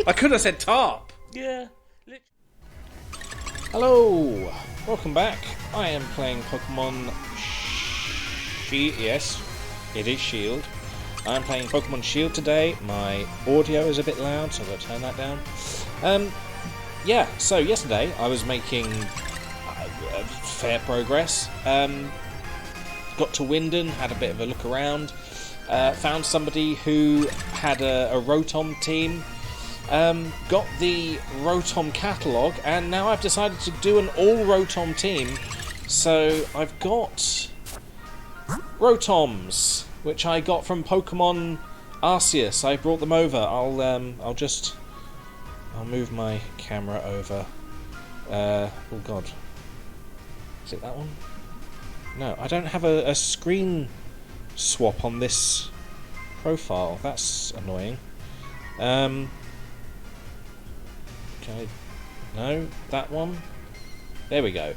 I could have said tarp. Yeah. Hello, welcome back. I am playing Pokemon Shield. Yes, it is Shield. I'm playing Pokemon Shield today. My audio is a bit loud, so I'm going to turn that down. Yeah, so yesterday I was making fair progress. Got to Wyndon, had a bit of a look around. Found somebody who had a Rotom team. Got the Rotom catalogue, and now I've decided to do an all-Rotom team. So I've got Rotoms, which I got from Pokemon Arceus. I brought them over. I'll move my camera over. Oh god. Is it that one? No, I don't have a screen swap on this profile. That's annoying. Okay. No, that one. There we go.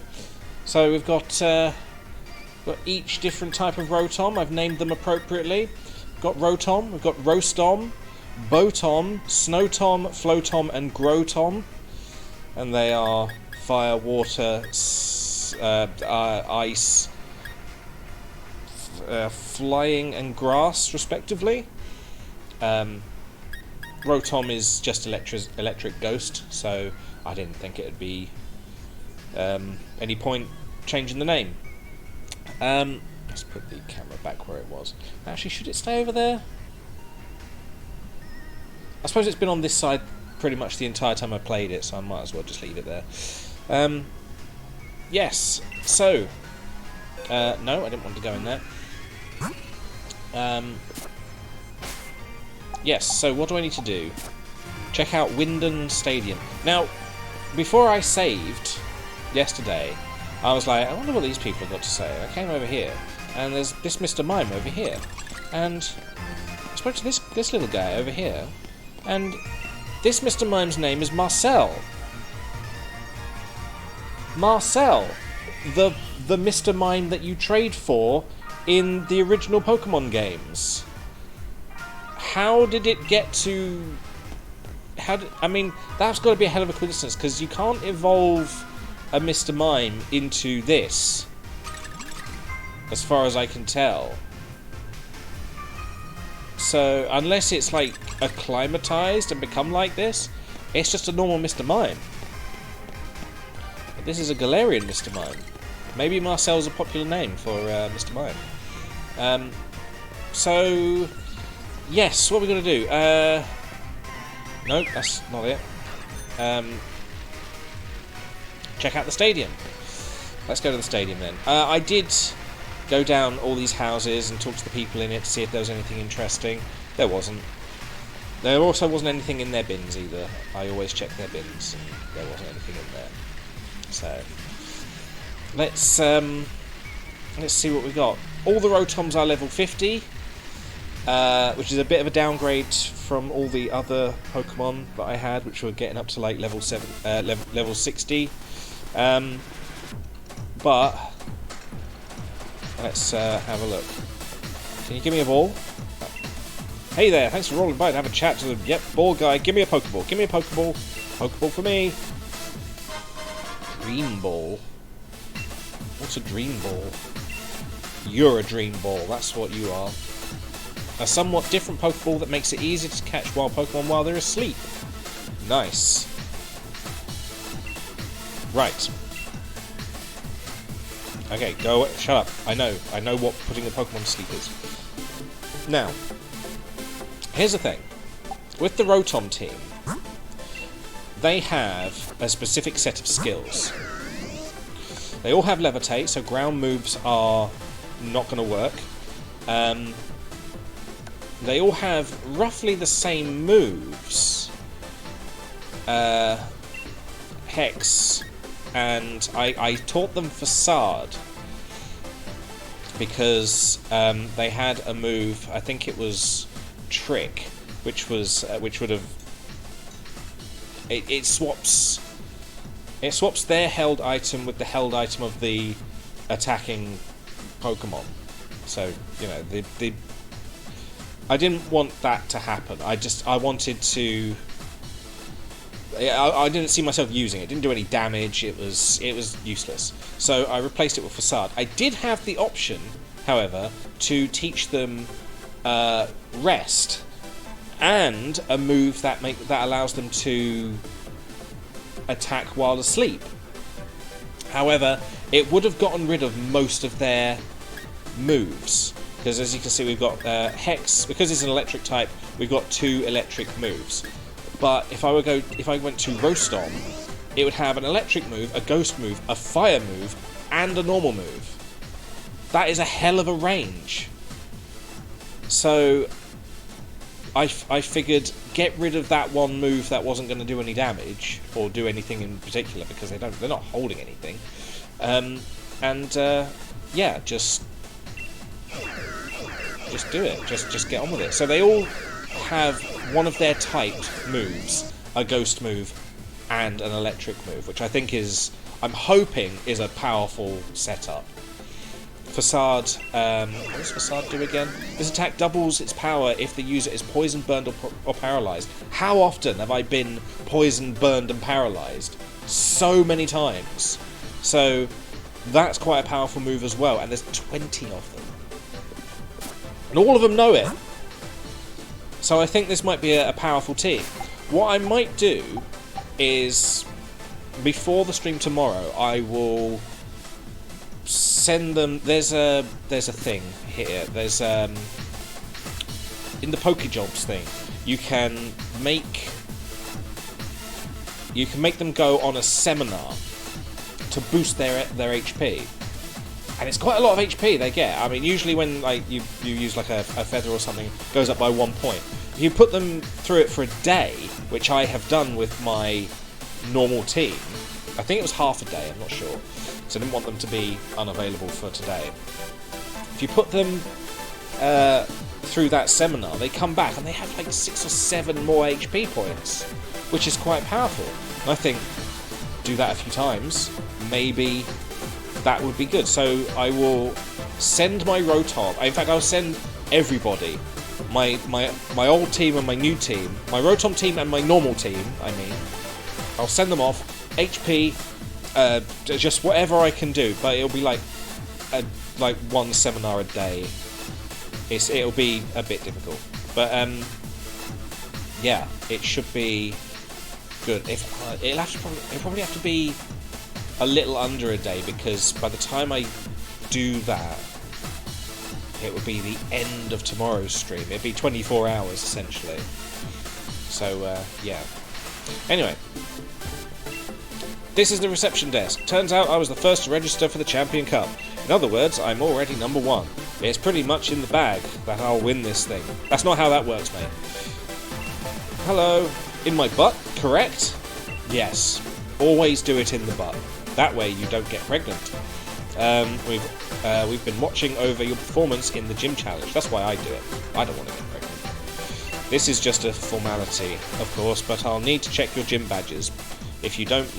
So we've got each different type of Rotom. I've named them appropriately. We've got Rotom, we've got Roastom, Botom, Snowtom, Floatom, and Grotom. And they are fire, water, ice, flying, and grass, respectively. Rotom is just electric ghost, so I didn't think it would be any point changing the name. Let's put the camera back where it was. Actually, should it stay over there? I suppose it's been on this side pretty much the entire time I played it, so I might as well just leave it there. Yes, so... no, I didn't want to go in there. Yes, so what do I need to do? Check out Wyndon Stadium. Now, before I saved yesterday, I was like, I wonder what these people have got to say. I came over here, and there's this Mr. Mime over here. And I spoke to this little guy over here, and this Mr. Mime's name is Marcel. Marcel, the Mr. Mime that you trade for in the original Pokemon games. How did it get to... I mean, that's got to be a hell of a coincidence, because you can't evolve a Mr. Mime into this, as far as I can tell. So, unless it's like acclimatized and become like this, it's just a normal Mr. Mime. But this is a Galarian Mr. Mime. Maybe Marcel's a popular name for Mr. Mime. So... yes, what are we going to do? Nope, that's not it. Check out the stadium. Let's go to the stadium then. I did go down all these houses and talk to the people in it to see if there was anything interesting. There wasn't. There also wasn't anything in their bins either. I always check their bins, and there wasn't anything in there. So let's see what we got. All the Rotoms are level 50. Which is a bit of a downgrade from all the other Pokemon that I had, which were getting up to like level 60. But let's have a look. Can you give me a ball? Hey there, thanks for rolling by to have a chat to the ball guy. Give me a Pokeball. Give me a Pokeball. Pokeball for me. Dream Ball. What's a Dream Ball? You're a Dream Ball. That's what you are. A somewhat different Pokeball that makes it easier to catch wild Pokemon while they're asleep. Nice. Right. Okay, go away. Shut up. I know what putting a Pokemon to sleep is. Now, here's the thing. With the Rotom team, they have a specific set of skills. They all have Levitate, so ground moves are not going to work. They all have roughly the same moves. Hex. And I taught them Facade. Because they had a move, I think it was Trick, which would have... It swaps their held item with the held item of the attacking Pokemon. So, you know, I didn't want that to happen. I wanted to I didn't see myself using it. It didn't do any damage. It was useless. So I replaced it with Facade. I did have the option, however, to teach them Rest and a move that allows them to attack while asleep. However, it would have gotten rid of most of their moves, because as you can see, we've got Hex. Because it's an electric type, we've got 2 electric moves. But if I went to Rostom, it would have an electric move, a ghost move, a fire move, and a normal move. That is a hell of a range. So I figured, get rid of that one move that wasn't going to do any damage or do anything in particular, because they're not holding anything. Yeah, just do it. Just get on with it. So they all have one of their typed moves, a ghost move, and an electric move, which I think I'm hoping is a powerful setup. Facade, what does Facade do again? This attack doubles its power if the user is poisoned, burned, or paralysed. How often have I been poisoned, burned, and paralysed? So many times. So that's quite a powerful move as well, and there's 20 of them. And all of them know it. So I think this might be a powerful team. What I might do is, before the stream tomorrow, I will send them. There's a thing here. There's in the Pokejobs thing, you can make them go on a seminar to boost their HP, and it's quite a lot of HP they get. I mean, usually when you use like a feather or something, it goes up by 1 point. If you put them through it for a day, which I have done with my normal team, I think it was half a day, I'm not sure, so I didn't want them to be unavailable for today. If you put them through that seminar, they come back and they have like 6 or 7 more HP points, which is quite powerful. And I think, do that a few times, maybe that would be good. So I will send my Rotom, in fact I'll send everybody, my old team and my new team, my Rotom team and my normal team, I'll send them off, HP, just whatever I can do, but it'll be like 1 seminar a day. It'll be a bit difficult, but yeah, it should be good. It'll probably have to be a little under a day, because by the time I do that, it would be the end of tomorrow's stream. It'd be 24 hours essentially. So yeah. Anyway, this is the reception desk. Turns out I was the first to register for the Champion Cup. In other words, I'm already number 1. It's pretty much in the bag that I'll win this thing. That's not how that works, mate. Hello. In my butt, correct? Yes. Always do it in the butt. That way you don't get pregnant. We've been watching over your performance in the gym challenge. That's why I do it. I don't want to get pregnant. This is just a formality, of course, but I'll need to check your gym badges. If you don't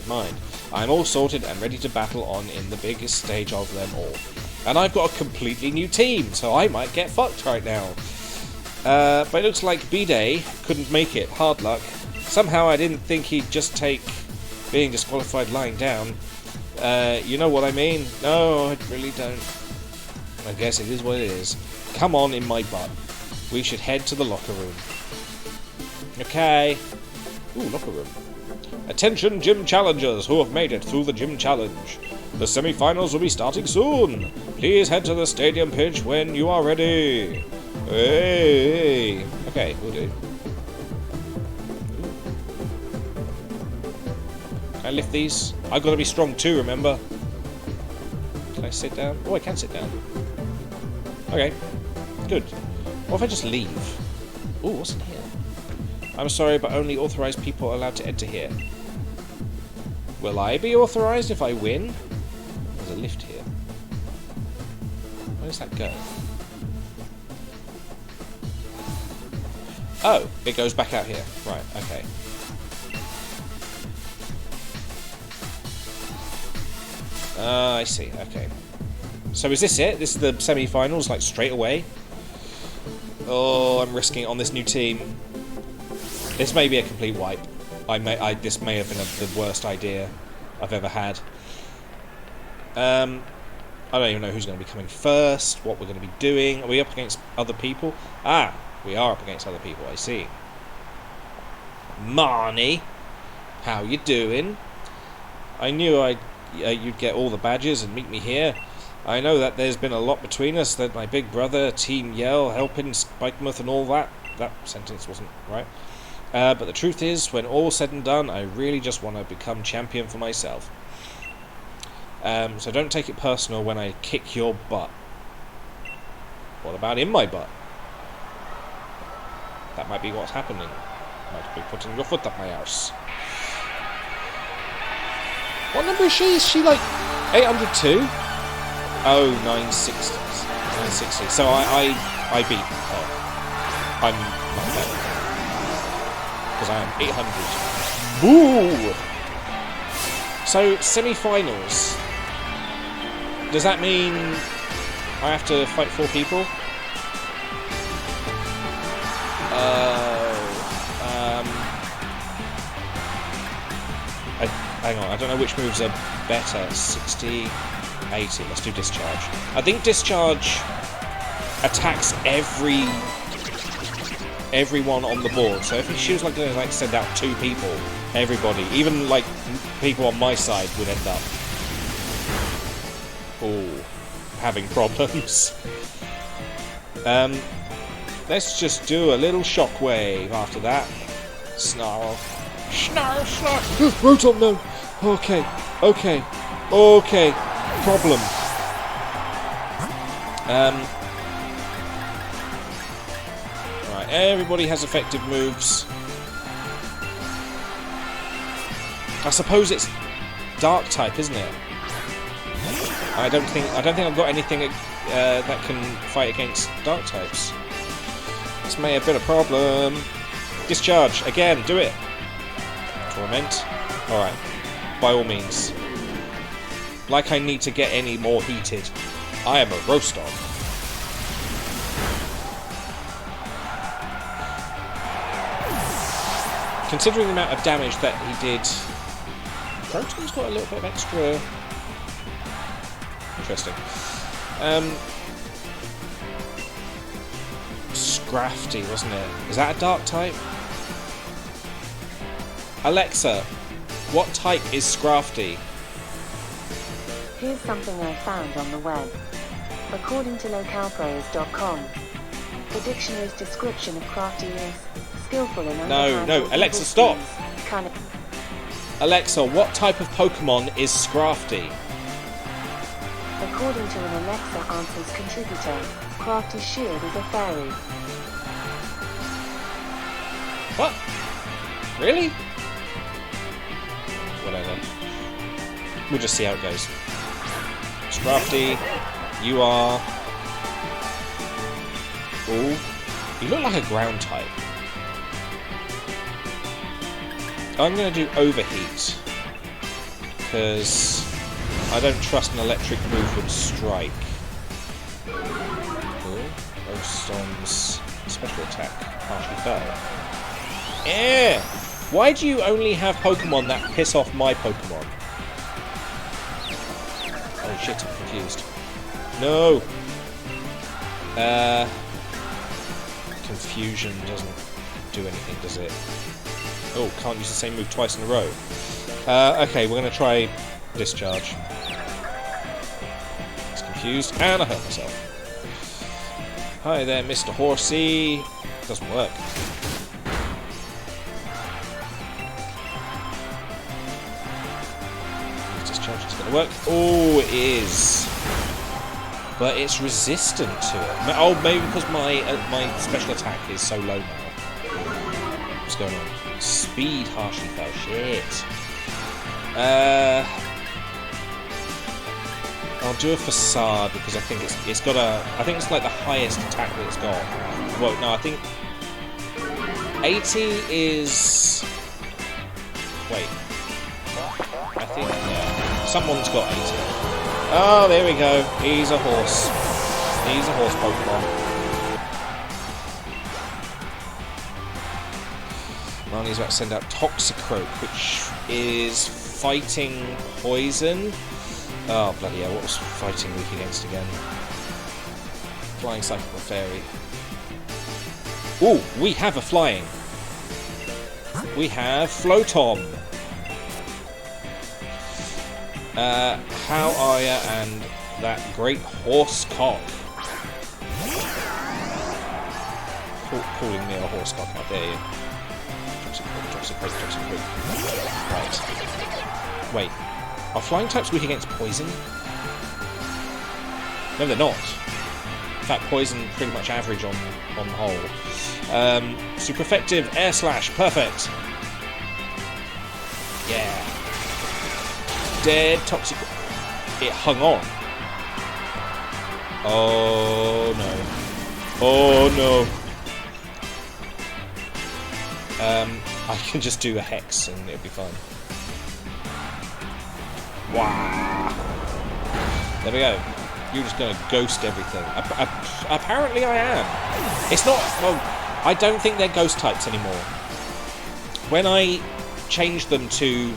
mind. I'm all sorted and ready to battle on in the biggest stage of them all. And I've got a completely new team, so I might get fucked right now. But it looks like B-Day couldn't make it. Hard luck. Somehow I didn't think he'd just take being disqualified lying down. You know what I mean? No, I really don't. I guess it is what it is. Come on in my butt. We should head to the locker room. Okay. Ooh, locker room. Attention gym challengers who have made it through the gym challenge. The semi-finals will be starting soon. Please head to the stadium pitch when you are ready. Hey. Okay, we'll do. Can I lift these? I've got to be strong too, remember? Can I sit down? Oh, I can sit down. Okay, good. What if I just leave? Ooh, what's in here? I'm sorry, but only authorized people are allowed to enter here. Will I be authorized if I win? There's a lift here. Where does that go? Oh, it goes back out here. Right, okay. I see, okay. So is this it? This is the semi-finals, like, straight away? Oh, I'm risking it on this new team. This may be a complete wipe. This may have been the worst idea I've ever had. I don't even know who's going to be coming first, what we're going to be doing. Are we up against other people? Ah, we are up against other people, I see. Marnie, how you doing? I knew you'd get all the badges and meet me here. I know that there's been a lot between us, that my big brother, Team Yell, helping Spikemuth and all that. That sentence wasn't right. But the truth is, when all's said and done, I really just want to become champion for myself. So don't take it personal when I kick your butt. What about in my butt? That might be what's happening. Might be putting your foot up my arse. What number is she? Is she like 802? Oh, 960. 960. So I beat her. I'm not better. Because I am 800. Boo! So, semi-finals. Does that mean I have to fight 4 people? Hang on, I don't know which moves are better. 60, 80. Let's do Discharge. I think Discharge attacks everyone on the board. So if she was like going to send out 2 people, everybody, even like people on my side, would end up having problems. Let's just do a little shockwave after that. Snarl. Snarl, snarl. Rotom, no. Okay. Problem. Right, everybody has effective moves. I suppose it's Dark type, isn't it? I don't think I've got anything that can fight against Dark types. This may have been a problem. Discharge again. Do it. Torment. All right. By all means. Like I need to get any more heated. I am a roast dog. Considering the amount of damage that he did, Proton's got a little bit of extra. Interesting. Scrafty, wasn't it? Is that a dark type? Alexa, what type is Scrafty? Here's something I found on the web. According to localpros.com, the dictionary's description of crafty is skillful in No, Alexa, stop! Alexa, what type of Pokemon is Scrafty? According to an Alexa Answers contributor, Crafty Shield is a fairy. What? Really? Whatever. We'll just see how it goes. Scrafty, you are... Ooh. You look like a ground type. I'm going to do Overheat. Because I don't trust an electric move with Strike. Cool. Storm's special attack partially fell. Eh! Why do you only have Pokemon that piss off my Pokemon? Oh shit, I'm confused. No! Confusion doesn't do anything, does it? Oh, can't use the same move twice in a row. Okay, we're going to try Discharge. It's confused, and I hurt myself. Hi there, Mr. Horsey. Doesn't work. Discharge is going to work. Oh, it is. But it's resistant to it. Oh, maybe because my special attack is so low now. What's going on? Speed harshly fell. Shit. I'll do a Facade because I think it's got a. I think it's like the highest attack that it's got. Well, no, I think 80 is. Wait. I think someone's got 80. Oh, there we go. He's a horse. He's a horse Pokemon. Marnie's about to send out Toxicroak, which is fighting poison. Oh, bloody hell, what was fighting weak against again? Flying Psychical Fairy. Ooh, we have a flying. We have Flotom. How are ya and that great horse cock? Calling me a horse cock, how dare you? Toxicroak. Right. Wait. Are flying types weak against poison? No, they're not. In fact, poison pretty much average on the whole. Super effective, air slash, perfect. Yeah. Dead toxic. It hung on. Oh no. Oh no. I can just do a hex and it'll be fine. Wow. There we go. You're just going to ghost everything. Apparently I am. It's not... Well, I don't think they're ghost types anymore. When I change them to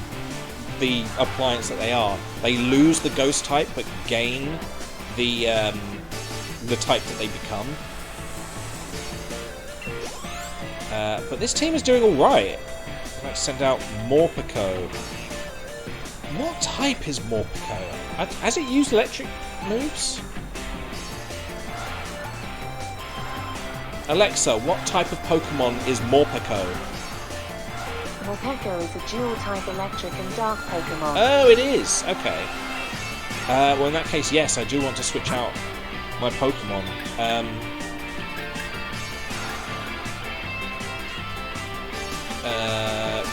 the appliance that they are, they lose the ghost type but gain the type that they become. But this team is doing alright. Let's send out Morpeko. What type is Morpeko? Has it used electric moves? Alexa, what type of Pokemon is Morpeko? Morpeko is a dual-type electric and dark Pokemon. Oh, it is! Okay. Well, in that case, yes, I do want to switch out my Pokemon.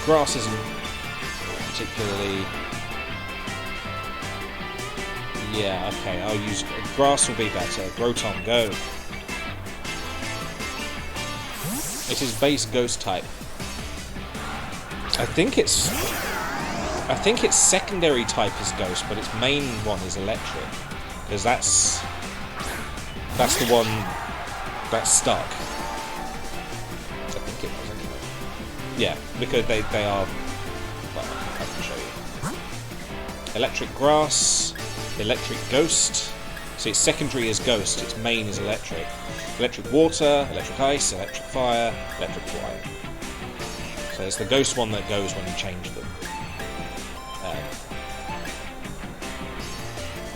Grass isn't particularly... Yeah, okay, I'll use... Grass will be better. Grotom, go. It is base ghost type. I think its secondary type is ghost, but its main one is electric. Because that's the one that's stuck. I think it was anyway. Yeah, because they are... Well, I can show you. Electric grass, electric ghost. So its secondary is ghost, its main is electric. Electric water, electric ice, electric fire, electric fire. So it's the ghost one that goes when you change them.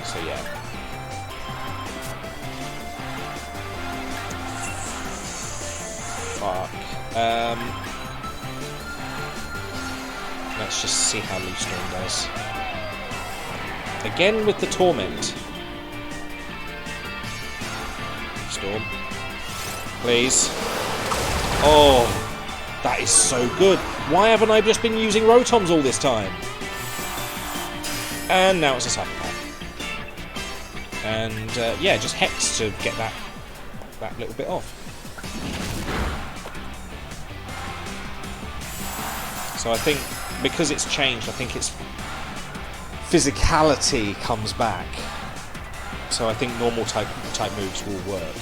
So yeah. Fuck. Let's just see how Leaf Storm does. Again with the Torment. Storm. Please. Oh, that is so good. Why haven't I just been using Rotoms all this time? And now it's a Psychopath. And yeah, just Hex to get that little bit off. So I think because it's changed, I think its physicality comes back. So I think normal type moves will work.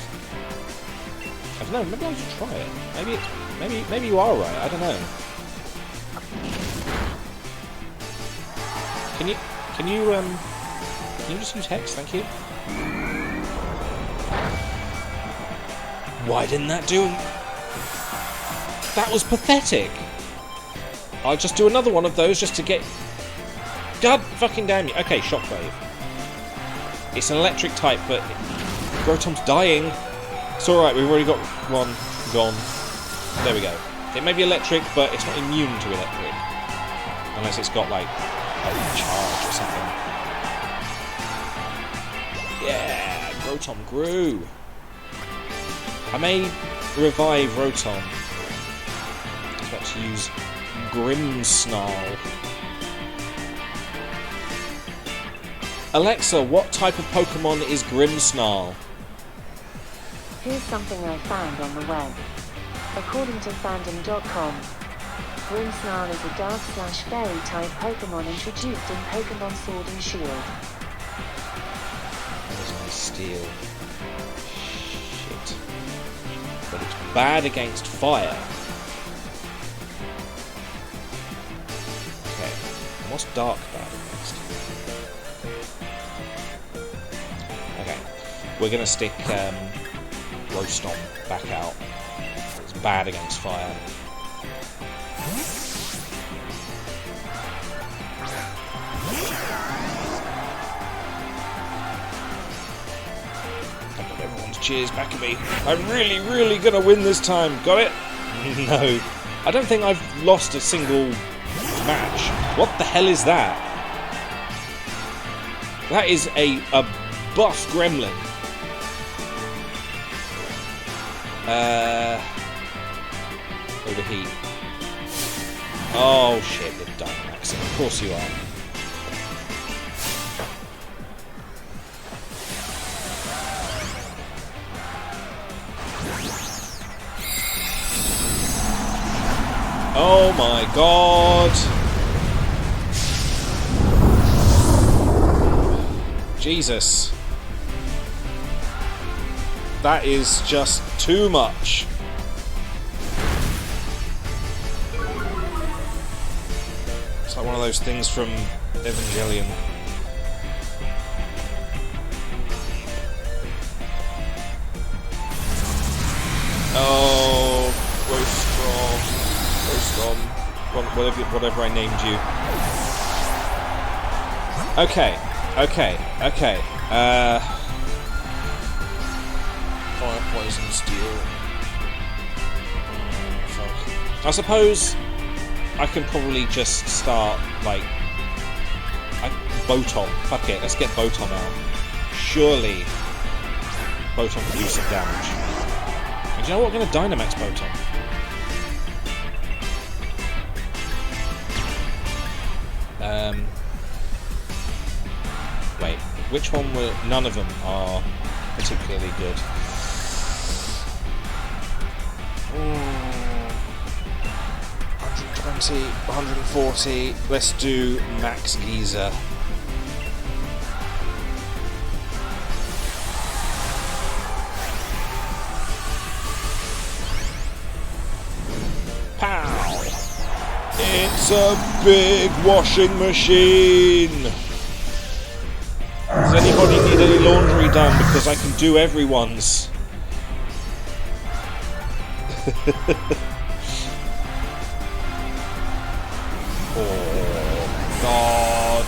I don't know. Maybe I should try it. Maybe you are right. I don't know. Can you just use Hex? Thank you. Why didn't that do? That was pathetic. I'll just do another one of those just to get. God fucking damn you. Okay, Shockwave. It's an electric type, but Grotom's dying. It's alright, we've already got one gone. There we go. It may be electric, but it's not immune to electric. Unless it's got, like, a charge or something. Yeah! Grotom grew! I may revive Rotom. I was about to use Grimmsnarl. Alexa, what type of Pokemon is Grimmsnarl? Here's something I found on the web. According to fandom.com, Grimmsnarl is a dark/fairy type Pokemon introduced in Pokemon Sword and Shield. That was my steel. Shit. But it's bad against fire. What's Dark bad against? Okay, we're going to stick Rostom back out. It's bad against fire. I've got everyone's cheers back at me. I'm really, really going to win this time. Got it? No. I don't think I've lost a single match. What the hell is that? That is a buff gremlin. Overheat. Oh shit, you're Dynamaxing. Of course you are. Oh my god! Jesus. That is just too much. It's like one of those things from Evangelion. Oh, Rostom, whatever I named you. Okay. Fire, poison, steel. Fuck. I suppose I can probably just start like Botom. Fuck it, let's get Botom out. Surely Botom can do some damage. And do you know what? I'm going to Dynamax Botom. Wait, which one were... None of them are particularly good. 120, 140, let's do Max Giza. Pow! It's a big washing machine! Does anybody need any laundry done? Because I can do everyone's. Oh, God.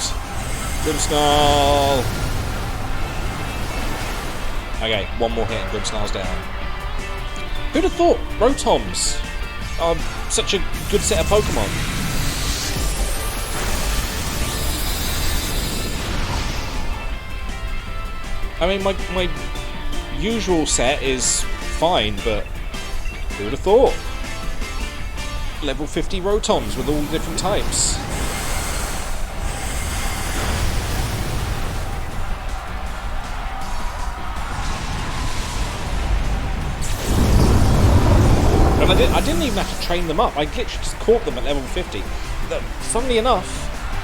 Grimmsnarl! Okay, one more hit and Grimmsnarl's down. Who'd have thought Rotoms are such a good set of Pokemon? I mean, my usual set is fine, but who would have thought? Level 50 Rotoms with all different types. And I didn't even have to train them up. I literally just caught them at level 50. Funnily enough,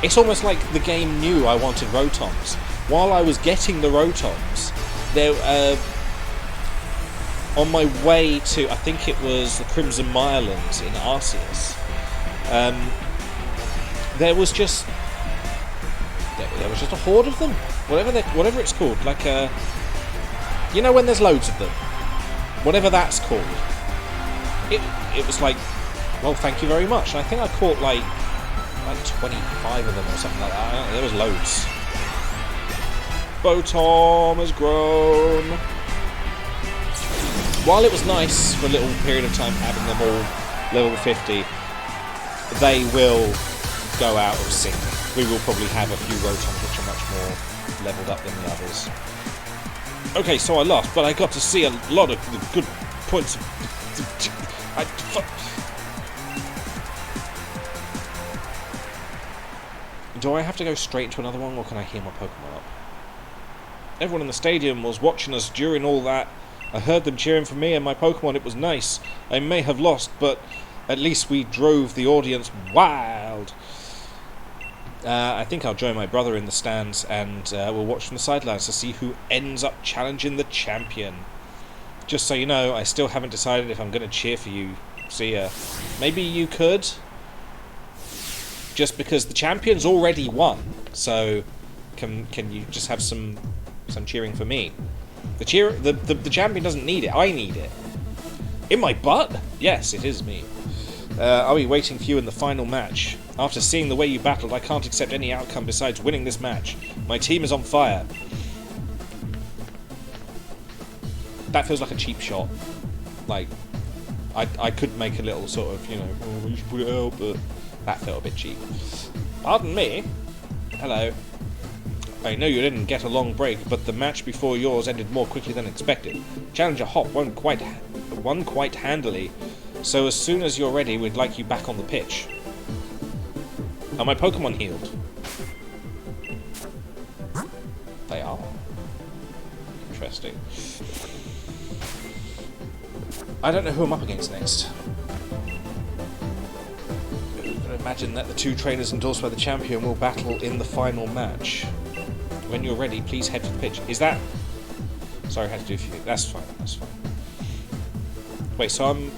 it's almost like the game knew I wanted Rotoms. While I was getting the Rotoms, there, on my way to, I think it was the Crimson Mirelands in Arceus, there was just a horde of them, whatever it's called, like you know when there's loads of them, whatever that's called. It was like, well, thank you very much. And I think I caught like 25 of them or something like that. There was loads. Botom has grown. While it was nice for a little period of time having them all level 50, they will go out of sync. We will probably have a few Rotoms which are much more leveled up than the others. Okay, so I lost, but I got to see a lot of the good points. Do I have to go straight into another one, or can I heal my Pokemon up? Everyone in the stadium was watching us during all that. I heard them cheering for me and my Pokemon. It was nice. I may have lost, but at least we drove the audience wild. I think I'll join my brother in the stands, and we'll watch from the sidelines to see who ends up challenging the champion. Just so you know, I still haven't decided if I'm going to cheer for you. See ya. Maybe you could? just because the champion's already won. So, can you just have some cheering for me? The champion doesn't need it. I need it. In my butt? Yes, it is me. I'll be waiting for you in the final match. After seeing the way you battled, I can't accept any outcome besides winning this match. My team is on fire. That feels like a cheap shot. Like, I could make a little sort of, you know, oh, you should put it out, but that felt a bit cheap. Pardon me. Hello. I know you didn't get a long break, but the match before yours ended more quickly than expected. Challenger Hop won quite handily, so as soon as you're ready, we'd like you back on the pitch. Are my Pokemon healed? They are. Interesting. I don't know who I'm up against next. I imagine that the two trainers endorsed by the champion will battle in the final match. When you're ready, please head for the pitch. Is that... Sorry, I had to do a few things. That's fine, that's fine. Wait, so I'm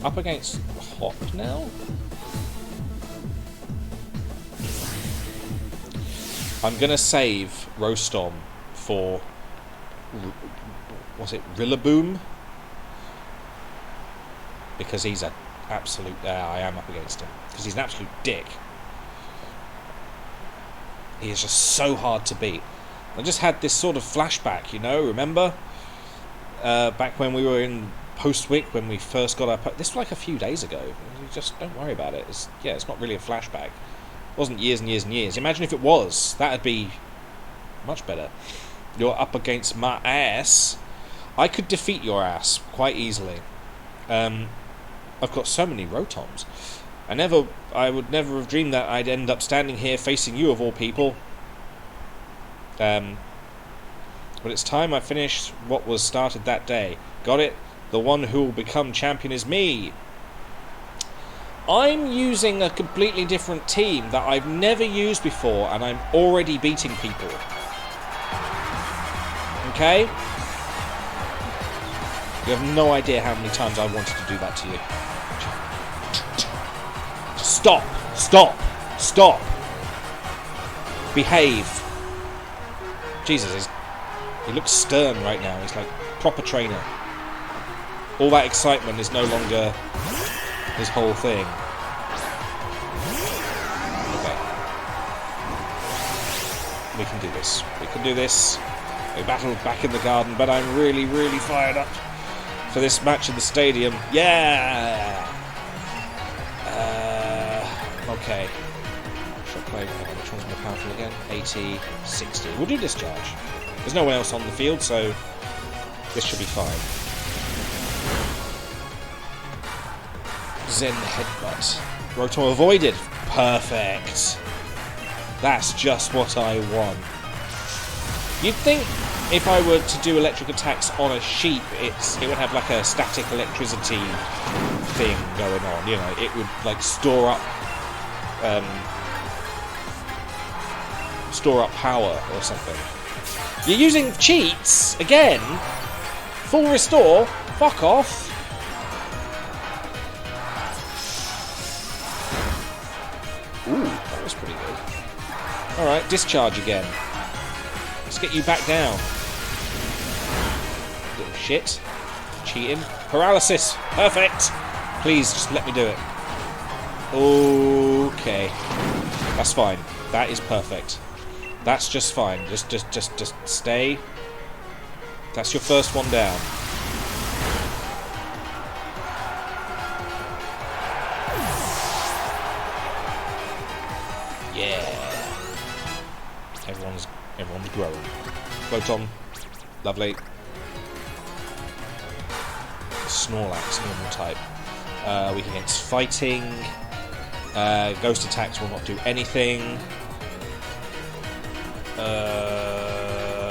up against Hop now? I'm gonna save Rostom for... Was it Rillaboom? Because he's an absolute... I am up against him. Because he's an absolute dick. He is just so hard to beat. I just had this sort of flashback, you know, remember? Back when we were in Postwick, when we first got our... This was like a few days ago. You just don't worry about it. It's not really a flashback. It wasn't years and years and years. Imagine if it was. That'd be much better. You're up against my ass. I could defeat your ass quite easily. I've got so many Rotoms. I would never have dreamed that I'd end up standing here facing you of all people. But it's time I finished what was started that day. Got it? The one who will become champion is me. I'm using a completely different team that I've never used before, and I'm already beating people. Okay? You have no idea how many times I wanted to do that to you. Stop! Stop! Stop! Behave. Jesus, he looks stern right now. He's like proper trainer. All that excitement is no longer his whole thing. Okay. We can do this. We can do this. We battled back in the garden, but I'm really, really fired up for this match in the stadium. Yeah! Okay. Shockwave, which one's more powerful again? 80, 60. We'll do Discharge. There's no one else on the field, so this should be fine. Zen Headbutt. Rotom avoided. Perfect. That's just what I want. You'd think if I were to do electric attacks on a sheep, it would have like a static electricity thing going on. You know, it would like store up power or something. You're using cheats again. Full restore. Fuck off. Ooh, that was pretty good. All right, discharge again. Let's get you back down. Little shit. Cheating. Paralysis. Perfect. Please just let me do it. Okay. That's fine. That is perfect. That's just fine. Just stay. That's your first one down. Yeah. Everyone's growing. Photon. Lovely. Snorlax, normal type. Weak against fighting. Ghost attacks will not do anything.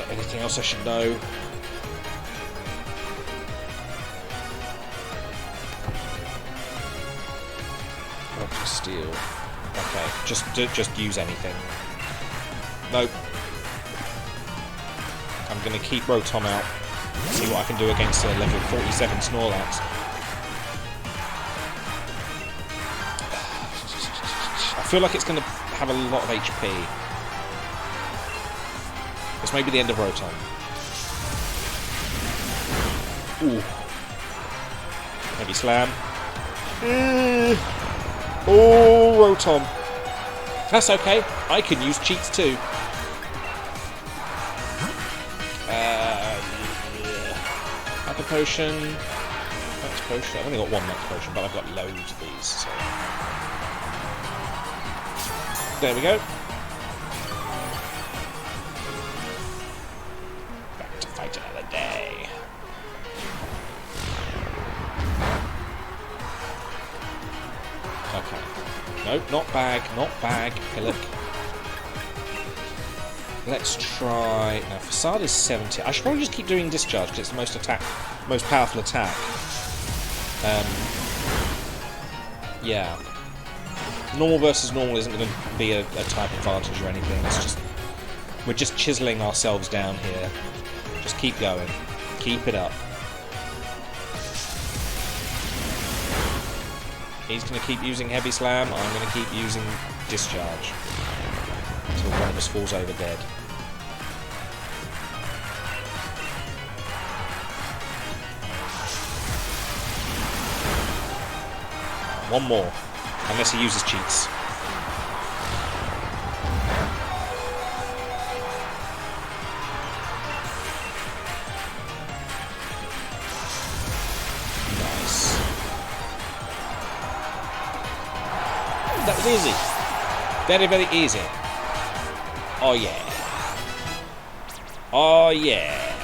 Anything else I should know? Ultra Steel. Okay, just use anything. Nope. I'm going to keep Rotom out. See what I can do against a level 47 Snorlax. I feel like it's going to have a lot of HP. This may be the end of Rotom. Ooh. Heavy Slam. Oh, Rotom. That's okay. I can use cheats too. Max Potion. Max Potion. I've only got one Max Potion, but I've got loads of these. So. There we go. Back to fight another day. Okay. Nope, not bag, not bag. Pillock. Let's try. Now, Facade is 70. I should probably just keep doing Discharge because it's the most powerful attack. Yeah. Normal versus normal isn't going to be a type advantage or anything. It's just we're just chiseling ourselves down here. Just keep going. Keep it up. He's going to keep using Heavy Slam. I'm going to keep using Discharge until one of us falls over dead. One more. Unless he uses cheats. Nice. That was easy. Very, very easy. Oh yeah. Oh yeah.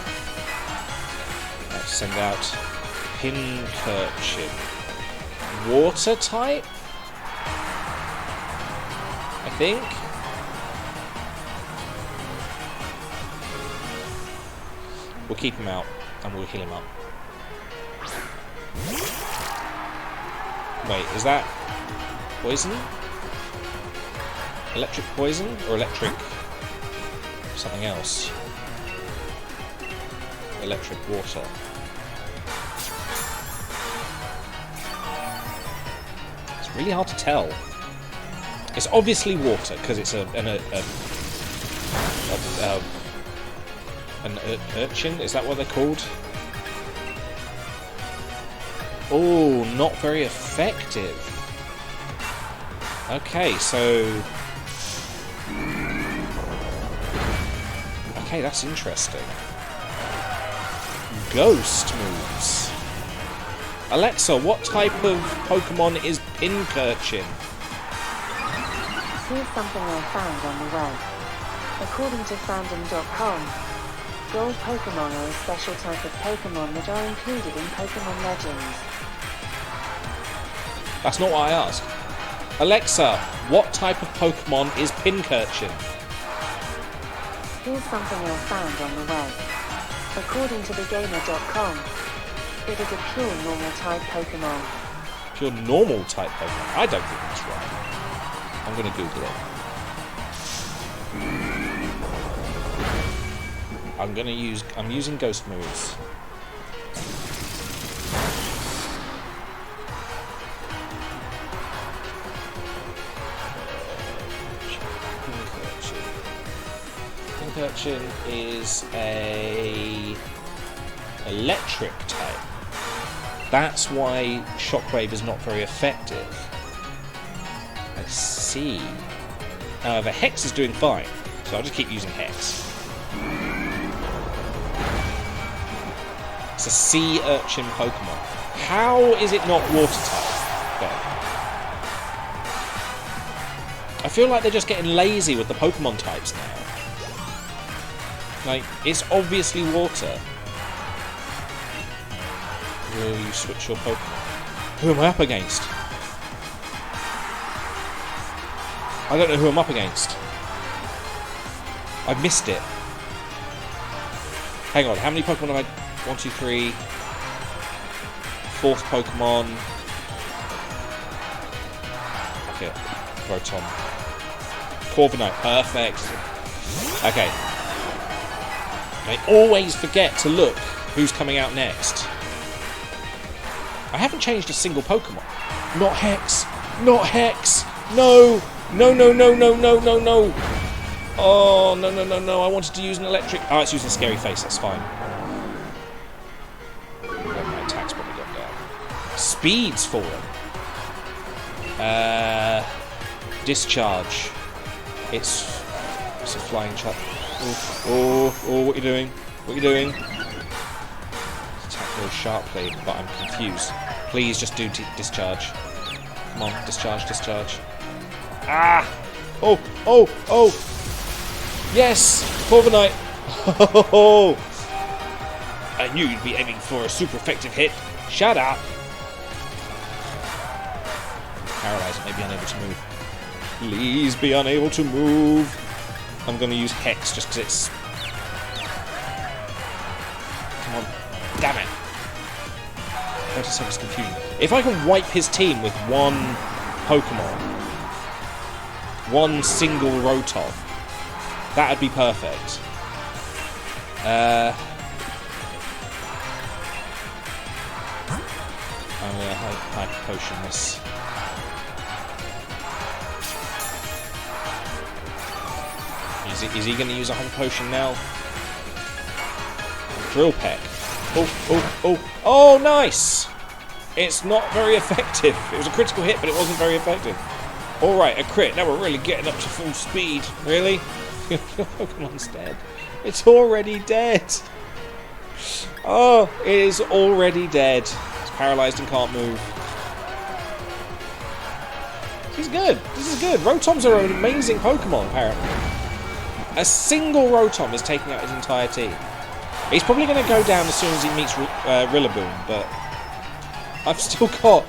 Let's send out Pincurchin. Water type? I think. We'll keep him out and we'll heal him up. Wait, is that poison? Electric poison or electric something else? Electric water. It's really hard to tell. It's obviously water because it's an urchin. Is that what they're called? Oh, not very effective. Okay, so okay, that's interesting. Ghost moves. Alexa, what type of Pokemon is Pincurchin? Here's something I found on the web. According to fandom.com, gold Pokemon are a special type of Pokemon that are included in Pokemon Legends. That's not what I asked. Alexa, what type of Pokemon is Pincurchin? Here's something I found on the web. According to thegamer.com, it is a pure normal type Pokemon. Pure normal type Pokemon? I don't think that's right. I'm going to Google it. I'm using ghost moves. Pincurchin is a electric type. That's why Shockwave is not very effective. I see. However, Hex is doing fine, so I'll just keep using Hex. It's a sea urchin Pokemon. How is it not water type? Okay. I feel like they're just getting lazy with the Pokemon types now. Like, it's obviously water. Will you switch your Pokemon? Who am I up against? I don't know who I'm up against. I've missed it. Hang on, how many Pokemon have I... 1, 2, 3... Fourth Pokemon... Okay, Rotom. Corviknight, perfect. Okay. I always forget to look who's coming out next. I haven't changed a single Pokemon. Not Hex! Not Hex! No! No, no, no, no, no, no, no. Oh, no, no, no, no. I wanted to use an electric... Oh, it's using a scary face. That's fine. My attack's probably gone down. Speed's fallen. Discharge. It's a flying shot. Oh, what are you doing? What are you doing? Attack very sharply, but I'm confused. Please just do discharge. Come on, discharge, discharge. Ah! Oh! Yes! Corviknight! Oh! I knew you'd be aiming for a super effective hit. Shut up! Paralyzed, maybe unable to move. Please be unable to move. I'm going to use Hex just because it's... Come on. Damn it. 30 seconds confusion. If I can wipe his team with one Pokemon, one single Rotom, that'd be perfect. I'm going to Hyper Potion this. Is he going to use a Hyper Potion now? Drill Peck. Oh, nice! It's not very effective. It was a critical hit, but it wasn't very effective. Alright, a crit. Now we're really getting up to full speed. Really? Your Pokemon's dead. It's already dead. Oh, it is already dead. It's paralyzed and can't move. This is good. This is good. Rotoms are an amazing Pokemon, apparently. A single Rotom is taking out his entire team. He's probably going to go down as soon as he meets Rillaboom, but I've still got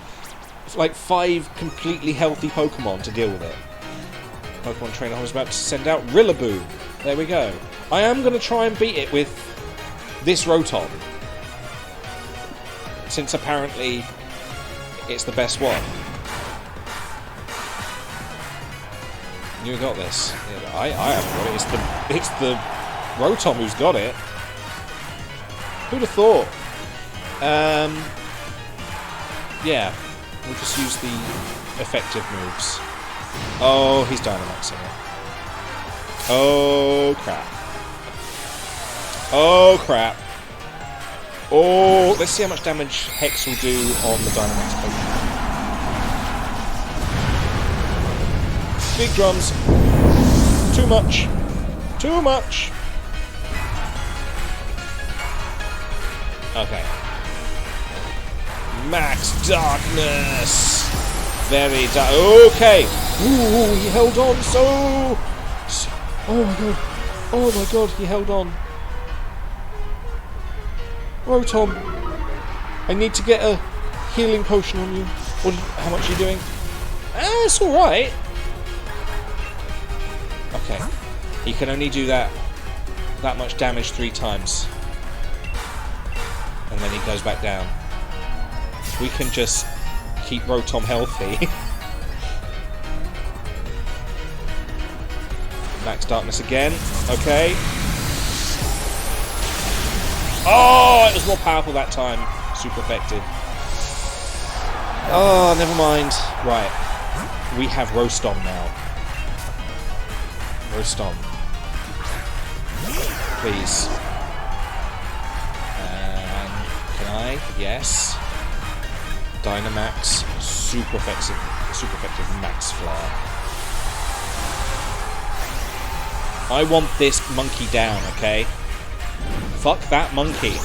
like 5 completely healthy Pokemon to deal with it. Pokemon trainer, I was about to send out Rillaboom. There we go. I am going to try and beat it with this Rotom, since apparently it's the best one. You got this. Yeah, I haven't got it. It's the Rotom who's got it. Who'd have thought? Yeah, we'll just use the effective moves. Oh, he's Dynamaxing it. Oh crap! Oh crap! Oh, let's see how much damage Hex will do on the Dynamax Pokemon. Big drums. Too much. Too much. Okay. Max Darkness. Very dark. Okay. Ooh, he held on so... Oh my god. Oh my god, he held on. Rotom, I need to get a healing potion on you. How much are you doing? It's alright. Okay. He can only do that much damage 3 times. And then he goes back down. We can just keep Rotom healthy. Max Darkness again. Okay. Oh, it was more powerful that time. Super effective. Oh, never mind. Right. We have Rostom now. Rostom. Please. Can I? Yes. Dynamax. Super effective Max Flare. I want this monkey down, okay? Fuck that monkey.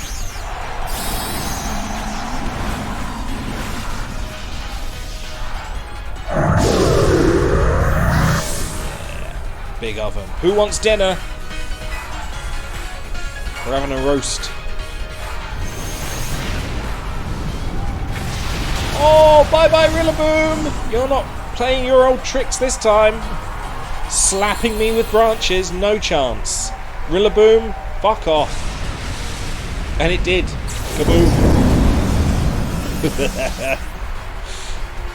Yeah. Big oven. Who wants dinner? We're having a roast. Oh, bye-bye, Rillaboom! You're not playing your old tricks this time. Slapping me with branches, no chance. Rillaboom, fuck off. And it did. Kaboom.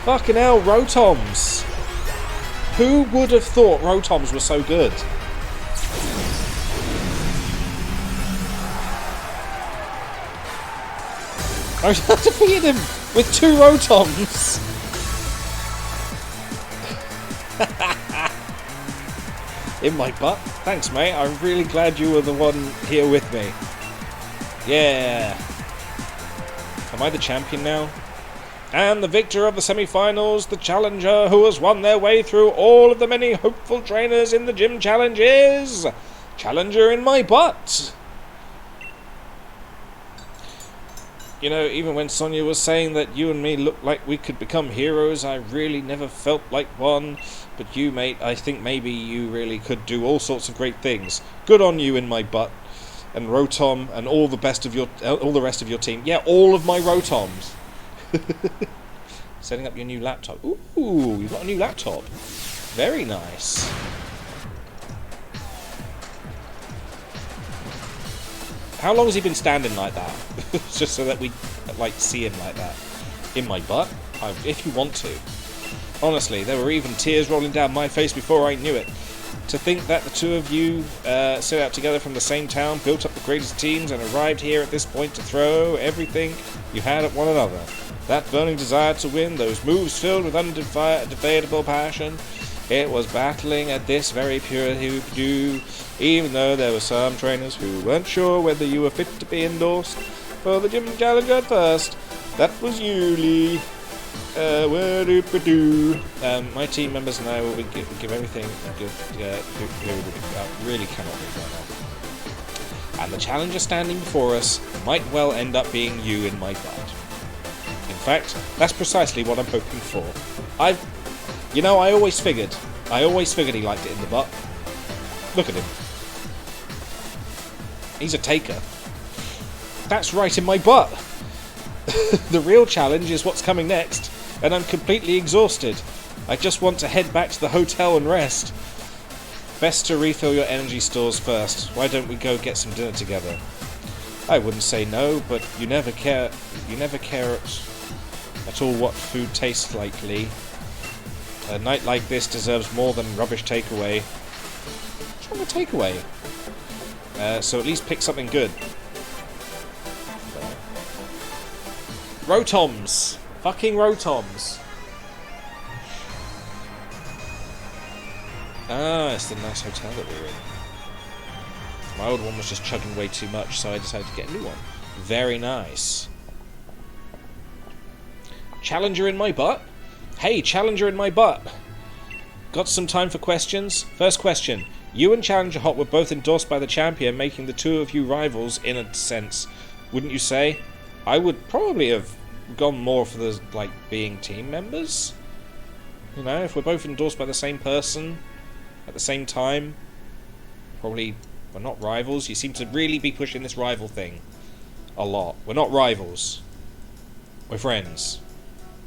Fucking hell, Rotoms. Who would have thought Rotoms were so good? I had to feed him with 2 Rotoms. in my butt. Thanks, mate. I'm really glad you were the one here with me. Yeah. Am I the champion now? And the victor of the semi-finals, the challenger who has won their way through all of the many hopeful trainers in the gym challenge is... Challenger in my butt. You know, even when Sonia was saying that you and me looked like we could become heroes, I really never felt like one. But you, mate, I think maybe you really could do all sorts of great things. Good on you in my butt. And Rotom and all the rest of your team. Yeah, all of my Rotoms. Setting up your new laptop. Ooh, you've got a new laptop. Very nice. How long has he been standing like that? Just so that we like see him like that. In my butt? If you want to. Honestly, there were even tears rolling down my face before I knew it. To think that the two of you set out together from the same town, built up the greatest teams, and arrived here at this point to throw everything you had at one another. That burning desire to win, those moves filled with undebatable passion. It was battling at this very pure do, even though there were some trainers who weren't sure whether you were fit to be endorsed for the gym challenge at first. That was you, Lee. My team members and I will give everything. Really cannot read right now. And the challenger standing before us might well end up being you in my butt. In fact, that's precisely what I'm hoping for. I always figured he liked it in the butt. Look at him. He's a taker. That's right, in my butt. The real challenge is what's coming next, and I'm completely exhausted. I just want to head back to the hotel and rest. Best to refill your energy stores first. Why don't we go get some dinner together? I wouldn't say no, but you never care at all what food tastes like, Lee. A night like this deserves more than rubbish takeaway. What's wrong with takeaway? So at least pick something good. Rotoms! Fucking Rotoms! Ah, it's the nice hotel that we're in. My old one was just chugging way too much, so I decided to get a new one. Very nice. Challenger in my butt? Hey, challenger in my butt! Got some time for questions? First question. You and Challenger Hot were both endorsed by the champion, making the two of you rivals in a sense. Wouldn't you say? I would probably have gone more for the, like, being team members. You know, if we're both endorsed by the same person at the same time, probably we're not rivals. You seem to really be pushing this rival thing a lot. We're not rivals. We're friends.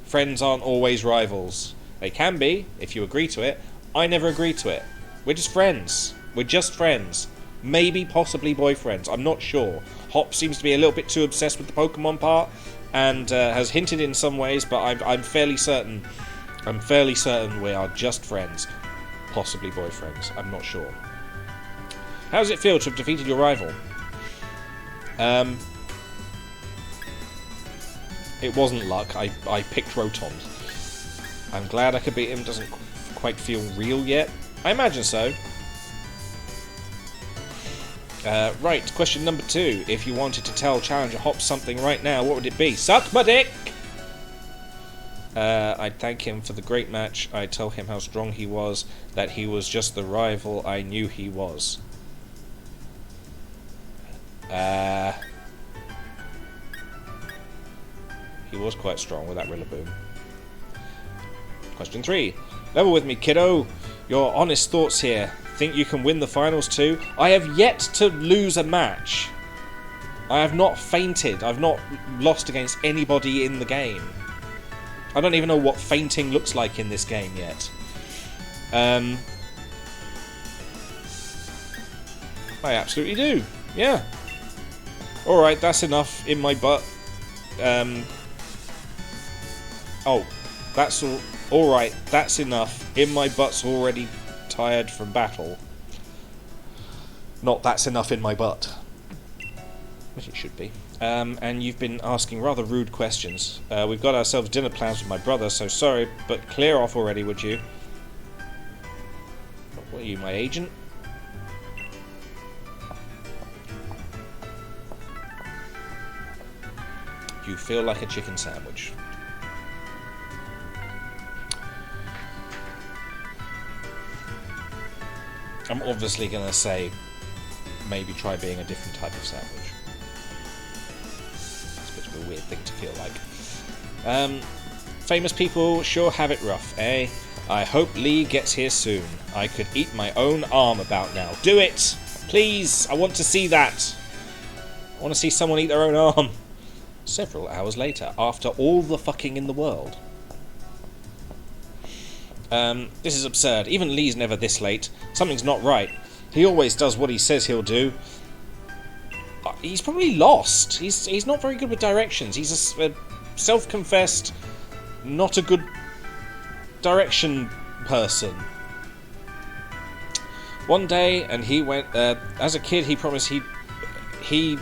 Friends aren't always rivals. They can be, if you agree to it. I never agree to it. We're just friends. We're just friends. Maybe, possibly boyfriends. I'm not sure. Hop seems to be a little bit too obsessed with the Pokemon part, and has hinted in some ways, but I'm fairly certain. I'm fairly certain we are just friends. Possibly boyfriends. I'm not sure. How does it feel to have defeated your rival? It wasn't luck. I picked Rotom. I'm glad I could beat him. Doesn't quite feel real yet. I imagine so. Right, question number 2. If you wanted to tell Challenger Hop something right now, what would it be? Suck my dick! I'd thank him for the great match. I'd tell him how strong he was, that he was just the rival I knew he was. He was quite strong with that Rillaboom. Question 3. Level with me, kiddo. Your honest thoughts here. Think you can win the finals too? I have yet to lose a match. I have not fainted. I've not lost against anybody in the game. I don't even know what fainting looks like in this game yet. I absolutely do. Yeah. Alright, that's enough in my butt. Oh, that's all. Alright, that's enough. In my butt's already tired from battle. Not that's enough in my butt. Which it should be. And you've been asking rather rude questions. We've got ourselves dinner plans with my brother, so sorry, but clear off already, would you? What are you, my agent? you feel like a chicken sandwich. I'm obviously going to say maybe try being a different type of sandwich. It's a bit of a weird thing to feel like. Famous people sure have it rough, eh? I hope Lee gets here soon. I could eat my own arm about now. Do it! Please! I want to see that! I want to see someone eat their own arm. Several hours later, after all the fucking in the world. This is absurd. Even Lee's never this late. Something's not right. He always does what he says he'll do. He's probably lost. He's not very good with directions. He's a self-confessed, not a good direction person. One day, and he went. As a kid, he promised he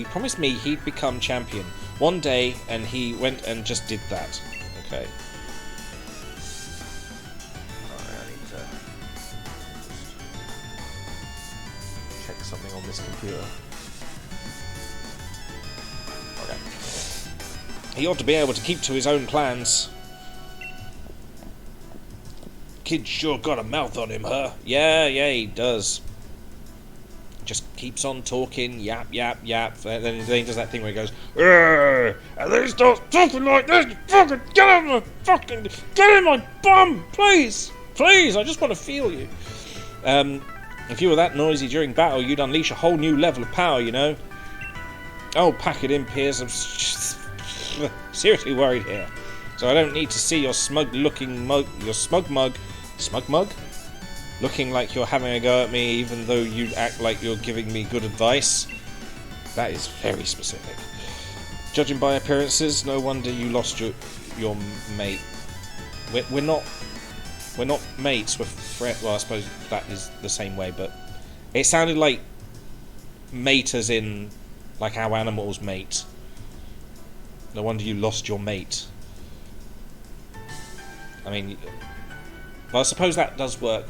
promised me he'd become champion. One day, and he went and just did that. Okay. I need to check something on this computer. Okay. He ought to be able to keep to his own plans. Kid sure got a mouth on him, huh? Yeah, he does. Just keeps on talking, yap, yap, yap. Then he does that thing where he goes, "Urgh!" And then he starts talking like this. Fucking get in my bum, please, please. I just want to feel you. If you were that noisy during battle, you'd unleash a whole new level of power, you know. Oh, pack it in, Piers. I'm seriously worried here. So I don't need to see your smug-looking mug, smug mug, looking like you're having a go at me, even though you act like you're giving me good advice. That is very specific. Judging by appearances, no wonder you lost your mate. We're not mates. We're friends. Well, I suppose that is the same way, but it sounded like mate as in like how animals mate. No wonder you lost your mate. I mean, well, I suppose that does work.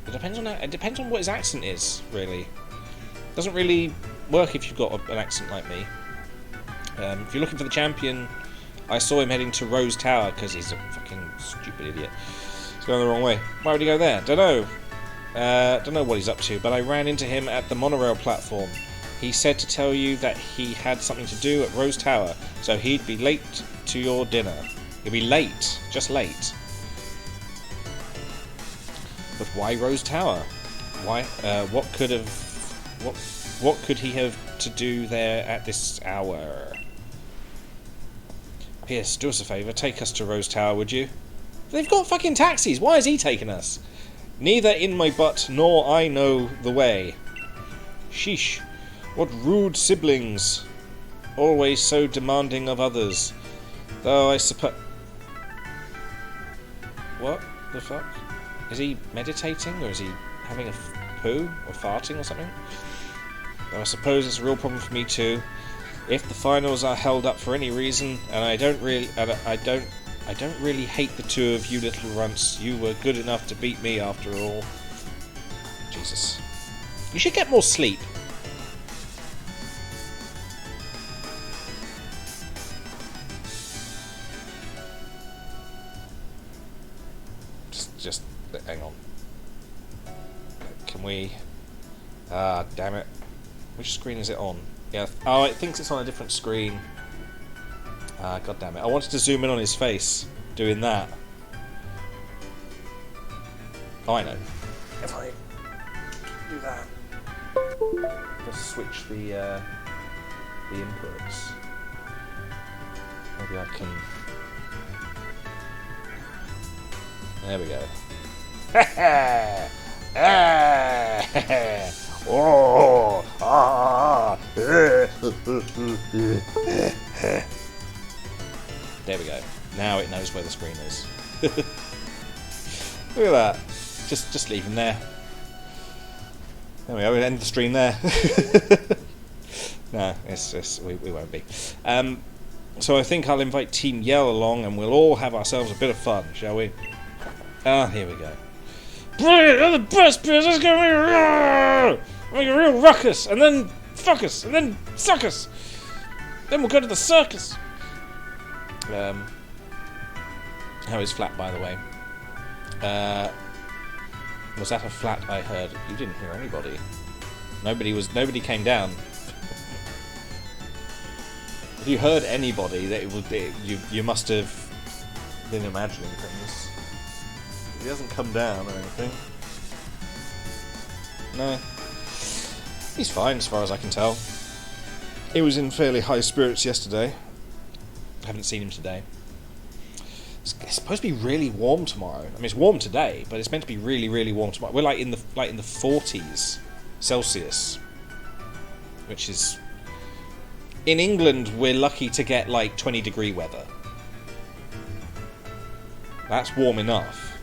It depends on that. It depends on what his accent is, really. It doesn't really work if you've got an accent like me. If you're looking for the champion, I saw him heading to Rose Tower because he's a fucking stupid idiot. He's going the wrong way. Why would he go there? Don't know. Don't know what he's up to, but I ran into him at the monorail platform. He said to tell you that he had something to do at Rose Tower, so he'd be late to your dinner. He'll be late, just late. But why Rose Tower? Why? What could he have to do there at this hour? Pierce, do us a favour. Take us to Rose Tower, would you? They've got fucking taxis. Why is he taking us? Neither in my butt nor I know the way. Sheesh. What rude siblings. Always so demanding of others. Though I suppose... What the fuck? Is he meditating, or is he having a poo, or farting, or something? Though I suppose it's a real problem for me too. If the finals are held up for any reason, and I don't really hate the two of you little runts. You were good enough to beat me after all. Jesus. You should get more sleep. Just hang on. Can we... Ah, damn it. Which screen is it on? Yeah. Oh, it thinks it's on a different screen. Ah, god damn it. I wanted to zoom in on his face doing that. Oh, I know. If I do that. Just switch the inputs. Maybe I can... There we go. Oh, ah, there we go. Now it knows where the screen is. Look at that. Just leave him there. There we go. We'll end the stream there. No, we won't be. So I think I'll invite Team Yell along, and we'll all have ourselves a bit of fun, shall we? Ah, here we go. Brilliant! You're the best, Piers! Let's go make a real ruckus, and then fuck us, and then suck us! Then we'll go to the circus. How is flat, by the way? Was that a flat I heard? You didn't hear anybody. Nobody came down. If you heard anybody, that you must have been imagining things. He hasn't come down or anything. No. He's fine as far as I can tell. He was in fairly high spirits yesterday. I haven't seen him today. It's supposed to be really warm tomorrow. I mean, it's warm today, but it's meant to be really, really warm tomorrow. We're like in the 40s Celsius, which is, in England, we're lucky to get like 20-degree weather. That's warm enough.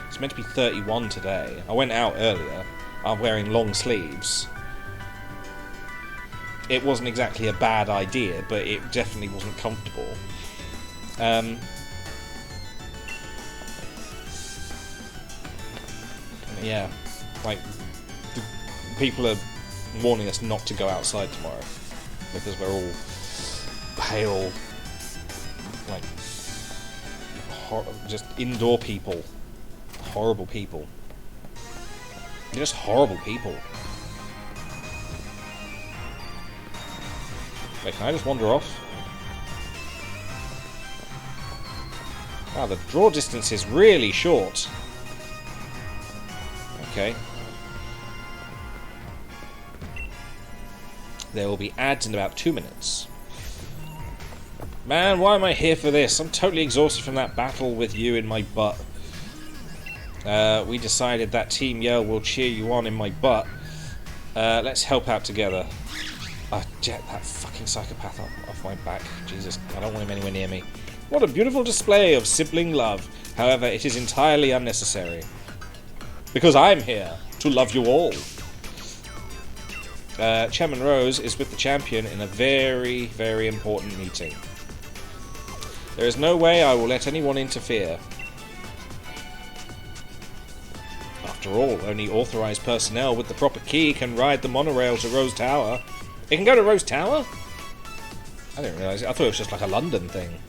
It's meant to be 31 today. I went out earlier. I'm wearing long sleeves. It wasn't exactly a bad idea, but it definitely wasn't comfortable. Yeah, like, people are warning us not to go outside tomorrow because we're all pale, like, just indoor people, horrible people. You're just horrible people. Wait, can I just wander off? Wow, the draw distance is really short. Okay. There will be ads in about 2 minutes. Man, why am I here for this? I'm totally exhausted from that battle with you in my butt. We decided that Team Yell will cheer you on in my butt. Let's help out together. Jet that fucking psychopath off my back. Jesus, I don't want him anywhere near me. What a beautiful display of sibling love. However, it is entirely unnecessary. Because I'm here to love you all. Chairman Rose is with the champion in a very, very important meeting. There is no way I will let anyone interfere. After all, only authorized personnel with the proper key can ride the monorail to Rose Tower. It can go to Rose Tower? I didn't realise it. I thought it was just like a London thing.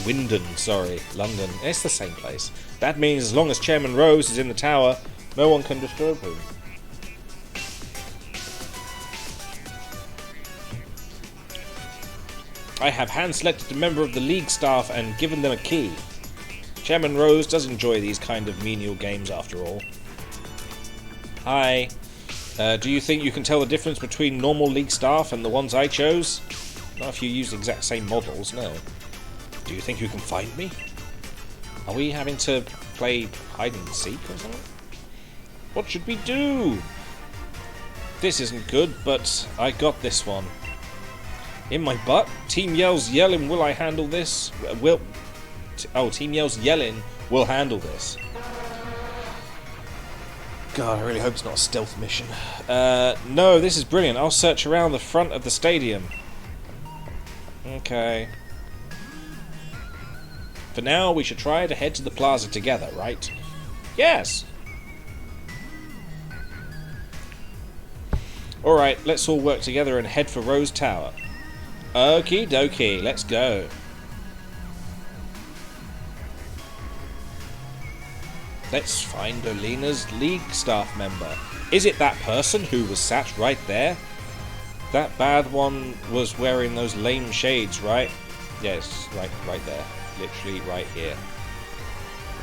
Wyndon, sorry. London. It's the same place. That means as long as Chairman Rose is in the tower, no one can disturb him. I have hand-selected a member of the League staff and given them a key. Chairman Rose does enjoy these kind of menial games after all. Hi. Do you think you can tell the difference between normal League staff and the ones I chose? Not if you use the exact same models, no. Do you think you can find me? Are we having to play hide and seek or something? What should we do? This isn't good, but I got this one. In my butt? Team Yell's yelling, will I handle this? Team Yell's yelling, will handle this. God, I really hope it's not a stealth mission. No, this is brilliant. I'll search around the front of the stadium. Okay. For now, we should try to head to the plaza together, right? Yes! Alright, let's all work together and head for Rose Tower. Okie dokie, let's go. Let's find Olina's League staff member. Is it that person who was sat right there? That bad one was wearing those lame shades, right? Yes, right there. Literally right here.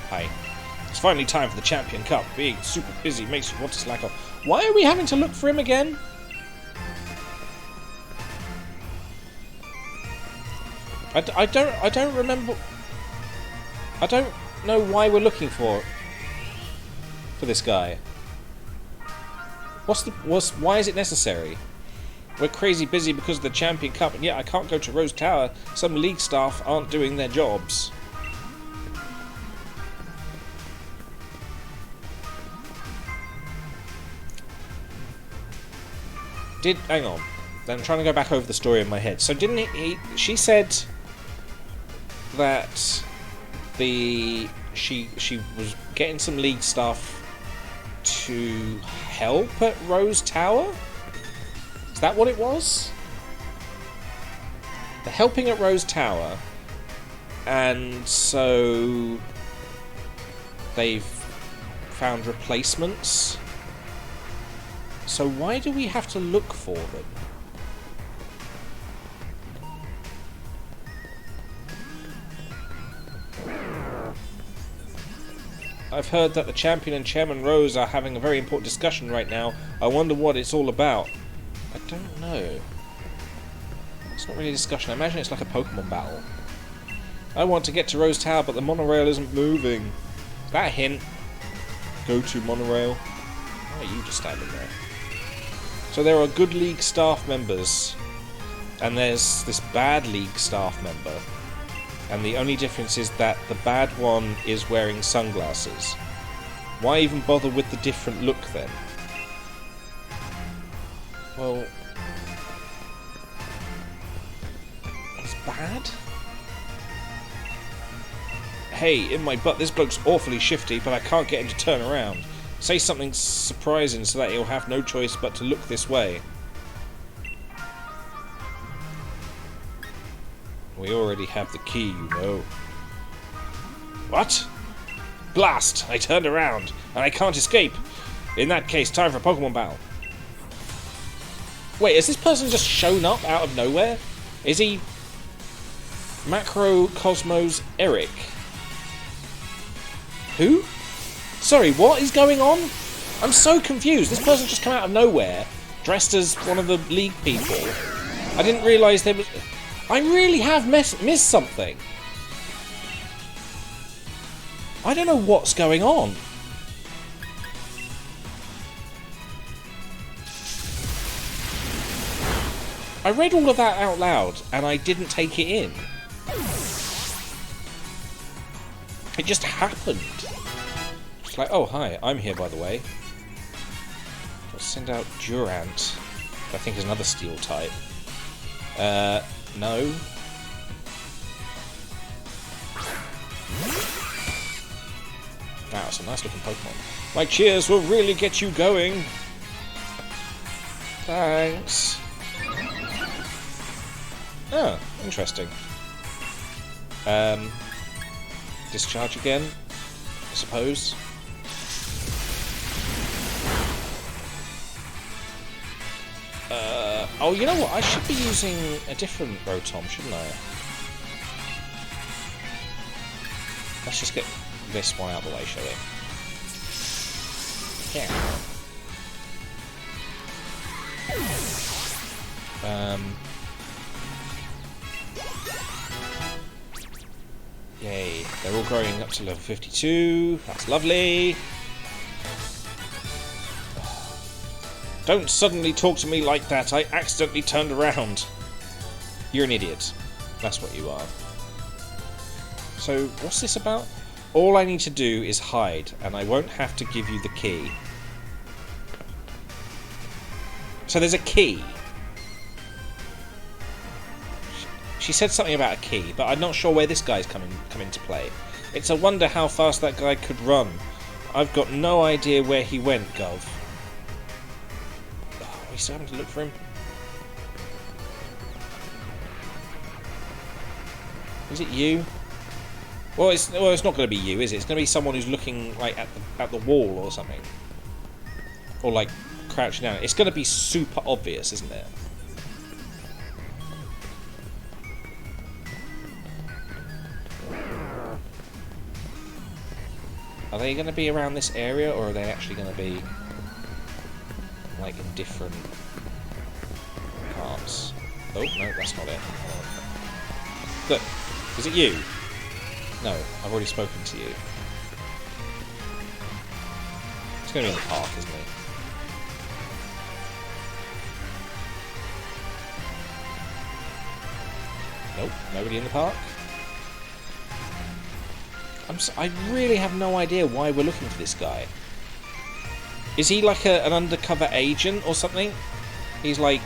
Hi. It's finally time for the Champion Cup. Being super busy makes you want to slack off. Why are we having to look for him again? I don't remember. I don't know why we're looking for this guy. Why is it necessary? We're crazy busy because of the Champion Cup, and yet I can't go to Rose Tower. Some League staff aren't doing their jobs. Hang on. I'm trying to go back over the story in my head. So didn't she said that she was getting some League staff to help at Rose Tower? Is that what it was? They're helping at Rose Tower, and so they've found replacements. So why do we have to look for them? I've heard that the champion and Chairman Rose are having a very important discussion right now. I wonder what it's all about. I don't know. It's not really a discussion. I imagine it's like a Pokemon battle. I want to get to Rose Tower, but the monorail isn't moving. Is that a hint? Go to monorail. Why are you just standing there? So there are good League staff members, and there's this bad League staff member. And the only difference is that the bad one is wearing sunglasses. Why even bother with the different look then? Well, he's bad? Hey, in my butt, this bloke's awfully shifty, but I can't get him to turn around. Say something surprising so that he'll have no choice but to look this way. We already have the key, you know. What? Blast! I turned around, and I can't escape. In that case, time for a Pokemon battle. Wait, has this person just shown up out of nowhere? Is he Macrocosmos Eric? Who? Sorry, what is going on? I'm so confused. This person just come out of nowhere, dressed as one of the League people. I didn't realise there was... I really have missed something. I don't know what's going on. I read all of that out loud and I didn't take it in. It just happened. It's like, oh hi, I'm here by the way. Let's send out Durant. I think is another steel type. No. Wow, it's a nice looking Pokemon. My cheers will really get you going. Thanks. Oh, interesting. Discharge again, I suppose. Oh, you know what? I should be using a different Rotom, shouldn't I? Let's just get this one out of the way, shall we? Yeah. Yay. They're all growing up to level 52. That's lovely. Don't suddenly talk to me like that. I accidentally turned around. You're an idiot. That's what you are. So, what's this about? All I need to do is hide, and I won't have to give you the key. So there's a key. She said something about a key, but I'm not sure where this guy's come into play. It's a wonder how fast that guy could run. I've got no idea where he went, Gov. Oh, we still having to look for him? Is it you? Well, it's not going to be you, is it? It's going to be someone who's looking like at the wall or something, or like crouching down. It's going to be super obvious, isn't it? Are they going to be around this area, or are they actually going to be like in different parts? Oh no, that's not it. Look, is it you? No, I've already spoken to you. It's going to be in the park, isn't it? Nope, nobody in the park. I really have no idea why we're looking for this guy. Is he like an undercover agent or something? He's like...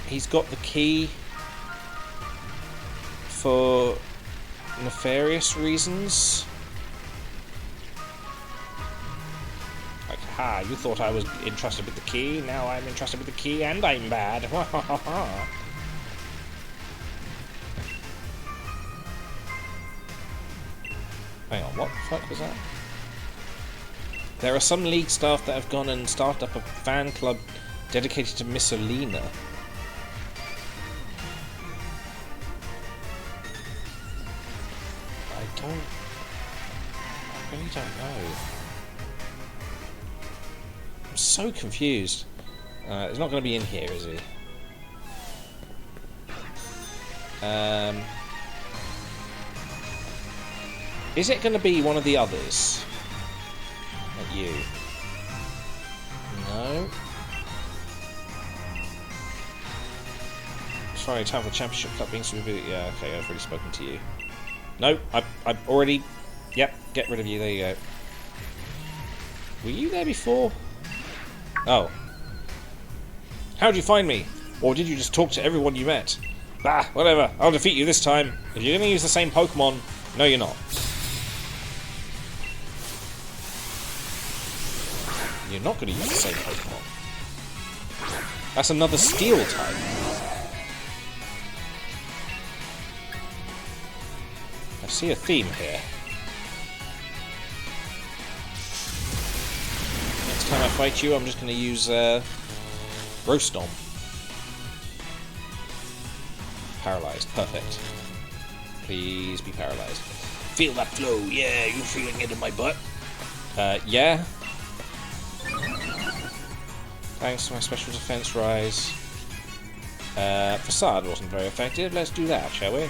He's got the key for nefarious reasons. Like ha! You thought I was entrusted with the key, now I'm entrusted with the key and I'm bad. Ha ha ha ha! Hang on, what the fuck was that? There are some League staff that have gone and started up a fan club dedicated to Miss Olina. I really don't know. I'm so confused. He's not going to be in here, is he? Is it going to be one of the others? Not you. No. Sorry, time for the Championship Cup being super. Yeah, okay, I've already spoken to you. No, I've already. Yep, get rid of you. There you go. Were you there before? Oh. How'd you find me? Or did you just talk to everyone you met? Bah, whatever. I'll defeat you this time. If you're going to use the same Pokemon, no, you're not. You're not going to use the same Pokemon. That's another Steel type. I see a theme here. Next time I fight you, I'm just going to use Rostom. Paralyzed. Perfect. Please be paralyzed. Feel that flow. Yeah, you feeling it in my butt? Yeah. Thanks to my special defense rise. Facade wasn't very effective. Let's do that, shall we?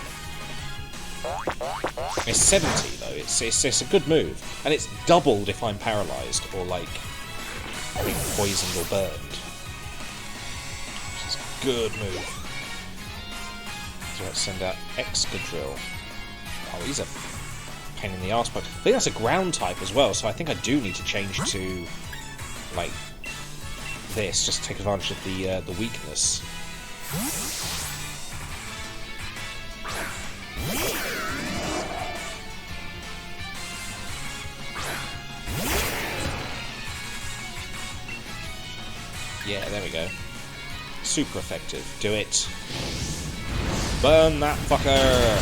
It's 70 though. It's a good move, and it's doubled if I'm paralyzed or like being poisoned or burned. Which is a good move. So let's send out Excadrill. Oh, he's a pain in the arse, but I think that's a ground type as well. So I think I do need to change to like this, just to take advantage of the weakness. Yeah, there we go. Super effective. Do it. Burn that fucker!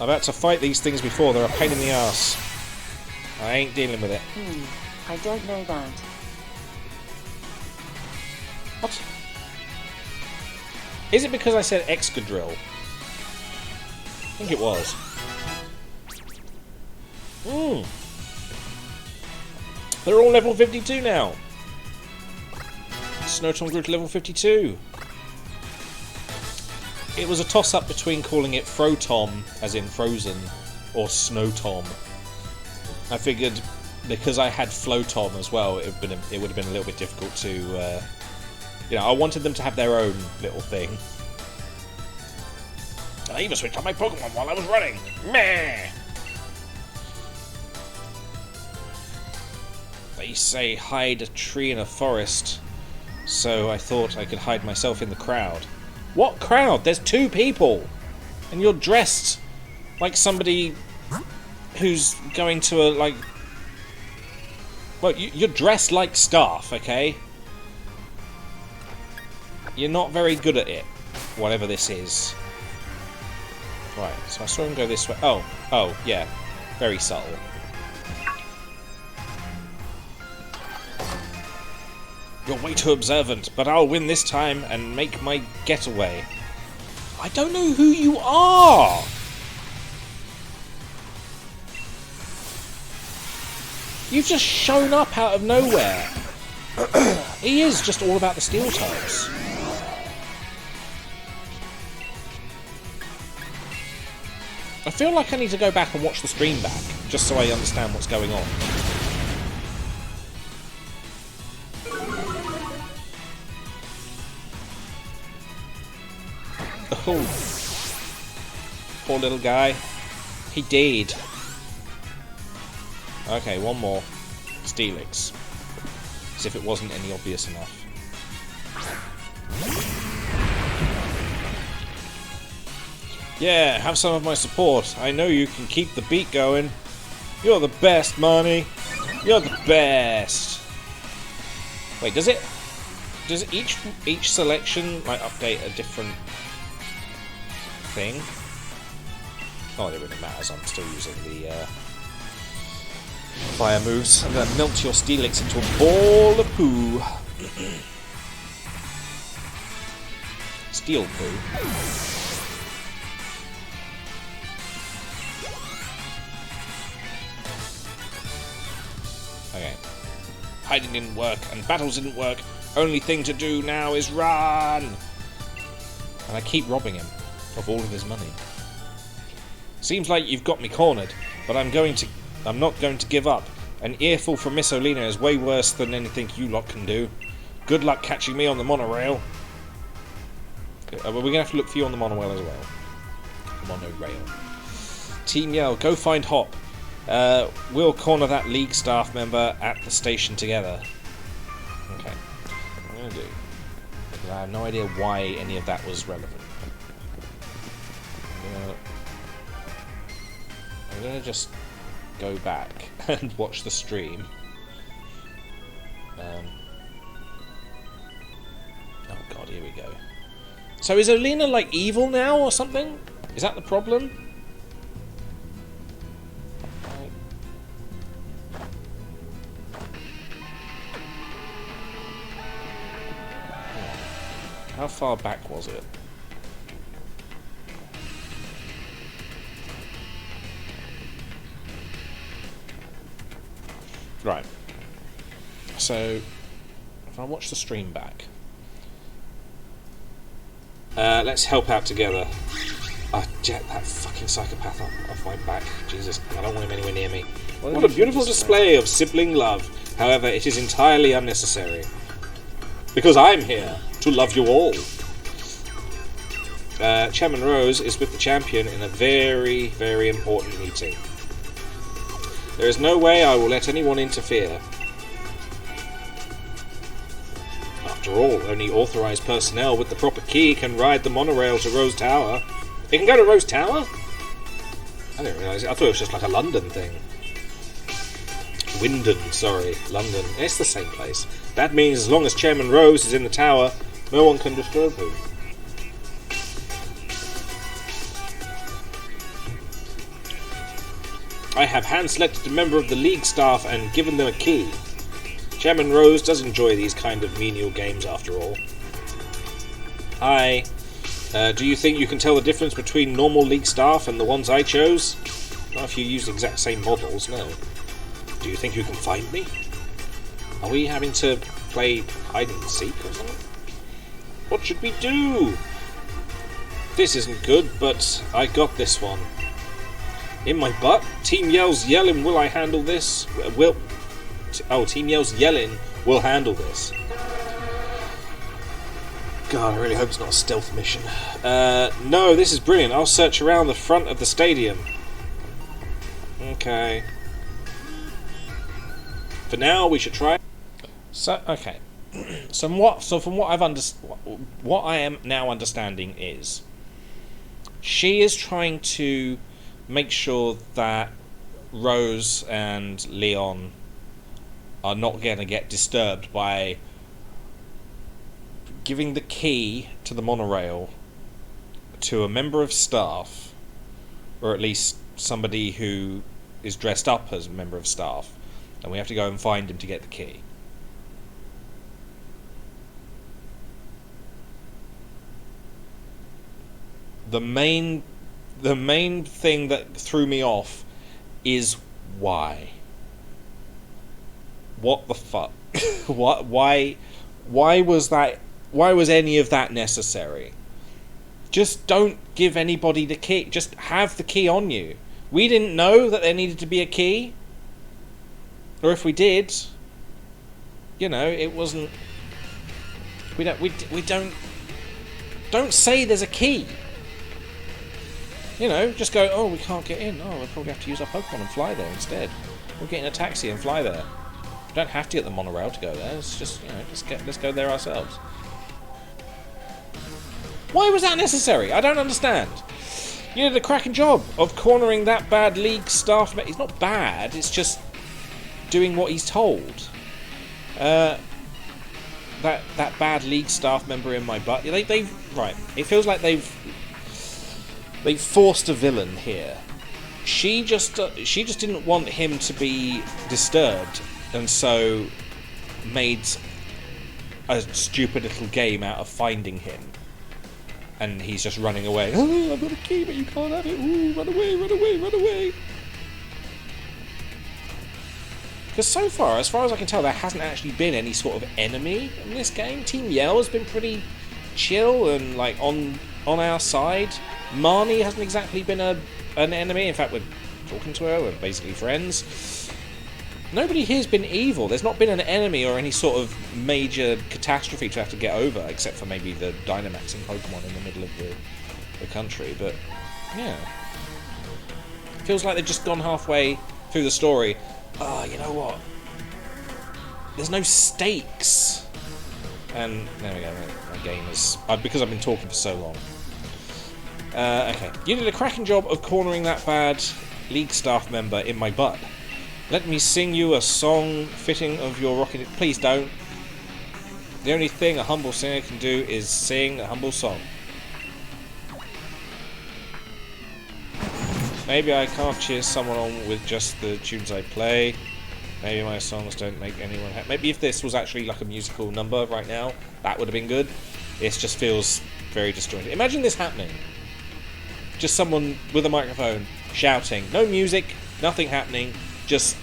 I've had to fight these things before, they're a pain in the ass. I ain't dealing with it. I don't know that. What? Is it because I said Excadrill? I think it was. They're all level 52 now. Snowtom grew to level 52. It was a toss-up between calling it Frotom, as in Frozen, or Snowtom. I figured because I had Flotom as well, it would have been a little bit difficult to, you know, I wanted them to have their own little thing. And I even switched on my Pokemon while I was running. Meh! They say hide a tree in a forest, so I thought I could hide myself in the crowd. What crowd? There's 2 people! And you're dressed like somebody who's going to a, like... Well, you're dressed like staff, okay? You're not very good at it, whatever this is. Right, so I saw him go this way. Oh, yeah. Very subtle. You're way too observant, but I'll win this time and make my getaway. I don't know who you are! You've just shown up out of nowhere. He is just all about the steel types. I feel like I need to go back and watch the stream back, just so I understand what's going on. Oh, poor little guy. He died. Okay, one more. Steelix. As if it wasn't any obvious enough. Yeah, have some of my support. I know you can keep the beat going. You're the best, Marnie. You're the best. Wait, does each selection like update a different thing? Not that it really matters. I'm still using the fire moves. I'm gonna melt your Steelix into a ball of poo. Steel poo. Okay. Hiding didn't work, and battles didn't work. Only thing to do now is run! And I keep robbing him of all of his money. Seems like you've got me cornered, but I'm not going to give up. An earful from Miss Olina is way worse than anything you lot can do. Good luck catching me on the monorail. We're going to have to look for you on the monorail as well. Monorail. Team Yell, go find Hop. We'll corner that League staff member at the station together. Okay. What I'm going to do, because I have no idea why any of that was relevant. I'm going to just go back and watch the stream. Oh god, here we go. So is Olina like evil now or something? Is that the problem? How far back was it? Right. So, if I watch the stream back, let's help out together. Jet that fucking psychopath off my back. Jesus, I don't want him anywhere near me. What a beautiful display of sibling love. However, it is entirely unnecessary. Because I'm here to love you all. Chairman Rose is with the champion in a very, very important meeting. There is no way I will let anyone interfere. After all, only authorized personnel with the proper key can ride the monorail to Rose Tower. It can go to Rose Tower? I didn't realise it. I thought it was just like a London thing. Wyndham, sorry. London. It's the same place. That means as long as Chairman Rose is in the tower, no one can disturb him. I have hand-selected a member of the League staff and given them a key. Chairman Rose does enjoy these kind of menial games after all. Hi. Do you think you can tell the difference between normal League staff and the ones I chose? Not if you use the exact same models, no. Do you think you can find me? Are we having to play hide and seek or something? What should we do? This isn't good, but I got this one. In my butt? Team Yell's yelling, will I handle this? Team Yell's yelling, will handle this. God, I really hope it's not a stealth mission. No, this is brilliant. I'll search around the front of the stadium. Okay. For now, we should try. So, okay. So from what I am now understanding is, she is trying to make sure that Rose and Leon are not going to get disturbed by giving the key to the monorail to a member of staff, or at least somebody who is dressed up as a member of staff, and we have to go and find him to get the key. The main thing that threw me off is why. What the fuck? Why was that? Why was any of that necessary? Just don't give anybody the key. Just have the key on you. We didn't know that there needed to be a key. Or if we did, you know, it wasn't. We don't say there's a key. You know, just go, oh, we can't get in. Oh, we'll probably have to use our Pokemon and fly there instead. We'll get in a taxi and fly there. We don't have to get the monorail to go there. It's just, you know, let's go there ourselves. Why was that necessary? I don't understand. You did a cracking job of cornering that bad League staff. It's not bad. It's just doing what he's told. That bad league staff member in my butt. Right. It feels like they've forced a villain here. She just didn't want him to be disturbed, and so made a stupid little game out of finding him. And he's just running away. Oh, I've got a key, but you can't have it. Ooh, run away, run away, run away. Because so far, as I can tell, there hasn't actually been any sort of enemy in this game. Team Yell has been pretty chill and like on our side. Marnie hasn't exactly been an enemy. In fact, we're talking to her. We're basically friends. Nobody here's been evil. There's not been an enemy or any sort of major catastrophe to have to get over, except for maybe the Dynamaxing Pokemon in the middle of the country. But yeah, feels like they've just gone halfway through the story. Oh, you know what? There's no stakes. And there we go. My game is because I've been talking for so long. Okay, you did a cracking job of cornering that bad league staff member in my butt. Let me sing you a song fitting of your rocking. Please don't. The only thing a humble singer can do is sing a humble song. Maybe I can't cheer someone on with just the tunes I play. Maybe my songs don't make anyone happy. Maybe if this was actually like a musical number right now, that would have been good. It just feels very disjointed. Imagine this happening. Just someone with a microphone shouting. No music, nothing happening. Just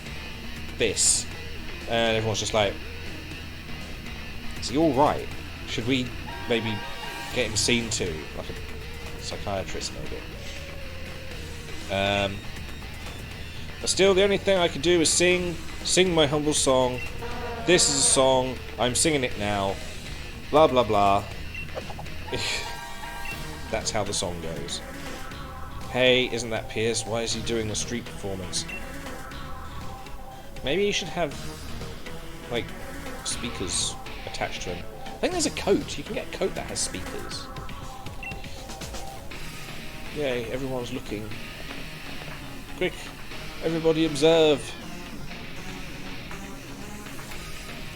this. And everyone's just like, is he alright? Should we maybe get him seen to? Like a psychiatrist, maybe. But still, the only thing I could do is sing my humble song. This is a song. I'm singing it now. Blah, blah, blah. That's how the song goes. Hey, isn't that Pierce? Why is he doing a street performance? Maybe you should have, like, speakers attached to him. I think there's a coat. You can get a coat that has speakers. Yay, everyone's looking. Quick, everybody observe.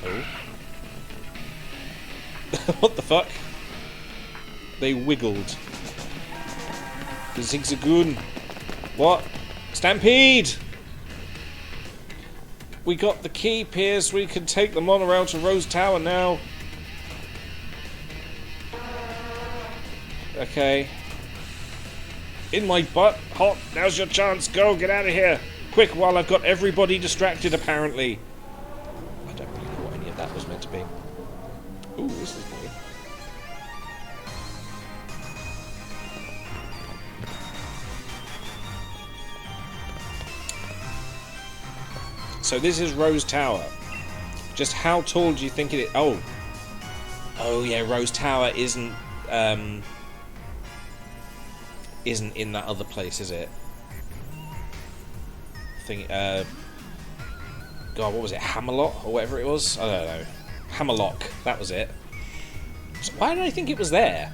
Oh. What the fuck? They wiggled. The Zigzagoon. What? Stampede! We got the key, Piers. We can take the monorail to Rose Tower now. Okay. In my butt. Hot. Now's your chance. Go. Get out of here. Quick, while I've got everybody distracted, apparently. I don't really know what any of that was meant to be. Ooh, this is new. So this is Rose Tower. Just how tall do you think it is? Oh. Oh yeah, Rose Tower isn't in that other place, is it? God, what was it? Hammerlock or whatever it was? I don't know. Hammerlock, that was it. So why did I think it was there?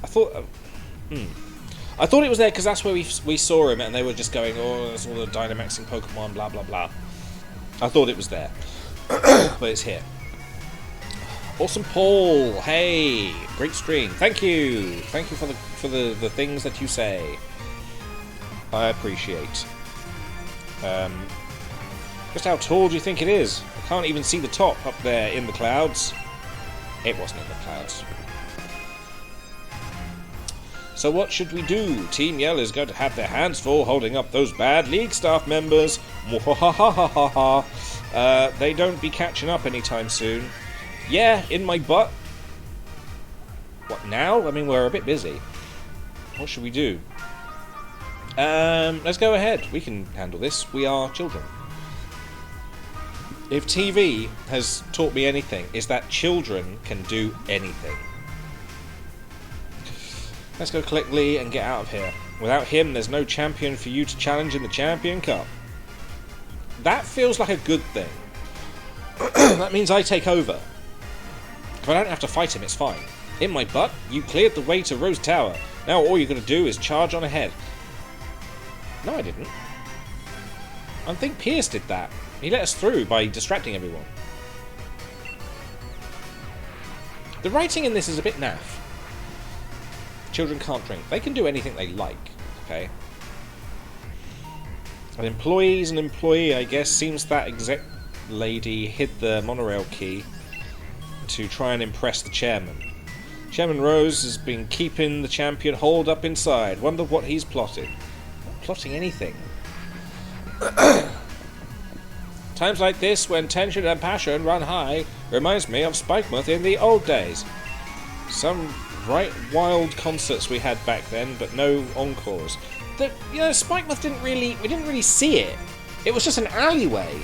I thought I thought it was there because that's where we saw him and they were just going, oh, there's all the Dynamaxing Pokemon, blah blah blah. I thought it was there. But it's here. Awesome Paul, hey, great stream. Thank you for the things that you say. I appreciate. Just how tall do you think it is? I can't even see the top up there in the clouds. It wasn't in the clouds. So what should we do? Team Yell is going to have their hands full holding up those bad league staff members. They don't be catching up anytime soon. Yeah, in my butt. What now? I mean, we're a bit busy. What should we do? Let's go ahead. We can handle this. We are children. If TV has taught me anything, is that children can do anything. Let's go collect Lee and get out of here. Without him, there's no champion for you to challenge in the Champion Cup. That feels like a good thing. That means I take over. If I don't have to fight him, it's fine. In my butt, you cleared the way to Rose Tower. Now all you're going to do is charge on ahead. No, I didn't. I think Pierce did that. He let us through by distracting everyone. The writing in this is a bit naff. Children can't drink. They can do anything they like, okay? An employee's an employee, I guess. Seems that exec lady hid the monorail key to try and impress the chairman. Chairman Rose has been keeping the champion holed up inside. Wonder what he's plotted. Not plotting anything. Times like this, when tension and passion run high, reminds me of Spikemuth in the old days. Some right wild concerts we had back then, but no encores. Spikemuth we didn't really see it. It was just an alleyway.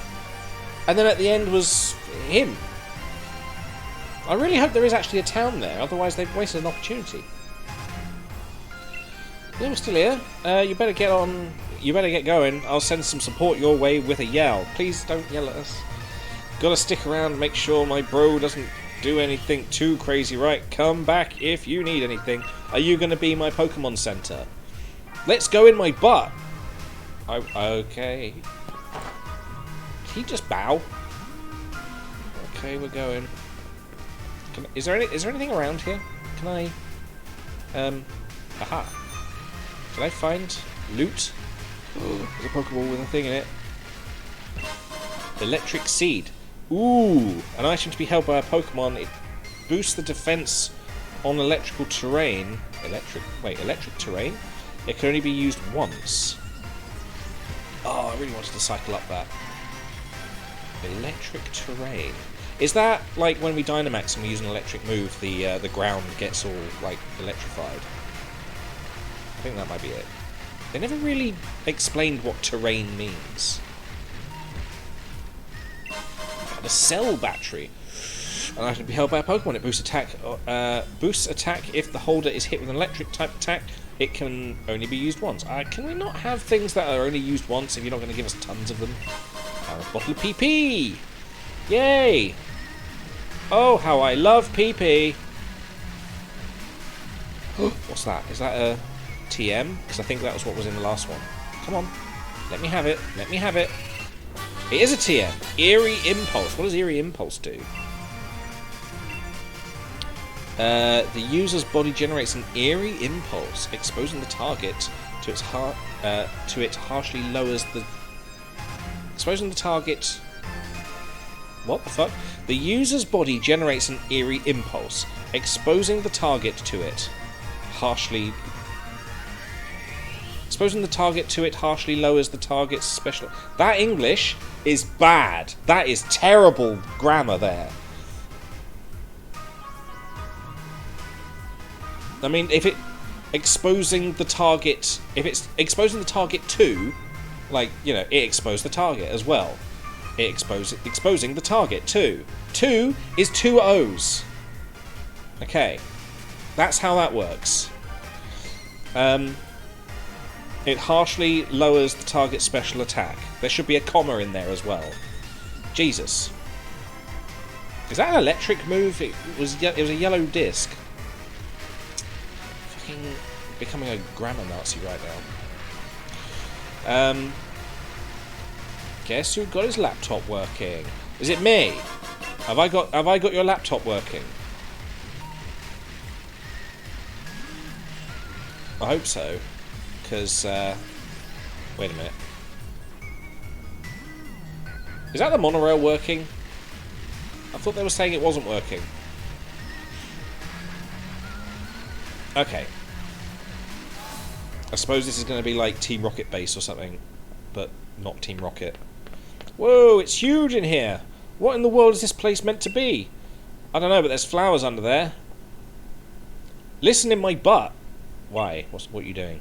And then at the end was him. I really hope there is actually a town there, otherwise they've wasted an opportunity. Yeah, we're still here. You better get on. You better get going. I'll send some support your way with a yell. Please don't yell at us. Gotta stick around and make sure my bro doesn't do anything too crazy, right? Come back if you need anything. Are you gonna be my Pokemon Center? Let's go in my butt. Okay. Can he just bow? Okay, we're going. Is there anything around here? Can I? Aha. Can I find loot? There's a Pokeball with a thing in it. Electric Seed. Ooh! An item to be held by a Pokemon. It boosts the defense on electrical terrain. Electric terrain? It can only be used once. Oh, I really wanted to cycle up that. Electric terrain. Is that like when we Dynamax and we use an electric move, the ground gets all like electrified? I think that might be it. They never really explained what terrain means. The cell battery. An item to be held by a Pokemon. It boosts attack. Boosts attack if the holder is hit with an electric type attack. It can only be used once. Can we not have things that are only used once if you're not going to give us tons of them? A bottle of PP. Yay! Oh, how I love PP. What's that? Is that a TM? Because I think that was what was in the last one. Come on. Let me have it. Let me have it. It is a TM. Eerie Impulse. What does Eerie Impulse do? The user's body generates an eerie impulse, exposing the target to its harshly lowers the... Exposing the target... What the fuck? The user's body generates an eerie impulse, exposing the target to it harshly... Exposing the target to it harshly lowers the target's special... That English is bad. That is terrible grammar there. I mean, if it's exposing the target to, like, you know, it exposed the target as well. Exposing the target to. Two is two O's. Okay. That's how that works. It harshly lowers the target's special attack. There should be a comma in there as well. Jesus. Is that an electric move? It was a yellow disc. Fucking becoming a grammar Nazi right now. Guess who got his laptop working? Is it me? Have I got your laptop working? I hope so. Because, wait a minute. Is that the monorail working? I thought they were saying it wasn't working. Okay. I suppose this is going to be like Team Rocket Base or something. But not Team Rocket. Whoa, it's huge in here! What in the world is this place meant to be? I don't know, but there's flowers under there. Listen in my butt! Why? What are you doing?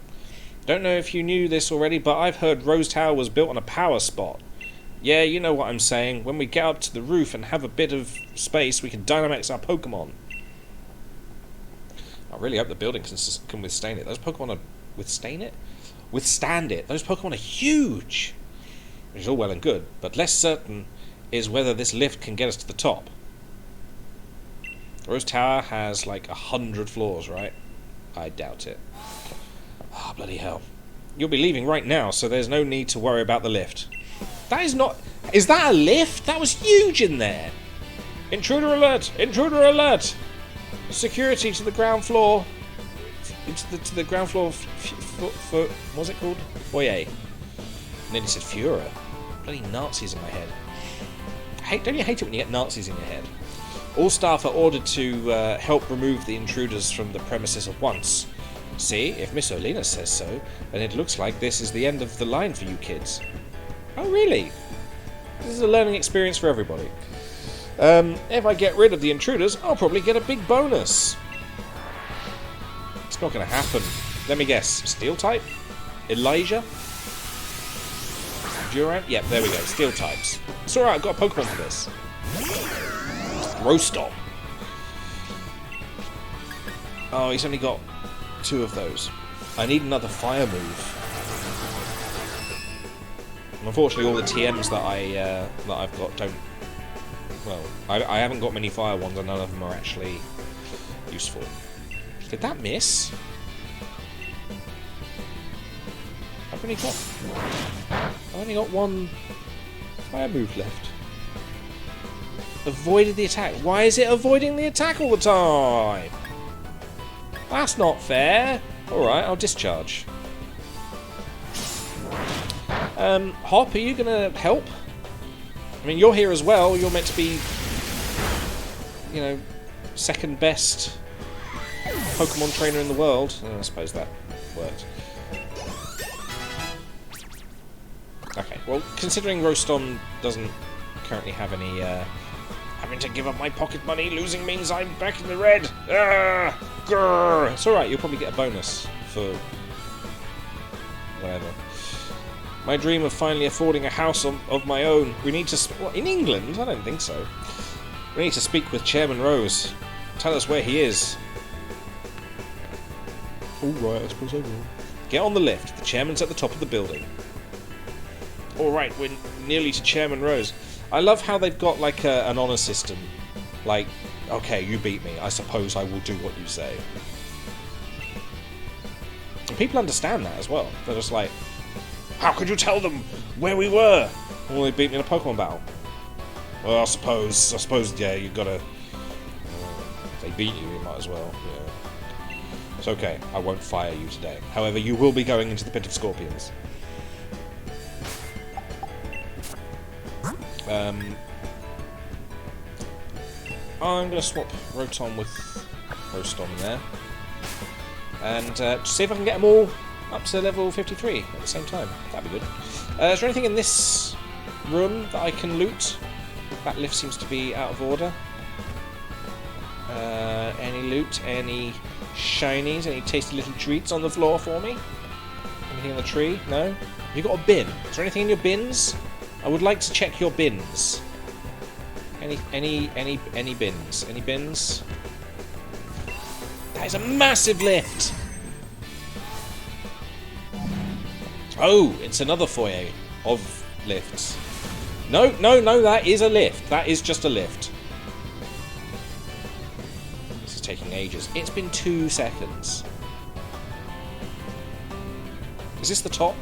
Don't know if you knew this already, but I've heard Rose Tower was built on a power spot. Yeah, you know what I'm saying. When we get up to the roof and have a bit of space, we can Dynamax our Pokemon. I really hope the building can withstand it. Those Pokemon are... Withstand it? Those Pokemon are huge! Which is all well and good, but less certain is whether this lift can get us to the top. Rose Tower has like 100 floors, right? I doubt it. Ah, bloody hell. You'll be leaving right now, so there's no need to worry about the lift. That is not... Is that a lift? That was huge in there. Intruder alert! Intruder alert! Security to the ground floor. To the ground floor what's it called? Foyer. Nearly said Führer. Bloody Nazis in my head. Don't you hate it when you get Nazis in your head? All staff are ordered to help remove the intruders from the premises at once. See, if Miss Olina says so, then it looks like this is the end of the line for you kids. Oh, really? This is a learning experience for everybody. If I get rid of the intruders, I'll probably get a big bonus. It's not going to happen. Let me guess. Steel type? Elijah? Durant? Yep, there we go. Steel types. It's alright, I've got a Pokemon for this. Rostom. Oh, he's only got 2 of those. I need another fire move. Unfortunately, all the TMs that I've got don't. Well, I haven't got many fire ones, and none of them are actually useful. Did that miss? I've only got 1 fire move left. Avoided the attack. Why is it avoiding the attack all the time? That's not fair. Alright, I'll discharge. Hop, are you going to help? I mean, you're here as well. You're meant to be, you know, second best Pokemon trainer in the world. I suppose that worked. Okay, well, considering Rostom doesn't currently have any, having to give up my pocket money, losing means I'm back in the red. Grr. It's alright, you'll probably get a bonus for whatever. My dream of finally affording a house of my own. We need to... What, in England? I don't think so. We need to speak with Chairman Rose. Tell us where he is. Alright, I suppose I will. Get on the lift. The chairman's at the top of the building. Alright, we're nearly to Chairman Rose. I love how they've got like an honour system. Like, okay, you beat me. I suppose I will do what you say. And people understand that as well. They're just like... How could you tell them where we were? Well, they beat me in a Pokemon battle. Well, I suppose, yeah, you gotta... if they beat you, you might as well, yeah. It's okay, I won't fire you today. However, you will be going into the Pit of Scorpions. I'm gonna swap Rotom with Rostom there. And see if I can get them all up to level 53 at the same time. That'd be good. Is there anything in this room that I can loot? That lift seems to be out of order. Any loot? Any shinies? Any tasty little treats on the floor for me? Anything on the tree? No? Have you got a bin? Is there anything in your bins? I would like to check your bins. Any bins? Any bins? That is a massive lift! Oh, it's another foyer of lifts. No, that is a lift. That is just a lift. This is taking ages. It's been 2 seconds. Is this the top?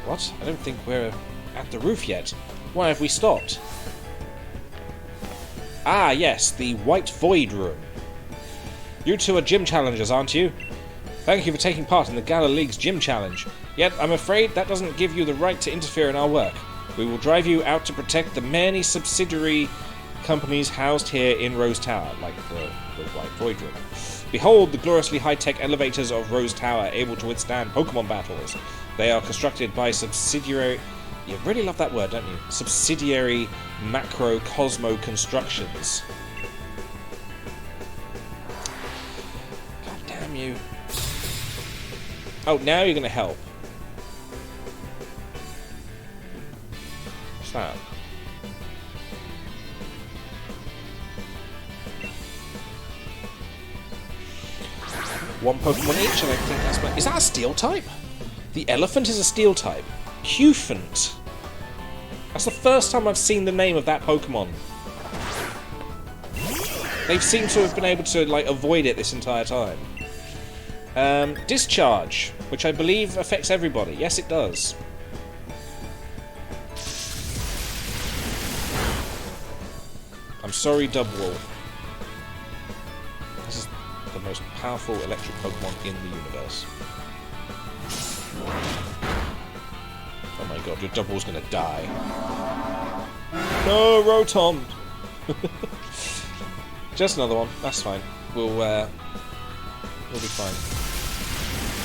What? I don't think we're at the roof yet. Why have we stopped? Ah, yes, the White Void Room. You two are gym challengers, aren't you? Thank you for taking part in the Gala League's Gym Challenge. Yet, I'm afraid that doesn't give you the right to interfere in our work. We will drive you out to protect the many subsidiary companies housed here in Rose Tower, like the White Void Room. Behold the gloriously high-tech elevators of Rose Tower, able to withstand Pokemon battles. They are constructed by subsidiary... You really love that word, don't you? Subsidiary Macro Cosmo Constructions. God damn you. Oh, now you're going to help. What's that? One Pokemon each, and I think that's my... Is that a Steel type? The elephant is a Steel type. Cufant. That's the first time I've seen the name of that Pokemon. They've seemed to have been able to, like, avoid it this entire time. Discharge, which I believe affects everybody. Yes, it does. I'm sorry, Dubwool. This is the most powerful electric Pokemon in the universe. Oh my god, your Dubwool's gonna die. No, Rotom! Just another one, that's fine. We'll be fine.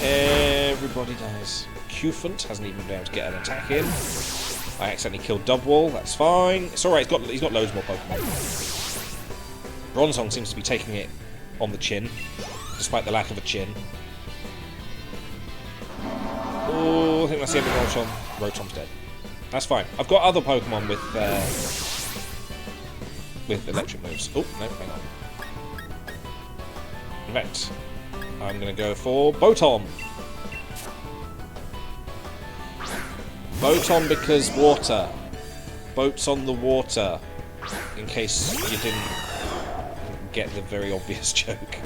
Everybody dies. Cufant hasn't even been able to get an attack in. I accidentally killed Dubwool, that's fine. It's alright, he's got loads more Pokemon. Bronzong seems to be taking it on the chin, despite the lack of a chin. Oh, I think that's the end of Rotom. Rotom's dead. That's fine. I've got other Pokemon with electric moves. Oh, no, hang on. Right. I'm going to go for Botom. Botom because water. Boats on the water. In case you didn't get the very obvious joke.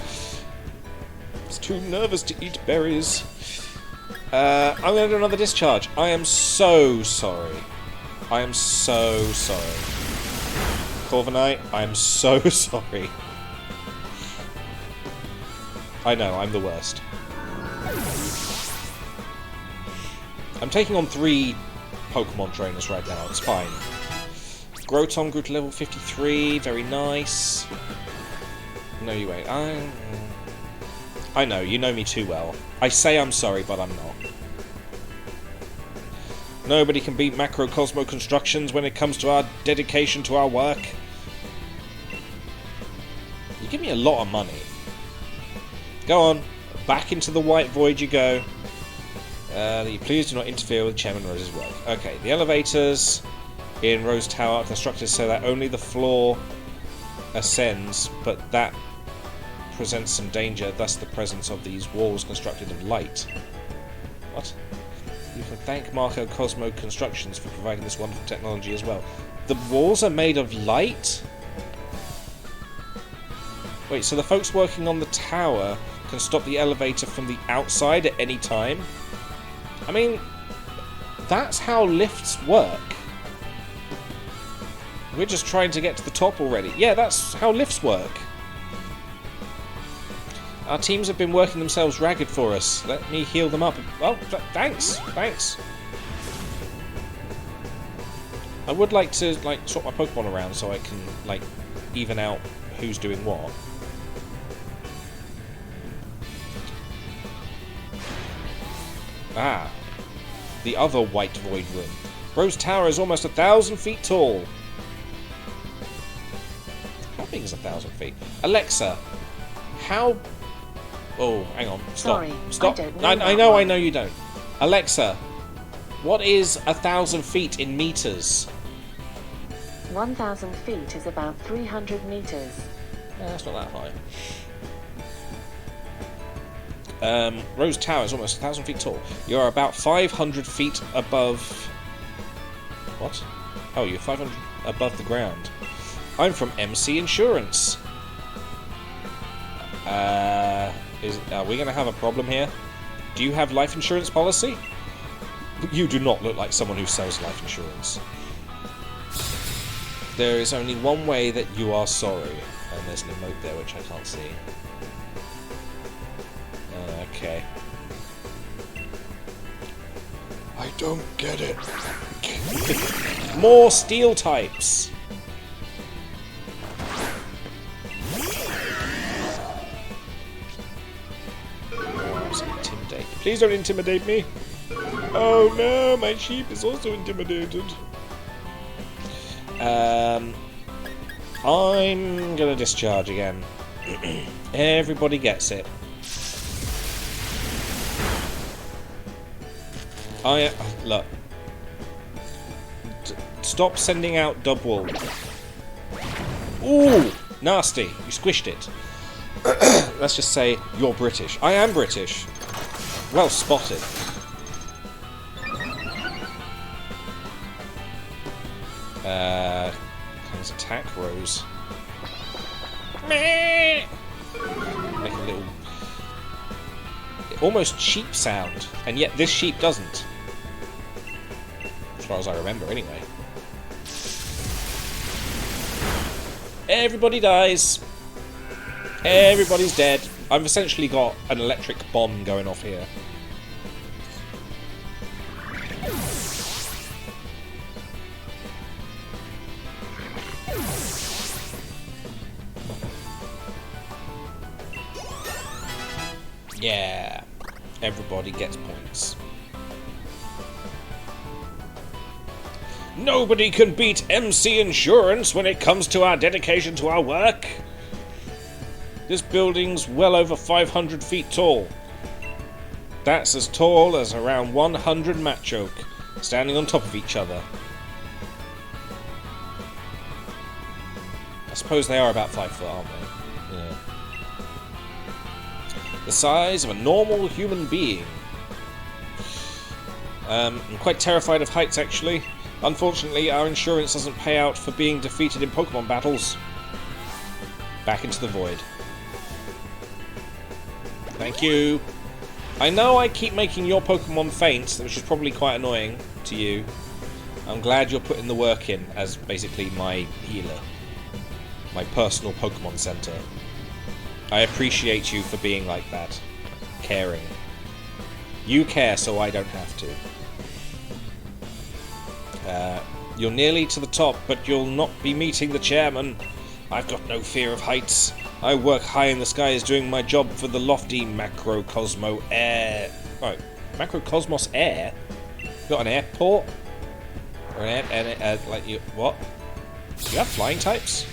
It's too nervous to eat berries. I'm going to do another discharge. I am so sorry. I am so sorry. Corviknight, I am so sorry. I know, I'm the worst. I'm taking on 3 Pokemon trainers right now, it's fine. Grotom grew to level 53, very nice. No, you ain't. I know, you know me too well. I say I'm sorry, but I'm not. Nobody can beat Macrocosmo Constructions when it comes to our dedication to our work. You give me a lot of money. Go on, back into the White Void you go. Please do not interfere with Chairman Rose's work. Okay, the elevators in Rose Tower are constructed so that only the floor ascends, but that presents some danger, thus the presence of these walls constructed of light. What? You can thank Marco Cosmo Constructions for providing this wonderful technology as well. The walls are made of light? Wait, so the folks working on the tower can stop the elevator from the outside at any time? I mean, that's how lifts work. We're just trying to get to the top already. Yeah, that's how lifts work. Our teams have been working themselves ragged for us. Let me heal them up. Well, thanks. Thanks. I would like to, like, swap my Pokemon around so I can, like, even out who's doing what. Ah. The other White Void room. Rose Tower is almost 1,000 feet tall. How big is 1,000 feet? Alexa, how... Oh, hang on. Stop. Sorry, Stop. I don't know I know you don't. Alexa, what is 1,000 feet in meters? 1,000 feet is about 300 meters. That's not that high. Rose Tower is almost 1,000 feet tall. You're about 500 feet above... What? Oh, you're 500 above the ground. I'm from MC Insurance. Are we going to have a problem here? Do you have life insurance policy? You do not look like someone who sells life insurance. There is only one way that you are sorry. And there's an emote there which I can't see. Okay. I don't get it. More steel types! Intimidate. Please don't intimidate me! Oh no, my sheep is also intimidated. I'm gonna discharge again. Everybody gets it. Look. Stop sending out Dubwool. Ooh! Nasty. You squished it. Let's just say you're British. I am British. Well spotted. Let's attack Rose. Make a little... almost sheep sound. And yet this sheep doesn't. As far as I remember, anyway. Everybody dies. Everybody's dead. I've essentially got an electric bomb going off here. Yeah. Everybody gets points. Nobody can beat MC Insurance when it comes to our dedication to our work. This building's well over 500 feet tall. That's as tall as around 100 Machoke, standing on top of each other. I suppose they are about 5 foot, aren't they? Yeah. The size of a normal human being. I'm quite terrified of heights, actually. Unfortunately, our insurance doesn't pay out for being defeated in Pokemon battles. Back into the void. Thank you. I know I keep making your Pokemon faint, which is probably quite annoying to you. I'm glad you're putting the work in as basically my healer. My personal Pokemon center. I appreciate you for being like that. Caring. You care, so I don't have to. You're nearly to the top, but you'll not be meeting the chairman. I've got no fear of heights. I work high in the skies doing my job for the lofty Macrocosmo Air... Oh, Macrocosmos Air? You got an airport? Or an like you... What? Do you have flying types?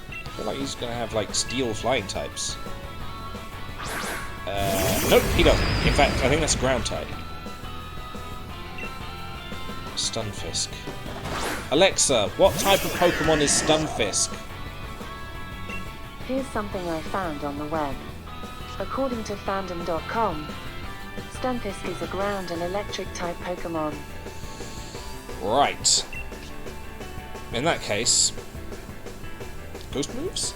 I feel like he's gonna have, like, steel flying types. Nope, he doesn't. In fact, I think that's a ground type. Stunfisk. Alexa, what type of Pokemon is Stunfisk? Here's something I found on the web. According to fandom.com, Stunfisk is a ground and electric type Pokemon. Right. In that case... Ghost moves?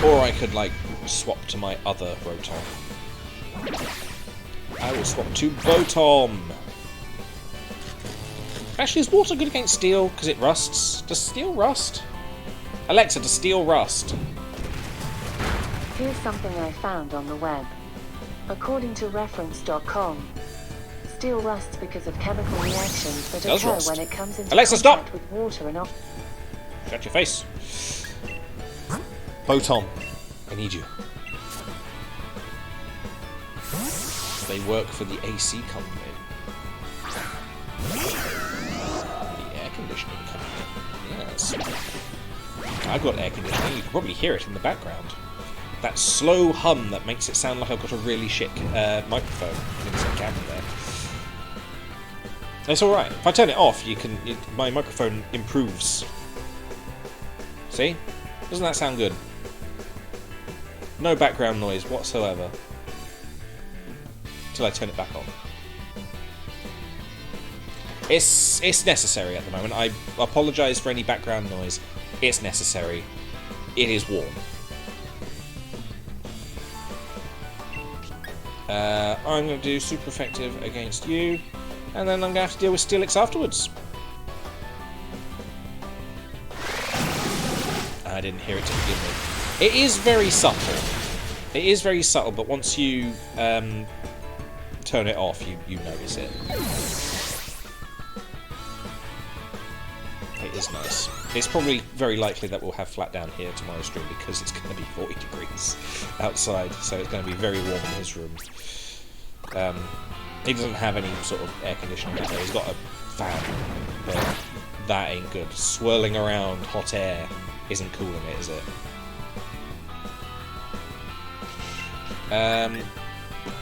Or I could, like, swap to my other Rotom. I will swap to Botom. Actually, is water good against steel? Because it rusts. Does steel rust? Alexa, does steel rust? Here's something I found on the web. According to reference.com, steel rusts because of chemical reactions that Does occur rust. when it comes into Alexa, contact stop! with water and Shut your face. Botom, I need you. They work for the AC company. The air conditioning company. Yes. I've got air conditioning. You can probably hear it in the background. That slow hum that makes it sound like I've got a really shit microphone. I think it's a camera there. It's alright. If I turn it off, my microphone improves. See? Doesn't that sound good? No background noise whatsoever. Till I turn it back on. It's necessary at the moment. I apologise for any background noise. It's necessary. It is warm. I'm going to do super effective against you, and then I'm going to have to deal with Steelix afterwards. I didn't hear it to begin with. It is very subtle. It is very subtle, but once you turn it off, you notice it. It is nice. It's probably very likely that we'll have flat down here tomorrow's stream because it's going to be 40 degrees outside, so it's going to be very warm in his room. He doesn't have any sort of air conditioning out there. He's got a fan, but that ain't good. Swirling around hot air isn't cooling it, is it?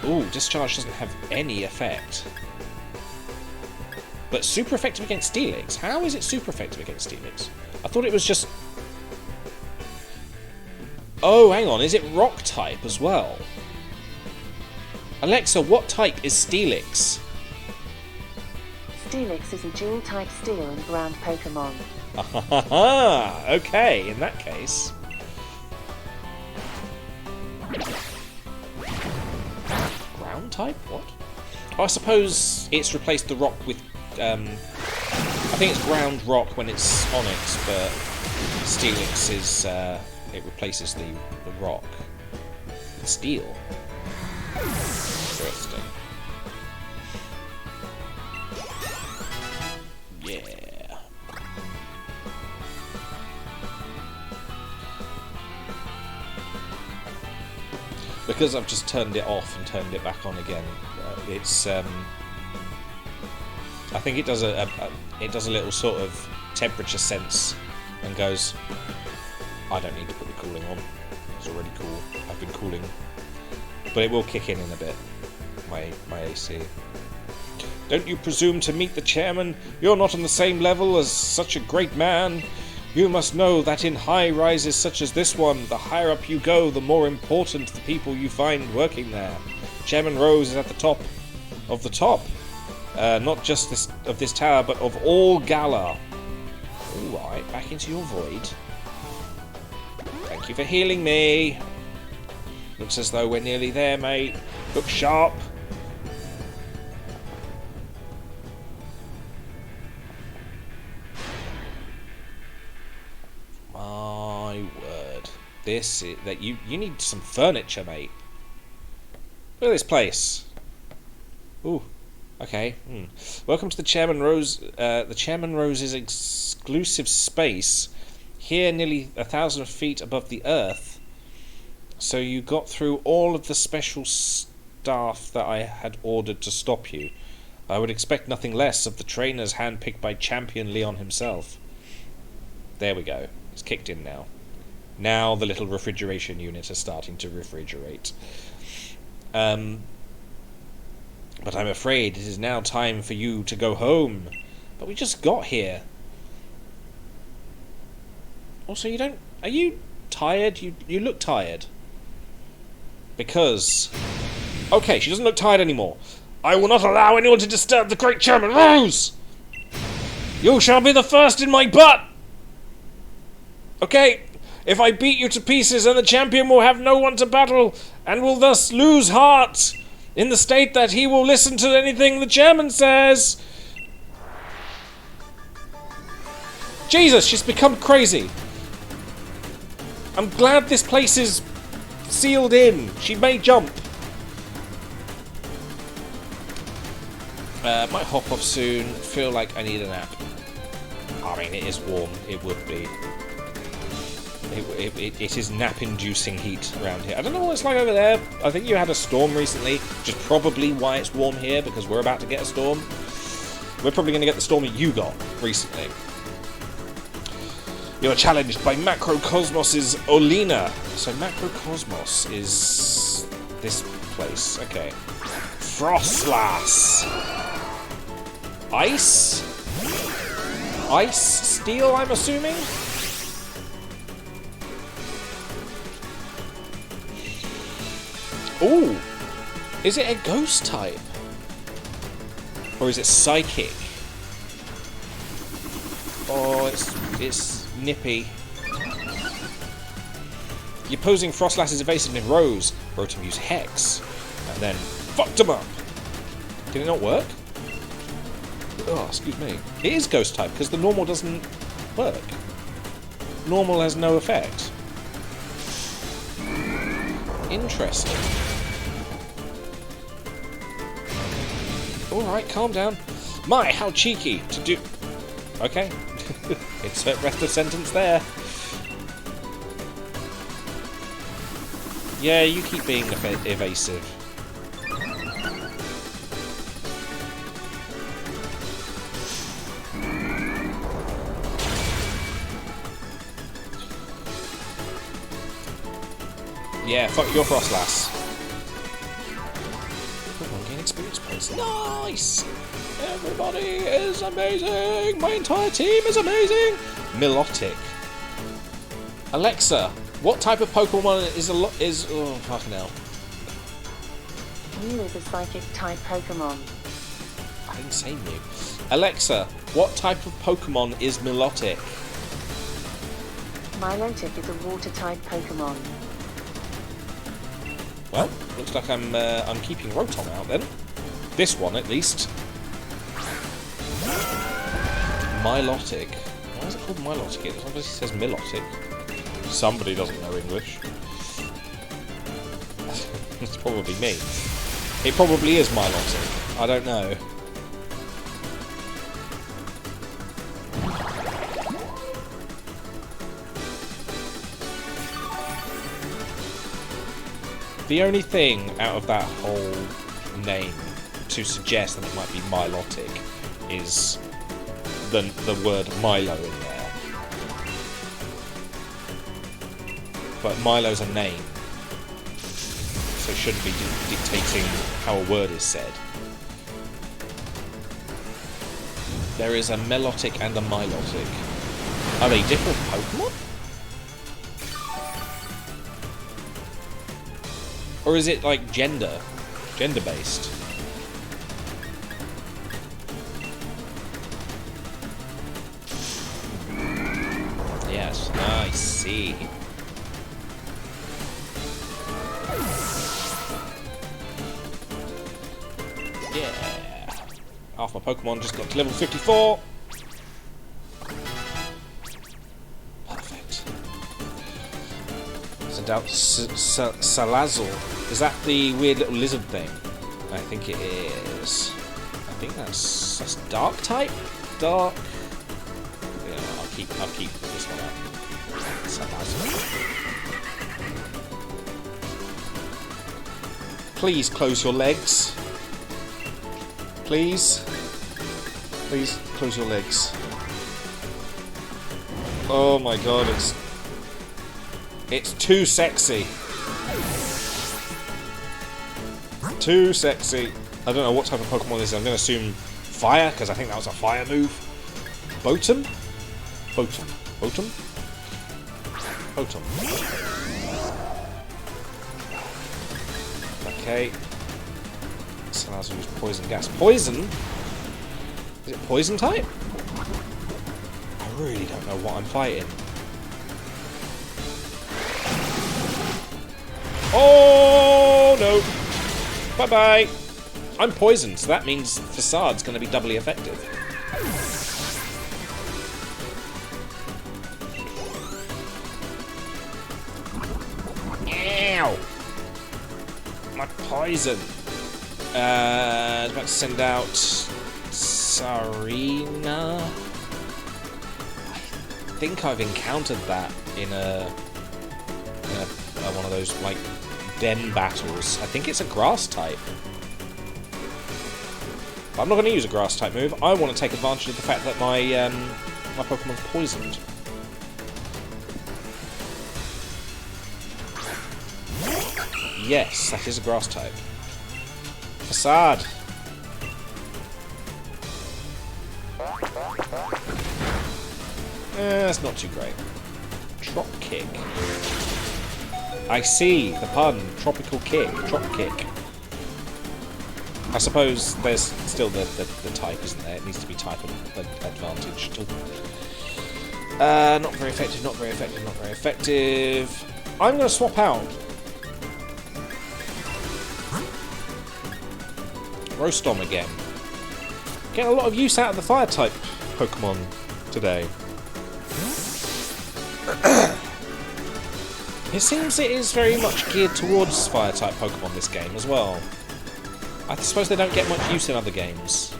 Ooh, Discharge doesn't have any effect. But super effective against Steelix? How is it super effective against Steelix? I thought it was just... Oh, hang on, is it rock type as well? Alexa, what type is Steelix? Steelix is a dual-type steel and ground Pokemon. Ah, okay, in that case. Ground type? What? I suppose it's replaced the rock with... I think it's ground rock when it's onyx, but Steelix is... it replaces the rock with steel. Interesting. Yeah. Because I've just turned it off and turned it back on again, it's I think it does a little sort of temperature sense and goes, I don't need to put the cooling on. It's already cool. I've been cooling, but it will kick in a bit. My AC. Don't you presume to meet the chairman? You're not on the same level as such a great man. You must know that in high rises such as this one, the higher up you go, the more important the people you find working there. Chairman Rose is at the top of the top. Not just this tower, but of all Galar. Alright, back into your void. Thank you for healing me. Looks as though we're nearly there, mate. Look sharp. My word. This is... that you need some furniture, mate. Look at this place. Ooh. Okay. Welcome to the Chairman Rose's exclusive space. Here, nearly 1,000 feet above the earth. So you got through all of the special staff that I had ordered to stop you. I would expect nothing less of the trainers handpicked by Champion Leon himself. There we go. It's kicked in now. Now the little refrigeration unit is starting to refrigerate. But I'm afraid it is now time for you to go home. But we just got here. Also, you don't... Are you tired? You look tired. Because... Okay, she doesn't look tired anymore. I will not allow anyone to disturb the great Chairman Rose! You shall be the first in my butt! Okay, if I beat you to pieces, then the champion will have no one to battle, and will thus lose heart, in the state that he will listen to anything the chairman says. Jesus, she's become crazy. I'm glad this place is sealed in. She may jump. Might hop off soon. Feel like I need a nap. I mean, it is warm. It would be. It is nap-inducing heat around here. I don't know what it's like over there. I think you had a storm recently, which is probably why it's warm here, because we're about to get a storm. We're probably going to get the storm that you got recently. You are challenged by Macrocosmos' Olina. So Macrocosmos is this place. Okay. Frostlass. Ice? Ice steel, I'm assuming? Ooh! Is it a ghost type? Or is it psychic? Oh, it's nippy. The opposing Frostlass's evasiveness rose. Rotom used Hex. And then fucked him up! Did it not work? Oh, excuse me. It is ghost type, because the normal doesn't work. Normal has no effect. Interesting. Alright, calm down. My, how cheeky to do... Okay. Insert rest of sentence there. Yeah, you keep being evasive. Yeah, fuck your Frostlass. Come on, gain experience points. Nice! Everybody is amazing! My entire team is amazing! Milotic. Alexa, what type of Pokemon is oh, fucking hell. Mew is a psychic type Pokemon. I didn't say Mew. Alexa, what type of Pokemon is Milotic? Milotic is a water type Pokemon. Well, looks like I'm keeping Rotom out then. This one, at least. Milotic. Why is it called Milotic? It obviously says Milotic. Somebody doesn't know English. It's probably me. It probably is Milotic. I don't know. The only thing out of that whole name to suggest that it might be Milotic is the word Milo in there. But Milo's a name, so it shouldn't be dictating how a word is said. There is a Melotic and a Milotic. Are they different Pokemon? Or is it like gender-based? Yes, I see. Yeah. Half my Pokemon just got to level 54. Perfect. Send out Salazzle. Is that the weird little lizard thing? I think it is. I think that's dark type? Dark. Yeah, I'll keep this one out. Salazzle. Please close your legs. Please. Please close your legs. Oh my god, it's too sexy. Too sexy. I don't know what type of Pokemon this is. I'm going to assume fire, because I think that was a fire move. Botum? Botum. Botum? Botum. Okay. Salazzle used poison gas. Poison? Is it poison type? I really don't know what I'm fighting. Oh no! Bye-bye! I'm poisoned, so that means Facade's going to be doubly effective. Ow! My poison! I was about to send out Sarina. I think I've encountered that in a one of those like den battles. I think it's a grass type. But I'm not going to use a grass type move. I want to take advantage of the fact that my my Pokemon's poisoned. Yes, that is a grass type. Facade. That's not too great. Drop kick. I see the pun. Tropical kick. Drop kick. I suppose there's still the type, isn't there? It needs to be type advantaged. Not very effective, not very effective, not very effective. I'm going to swap out. Rostom again. Getting a lot of use out of the fire type Pokemon today. It seems it is very much geared towards fire type Pokemon this game as well. I suppose they don't get much use in other games.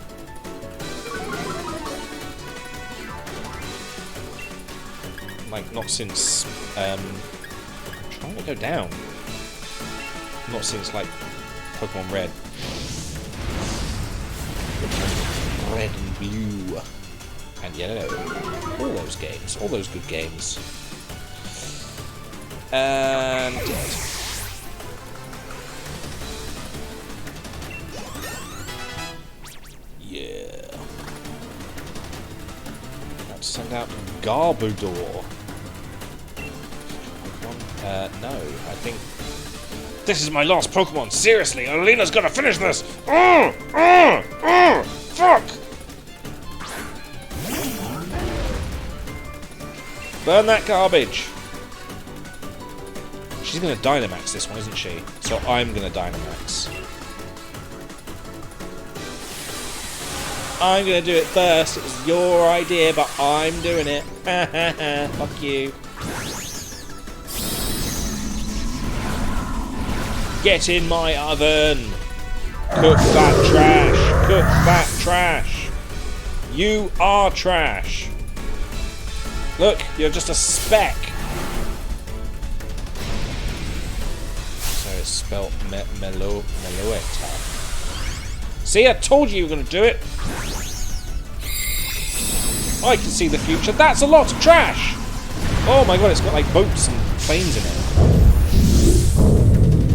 Like, not since... I'm trying to go down. Not since, like, Pokemon Red. Red and Blue. And Yellow. All those games. All those good games. And dead. Yeah. Let's send out Garbodor. No, I think this is my last Pokemon. Seriously, Alina's gonna finish this. Fuck! Burn that garbage. She's going to Dynamax this one, isn't she? So I'm going to Dynamax. I'm gonna do it first. It was your idea, but I'm doing it. Fuck you. Get in my oven. Cook that trash. Cook that trash. You are trash. Look, you're just a speck. So it's spelt Meloetta. See, I told you were going to do it. I can see the future. That's a lot of trash. Oh my god, it's got like boats and planes in it.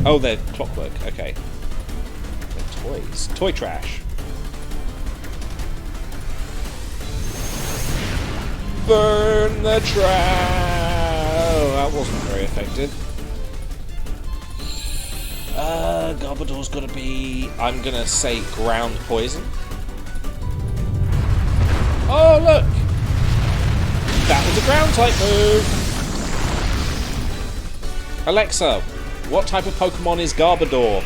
Oh, they're clockwork. Okay. They're toys. Toy trash. Burn the trash. Oh, that wasn't very effective. Garbodor's got to be... I'm going to say ground poison. Oh, look! That was a ground type move! Alexa, what type of Pokemon is Garbodor?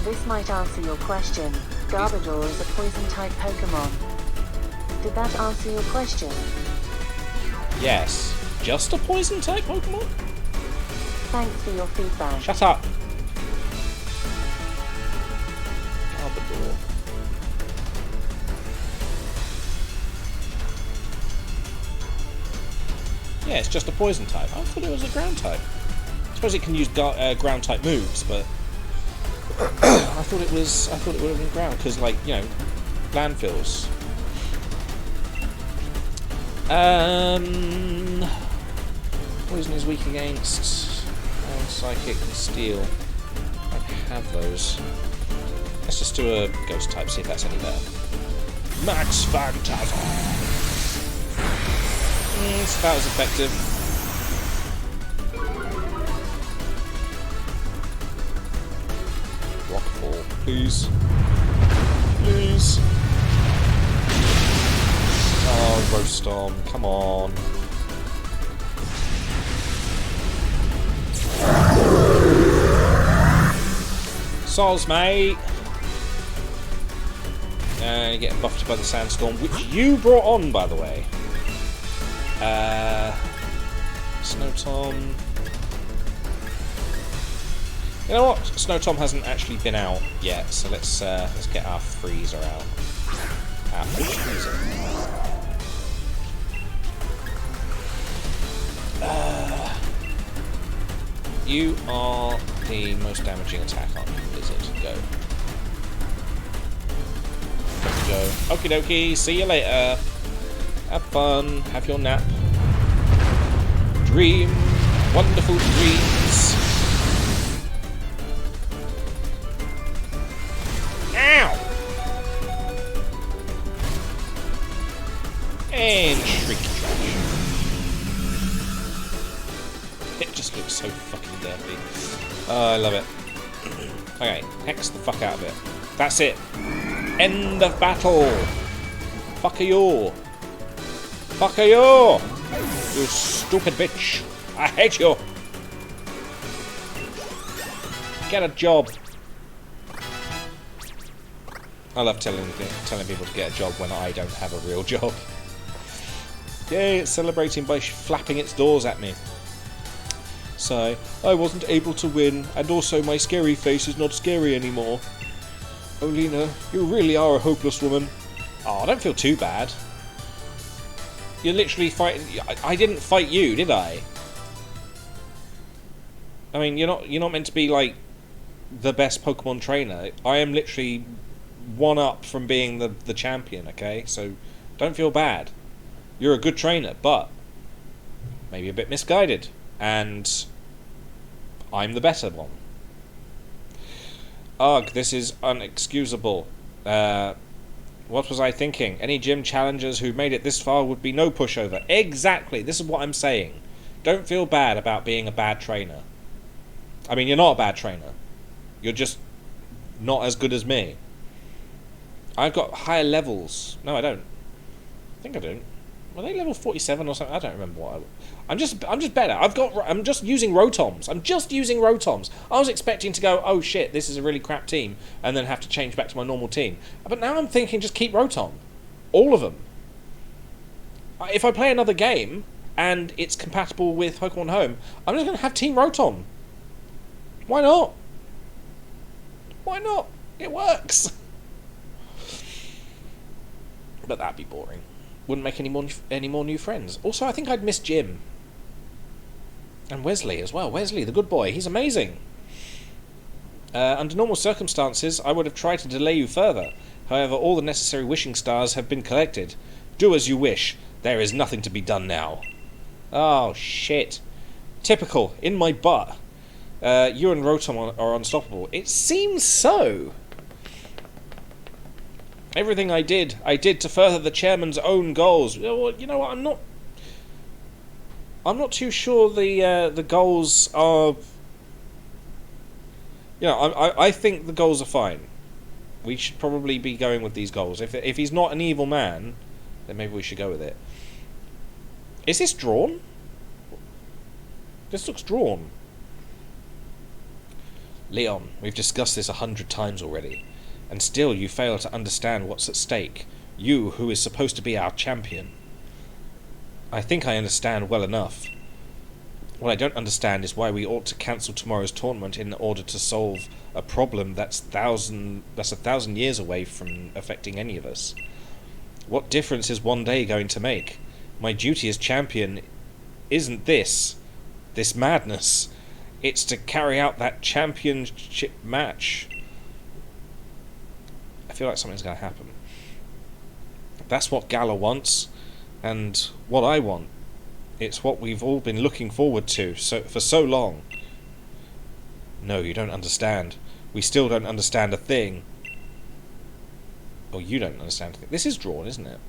This might answer your question. Garbodor is a poison type Pokemon. Did that answer your question? Yes. Just a poison type Pokemon? Thanks for your feedback. Shut up! Garbodor. Yeah, it's just a poison type. I thought it was a ground type. I suppose it can use ground type moves, but I thought it would have been ground because, like, you know, landfills. Poison is weak against psychic and steel. I don't have those. Let's just do a ghost type, see if that's any better. Max Phantasm. It's about as effective. Rockfall, please. Please. Oh, Growth Storm, come on. Soz, mate. And you're getting buffed by the Sandstorm, which you brought on, by the way. Snowtom. You know what? Snowtom hasn't actually been out yet, so let's get our freezer out. Our freezer. You are the most damaging attack on you, Blizzard. Go. Go. Okie dokie, see you later. Have fun, have your nap. Dream wonderful dreams. Ow! And Shrieky Trash. It just looks so fucking dirty. Oh, I love it. Okay, hex the fuck out of it. That's it. End of battle. Fuck you. Fuck you. You stupid bitch. I hate you. Get a job. I love telling people to get a job when I don't have a real job. Yay, it's celebrating by flapping its doors at me. So, I wasn't able to win, and also my scary face is not scary anymore. Oh, Lena, you really are a hopeless woman. Oh, don't feel too bad. You're literally fighting... I didn't fight you, did I? I mean, you're not meant to be, like, the best Pokemon trainer. I am literally one up from being the champion, okay? So, don't feel bad. You're a good trainer, but maybe a bit misguided. And I'm the better one. Ugh, this is unexcusable. What was I thinking? Any gym challengers who made it this far would be no pushover. Exactly, this is what I'm saying. Don't feel bad about being a bad trainer. I mean, you're not a bad trainer. You're just not as good as me. I've got higher levels. No, I don't. I think I don't. Were they level 47 or something? I don't remember what I'm just better. I'm just using Rotoms. I'm just using Rotoms. I was expecting to go, oh shit, this is a really crap team, and then have to change back to my normal team. But now I'm thinking, just keep Rotom. All of them. If I play another game, and it's compatible with Pokemon Home, I'm just going to have Team Rotom. Why not? Why not? It works. But that'd be boring. Wouldn't make any more new friends. Also, I think I'd miss Jim. And Wesley as well. Wesley, the good boy. He's amazing. Under normal circumstances, I would have tried to delay you further. However, all the necessary wishing stars have been collected. Do as you wish. There is nothing to be done now. Oh, shit. Typical. In my butt. You and Rotom are unstoppable. It seems so. Everything I did to further the chairman's own goals. You know what? I'm not too sure the goals are. You know, I think the goals are fine. We should probably be going with these goals. If he's not an evil man, then maybe we should go with it. Is this drawn? This looks drawn. Leon, we've discussed this 100 times already, and still you fail to understand what's at stake. You, who is supposed to be our champion. I think I understand well enough. What I don't understand is why we ought to cancel tomorrow's tournament in order to solve a problem that's 1,000 years away from affecting any of us. What difference is one day going to make? My duty as champion isn't this madness. It's to carry out that championship match. I feel like something's going to happen. That's what Galar wants, and what I want. It's what we've all been looking forward to for so long. No, you don't understand. We still don't understand a thing. Oh, you don't understand a thing. This is drawn, isn't it?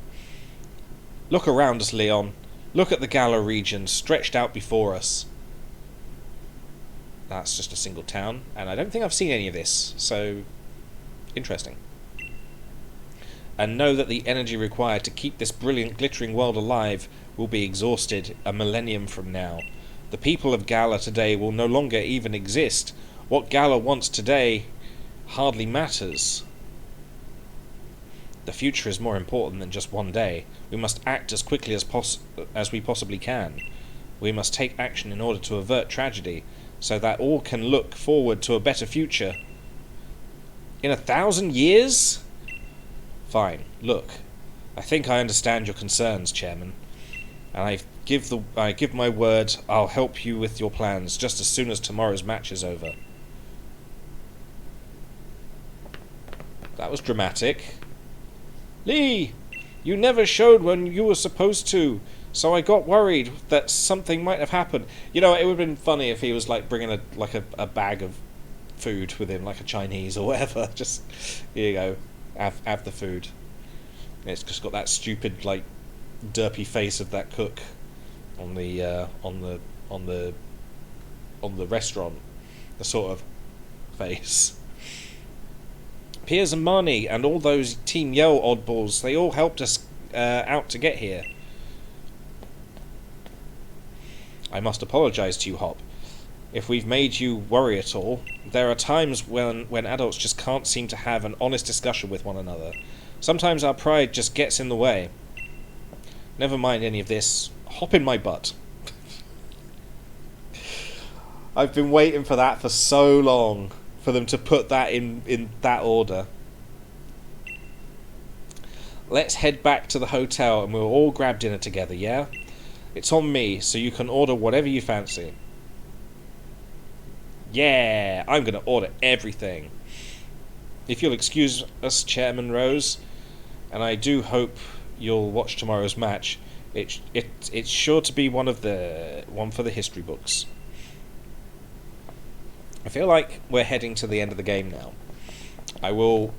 Look around us, Leon. Look at the Galar region stretched out before us. That's just a single town, and I don't think I've seen any of this, so interesting. And know that the energy required to keep this brilliant glittering world alive will be exhausted a millennium from now. The people of Galar today will no longer even exist. What Galar wants today hardly matters. The future is more important than just one day. We must act as quickly as we possibly can. We must take action in order to avert tragedy, so that all can look forward to a better future. In 1,000 years? Fine, look. I think I understand your concerns, Chairman. And I give my word I'll help you with your plans just as soon as tomorrow's match is over. That was dramatic. Lee! You never showed when you were supposed to, so I got worried that something might have happened. You know, it would have been funny if he was like bringing a bag of food with him, like a Chinese or whatever. Just, here you go, have the food. It's just got that stupid, like, derpy face of that cook on the restaurant, the sort of face. Piers and Marnie and all those Team Yell oddballs, they all helped us out to get here. I must apologise to you, Hop. If we've made you worry at all, there are times when adults just can't seem to have an honest discussion with one another. Sometimes our pride just gets in the way. Never mind any of this. Hop in my butt. I've been waiting for that for so long, for them to put that in that order. Let's head back to the hotel and we'll all grab dinner together, yeah? It's on me, so you can order whatever you fancy. Yeah, I'm going to order everything. If you'll excuse us, Chairman Rose, and I do hope you'll watch tomorrow's match. It's sure to be one for the history books. I feel like we're heading to the end of the game now. I will,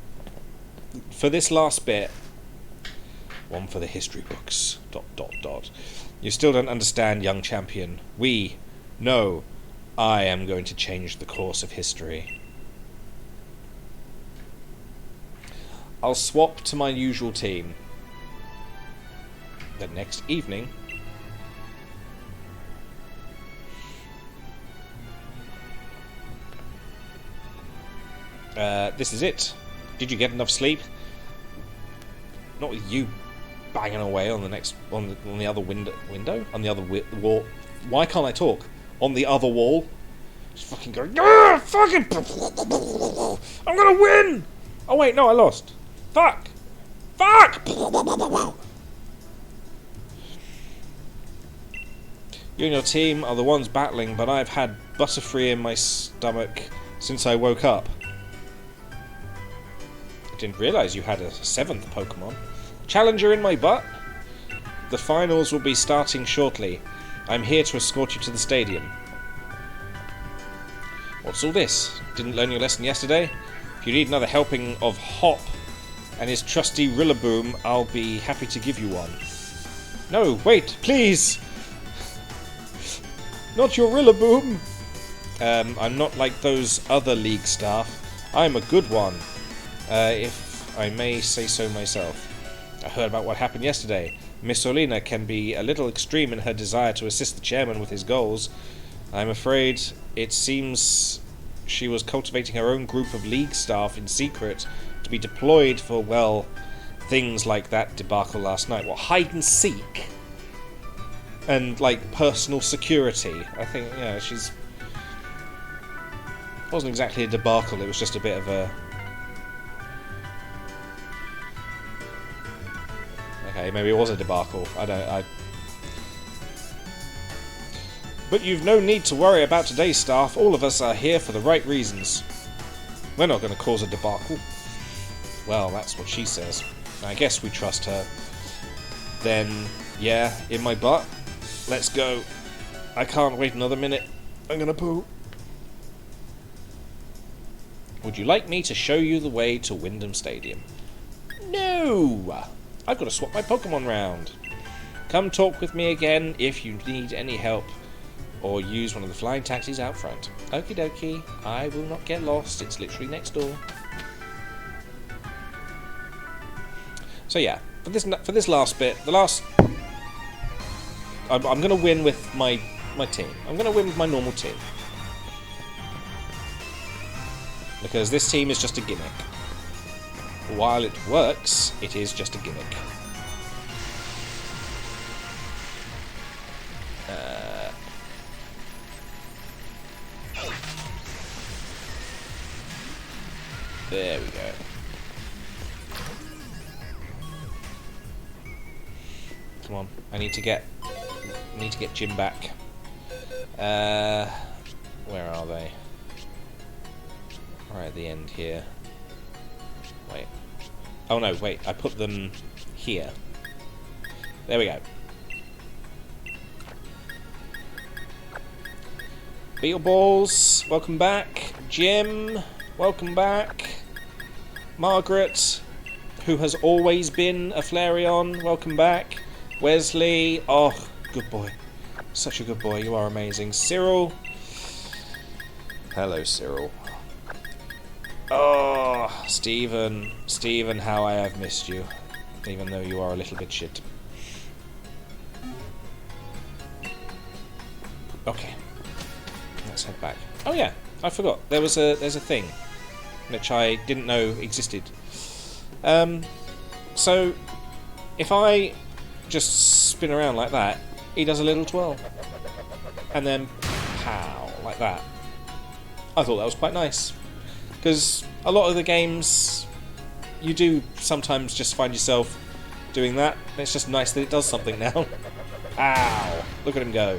for this last bit, one for the history books. ... You still don't understand, young champion. No, I am going to change the course of history. I'll swap to my usual team. The next evening, This is it. Did you get enough sleep? Not with you banging away on the next on the other window on the other wall. Why can't I talk? On the other wall. Just fucking go. Fucking! I'm gonna win. Oh wait, no, I lost. Fuck! Fuck! You and your team are the ones battling, but I've had Butterfree in my stomach since I woke up. I didn't realise you had a 7th Pokemon. Challenger in my butt? The finals will be starting shortly. I'm here to escort you to the stadium. What's all this? Didn't learn your lesson yesterday? If you need another helping of Hop and his trusty Rillaboom, I'll be happy to give you one. No, wait, please! Not your Rillaboom! I'm not like those other league staff. I'm a good one, if I may say so myself. I heard about what happened yesterday. Miss Olina can be a little extreme in her desire to assist the chairman with his goals. I'm afraid it seems she was cultivating her own group of league staff in secret to be deployed for, well, things like that debacle last night. What, hide and seek? And, like, personal security. I think, yeah, she's... It wasn't exactly a debacle, it was just a bit of a... Okay, maybe it was a debacle. But you've no need to worry about today's staff. All of us are here for the right reasons. We're not going to cause a debacle. Well, that's what she says. I guess we trust her. Then, yeah, in my butt. Let's go. I can't wait another minute. I'm gonna poo. Would you like me to show you the way to Wyndham Stadium? No! I've got to swap my Pokemon round. Come talk with me again if you need any help. Or use one of the flying taxis out front. Okie dokie. I will not get lost. It's literally next door. So yeah, for this last bit, I'm going to win with my team. I'm going to win with my normal team. Because this team is just a gimmick. While it works, it is just a gimmick. There we go. Come on, I need to get Jim back. Where are they? Right at the end here. Wait. Oh no, wait, I put them here. There we go. Beetleballs, welcome back. Jim, welcome back. Margaret, who has always been a Flareon, welcome back. Wesley, oh, good boy. Such a good boy, you are amazing. Cyril. Hello, Cyril. Oh, Stephen, how I have missed you, even though you are a little bit shit. Okay, let's head back. Oh yeah, I forgot. There's a thing which I didn't know existed. So if I just spin around like that, he does a little twirl, and then pow, like that. I thought that was quite nice. Because a lot of the games, you do sometimes just find yourself doing that. And it's just nice that it does something now. Ow! Look at him go.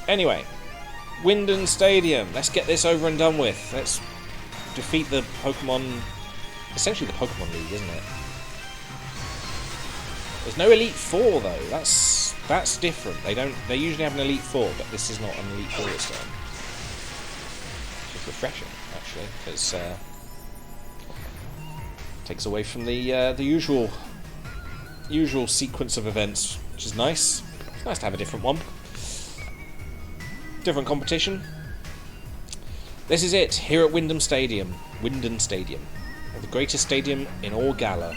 Anyway, Wyndham Stadium. Let's get this over and done with. Let's defeat the Pokemon... Essentially the Pokemon League, isn't it? There's no Elite Four though. That's different. They usually have an Elite Four, but this is not an Elite Four this time. It's refreshing, actually, because takes away from the usual sequence of events, which is nice. It's nice to have a different one, different competition. This is it here at Wyndham Stadium, the greatest stadium in all Galar.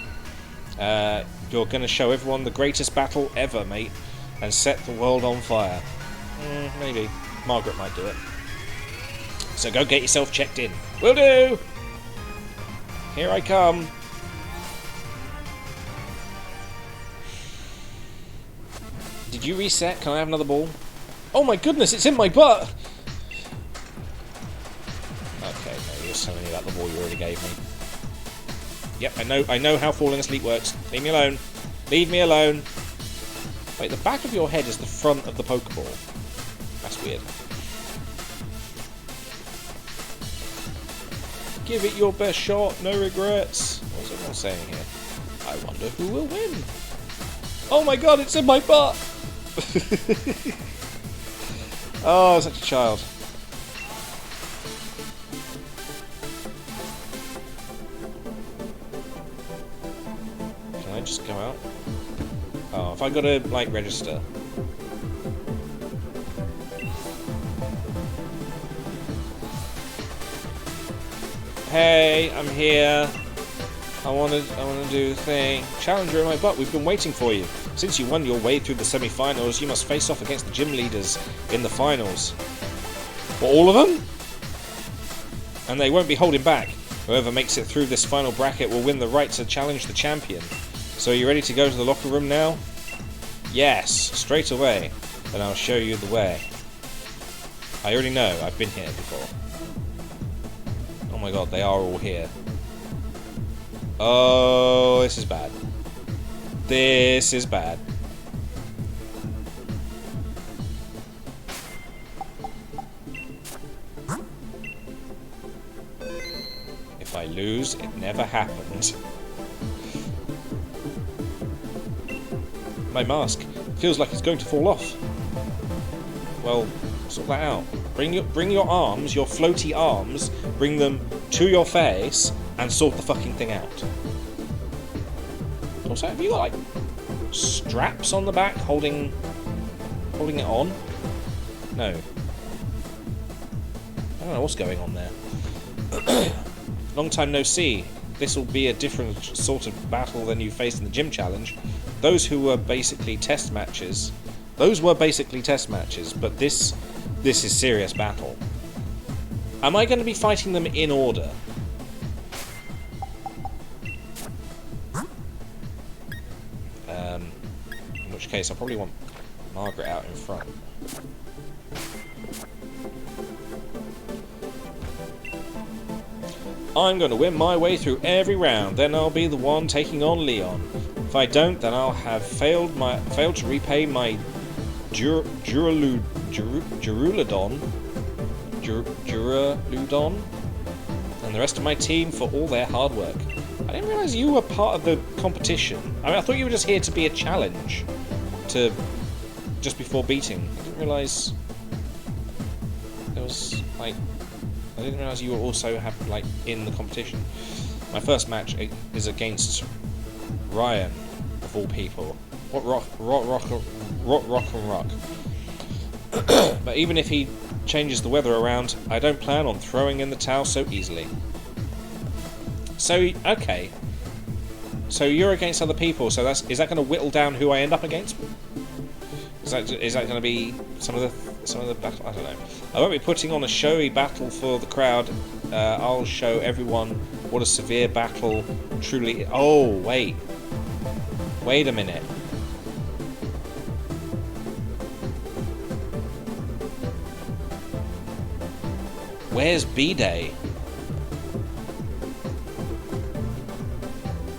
You're going to show everyone the greatest battle ever, mate, and set the world on fire. Maybe. Margaret might do it. So go get yourself checked in. Will do! Here I come. Did you reset? Can I have another ball? Oh my goodness, it's in my butt! Okay, no, you're telling me about the ball you already gave me. Yep, I know how falling asleep works. Leave me alone. Leave me alone. Wait, the back of your head is the front of the Pokeball. That's weird. Give it your best shot, no regrets. What's everyone saying here? I wonder who will win. Oh my god, it's in my butt! Oh, such a child. Can I just go out? Oh, if I gotta, like, register. Hey, I'm here. I wanna do the thing. Challenger in my butt, we've been waiting for you. Since you won your way through the semi-finals, you must face off against the gym leaders in the finals. What, all of them? And they won't be holding back. Whoever makes it through this final bracket will win the right to challenge the champion. So are you ready to go to the locker room now? Yes, straight away. Then I'll show you the way. I already know, I've been here before. Oh my god, they are all here. Oh, this is bad. This is bad. If I lose, it never happened. My mask feels like it's going to fall off. Well, sort that out. Bring your arms, your floaty arms, bring them to your face and sort the fucking thing out. Also, have you got like straps on the back holding it on? No. I don't know what's going on there. Long time no see. This will be a different sort of battle than you faced in the gym challenge. Those were basically test matches, but this is serious battle. Am I going to be fighting them in order? In which case, I probably want Margaret out in front. I'm going to win my way through every round, then I'll be the one taking on Leon. If I don't, then I'll have failed to repay my Duraludon and the rest of my team for all their hard work. I didn't realise you were part of the competition. I mean, I thought you were just here to be a challenge, to just before beating. I didn't realise there was like. I didn't realise you were also like in the competition. My first match is against Ryan, of all people. What rock and rock. But even if he changes the weather around, I don't plan on throwing in the towel so easily. So, okay. So you're against other people, so is that going to whittle down who I end up against? Is that going to be some of the battle? I don't know. I won't be putting on a showy battle for the crowd. I'll show everyone what a severe battle truly. Oh wait a minute. Where's B-Day?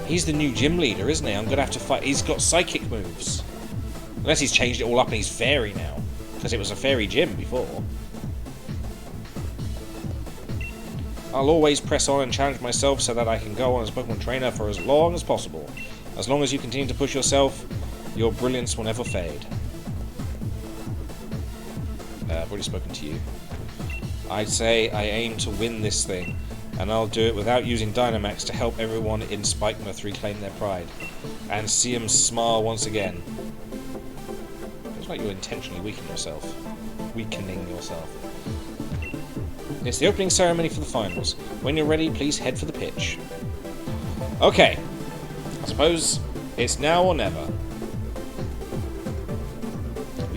He's the new gym leader, isn't he? I'm gonna have to fight. He's got psychic moves. Unless he's changed it all up and he's fairy now. Because it was a fairy gym before. I'll always press on and challenge myself so that I can go on as a Pokemon trainer for as long as possible. As long as you continue to push yourself, your brilliance will never fade. I've already spoken to you. I'd say I aim to win this thing, and I'll do it without using Dynamax to help everyone in Spikemuth reclaim their pride. And see him smile once again. Feels like you're intentionally weakening yourself. It's the opening ceremony for the finals. When you're ready, please head for the pitch. Okay. I suppose it's now or never.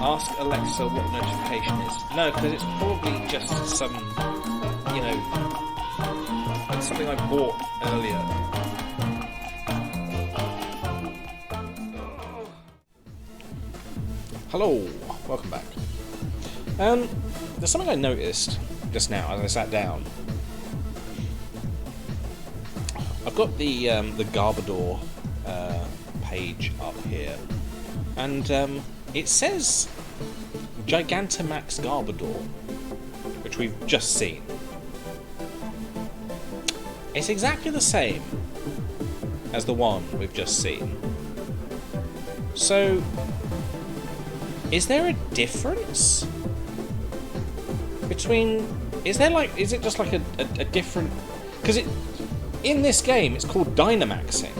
Ask Alexa what notification is. No, because it's probably just some, you know, something I bought earlier. Hello, welcome back. There's something I noticed just now as I sat down. I've got the Garbodor page up here, and it says Gigantamax Garbodor, which we've just seen. It's exactly the same as the one we've just seen. So, is there a difference between? Is it just like a different? Because in this game it's called Dynamaxing,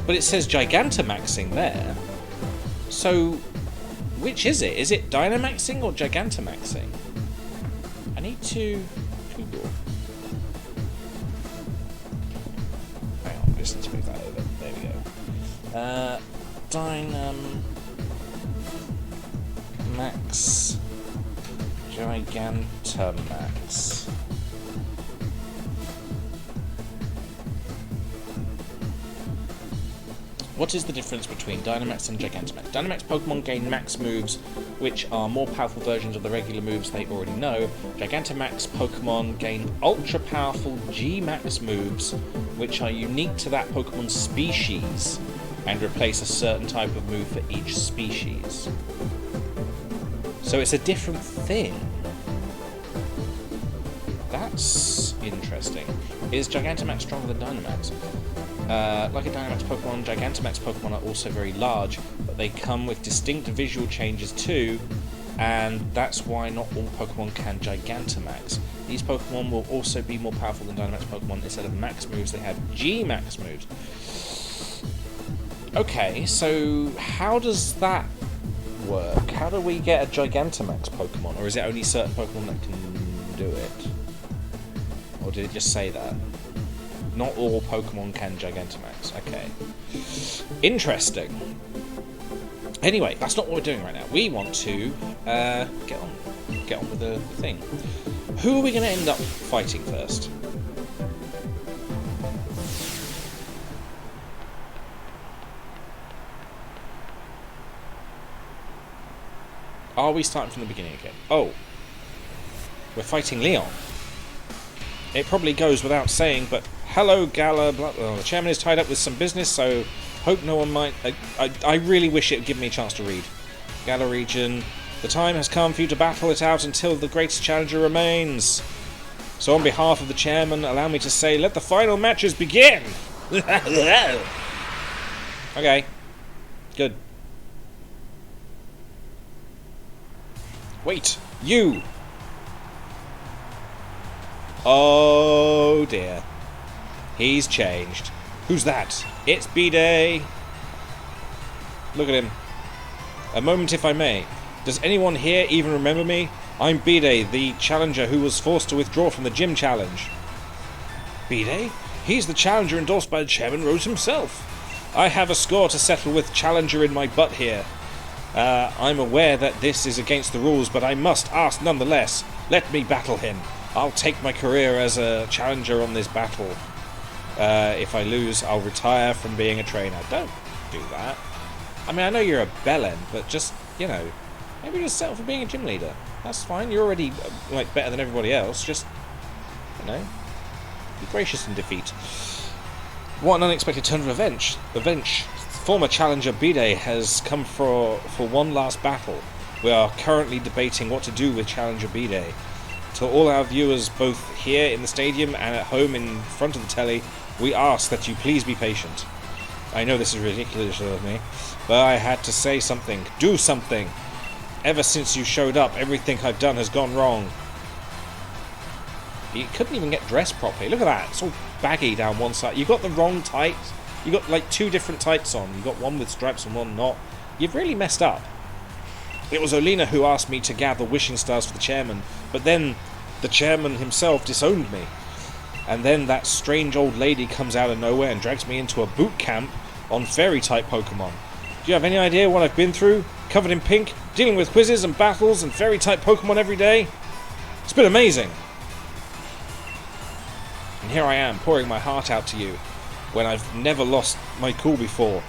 but it says Gigantamaxing there. So, which is it? Is it Dynamaxing or Gigantamaxing? I need to Google. Hang on, just need to move that over. There we go. Dynamax Gigantamax. What is the difference between Dynamax and Gigantamax? Dynamax Pokemon gain max moves, which are more powerful versions of the regular moves they already know. Gigantamax Pokemon gain ultra powerful G-Max moves, which are unique to that Pokemon species, and replace a certain type of move for each species. So it's a different thing. That's interesting. Is Gigantamax stronger than Dynamax? Like a Dynamax Pokemon, Gigantamax Pokemon are also very large, but they come with distinct visual changes too, and that's why not all Pokemon can Gigantamax. These Pokemon will also be more powerful than Dynamax Pokemon. Instead of max moves, they have G-Max moves. Okay, so how does that work? How do we get a Gigantamax Pokemon? Or is it only certain Pokemon that can do it? Or did it just say that? Not all Pokemon can Gigantamax. Okay. Interesting. Anyway, that's not what we're doing right now. We want to get on with the thing. Who are we going to end up fighting first? Are we starting from the beginning again? Oh. We're fighting Leon. It probably goes without saying, but hello, Gala. The chairman is tied up with some business, so hope no one might. I really wish it would give me a chance to read. Gala region. The time has come for you to battle it out until the greatest challenger remains. So, on behalf of the chairman, allow me to say, let the final matches begin. Okay. Good. Wait, you. Oh dear. He's changed. Who's that? It's B-Day. Look at him. A moment if I may. Does anyone here even remember me? I'm B-Day, the challenger who was forced to withdraw from the gym challenge. B-Day? He's the challenger endorsed by Chairman Rose himself. I have a score to settle with challenger in my butt here. I'm aware that this is against the rules, but I must ask nonetheless. Let me battle him. I'll take my career as a challenger on this battle. If I lose, I'll retire from being a trainer. Don't do that. I mean, I know you're a bellend, but just, you know, maybe just settle for being a gym leader. That's fine. You're already, like, better than everybody else. Just, you know, be gracious in defeat. What an unexpected turn of events. Former challenger B-Day has come for one last battle. We are currently debating what to do with challenger B-Day. To all our viewers, both here in the stadium and at home in front of the telly, we ask that you please be patient. I know this is ridiculous of me, but I had to say something. Do something! Ever since you showed up, everything I've done has gone wrong. He couldn't even get dressed properly. Look at that. It's all baggy down one side. You've got the wrong tights. You've got like two different tights on. You've got one with stripes and one not. You've really messed up. It was Olina who asked me to gather wishing stars for the chairman, but then the chairman himself disowned me. And then that strange old lady comes out of nowhere and drags me into a boot camp on fairy-type Pokemon. Do you have any idea what I've been through? covered in pink, dealing with quizzes and battles and fairy-type Pokemon every day. It's been amazing. And here I am, pouring my heart out to you, when I've never lost my cool before.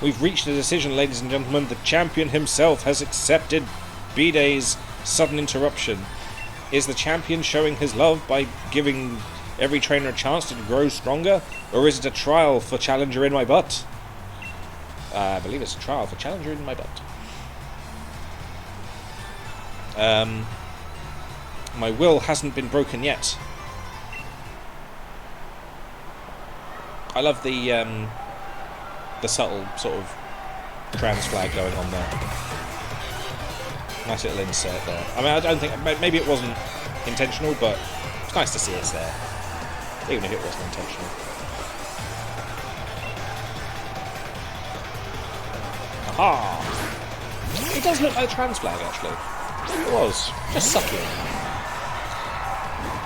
We've reached a decision, ladies and gentlemen. The champion himself has accepted B-Day's sudden interruption. Is the champion showing his love by giving every trainer a chance to grow stronger? Or is it a trial for Challenger in my butt? I believe it's a trial for Challenger in my butt. My will hasn't been broken yet. I love the subtle sort of trans flag going on there. Nice little insert there. I mean, I don't think... Maybe it wasn't intentional, but it's nice to see it's there. Even if it wasn't intentional. Aha! It does look like a trans flag, actually. It was. Just sucking.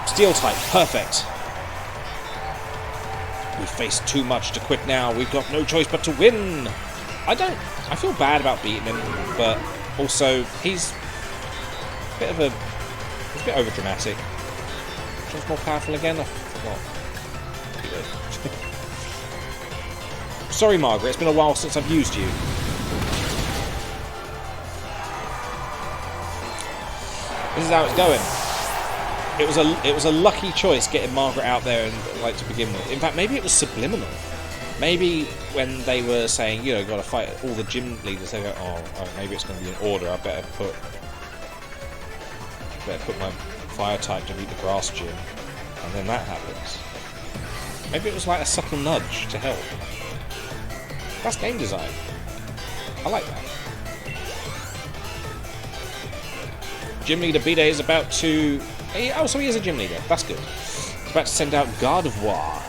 Steel type. Perfect. We've faced too much to quit now. We've got no choice but to win. I feel bad about beating him, but also he's a bit over dramatic. Just more powerful again. I forgot. Sorry, Margaret. It's been a while since I've used you. This is how it's going. It was a lucky choice getting Margaret out there and like to begin with. In fact, maybe it was subliminal. Maybe when they were saying, you know, got to fight all the gym leaders, they go, oh, maybe it's going to be an order. I better put my fire type to beat the grass gym, and then that happens. Maybe it was like a subtle nudge to help. That's game design. I like that. Gym leader B-Day is about to... Oh, so he is a gym leader. That's good. He's about to send out Gardevoir.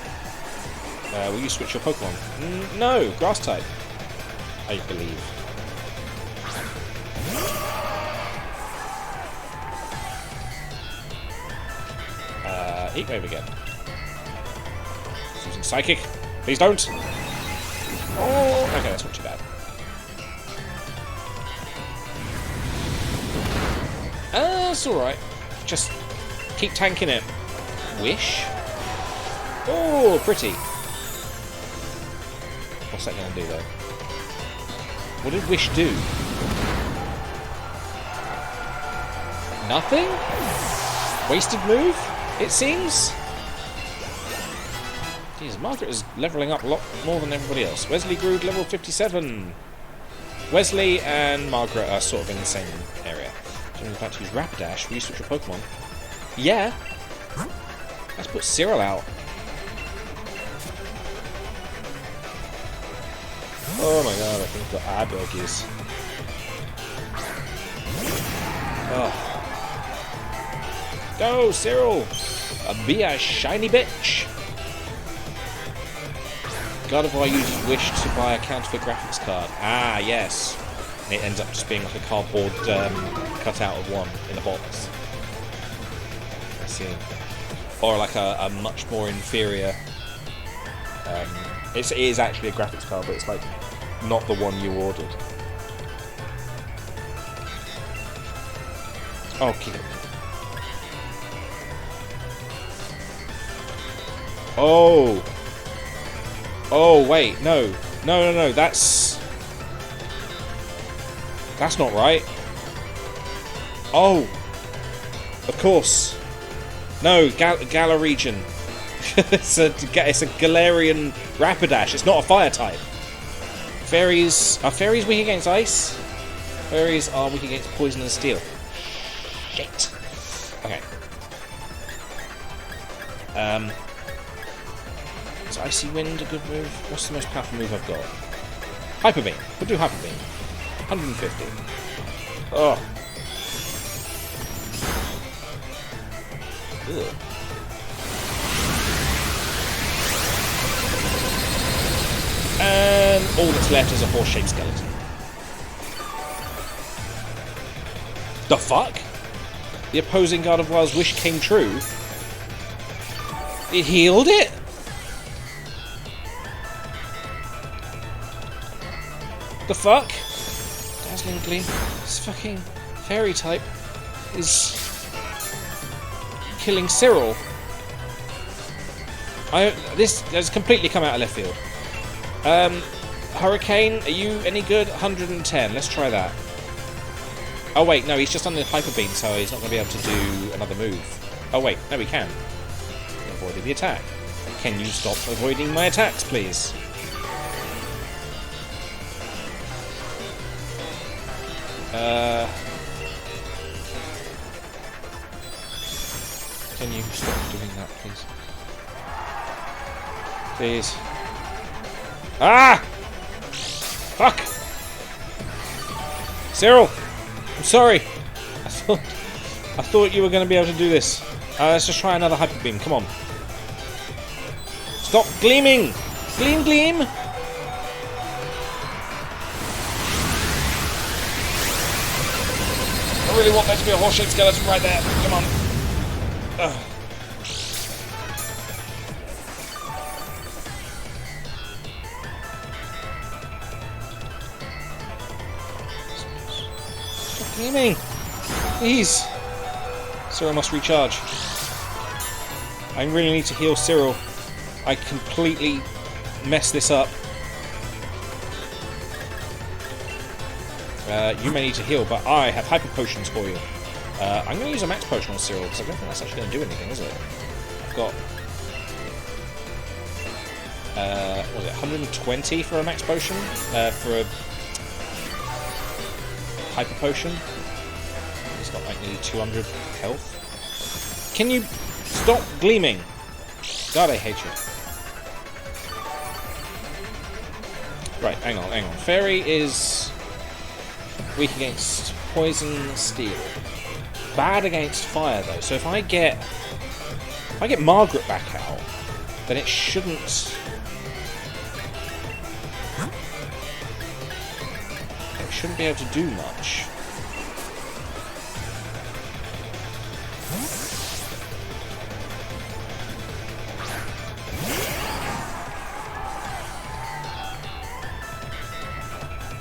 Will you switch your Pokemon? No, grass type. I believe. Heat Wave again. Using Psychic. Please don't. Oh, okay, that's not too bad. That's alright. Just keep tanking it. Wish? Oh, pretty. What's that going to do, though? What did Wish do? Nothing? Wasted move, it seems? Jeez, Margaret is levelling up a lot more than everybody else. Wesley grew to level 57. Wesley and Margaret are sort of in the same area. So I'm about to use Rapidash. Will you switch your Pokemon? Yeah. Let's put Cyril out. Oh my god, I think I've got eye burgers. Oh. Go, Cyril! Be a shiny bitch! Gardevoir uses Wish to buy a counterfeit graphics card. Ah, yes. And it ends up just being like a cardboard cutout of one in a box. I see. Or like a much more inferior... it is actually a graphics card, but it's like not the one you ordered. Okay. Oh. Oh, wait, no. No, that's not right. Oh. Of course. No, Galar region. it's a Galarian Rapidash. It's not a fire type. Are fairies weak against ice? Fairies are weak against poison and steel. Shit. Okay. Is Icy Wind a good move? What's the most powerful move I've got? Hyper Beam. We'll do Hyper Beam. 150. Oh. Ugh. And all that's left is a horse-shaped skeleton. The fuck? The opposing Gardevoir's wish came true. It healed it? The fuck? Dazzling Gleam. This fucking fairy type is killing Cyril. This has completely come out of left field. Hurricane, are you any good? 110. Let's try that. Oh wait, no, he's just on the Hyper Beam, so he's not going to be able to do another move. Oh wait, no, he can. He avoided the attack. Can you stop avoiding my attacks, please? Can you stop doing that, please? Please. Ah! Fuck! Cyril! I'm sorry! I thought you were going to be able to do this. Let's just try another Hyper Beam, come on. Stop gleaming! Gleam, gleam! I really want there to be a horse-shaped skeleton right there. Come on. Ugh. Stop gleaming! Please! Cyril must recharge. I really need to heal Cyril. I completely messed this up. You may need to heal, but I have hyper potions for you. I'm going to use a max potion on Cyril, because I don't think that's actually going to do anything, is it? I've got... what was it, 120 for a max potion? For a... hyper potion? He's got like nearly 200 health. Can you stop gleaming? God, I hate you. Right, hang on. Fairy is weak against poison, steel. Bad against fire, though. So if I get Margaret back out, then it shouldn't. It shouldn't be able to do much.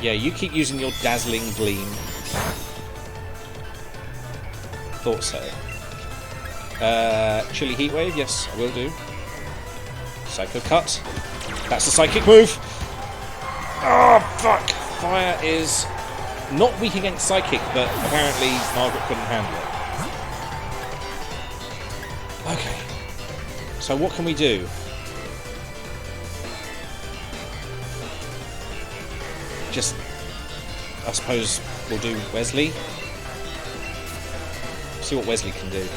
Yeah, you keep using your Dazzling Gleam. Thought so. Chilly Heatwave, yes, I will do. Psycho Cut. That's the psychic move! Oh, fuck! Fire is not weak against psychic, but apparently Margaret couldn't handle it. Okay. So what can we do? Just, I suppose we'll do Wesley. See what Wesley can do.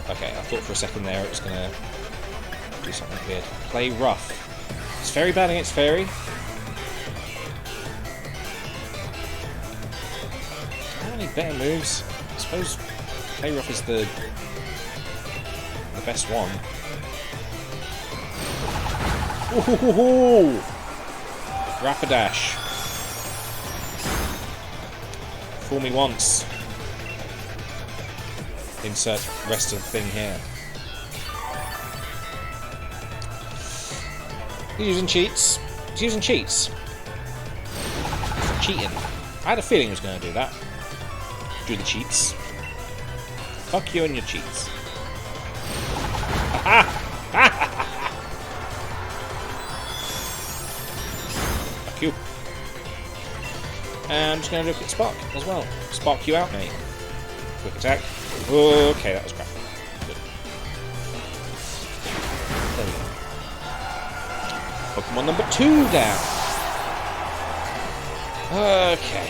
Okay, I thought for a second there it was going to do something weird. Play rough. It's very bad against fairy. How many better moves? I suppose play rough is the best one. Ooh! Rapidash. Fool me once. Insert rest of the thing here. He's using cheats. He's using cheats. Cheating. I had a feeling he was going to do that. Do the cheats. Fuck you and your cheats. Aha! Fuck you. And I'm just going to look at Spark as well. Spark you out, mate. Quick attack. Okay, that was crap. Good. There we go. Pokemon number 2 down. Okay.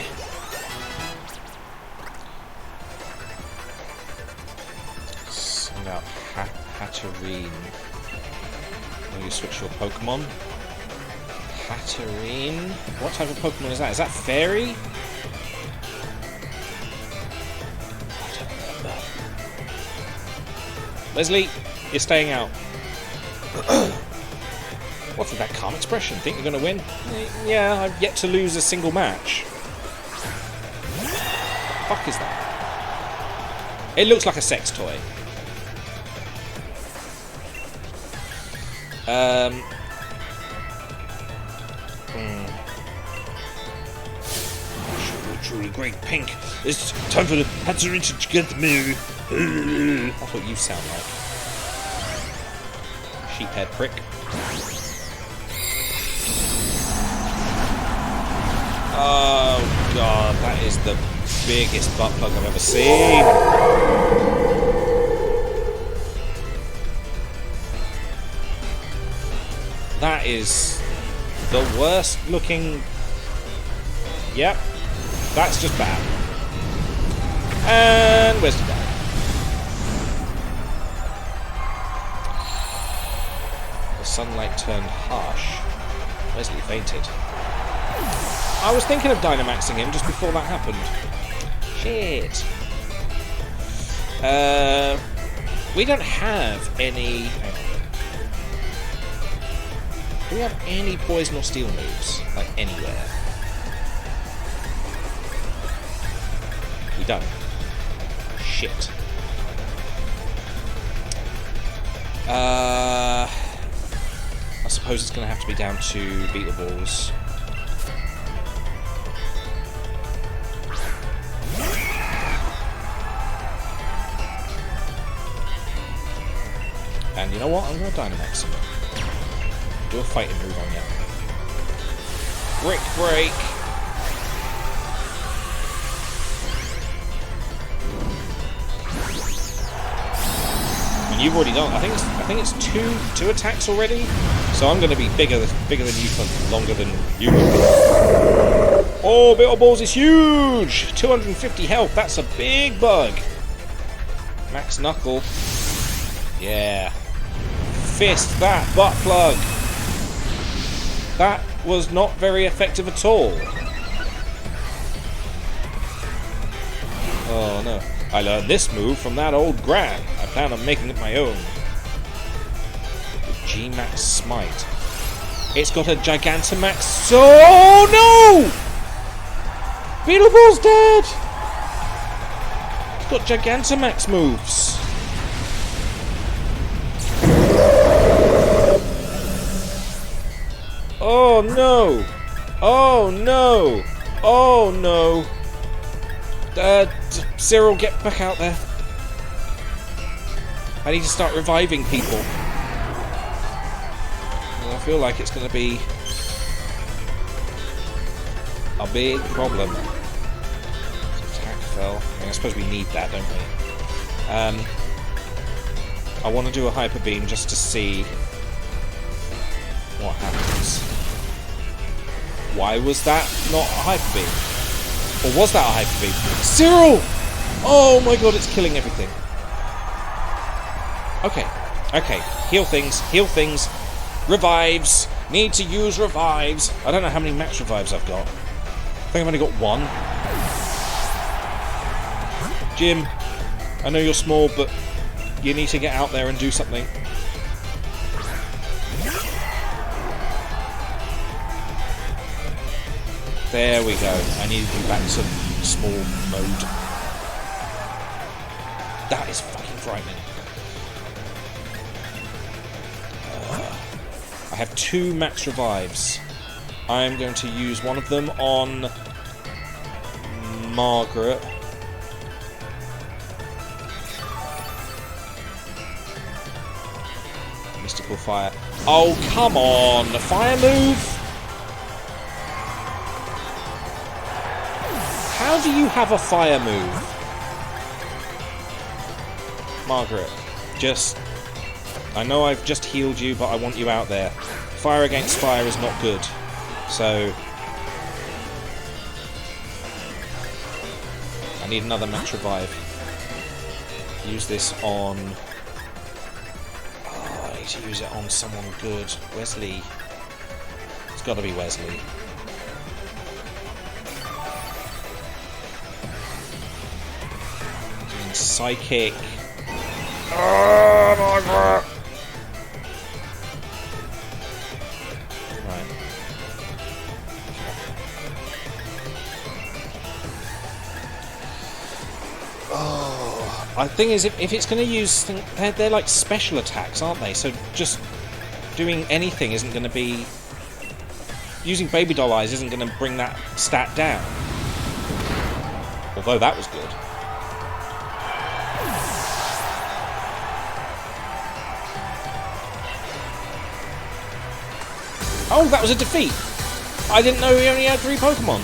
Send out Hatterene. Will you switch your Pokemon? Hatterene? What type of Pokemon is that? Is that Fairy? Leslie, you're staying out. What's with that calm expression? Think you're going to win? Yeah, I've yet to lose a single match. What the fuck is that? It looks like a sex toy. Truly great pink. It's time for the Hatsurinchi to get me. That's what you sound like. Sheephead prick. Oh god, that is the biggest butt plug I've ever seen. That is the worst looking. Yep, that's just bad. And where's the guy? The sunlight turned harsh. Wesley fainted. I was thinking of Dynamaxing him just before that happened. Shit. We don't have any. Do we have any poison or steel moves? Like anywhere? We don't. Shit. I suppose it's going to have to be down to Beetle Balls. And you know what? I'm going to Dynamax him. Do a fighting move on you. Brick Break! And you've already done. I think it's two attacks already. So I'm going to be bigger than you for longer than you will be. Oh, Beetle Balls is huge! 250 health. That's a big bug. Max Knuckle. Yeah. Fist that butt plug. That was not very effective at all. Oh no. I learned this move from that old Gran. I plan on making it my own. The G-Max Smite. It's got a Gigantamax. Oh no! Beetle Ball's dead! It's got Gigantamax moves. Oh no! Oh no! Oh no! Cyril, get back out there. I need to start reviving people. Well, I feel like it's going to be a big problem. Attack fell. I mean, I suppose we need that, don't we? I want to do a Hyper Beam just to see what happens. Why was that not a Hyper Beam? Or was that a Hyper Beam? Cyril! Oh my god, it's killing everything. Okay. Okay. Heal things. Heal things. Revives. Need to use revives. I don't know how many max revives I've got. I think I've only got one. Jim, I know you're small, but you need to get out there and do something. There we go. I need to be back to small mode. That is fucking frightening. I have 2 max revives. I'm going to use one of them on Margaret. Mystical Fire. Oh, come on! The fire move? How do you have a fire move? Margaret, just... I know I've just healed you, but I want you out there. Fire against fire is not good. So... I need another max revive. Use this on... Oh, I need to use it on someone good. Wesley. It's got to be Wesley. Psychic. Oh, Margaret! Right. Oh, the thing is, if it's going to use, they're like special attacks, aren't they? So just doing anything isn't going to be... Using baby doll eyes isn't going to bring that stat down. Although that was good. Oh, that was a defeat! I didn't know he only had 3 Pokemon.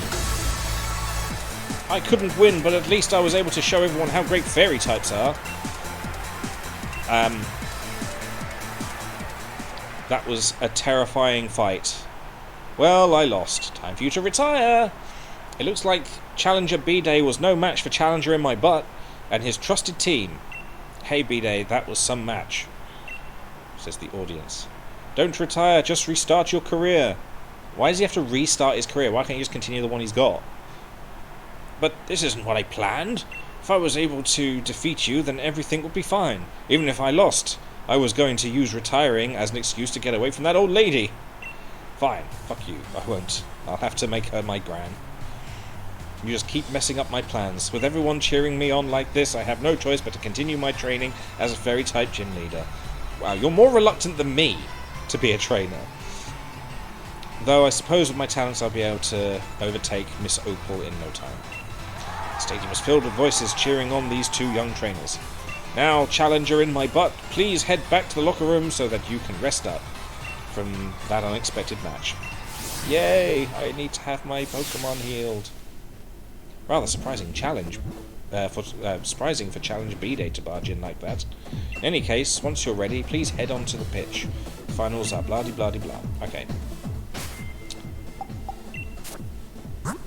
I couldn't win, but at least I was able to show everyone how great fairy types are. That was a terrifying fight. Well, I lost. Time for you to retire! It looks like Challenger B-Day was no match for Challenger in my butt and his trusted team. Hey B-Day, that was some match, says the audience. Don't retire, just restart your career. Why does he have to restart his career? Why can't he just continue the one he's got? But this isn't what I planned. If I was able to defeat you, then everything would be fine. Even if I lost, I was going to use retiring as an excuse to get away from that old lady. Fine, fuck you, I won't. I'll have to make her my gran. You just keep messing up my plans. With everyone cheering me on like this, I have no choice but to continue my training as a fairy-type gym leader. Wow, you're more reluctant than me to be a trainer. Though I suppose with my talents I'll be able to overtake Miss Opal in no time. The stadium is filled with voices cheering on these 2 young trainers. Now, Challenger in my butt, please head back to the locker room so that you can rest up from that unexpected match. Yay! I need to have my Pokemon healed. Rather surprising challenge. Surprising for Challenge B-Day to barge in like that. In any case, once you're ready, please head on to the pitch. The finals are blah-de-blah-de-blah. Okay.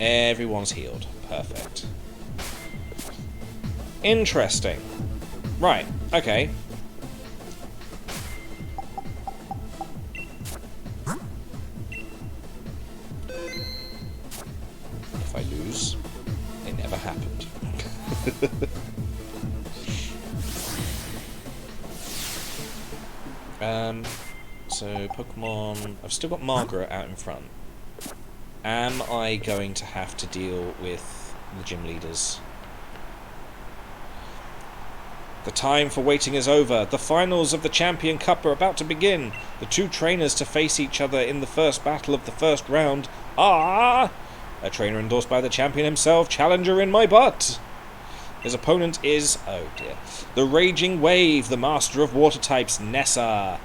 Everyone's healed. Perfect. Interesting. Right, okay. If I lose, it never happened. So Pokemon... I've still got Margaret out in front. Am I going to have to deal with the gym leaders? The time for waiting is over. The finals of the Champion Cup are about to begin. The 2 trainers to face each other in the first battle of the first round are... a trainer endorsed by the champion himself, Challenger in my butt. His opponent is... oh dear. The Raging Wave, the master of water types, Nessa.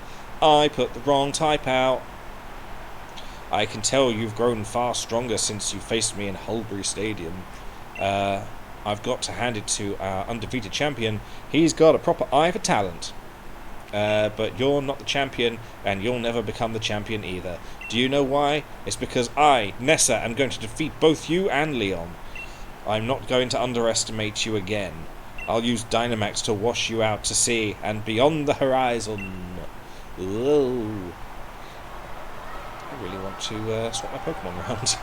I put the wrong type out. I can tell you've grown far stronger since you faced me in Hulbury Stadium. I've got to hand it to our undefeated champion. He's got a proper eye for talent. But you're not the champion, and you'll never become the champion either. Do you know why? It's because I, Nessa, am going to defeat both you and Leon. I'm not going to underestimate you again. I'll use Dynamax to wash you out to sea and beyond the horizon. Whoa. I really want to swap my Pokemon around.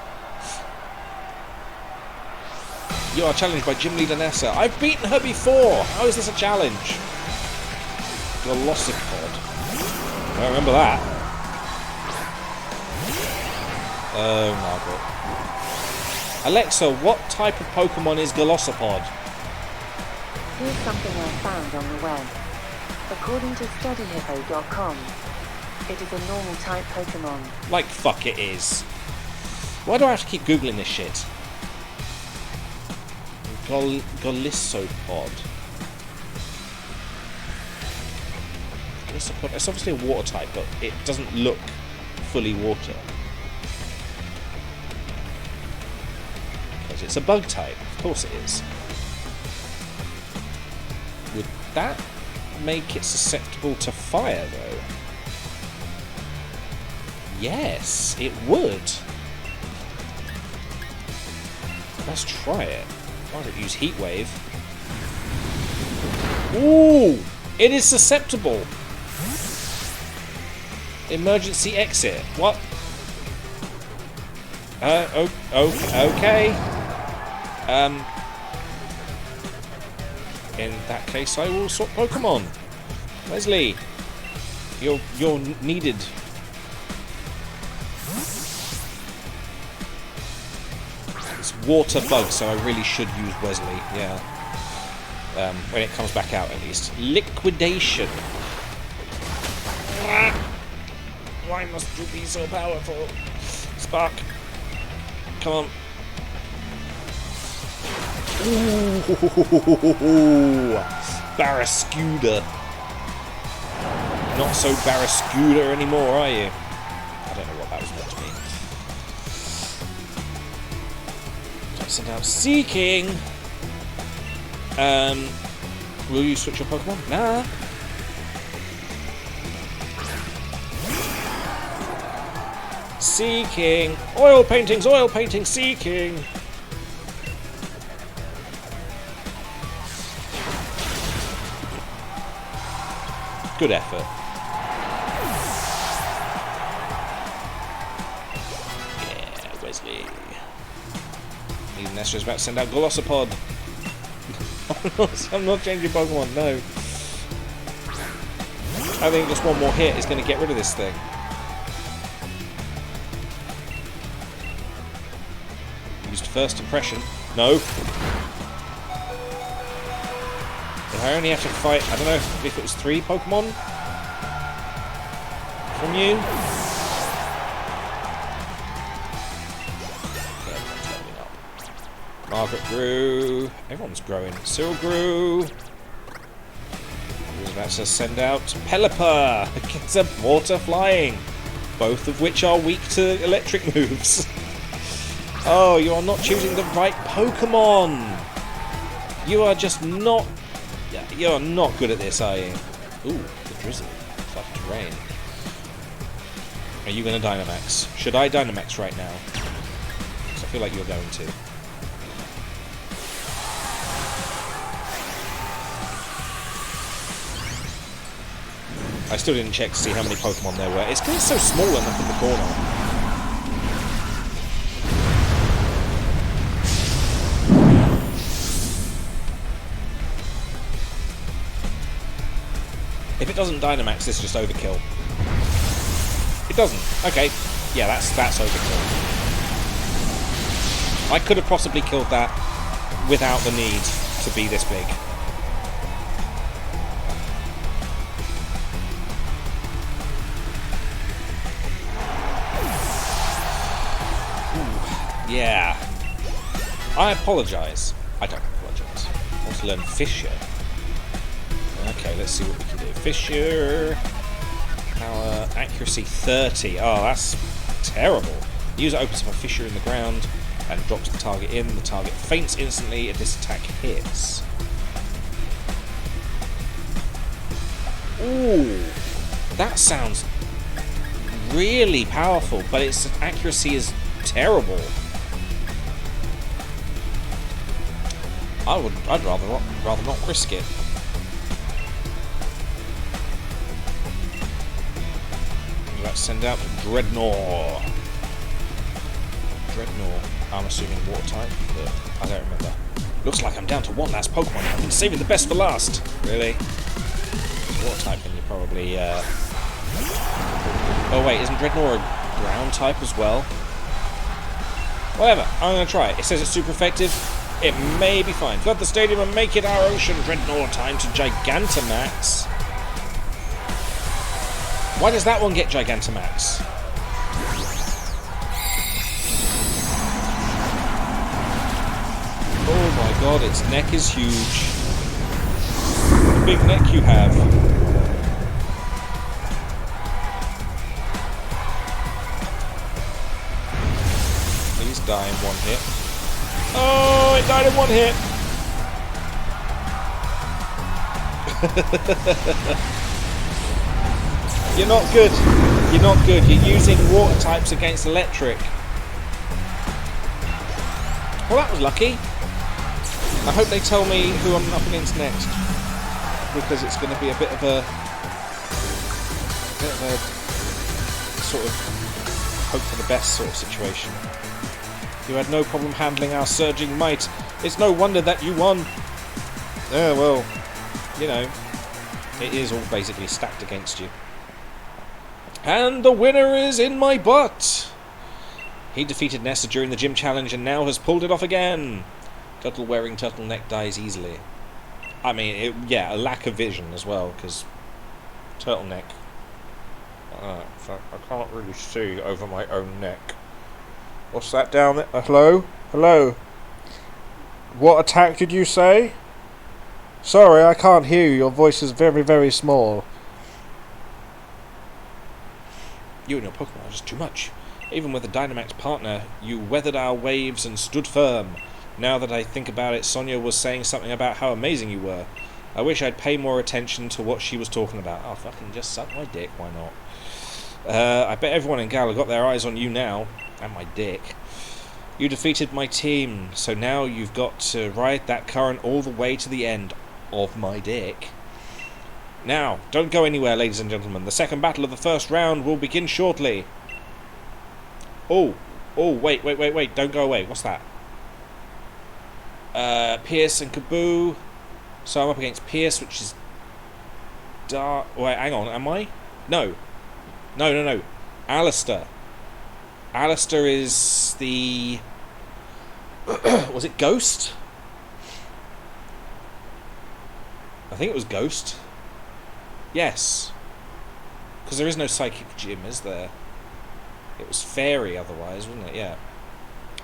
You are challenged by Gym Leader Nessa. I've beaten her before! How is this a challenge? Golisopod. I remember that. Oh, Margaret. Alexa, what type of Pokemon is Golisopod? Here's something I found on the web. According to StudyHippo.com, it is a normal type Pokemon. Like fuck it is. Why do I have to keep googling this shit? Golisopod. Golisopod. It's obviously a water type, but it doesn't look fully water. Because it's a bug type. Of course it is. Would that make it susceptible to fire, though? Yes, it would. Let's try it. Why don't use Heat Wave? Ooh! It is susceptible! Emergency exit. What? Okay. In that case, I will swap Pokemon. Wesley, you're needed. It's water bug, so I really should use Wesley. Yeah. When it comes back out, at least. Liquidation. Why must you be so powerful? Spark. Come on. Ooh. Barrascuda. Not so Barrascuda anymore, are you? I don't know what that was meant to mean. Send out Seeking. Will you switch your Pokemon? Nah. Seeking. Oil paintings, Seeking. Good effort. Yeah, Wesley. Even Nestor's about to send out Glossopod. I'm not changing Pokemon, no. I think just one more hit is going to get rid of this thing. Used first impression. No. If I only have to fight, I don't know if it was 3 Pokemon from you. Margaret grew. Everyone's growing. Cyril grew. He was about to send out Pelipper. Gets a water flying. Both of which are weak to electric moves. Oh, you are not choosing the right Pokemon. You are just not... You're not good at this, are you? Ooh, the drizzle. It's like to rain. Are you going to Dynamax? Should I Dynamax right now? Because I feel like you're going to. I still didn't check to see how many Pokemon there were. It's because it's so small and up in the corner. If it doesn't Dynamax, this is just overkill. It doesn't. Okay. Yeah, that's overkill. I could have possibly killed that without the need to be this big. Ooh, yeah. I apologise. I don't apologise. I want to learn Fissure. Okay, let's see what we can do. Fissure. Power. Accuracy 30. Oh, that's terrible. The user opens up a fissure in the ground and drops the target in. The target faints instantly if this attack hits. Ooh. That sounds really powerful, but its accuracy is terrible. I'd rather not risk it. Let's send out Dreadnought. Dreadnought, I'm assuming water type, but I don't remember. Looks like I'm down to one last Pokemon. I've been saving the best for last. Really? Water type, then you probably. Oh wait, isn't Dreadnought a ground type as well? Whatever, I'm gonna try it. It says it's super effective. It may be fine. Flood the stadium and make it our ocean. Dreadnought time to Gigantamax. Why does that one get Gigantamax? Oh my god, its neck is huge. What a big neck you have. Please die in one hit. Oh, it died in one hit. You're not good. You're not good. You're using water types against electric. Well, that was lucky. I hope they tell me who I'm up against next, because it's going to be a bit of a sort of hope for the best sort of situation. You had no problem handling our surging might. It's no wonder that you won. Yeah, well, you know, it is all basically stacked against you. And the winner is in my butt! He defeated Nessa during the gym challenge and now has pulled it off again. Turtle wearing turtleneck dies easily. I mean, yeah, a lack of vision as well, because turtleneck, So I can't really see over my own neck. What's that down there? Hello? Hello? What attack did you say? Sorry, I can't hear you. Your voice is very, very small. You and your Pokemon are just too much. Even with a Dynamax partner, you weathered our waves and stood firm. Now that I think about it, Sonia was saying something about how amazing you were. I wish I'd pay more attention to what she was talking about. Oh, fucking just suck my dick, why not? I bet everyone in Galar got their eyes on you now. And my dick. You defeated my team, so now you've got to ride that current all the way to the end of my dick. Now, don't go anywhere, ladies and gentlemen. The second battle of the first round will begin shortly. Oh, wait, don't go away. What's that? Pierce and Kaboo. So I'm up against Pierce, which is dark. Wait, hang on, am I? No. Alistair. Alistair is the... was it Ghost? I think it was Ghost. Yes. Because there is no Psychic Gym, is there? It was Fairy otherwise, wasn't it? Yeah.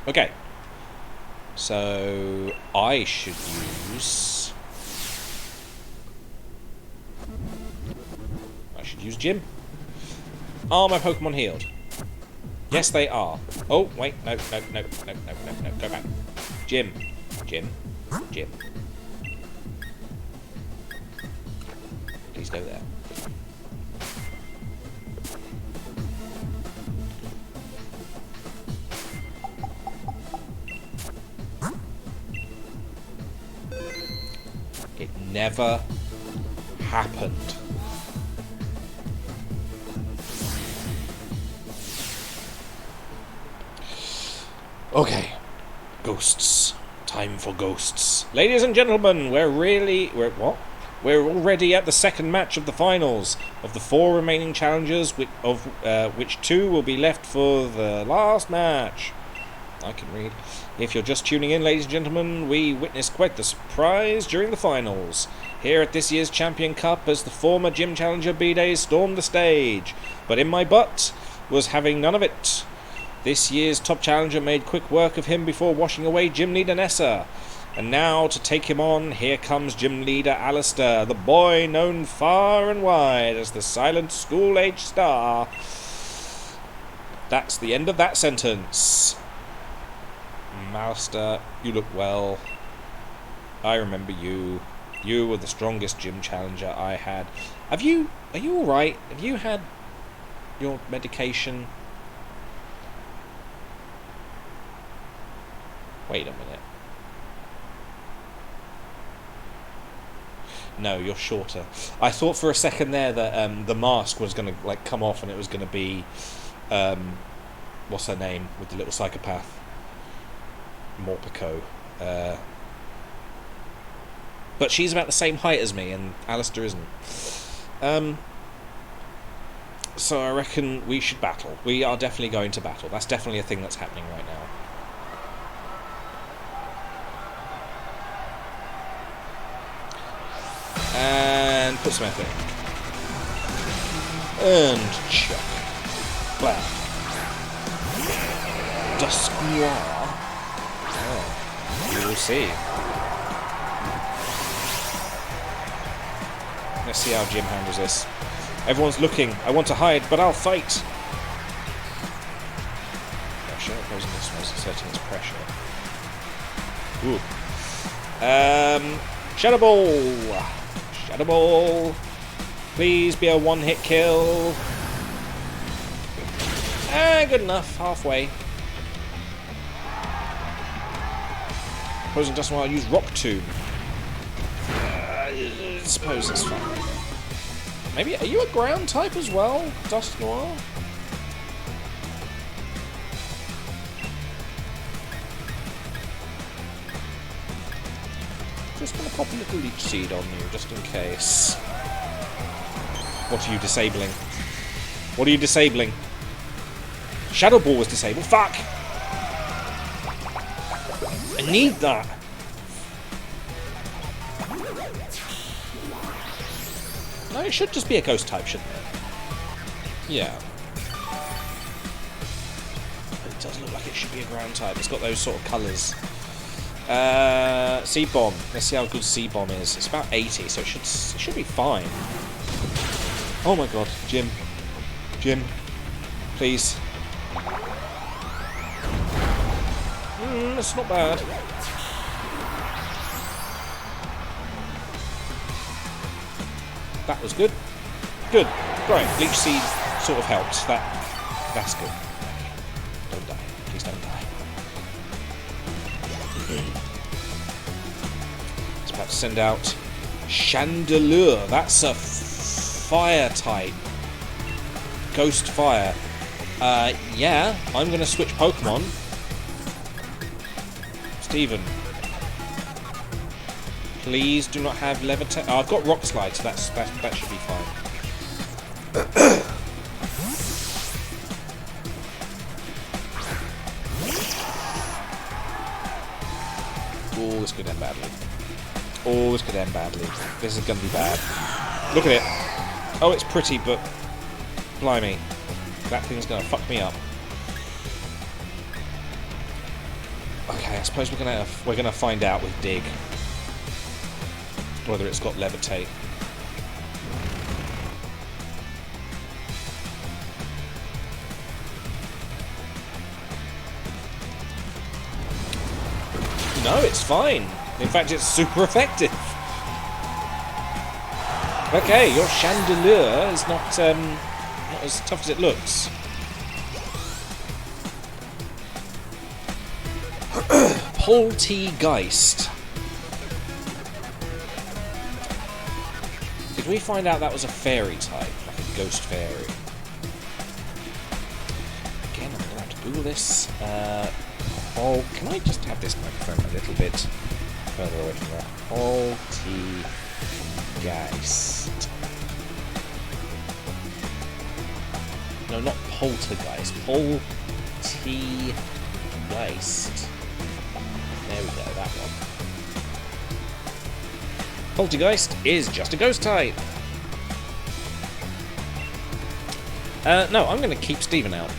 Okay. So I should use... Gym. Are my Pokemon healed? Yes, they are. Oh, wait. No. Go back. Gym. Please go there. It never happened. Okay, ghosts. Time for ghosts. Ladies and gentlemen, we're already at the second match of the finals of the 4 remaining challengers, which 2 will be left for the last match. I can read. If you're just tuning in, ladies and gentlemen, we witnessed quite the surprise during the finals. Here at this year's Champion Cup, as the former gym challenger B-Day stormed the stage, but in my butt was having none of it. This year's top challenger made quick work of him before washing away gym leader Nessa. And now, to take him on, here comes gym leader Alistair, the boy known far and wide as the silent school-age star. That's the end of that sentence. Alistair, you look well. I remember you. You were the strongest gym challenger I had. Are you alright? Have you had your medication? Wait a minute. No, you're shorter. I thought for a second there that the mask was going to come off and it was going to be what's her name with the little psychopath, Morpeko. But she's about the same height as me, and Alistair isn't. So I reckon we should battle. We are definitely going to battle. That's definitely a thing that's happening right now. And put some effort in. And chuck. Blam. Dusknoir. Oh, you will see. Let's see how Jim handles this. Everyone's looking. I want to hide, but I'll fight. Pressure. Opposing this one is exerting its pressure. Ooh. Shadow Ball. Shadow Ball. Please be a one-hit kill. Good enough. Halfway. Opposing Dusknoir, use Rock Tomb. I suppose it's fine. Maybe, are you a ground type as well, Dusknoir? Just gonna pop a little Leech Seed on you, just in case. What are you disabling? What are you disabling? Shadow Ball was disabled. Fuck! I need that! No, it should just be a ghost type, shouldn't it? Yeah. It does look like it should be a ground type. It's got those sort of colours. Seed Bomb. Let's see how good Seed Bomb is. It's about 80, so it should be fine. Oh my god, Jim. Jim. Please. It's not bad. That was good. Good. Right, Leech Seed sort of helps. That's good. Don't die. Please don't die. It's about to send out Chandelure. That's a fire type. Ghost Fire. Yeah, I'm going to switch Pokemon. Steven. Please do not have Levitate. Oh, I've got Rock Slide, so that should be fine. Oh, this could end badly. Oh, this could end badly. This is going to be bad. Look at it. Oh, it's pretty, but blimey, that thing's going to fuck me up. Okay, I suppose we're gonna find out with Dig whether it's got Levitate. No, it's fine. In fact, it's super effective. Okay, your Chandelure is not as tough as it looks. Poltegeist. Did we find out that was a fairy type, like a ghost fairy? Again, I'm gonna have to Google this. Oh, can I just have this microphone a little bit further away from that? Poltegeist. No, not poltergeist. Poltegeist. There we go, that one. Poltergeist is just a ghost type. No, I'm going to keep Steven out.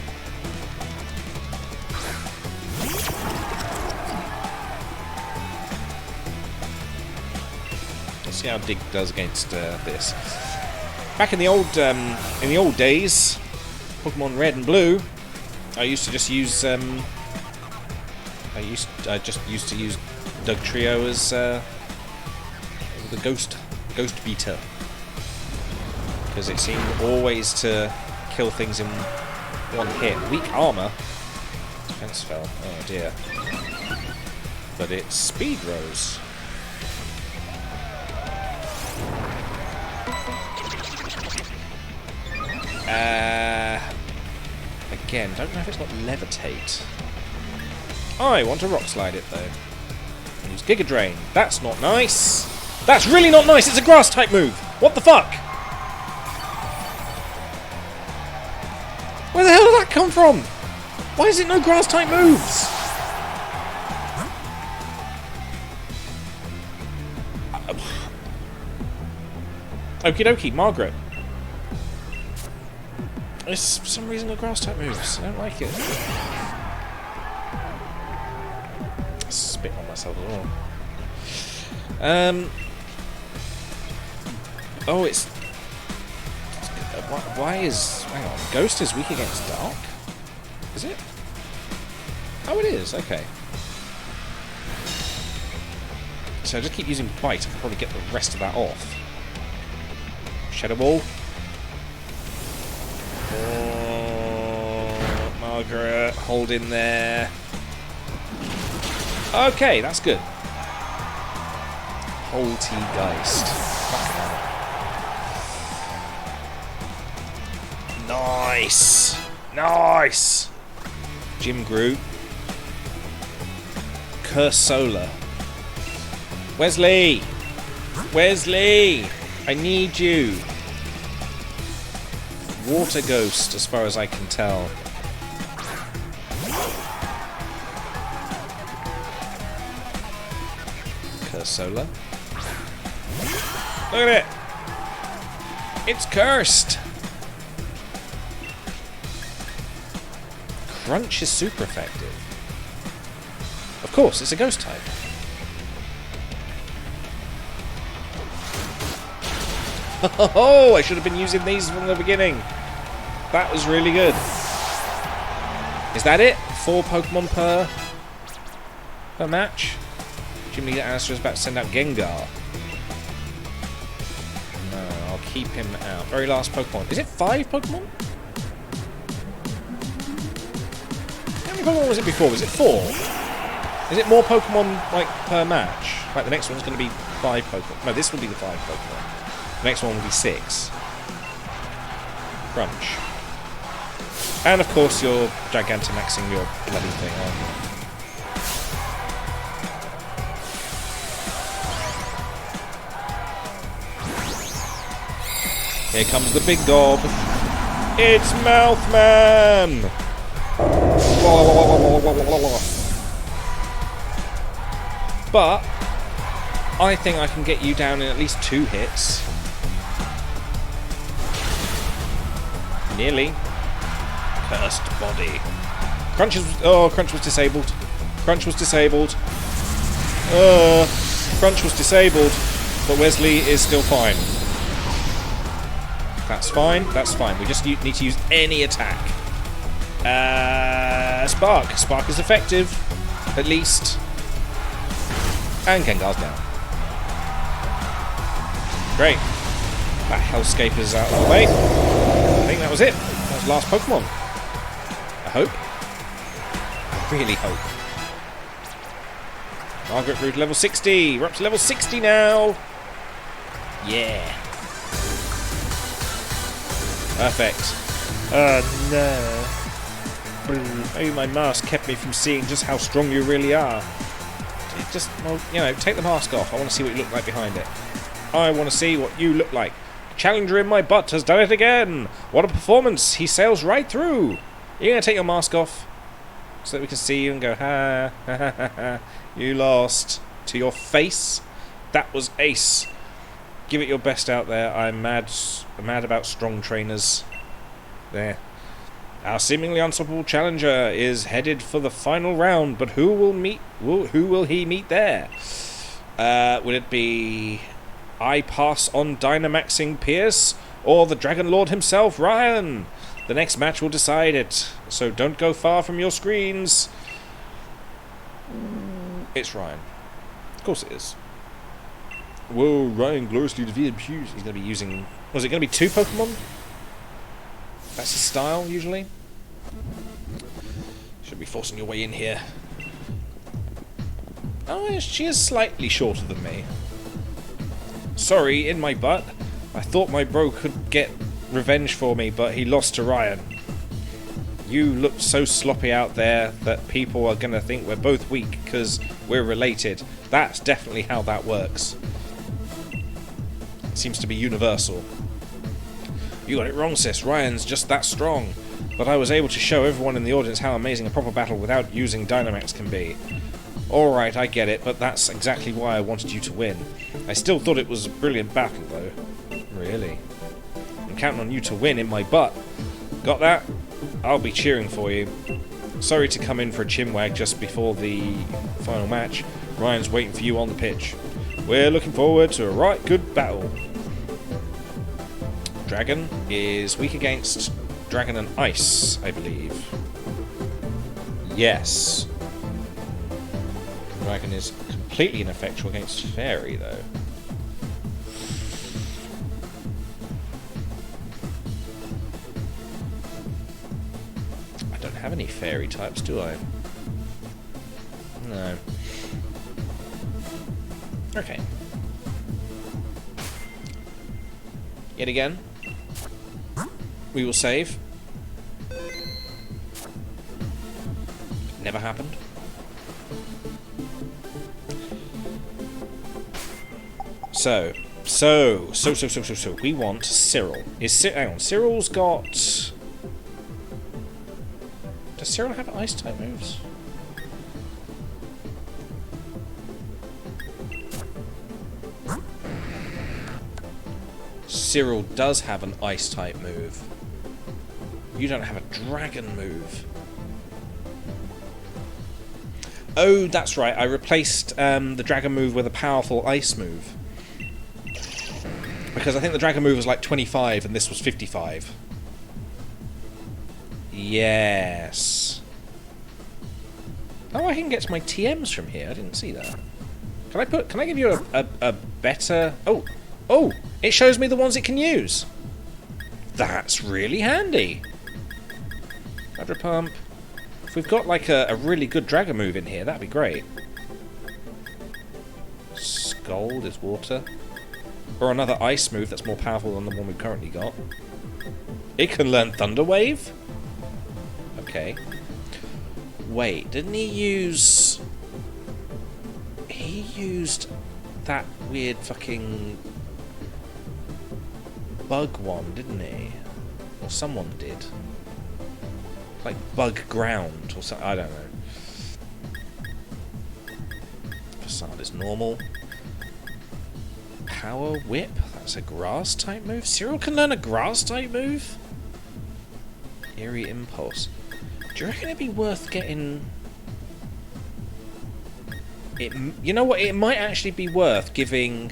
Let's see how Dig does against this. Back in the old days, Pokemon Red and Blue, I used to just use I just used to use Dugtrio as the ghost beater, because it seemed always to kill things in one hit. Weak armor, defense fell. Oh dear. But its speed rose. Again, don't know if it's got Levitate. I want to Rock Slide it though. And use Giga Drain. That's not nice. That's really not nice. It's a grass type move. What the fuck? Where the hell did that come from? Why is it no grass type moves? Okie dokie, Margaret. It's for some reason a grass type moves. I don't like it. Spit on myself as well. Oh, it's... Why is... Hang on. Ghost is weak against Dark? Is it? Oh, it is. Okay. So I just keep using Bite. I can probably get the rest of that off. Shadow Ball. Oh, Margaret, hold in there. Okay, that's good. Poltegeist. Nice! Nice! Jim Groot. Cursola. Wesley! Wesley! I need you! Water Ghost, as far as I can tell. Cursola. Look at it! It's cursed! Crunch is super effective. Of course, it's a ghost type. Oh, I should have been using these from the beginning. That was really good. Is that it? 4 Pokemon per match? Jim Lee Alistair is about to send out Gengar. No, I'll keep him out. Very last Pokemon. Is it 5 Pokemon? How many Pokemon was it before? Was it 4? Is it more Pokemon like per match? Like the next one's going to be 5 Pokemon. No, this will be the 5 Pokemon. The next one will be 6. Crunch. And of course you're Gigantamaxing your bloody thing, aren't you? Here comes the big gob. It's Mouthman! But I think I can get you down in at least 2 hits. Nearly. Cursed body. Crunch was disabled. Crunch was disabled. Crunch was disabled, but Wesley is still fine. That's fine. That's fine. We just need to use any attack. Spark. Spark is effective, at least. And Gengar's down. Great. That Hellscape is out of the way. I think that was it. That was the last Pokemon. I hope. I really hope. Margaret Root level 60. We're up to level 60 now. Yeah. Perfect. Oh no. Maybe my mask kept me from seeing just how strong you really are. Just, well, you know, take the mask off. I want to see what you look like behind it. I want to see what you look like. Challenger in my butt has done it again. What a performance. He sails right through. You're going to take your mask off so that we can see you and go, ha, ha, ha, ha, ha. You lost to your face. That was ace. Give it your best out there. I'm mad about strong trainers. There. Our seemingly unstoppable challenger is headed for the final round, but who will he meet there? Will it be I pass on Dynamaxing Pierce or the Dragon Lord himself, Ryan? The next match will decide it, so don't go far from your screens. It's Ryan. Of course it is. Whoa, Ryan gloriously defeated Hughes. He's going to be using... Was it going to be 2 Pokemon? That's his style, usually. Should be forcing your way in here. Oh, she is slightly shorter than me. Sorry, in my butt. I thought my bro could get revenge for me, but he lost to Ryan. You look so sloppy out there that people are going to think we're both weak because we're related. That's definitely how that works. It seems to be universal. You got it wrong, sis. Ryan's just that strong. But I was able to show everyone in the audience how amazing a proper battle without using Dynamax can be. Alright, I get it, but that's exactly why I wanted you to win. I still thought it was a brilliant battle, though. Really? I'm counting on you to win in my butt. Got that? I'll be cheering for you. Sorry to come in for a chinwag just before the final match. Ryan's waiting for you on the pitch. We're looking forward to a right good battle. Dragon is weak against Dragon and Ice, I believe. Yes. Dragon is completely ineffectual against Fairy, though. I don't have any Fairy types, do I? No. Okay. Yet again, we will save. Never happened. So, we want Cyril. Hang on, Cyril's got... Does Cyril have Ice-type moves? Cyril does have an Ice-type move. You don't have a Dragon move. Oh, that's right. I replaced the dragon move with a powerful ice move. Because I think the dragon move was like 25 and this was 55. Yes. Oh, I can get to my TMs from here. I didn't see that. Can I give you a better... Oh, it shows me the ones it can use. That's really handy. Hydro Pump. If we've got like a really good dragon move in here, that'd be great. Scald is water. Or another ice move that's more powerful than the one we've currently got. It can learn Thunder Wave? Okay. Wait, didn't he use... He used that weird fucking... bug one, didn't he? Or someone did. Like Bug Ground or something, I don't know. Facade is normal. Power Whip, that's a grass type move? Cyril can learn a grass type move? Eerie Impulse. Do you reckon it'd be worth getting... You know what, it might actually be worth giving...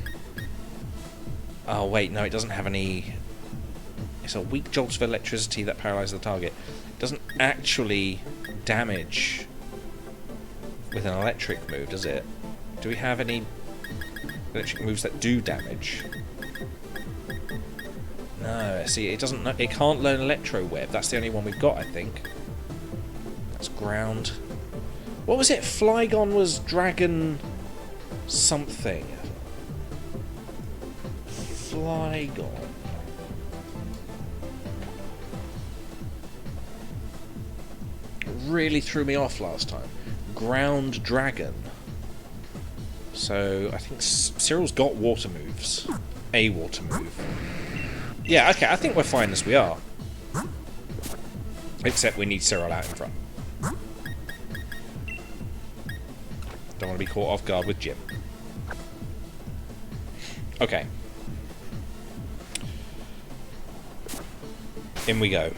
Oh wait, no, it doesn't have any... It's a weak jolt of electricity that paralyzes the target. It doesn't actually damage with an electric move, does it? Do we have any electric moves that do damage? No, see, it doesn't. It can't learn Electro Web. That's the only one we've got, I think. That's ground. What was it? Flygon was dragon something. Flygon. Really threw me off last time. Ground Dragon. So I think Cyril's got water moves. A water move. Yeah, okay, I think we're fine as we are. Except we need Cyril out in front. Don't want to be caught off guard with Jim. Okay. In we go.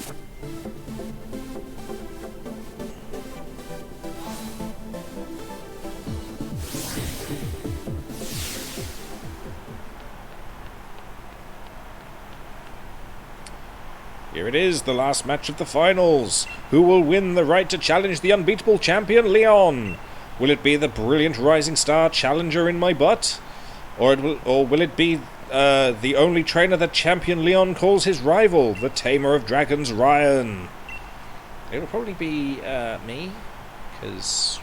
Here it is, the last match of the finals. Who will win the right to challenge the unbeatable champion Leon? Will it be the brilliant rising star challenger in my butt? Or will it be the only trainer that champion Leon calls his rival, the tamer of dragons Ryan? It'll probably be me, because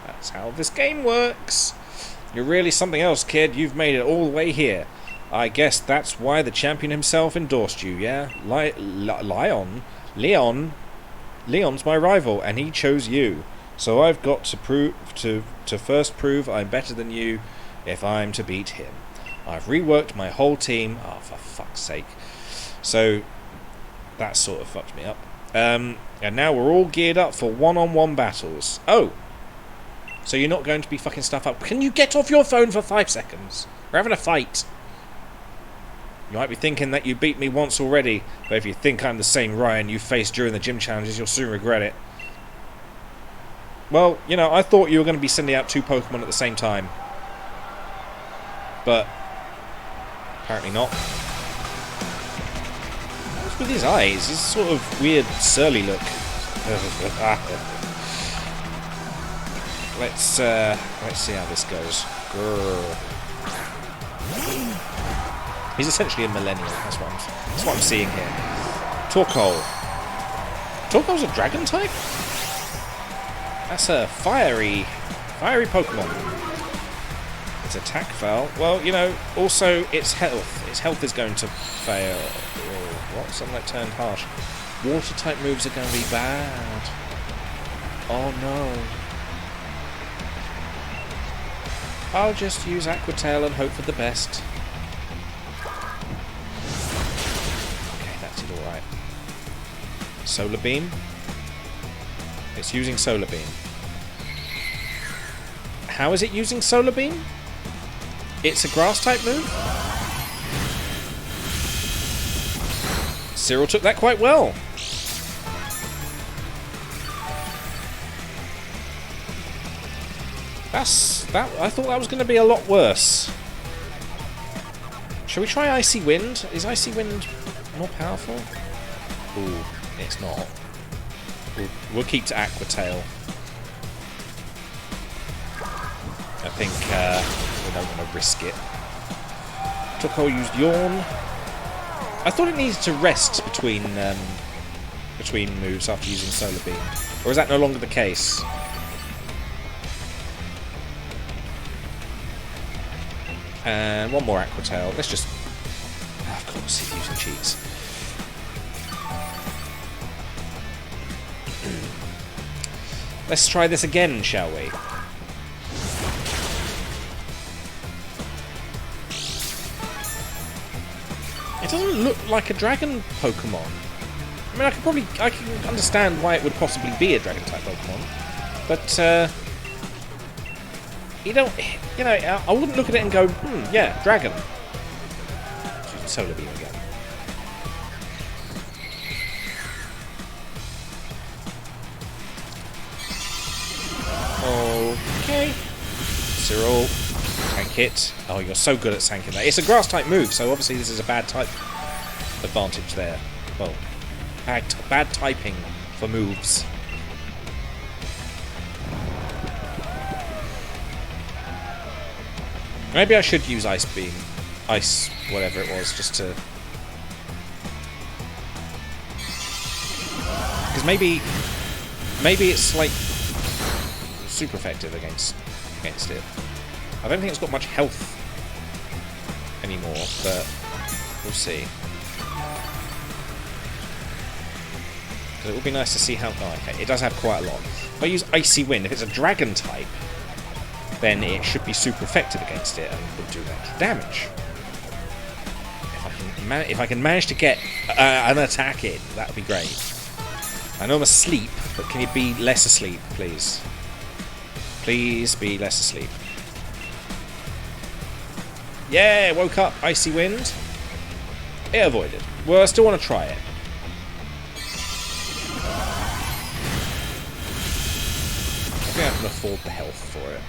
that's how this game works. You're really something else, kid. You've made it all the way here. I guess that's why the champion himself endorsed you, yeah? Leon's my rival, and he chose you. So I've got to first prove I'm better than you if I'm to beat him. I've reworked my whole team. Oh, for fuck's sake. So that sort of fucked me up. And now we're all geared up for one-on-one battles. Oh! So you're not going to be fucking stuff up. Can you get off your phone for 5 seconds? We're having a fight. You might be thinking that you beat me once already, but if you think I'm the same Ryan you faced during the gym challenges, you'll soon regret it. Well, you know, I thought you were going to be sending out 2 Pokemon at the same time. But apparently not. What's with his eyes? He's sort of weird, surly look. Let's see how this goes. Grrr. He's essentially a millennial. That's what I'm seeing here. Torkoal. Torkoal's a dragon type? That's a fiery Pokemon. Its attack fell. Well, you know, also its health. Its health is going to fail. Oh, what? Something that turned harsh. Water type moves are going to be bad. Oh no. I'll just use Aqua Tail and hope for the best. Okay, that did alright. Solar Beam. It's using Solar Beam. How is it using Solar Beam? It's a grass type move? Cyril took that quite well. I thought that was going to be a lot worse. Shall we try Icy Wind? Is Icy Wind more powerful? Ooh, it's not. We'll keep to Aqua Tail. I think we don't want to risk it. Toko used Yawn. I thought it needed to rest between moves after using Solar Beam. Or is that no longer the case? And one more Aqua Tail. Let's just... Oh, of course, he's using cheats. Let's try this again, shall we? It doesn't look like a dragon Pokemon. I mean, I can understand why it would possibly be a dragon type Pokemon, but you know, I wouldn't look at it and go, yeah, dragon. Using Solar Beam again. Okay. Cyril, tank it. Oh, you're so good at tanking that. It's a grass type move, so obviously this is a bad type advantage there. Well, bad typing for moves. Maybe I should use Ice Beam. Ice, whatever it was, just to... Because maybe it's like super effective against it. I don't think it's got much health anymore, but we'll see. It would be nice to see how... Oh, okay, it does have quite a lot. If I use Icy Wind, if it's a dragon type, then it should be super effective against it and will do extra damage. If I can manage to get an attack in, that would be great. I know I'm asleep, but can you be less asleep, please? Please be less asleep. Yeah, woke up. Icy Wind. It avoided. Well, I still want to try it. I think I can afford the health for it.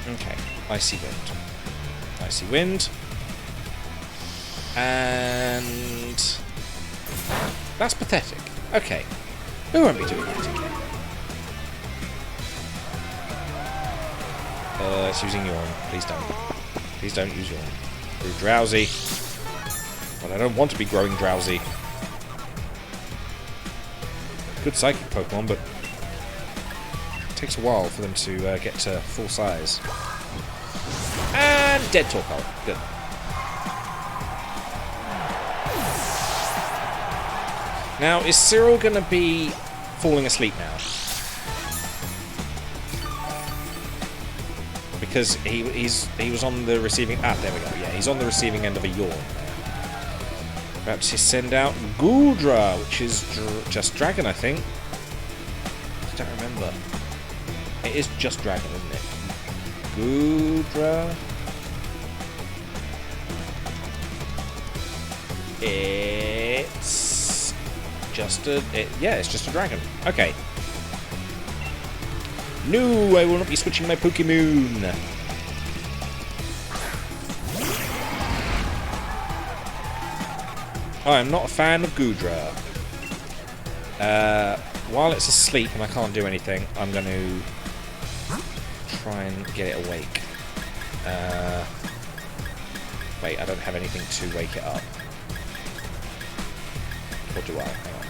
Okay, Icy Wind. Icy Wind. And... that's pathetic. Okay. We won't be doing that again. It's using Yawn. Please don't. Please don't use Yawn. Grew drowsy. But I don't want to be growing drowsy. Good psychic Pokemon, but it takes a while for them to get to full size. And dead Torkoal. Good. Now, is Cyril going to be falling asleep now? Because he was on the receiving... Ah, there we go. Yeah, he's on the receiving end of a Yawn. Perhaps he send out Gouldra, which is just Dragon, I think. I don't remember. It is just Dragon, isn't it? Gouldra. It's just a... yeah, it's just a Dragon. Okay. No, I will not be switching my Pokemon. I am not a fan of Gouldra. While it's asleep and I can't do anything, I'm going to try and get it awake. Wait, I don't have anything to wake it up. Or do I? Hang on.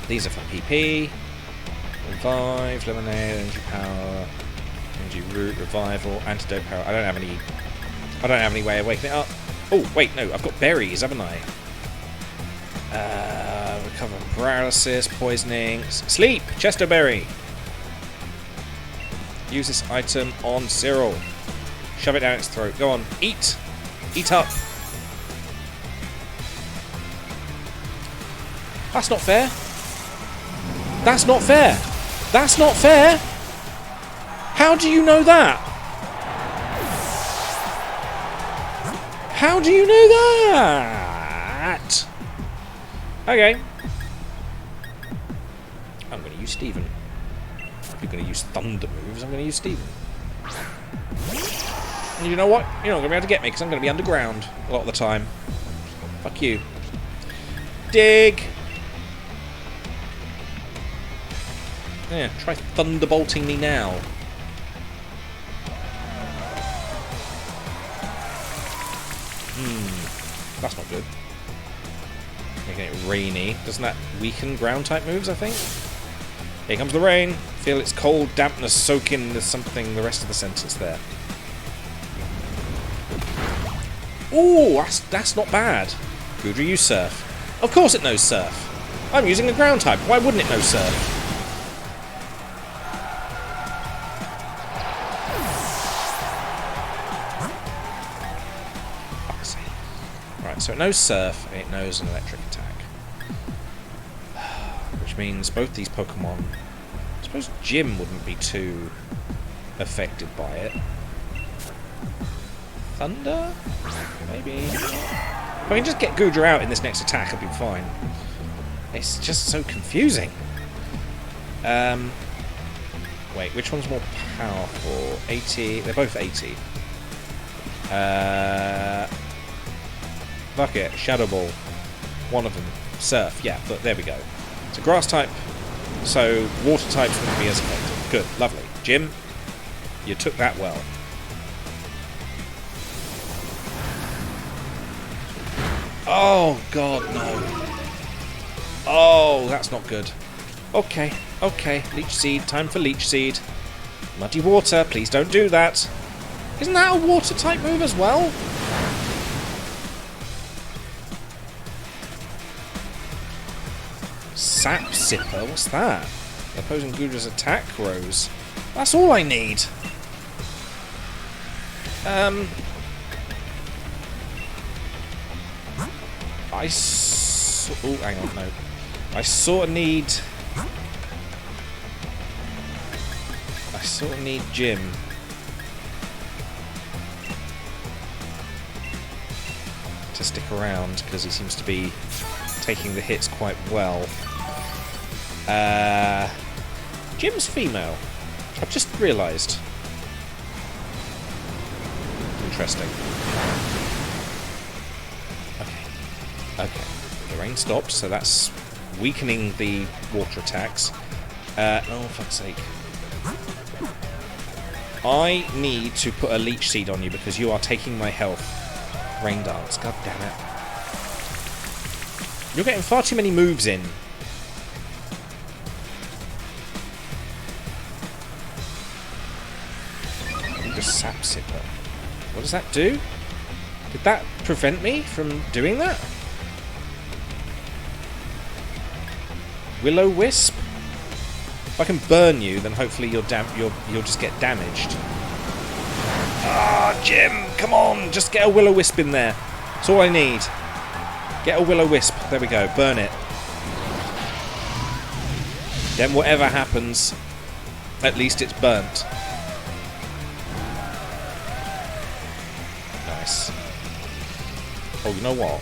These are for PP. Revive, Lemonade, Energy Power, Energy Root, Revival, Antidote Power. I don't have any way of waking it up. Oh, wait, no, I've got berries, haven't I? Recover paralysis, poisoning, sleep, Chesto Berry. Use this item on Cyril. Shove it down its throat. Go on, eat. Eat up. That's not fair. That's not fair. That's not fair. How do you know that? How do you know that? that. Okay. I'm going to use Steven. If you're going to use thunder moves, I'm going to use Steven. And you know what? You're not going to be able to get me because I'm going to be underground a lot of the time. Fuck you. Dig! Yeah, try thunderbolting me now. That's not good. Making it rainy. Doesn't that weaken ground type moves, I think? Here comes the rain. Feel its cold dampness soak in the something the rest of the sentence there. Ooh, that's not bad. Goodra, use Surf. Of course it knows Surf. I'm using a ground type. Why wouldn't it know Surf? Right, so it knows Surf, and it knows an electric attack. Which means both these Pokemon... I suppose Jim wouldn't be too affected by it. Thunder? Maybe? If I can just get Goodra out in this next attack, I'll be fine. It's just so confusing. Wait, which one's more powerful? 80... They're both 80. Fuck it. Shadow Ball. One of them. Surf. Yeah, but there we go. It's a grass type, so water types wouldn't be as effective. Good. Lovely. Jim, you took that well. Oh, God, no. Oh, that's not good. Okay, okay. Leech Seed. Time for Leech Seed. Muddy Water. Please don't do that. Isn't that a water type move as well? Sap Sipper? What's that? Opposing Goodra's attack grows. That's all I need. Oh, hang on, no. I sort of need Jim. To stick around, because he seems to be taking the hits quite well. Jim's female. I've just realised. Interesting. Okay. The rain stopped, so that's weakening the water attacks. Oh, fuck's sake. I need to put a Leech Seed on you because you are taking my health. Rain Dance, god damn it. You're getting far too many moves in. Just Sap Sipper. What does that do? Did that prevent me from doing that? Will-O-Wisp? If I can burn you, then hopefully you'll just get damaged. Ah, Jim, come on, just get a Will-O-Wisp in there. That's all I need. Get a Will-O-Wisp. There we go. Burn it. Then whatever happens, at least it's burnt. Nice. Oh, you know what?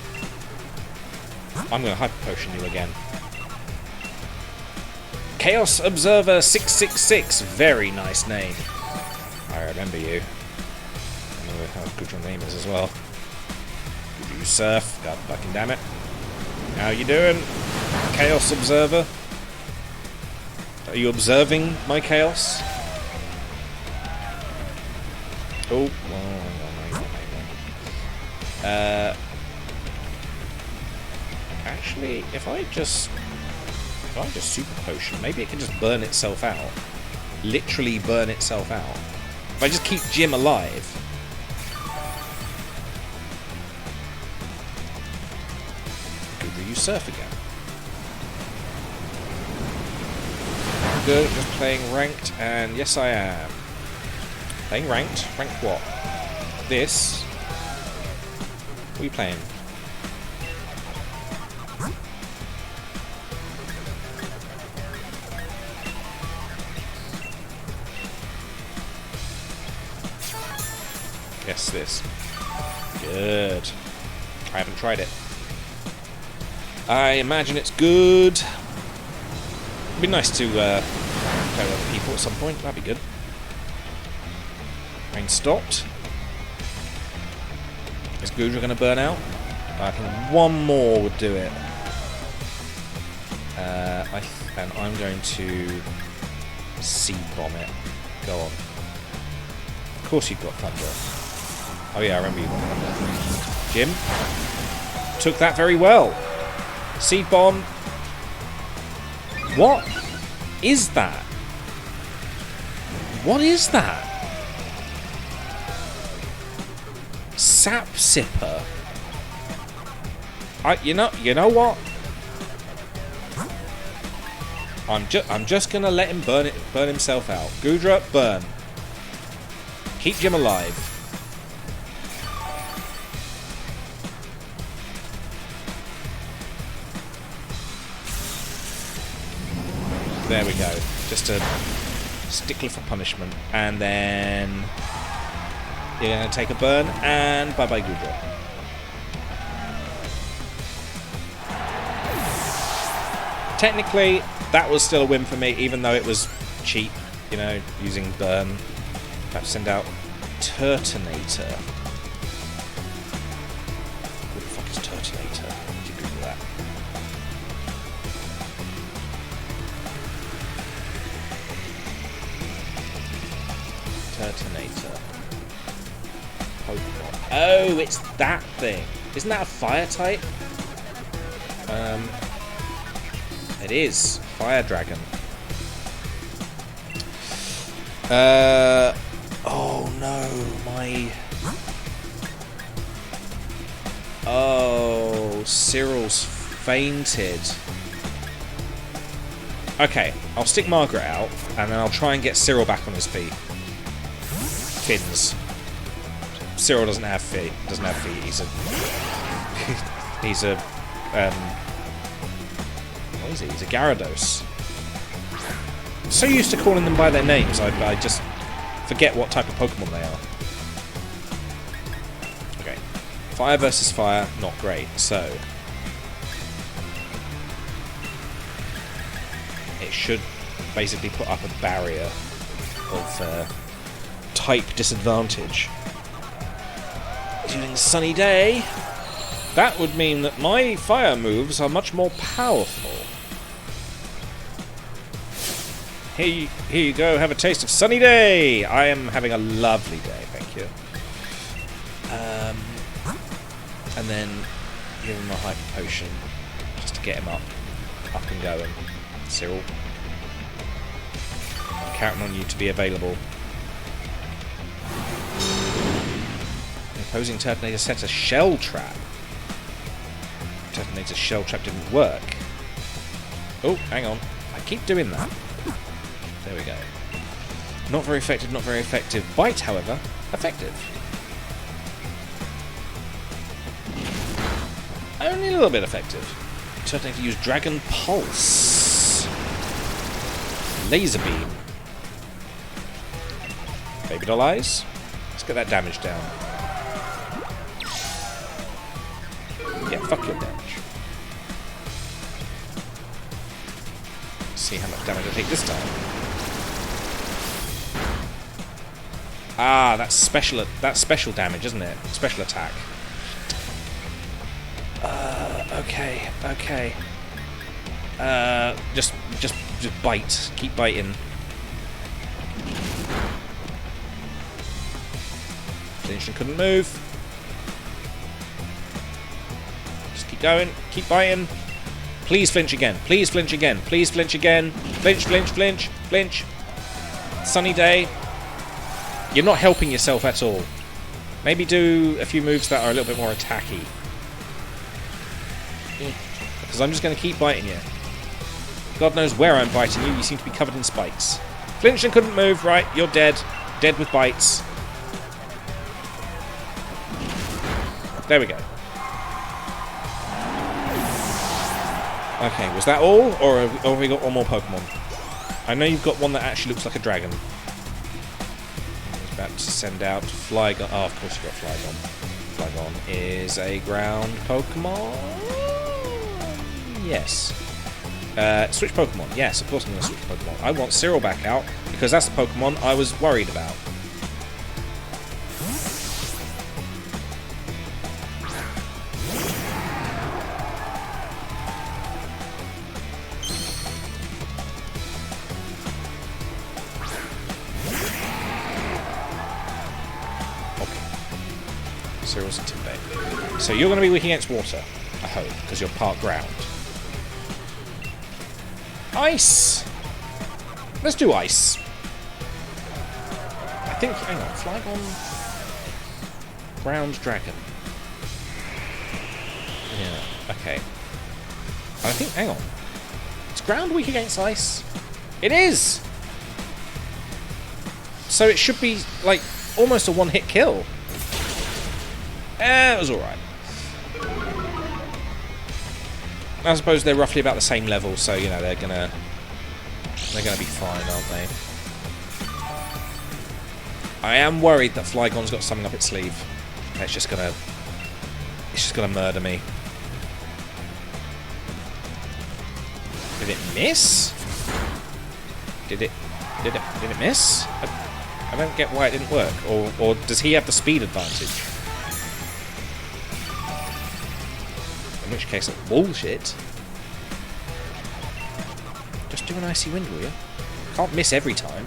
I'm going to Hyper Potion you again. Chaos Observer 666. Very nice name. I remember you. I know how good your name is as well. You Surf. God fucking damn it. How you doing, Chaos Observer? Are you observing my chaos? Oh, hang on. Actually, if I just Super Potion, maybe it can just burn itself out. Literally burn itself out. If I just keep Jim alive. Could use Surf again. Good, just playing ranked, and yes I am. Playing ranked? Ranked what? This? What are you playing? Yes, this. Good. I haven't tried it. I imagine it's good. It'd be nice to play with other people at some point. That'd be good. Rain stopped. Is Goodra going to burn out? I think one more would do it. And I'm going to seed bomb it. Go on. Of course you've got thunder. Oh yeah, I remember you got thunder. Jim took that very well. Seed bomb. What is that? What is that? Sap sipper. You know what? I'm just gonna let him burn himself out. Goodra, burn. Keep Jim alive. There we go. Just a stickler for punishment, and then you're gonna take a burn, and bye bye Goodra. Technically, that was still a win for me, even though it was cheap, you know, using burn. Have to send out Turtonator. What the fuck is Turtonator? Did you Google that? Turtonator. Pokemon. Oh, it's that thing. Isn't that a fire type? It is. Fire Dragon. Oh no, my... Oh, Cyril's fainted. Okay, I'll stick Margaret out, and then I'll try and get Cyril back on his feet. Fins. Cyril doesn't have feet. He's a what is he? He's a Gyarados. I'm so used to calling them by their names, I just forget what type of Pokemon they are. Okay. Fire versus fire, not great. So it should basically put up a barrier of type disadvantage. Using Sunny Day, that would mean that my fire moves are much more powerful. Here you go, have a taste of Sunny Day! I am having a lovely day, thank you. And then give him a Hyper Potion, just to get him up and going. Cyril, I'm counting on you to be available. The opposing Turtonator set a Shell Trap. Turtonator's Shell Trap didn't work. Oh, hang on. I keep doing that. There we go. Not very effective, not very effective. Bite, however, effective. Only a little bit effective. Turtonator use Dragon Pulse. Laser Beam. Baby Doll Eyes. Let's get that damage down. Yeah, fuck your damage. Let's see how much damage I take this time. Ah, that's special damage, isn't it? Special attack. Okay. Just bite. Keep biting. Flinch and couldn't move. Just keep going. Keep biting. Please flinch again. Please flinch again. Please flinch again. Flinch, flinch, flinch, flinch. Sunny Day. You're not helping yourself at all. Maybe do a few moves that are a little bit more attacky. Because I'm just going to keep biting you. God knows where I'm biting you. You seem to be covered in spikes. Flinched and couldn't move. Right, you're dead. Dead with bites. There we go. Okay, was that all? Or have we got one more Pokemon? I know you've got one that actually looks like a dragon. About to send out Flygon. Oh, of course you got Flygon. Flygon is a ground Pokemon. Yes. Switch Pokemon. Yes, of course I'm going to switch Pokemon. I want Cyril back out, because that's the Pokemon I was worried about. Cyril's Intimidate. So you're going to be weak against water, I hope, because you're part ground. Ice! Let's do ice. I think, hang on, Flygon... Ground Dragon. Yeah, okay. I think, hang on. Is ground weak against ice? It is! So it should be, like, almost a one-hit kill. It was alright. I suppose they're roughly about the same level, so you know they're gonna be fine, aren't they? I am worried that Flygon's got something up its sleeve. It's just gonna murder me. Did it miss? Did it miss? I don't get why it didn't work. Or does he have the speed advantage? In which case, it's bullshit. Just do an Icy Wind, will you? Can't miss every time.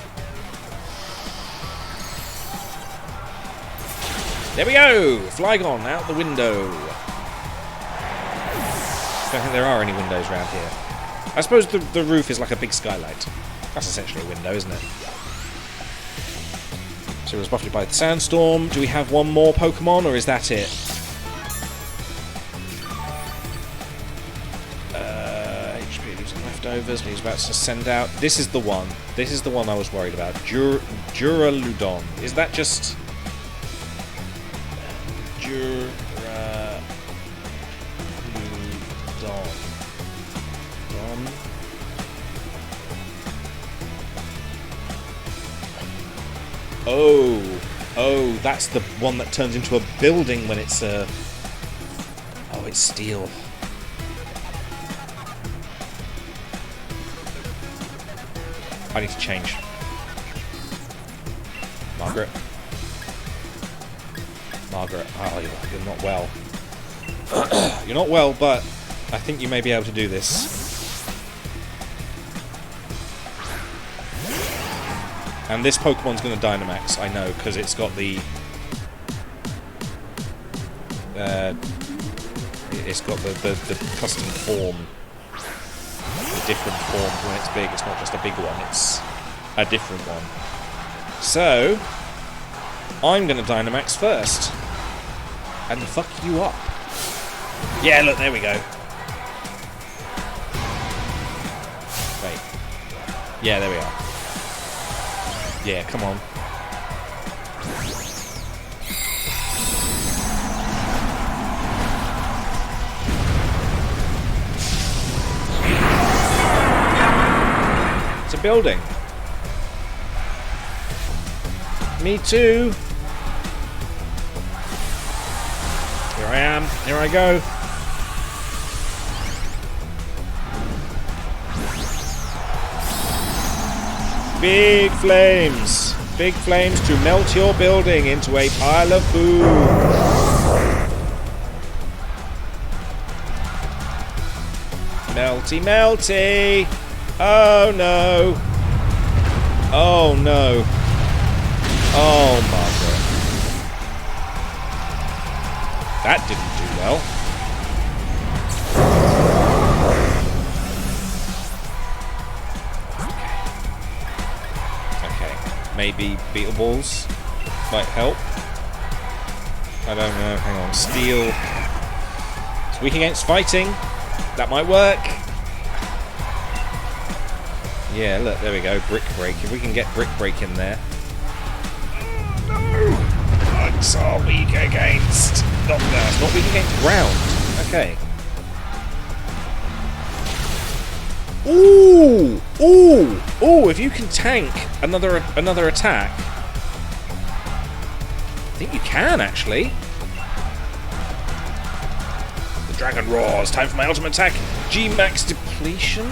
There we go! Flygon out the window. Don't think there are any windows around here. I suppose the roof is like a big skylight. That's essentially a window, isn't it? So it was buffeted by the sandstorm. Do we have one more Pokemon, or is that it? Leftovers, he's about to send out. This is the one. This is the one I was worried about. Duraludon. Is that just Duraludon? Oh, that's the one that turns into a building when it's oh, it's steel. I need to change. Margaret. Oh, you're not well. You're not well, but I think you may be able to do this. And this Pokemon's going to Dynamax, I know, because it's got the... it's got the custom form. Different form when it's big. It's not just a big one, it's a different one. So I'm gonna Dynamax first and fuck you up. Yeah, look, there we go. Wait. Yeah, there we are. Yeah, come on. It's a building. Me too. Here I am. Here I go. Big flames. Big flames to melt your building into a pile of food. Melty, melty. Oh no. Oh no. Oh, Margaret. That didn't do well. Okay. Maybe Beetle Balls might help. I don't know. Hang on. Steel. It's weak against fighting. That might work. Yeah, look, there we go. Brick Break. If we can get Brick Break in there. No! Bugs are weak against... Not weak against ground. Okay. Ooh! Ooh! Ooh! If you can tank another attack... I think you can, actually. The Dragon roars. Time for my ultimate attack. G-Max depletion?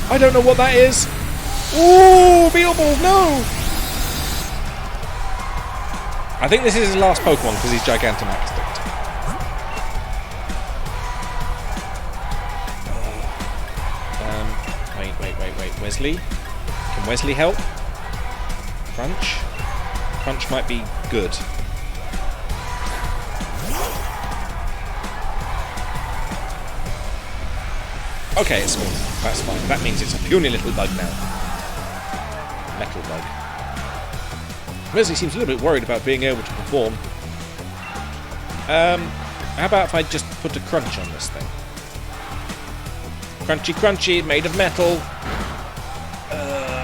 I don't know what that is. Ooh, Beetleborg, no! I think this is his last Pokemon because he's Gigantamaxed it. Wait. Wesley? Can Wesley help? Crunch? Crunch might be good. Okay, it's small. That's fine. That means it's a puny little bug now. Metal bug. Wesley seems a little bit worried about being able to perform. How about if I just put a crunch on this thing? Crunchy, crunchy, made of metal.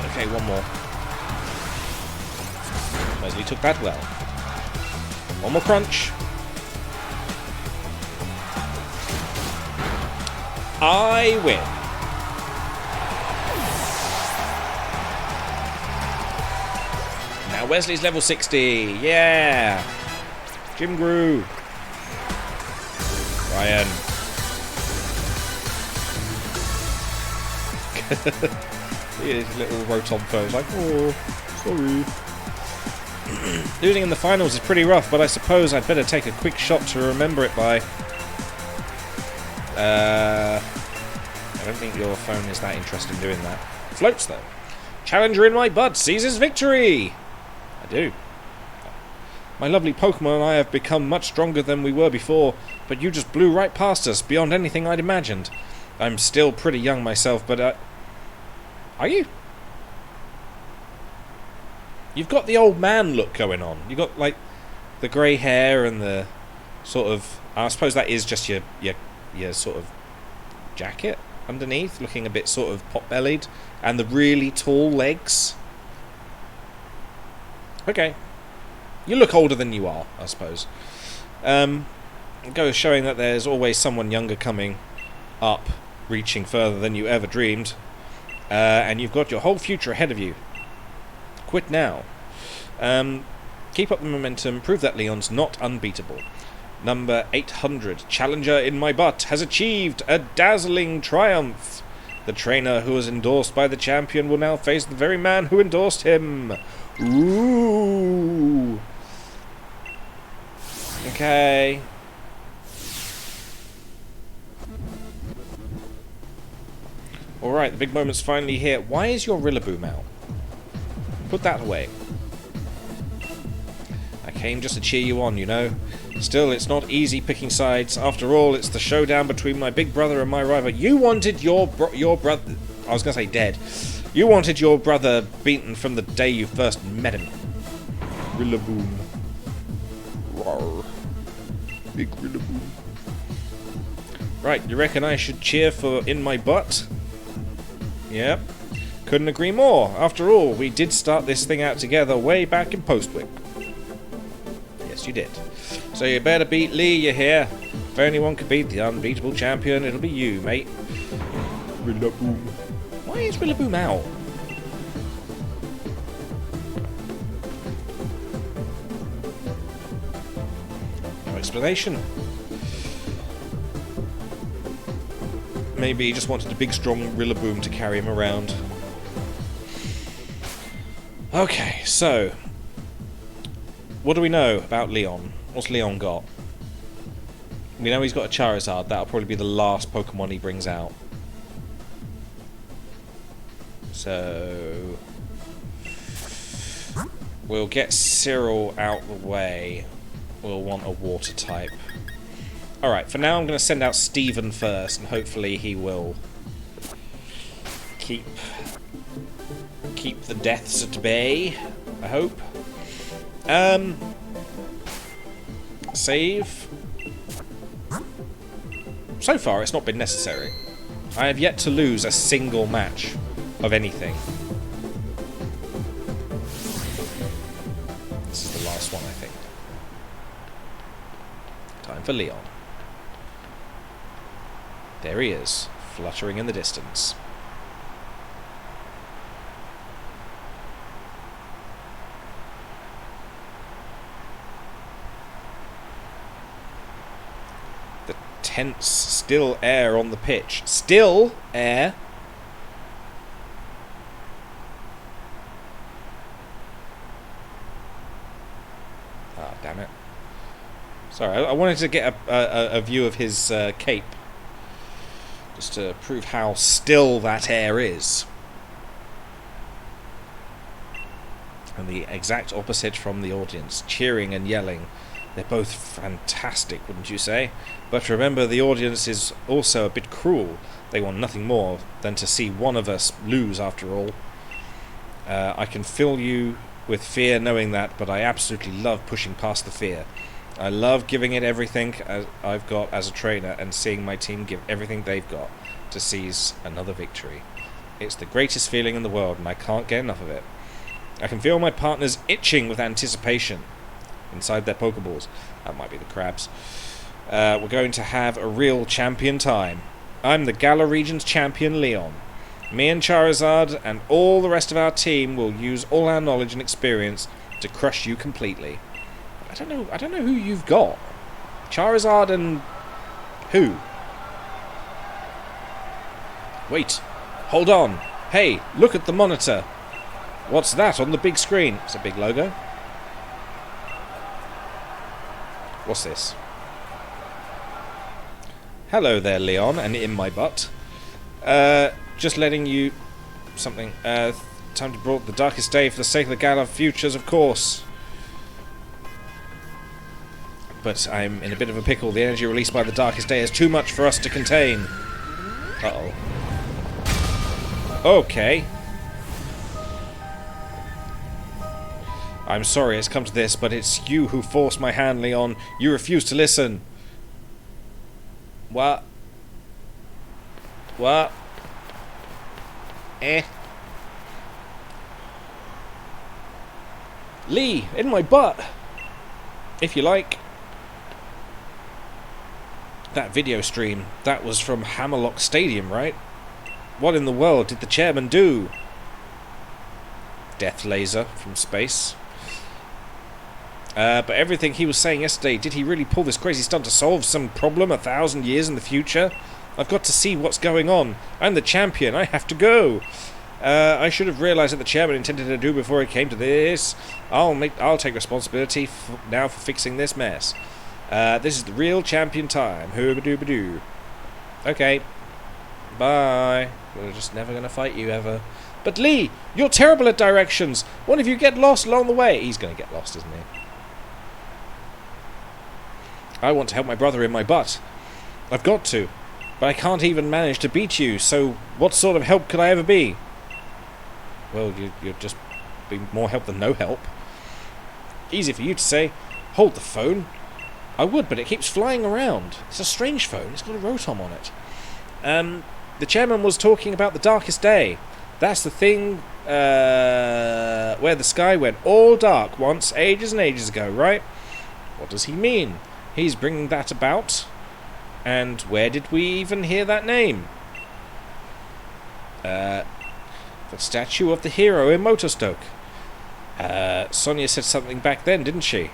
Okay, one more. Wesley took that well. One more crunch. I win. Now Wesley's level 60. Yeah. Jim Grew. Ryan. His little Rotom foe's like, oh, sorry. Losing in the finals is pretty rough, but I suppose I'd better take a quick shot to remember it by. I don't think your phone is that interested in doing that. Floats, though. Challenger in my butt seizes victory! I do. My lovely Pokemon and I have become much stronger than we were before, but you just blew right past us, beyond anything I'd imagined. I'm still pretty young myself, but are you? You've got the old man look going on. You've got, like, the grey hair and the sort of... I suppose that is just your sort of jacket underneath, looking a bit sort of pot-bellied, and the really tall legs. Okay. You look older than you are, I suppose. Goes showing that there's always someone younger coming up, reaching further than you ever dreamed, and you've got your whole future ahead of you. Quit now. Keep up the momentum, prove that Leon's not unbeatable. Number 800, Challenger in my butt, has achieved a dazzling triumph. The trainer who was endorsed by the champion will now face the very man who endorsed him. Ooh. Okay. Alright, the big moment's finally here. Why is your Rillaboom out? Put that away. I came just to cheer you on, you know. Still, it's not easy picking sides. After all, it's the showdown between my big brother and my rival. You wanted your brother... I was going to say dead. You wanted your brother beaten from the day you first met him. Rillaboom. Rawr. Big Rillaboom. Right, you reckon I should cheer for In My Butt? Yep. Couldn't agree more. After all, we did start this thing out together way back in Postwick. Yes, you did. So you better beat Lee, you hear? If anyone could beat the unbeatable champion, it'll be you, mate. Rillaboom. Why is Rillaboom out? No explanation. Maybe he just wanted a big, strong Rillaboom to carry him around. Okay, so... what do we know about Leon? What's Leon got? We know he's got a Charizard. That'll probably be the last Pokemon he brings out. So... we'll get Cyril out the way. We'll want a Water type. Alright, for now I'm going to send out Steven first, and hopefully he will keep the deaths at bay, I hope. Save. So far it's not been necessary. I have yet to lose a single match of anything. This is the last one, I think. Time for Leon. There he is, fluttering in the distance. tense, still air on the pitch. Still air. Ah, damn it. Sorry, I wanted to get a view of his cape. Just to prove how still that air is. And the exact opposite from the audience. Cheering and yelling. They're both fantastic, wouldn't you say? But remember, the audience is also a bit cruel. They want nothing more than to see one of us lose, after all. I can fill you with fear knowing that, but I absolutely love pushing past the fear. I love giving it everything I've got as a trainer and seeing my team give everything they've got to seize another victory. It's the greatest feeling in the world, and I can't get enough of it. I can feel my partners itching with anticipation inside their Pokeballs. That might be the crabs. We're going to have a real champion time. I'm the Galar Region's champion, Leon. Me and Charizard and all the rest of our team will use all our knowledge and experience to crush you completely. I don't know who you've got. Charizard and who? Wait. Hold on. Hey, look at the monitor. What's that on the big screen? It's a big logo. What's this? Hello there, Leon, and in my butt. Just letting you... something. Time to brought the darkest day for the sake of the Galar futures, of course. But I'm in a bit of a pickle. The energy released by the darkest day is too much for us to contain. Uh-oh. Okay. I'm sorry it's come to this, but it's you who forced my hand, Leon. You refuse to listen. What? What? Lee, in my butt. If you like. That video stream, that was from Hammerlock Stadium, right? What in the world did the chairman do? Death laser from space. But everything he was saying yesterday, did he really pull this crazy stunt to solve some problem 1,000 years in the future? I've got to see what's going on. I'm the champion. I have to go. I should have realised what the chairman intended to do before it came to this. I'll take responsibility now for fixing this mess. This is the real champion time. Hooba-dooba-doo. Okay. Bye. We're just never going to fight you ever. But Lee, you're terrible at directions. What if you get lost along the way? He's going to get lost, isn't he? I want to help my brother in my butt. I've got to. But I can't even manage to beat you, so what sort of help could I ever be? Well, you'd just be more help than no help. Easy for you to say. Hold the phone. I would, but it keeps flying around. It's a strange phone. It's got a Rotom on it. The chairman was talking about the darkest day. That's the thing where the sky went all dark once, ages and ages ago, right? What does he mean? He's bringing that about. And where did we even hear that name? The statue of the hero in Motostoke. Sonia said something back then, didn't she?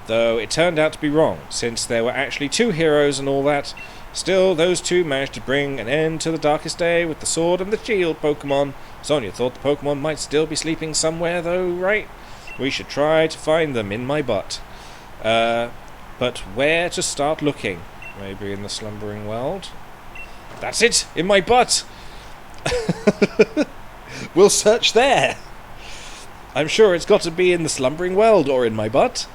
Though it turned out to be wrong, since there were actually two heroes and all that. Still, those two managed to bring an end to the darkest day with the sword and the shield Pokemon. Sonia thought the Pokemon might still be sleeping somewhere though, right? We should try to find them in my butt. But where to start looking? Maybe in the slumbering world? That's it! In my butt! We'll search there! I'm sure it's got to be in the slumbering world or in my butt.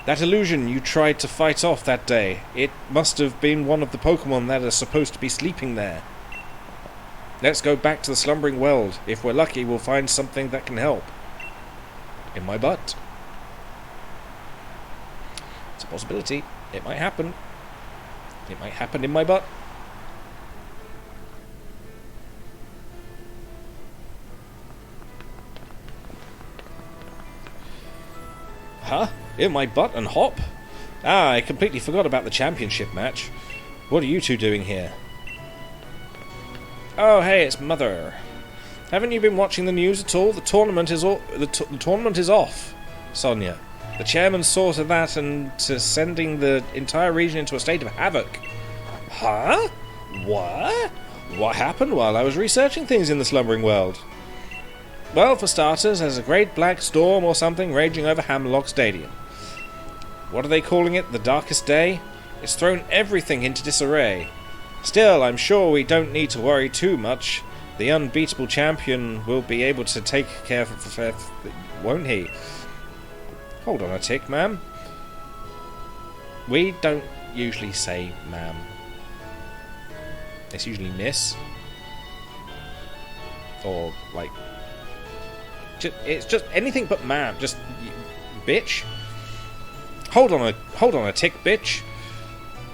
That illusion you tried to fight off that day, it must have been one of the Pokemon that are supposed to be sleeping there. Let's go back to the slumbering world. If we're lucky, we'll find something that can help. In my butt. It's a possibility. It might happen. It might happen in my butt. Huh? In my butt and hop? Ah, I completely forgot about the championship match. What are you two doing here? Oh, hey, it's Mother. Haven't you been watching the news at all? The tournament is the tournament is off, Sonia. The chairman saw to that and to sending the entire region into a state of havoc. Huh? What? What happened while I was researching things in the slumbering world? Well, for starters, there's a great black storm or something raging over Hammerlock Stadium. What are they calling it? The darkest day? It's thrown everything into disarray. Still, I'm sure we don't need to worry too much. The unbeatable champion will be able to take care of it, won't he? Hold on a tick, ma'am. We don't usually say ma'am. It's usually miss. Or, like... it's just anything but ma'am. Just... bitch. Hold on a tick, bitch.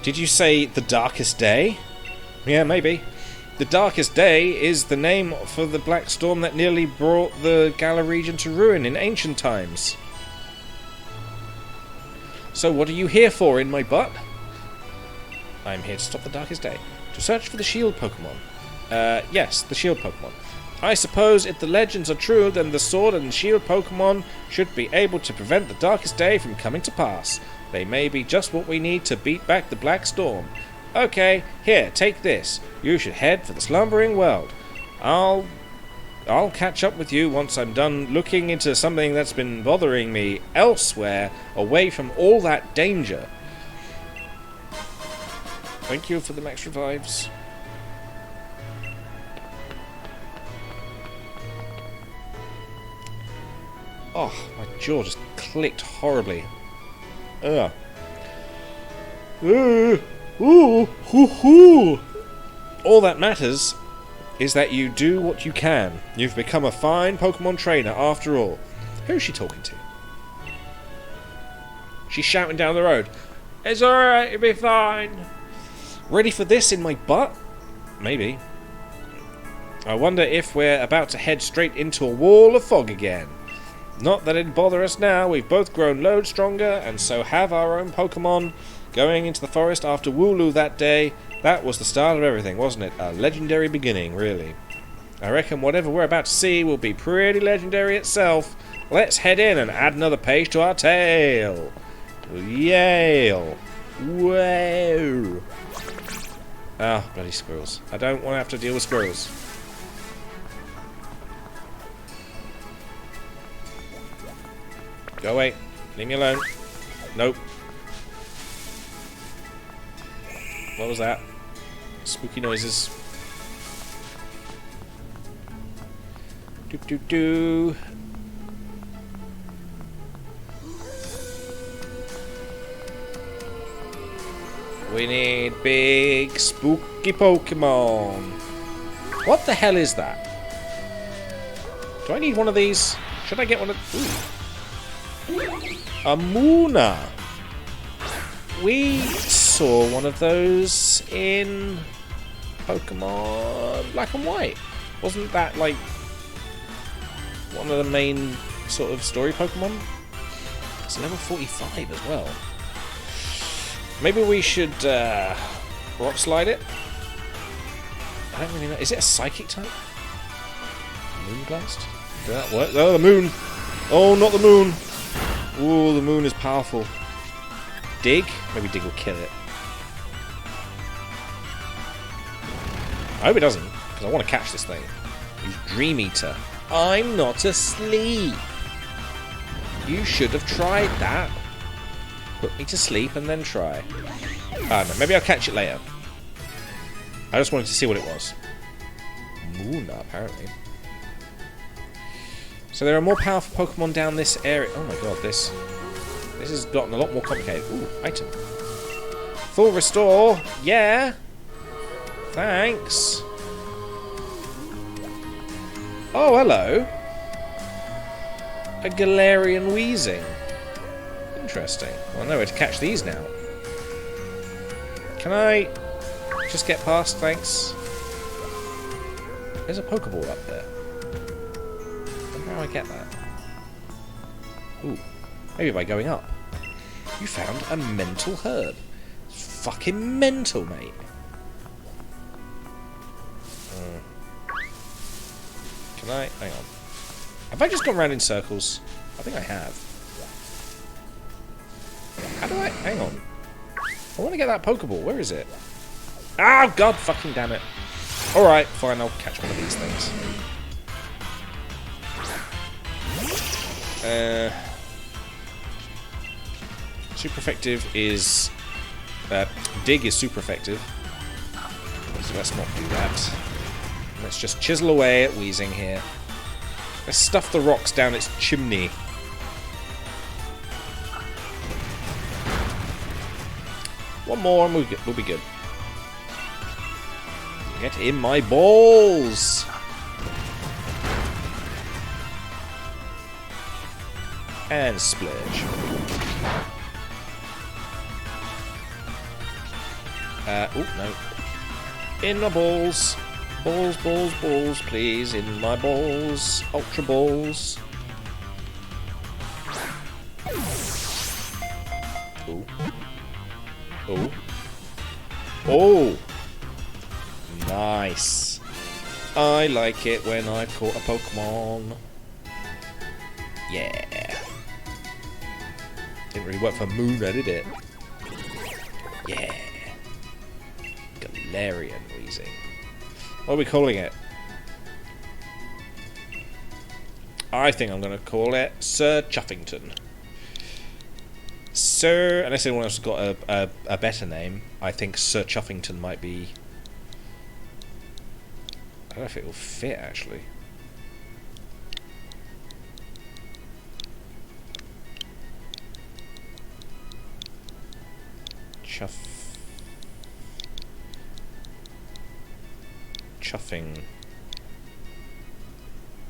Did you say the darkest day? Yeah, maybe. The darkest day is the name for the black storm that nearly brought the Galar region to ruin in ancient times. So what are you here for in my butt? I'm here to stop the darkest day. To search for the shield Pokemon. Yes, the shield Pokemon. I suppose if the legends are true, then the sword and shield Pokemon should be able to prevent the darkest day from coming to pass. They may be just what we need to beat back the Black Storm. Okay, here, take this. You should head for the slumbering world. I'll catch up with you once I'm done looking into something that's been bothering me elsewhere, away from all that danger. Thank you for the extra revives. Oh, my jaw just clicked horribly. Ugh. All that matters is that you do what you can. You've become a fine Pokemon trainer after all. Who's she talking to? She's shouting down the road. It's alright, you'll be fine. Ready for this in my butt? Maybe. I wonder if we're about to head straight into a wall of fog again. Not that it'd bother us now, we've both grown loads stronger, and so have our own Pokemon. Going into the forest after Wooloo that day, that was the start of everything, wasn't it? A legendary beginning, really. I reckon whatever we're about to see will be pretty legendary itself. Let's head in and add another page to our tale. Yale. Whoa. Ah, bloody squirrels. I don't want to have to deal with squirrels. Go away. Leave me alone. Nope. What was that? Spooky noises. Doo doo doo. We need big spooky Pokemon. What the hell is that? Do I need one of these? Should I get one of... Ooh. A Munna. We saw one of those in Pokemon Black and White. Wasn't that like one of the main sort of story Pokemon? It's level 45 as well. Maybe we should rock slide it. I don't really know. Is it a psychic type? Moonblast? Did that work? Oh, the moon! Oh, not the moon! Ooh, the moon is powerful. Dig? Maybe Dig will kill it. I hope it doesn't, because I want to catch this thing. Use Dream Eater. I'm not asleep. You should have tried that. Put me to sleep and then try. I don't know, maybe I'll catch it later. I just wanted to see what it was. Munna, apparently. So there are more powerful Pokemon down this area. Oh my god, this has gotten a lot more complicated. Ooh, item. Full restore. Yeah. Thanks. Oh, hello. A Galarian Weezing. Interesting. Well, I know where to catch these now. Can I just get past? Thanks. There's a Pokeball up there. How do I get that? Ooh, maybe by going up. You found a mental herb. It's fucking mental, mate. Can I? Hang on. Have I just gone round in circles? I think I have. How do I... Hang on. I want to get that Pokeball. Where is it? Oh, God fucking damn it. Alright, fine. I'll catch one of these things. Super effective is... Dig is super effective. So let's not do that. Let's just chisel away at Weezing here. Let's stuff the rocks down its chimney. One more and we'll be good. Get in my balls! And splurge. Oh, no. In my balls. Balls, balls, balls, please. In my balls. Ultra balls. Oh. Oh. Oh! Nice. I like it when I've caught a Pokemon. Yeah. Didn't really work for Moona, did it? Yeah. Galarian Weezing. What are we calling it? I think I'm going to call it Sir Chuffington. Sir, unless anyone else has got a better name, I think Sir Chuffington might be... I don't know if it will fit, actually. Chuffing.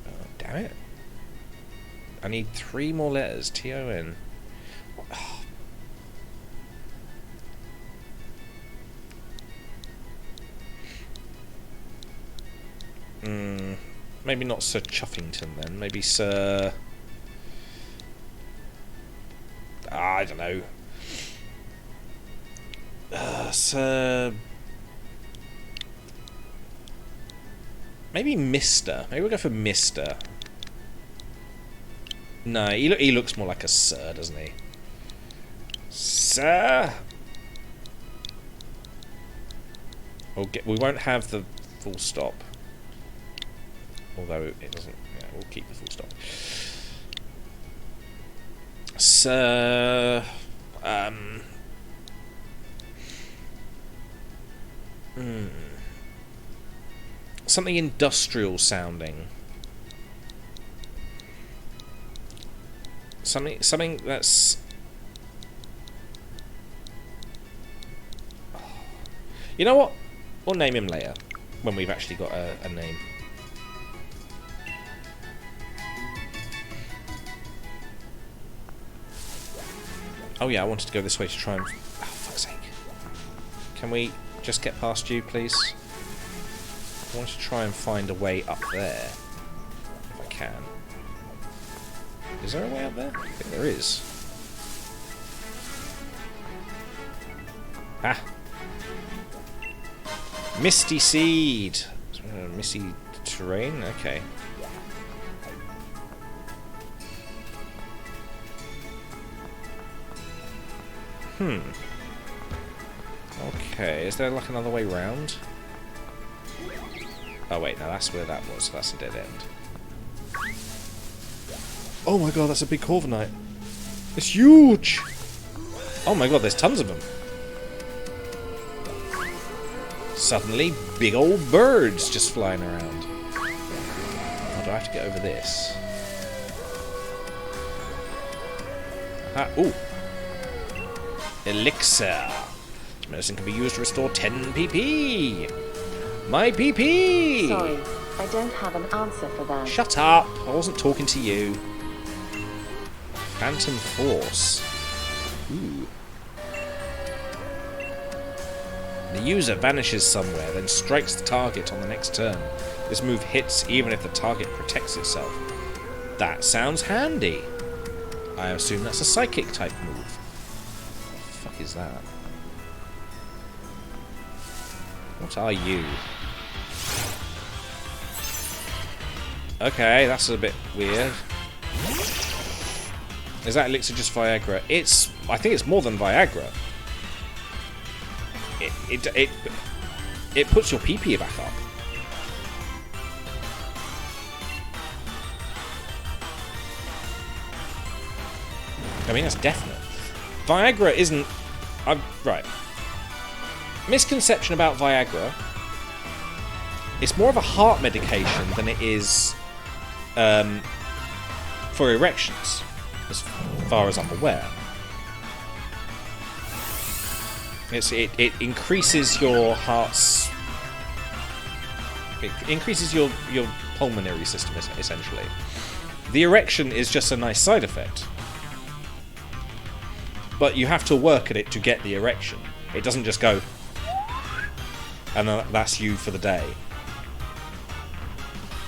Oh, damn it. I need 3 more letters. T-O-N. Maybe not Sir Chuffington then. Maybe Sir... I don't know. Sir... Maybe Mr. Maybe we'll go for Mr. No, he looks more like a Sir, doesn't he? Sir! We won't have the full stop. Although it doesn't... Yeah, we'll keep the full stop. Sir... Something industrial sounding. Something that's... You know what? We'll name him later, when we've actually got a name. Oh yeah, I wanted to go this way to try and... Oh, fuck's sake. Can we just get past you, please? I want to try and find a way up there. If I can. Is there a way up there? I think there is. Ah! Misty Seed! Misty terrain? Okay. Okay, is there like another way round? Oh wait, no, that's where that was. That's a dead end. Oh my god, that's a big Corviknight. It's huge! Oh my god, there's tons of them. Suddenly, big old birds just flying around. Oh, do I have to get over this? Ah, ooh. Elixir. This medicine can be used to restore 10 PP. My PP! Sorry, I don't have an answer for that. Shut up! I wasn't talking to you. Phantom Force. Ooh. The user vanishes somewhere, then strikes the target on the next turn. This move hits even if the target protects itself. That sounds handy. I assume that's a psychic type move. What the fuck is that? What are you? Okay, that's a bit weird. Is that elixir just Viagra? I think it's more than Viagra. It puts your pee-pee back up. I mean, that's definite. Viagra isn't... right. Misconception about Viagra. It's more of a heart medication than it is for erections, as far as I'm aware. It increases your heart's... It increases your pulmonary system, essentially. The erection is just a nice side effect. But you have to work at it to get the erection. It doesn't just go... and that's you for the day.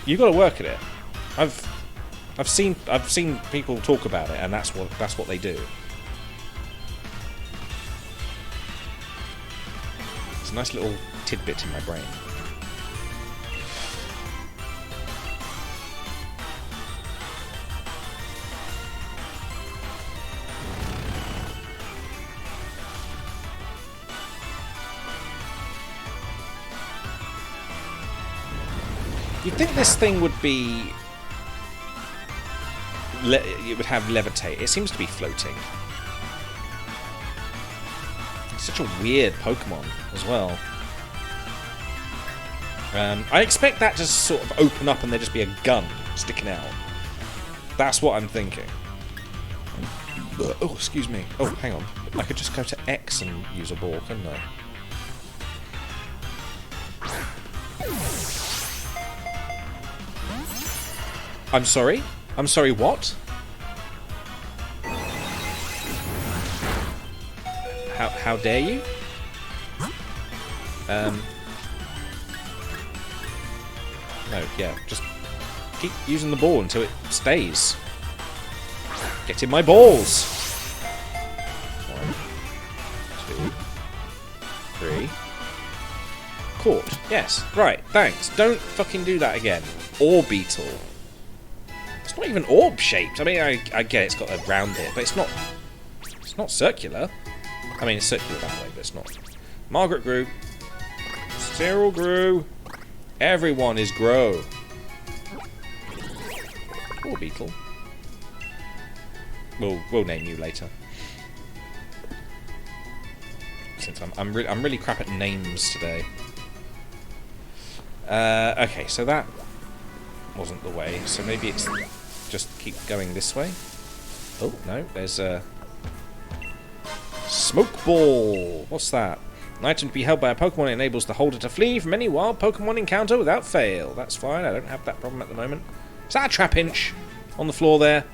You've got to work at it. I've seen people talk about it, and that's what they do. It's a nice little tidbit in my brain. You'd think this thing would be... it would have levitate. It seems to be floating. It's such a weird Pokemon as well. I expect that to sort of open up and there just be a gun sticking out. That's what I'm thinking. Oh, excuse me. Oh, hang on. I could just go to X and use a ball, couldn't I? I'm sorry? I'm sorry, what? How dare you? No, yeah, just keep using the ball until it stays. Get in my balls! 1, 2, 3. Caught. Yes, right, thanks. Don't fucking do that again. Orbeetle. It's not even orb-shaped. I mean, I get it's got a round bit, but it's not circular. I mean, it's circular that way, but it's not. Margaret grew. Cyril grew. Everyone is grow. Orbeetle. We'll name you later. Since I'm really crap at names today. Okay, so that wasn't the way. So maybe it's just keep going this way. Oh no, there's a smoke ball. What's that? An item to be held by a Pokemon enables the holder to flee from any wild Pokemon encounter without fail. That's fine. I don't have that problem at the moment. Is that a Trapinch on the floor there?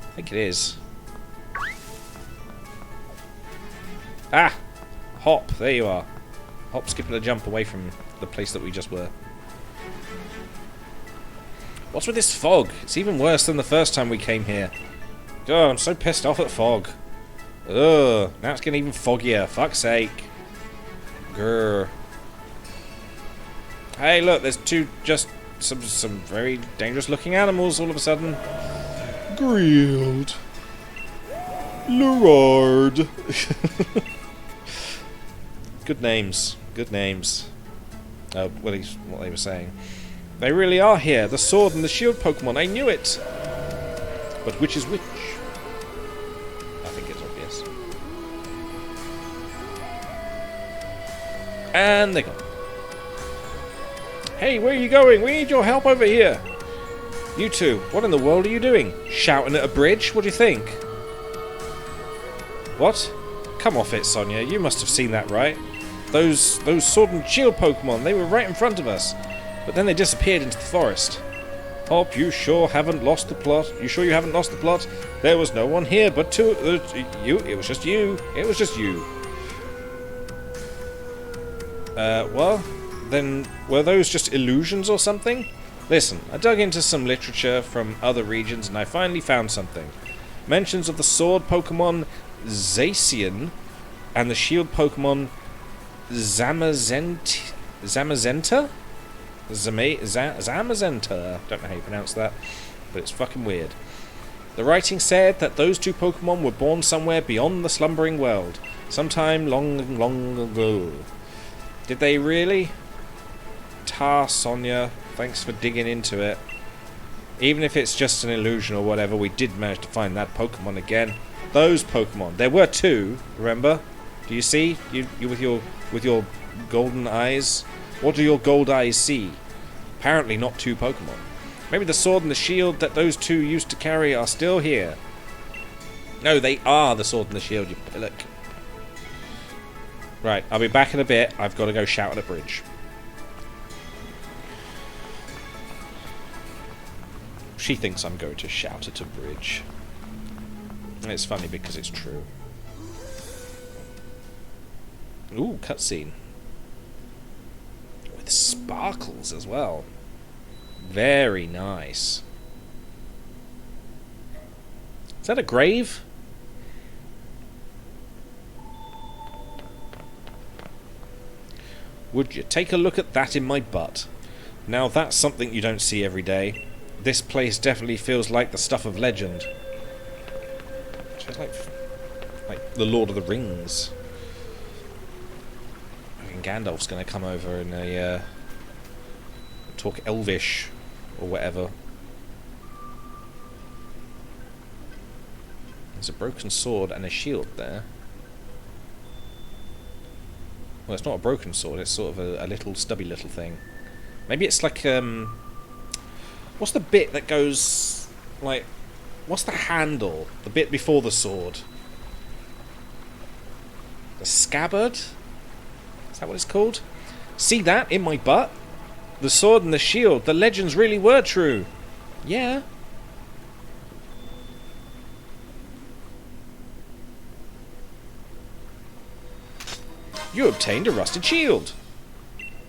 I think it is. Ah! Hop, there you are. Hop, skip, and a jump away from the place that we just were. What's with this fog? It's even worse than the first time we came here. God, I'm so pissed off at fog. Ugh, now it's getting even foggier. Fuck's sake. Grr. Hey, look, there's some very dangerous looking animals all of a sudden. Grilled. Lurard. Good names. Good names. What they were saying. They really are here. The sword and the shield Pokemon. I knew it. But which is which? I think it's obvious. And they're gone. Hey, where are you going? We need your help over here. You two, what in the world are you doing? Shouting at a bridge? What do you think? What? Come off it, Sonia. You must have seen that, right? Those sword and shield Pokemon, they were right in front of us. But then they disappeared into the forest. Hop, you sure haven't lost the plot? You sure you haven't lost the plot? There was no one here but you. It was just you. It was just you. Well, then were those just illusions or something? Listen, I dug into some literature from other regions and I finally found something. Mentions of the sword Pokemon Zacian and the shield Pokemon Zamazenta? Zamazenta? Don't know how you pronounce that, but it's fucking weird. The writing said that those two Pokemon were born somewhere beyond the slumbering world, sometime long, long ago. Did they really? Sonia, thanks for digging into it. Even if it's just an illusion or whatever, we did manage to find that Pokemon again. Those Pokemon. There were two, remember? Do you see? You with your golden eyes? What do your gold eyes see? Apparently not two Pokemon. Maybe the sword and the shield that those two used to carry are still here. No, they are the sword and the shield, you pillock. Right, I'll be back in a bit. I've got to go shout at a bridge. She thinks I'm going to shout at a bridge. And it's funny because it's true. Ooh, cutscene. With sparkles as well. Very nice. Is that a grave? Would you take a look at that in my butt? Now that's something you don't see every day. This place definitely feels like the stuff of legend. It's like the Lord of the Rings. I think Gandalf's going to come over and talk Elvish or whatever. There's a broken sword and a shield there. Well, it's not a broken sword. It's sort of a little stubby little thing. Maybe it's like what's the bit that goes, like, what's the handle? The bit before the sword? The scabbard? Is that what it's called? See that in my butt? The sword and the shield. The legends really were true. Yeah. You obtained a rusted shield.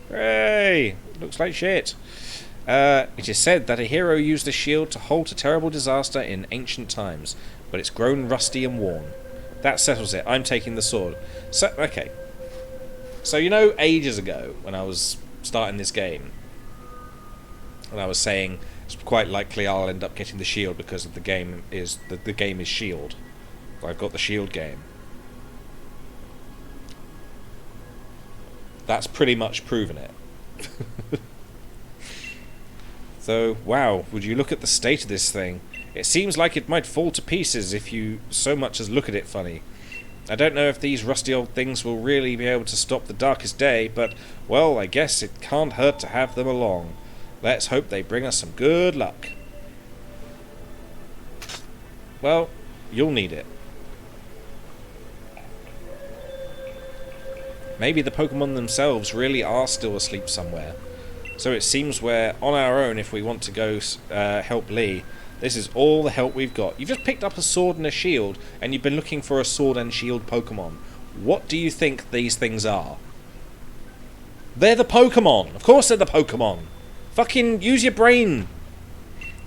Hooray! Looks like shit. It is said that a hero used the shield to halt a terrible disaster in ancient times, but it's grown rusty and worn. That settles it. I'm taking the sword. So, okay. So, you know, ages ago, when I was starting this game, and I was saying it's quite likely I'll end up getting the shield because of the game is the game is Shield. I've got the Shield game. That's pretty much proven it. So, wow, would you look at the state of this thing? It seems like it might fall to pieces if you so much as look at it funny. I don't know if these rusty old things will really be able to stop the darkest day, but, well, I guess it can't hurt to have them along. Let's hope they bring us some good luck. Well, you'll need it. Maybe the Pokemon themselves really are still asleep somewhere. So it seems we're on our own if we want to go help Lee. This is all the help we've got. You've just picked up a sword and a shield, and you've been looking for a sword and shield Pokemon. What do you think these things are? They're the Pokemon! Of course they're the Pokemon! Fucking use your brain!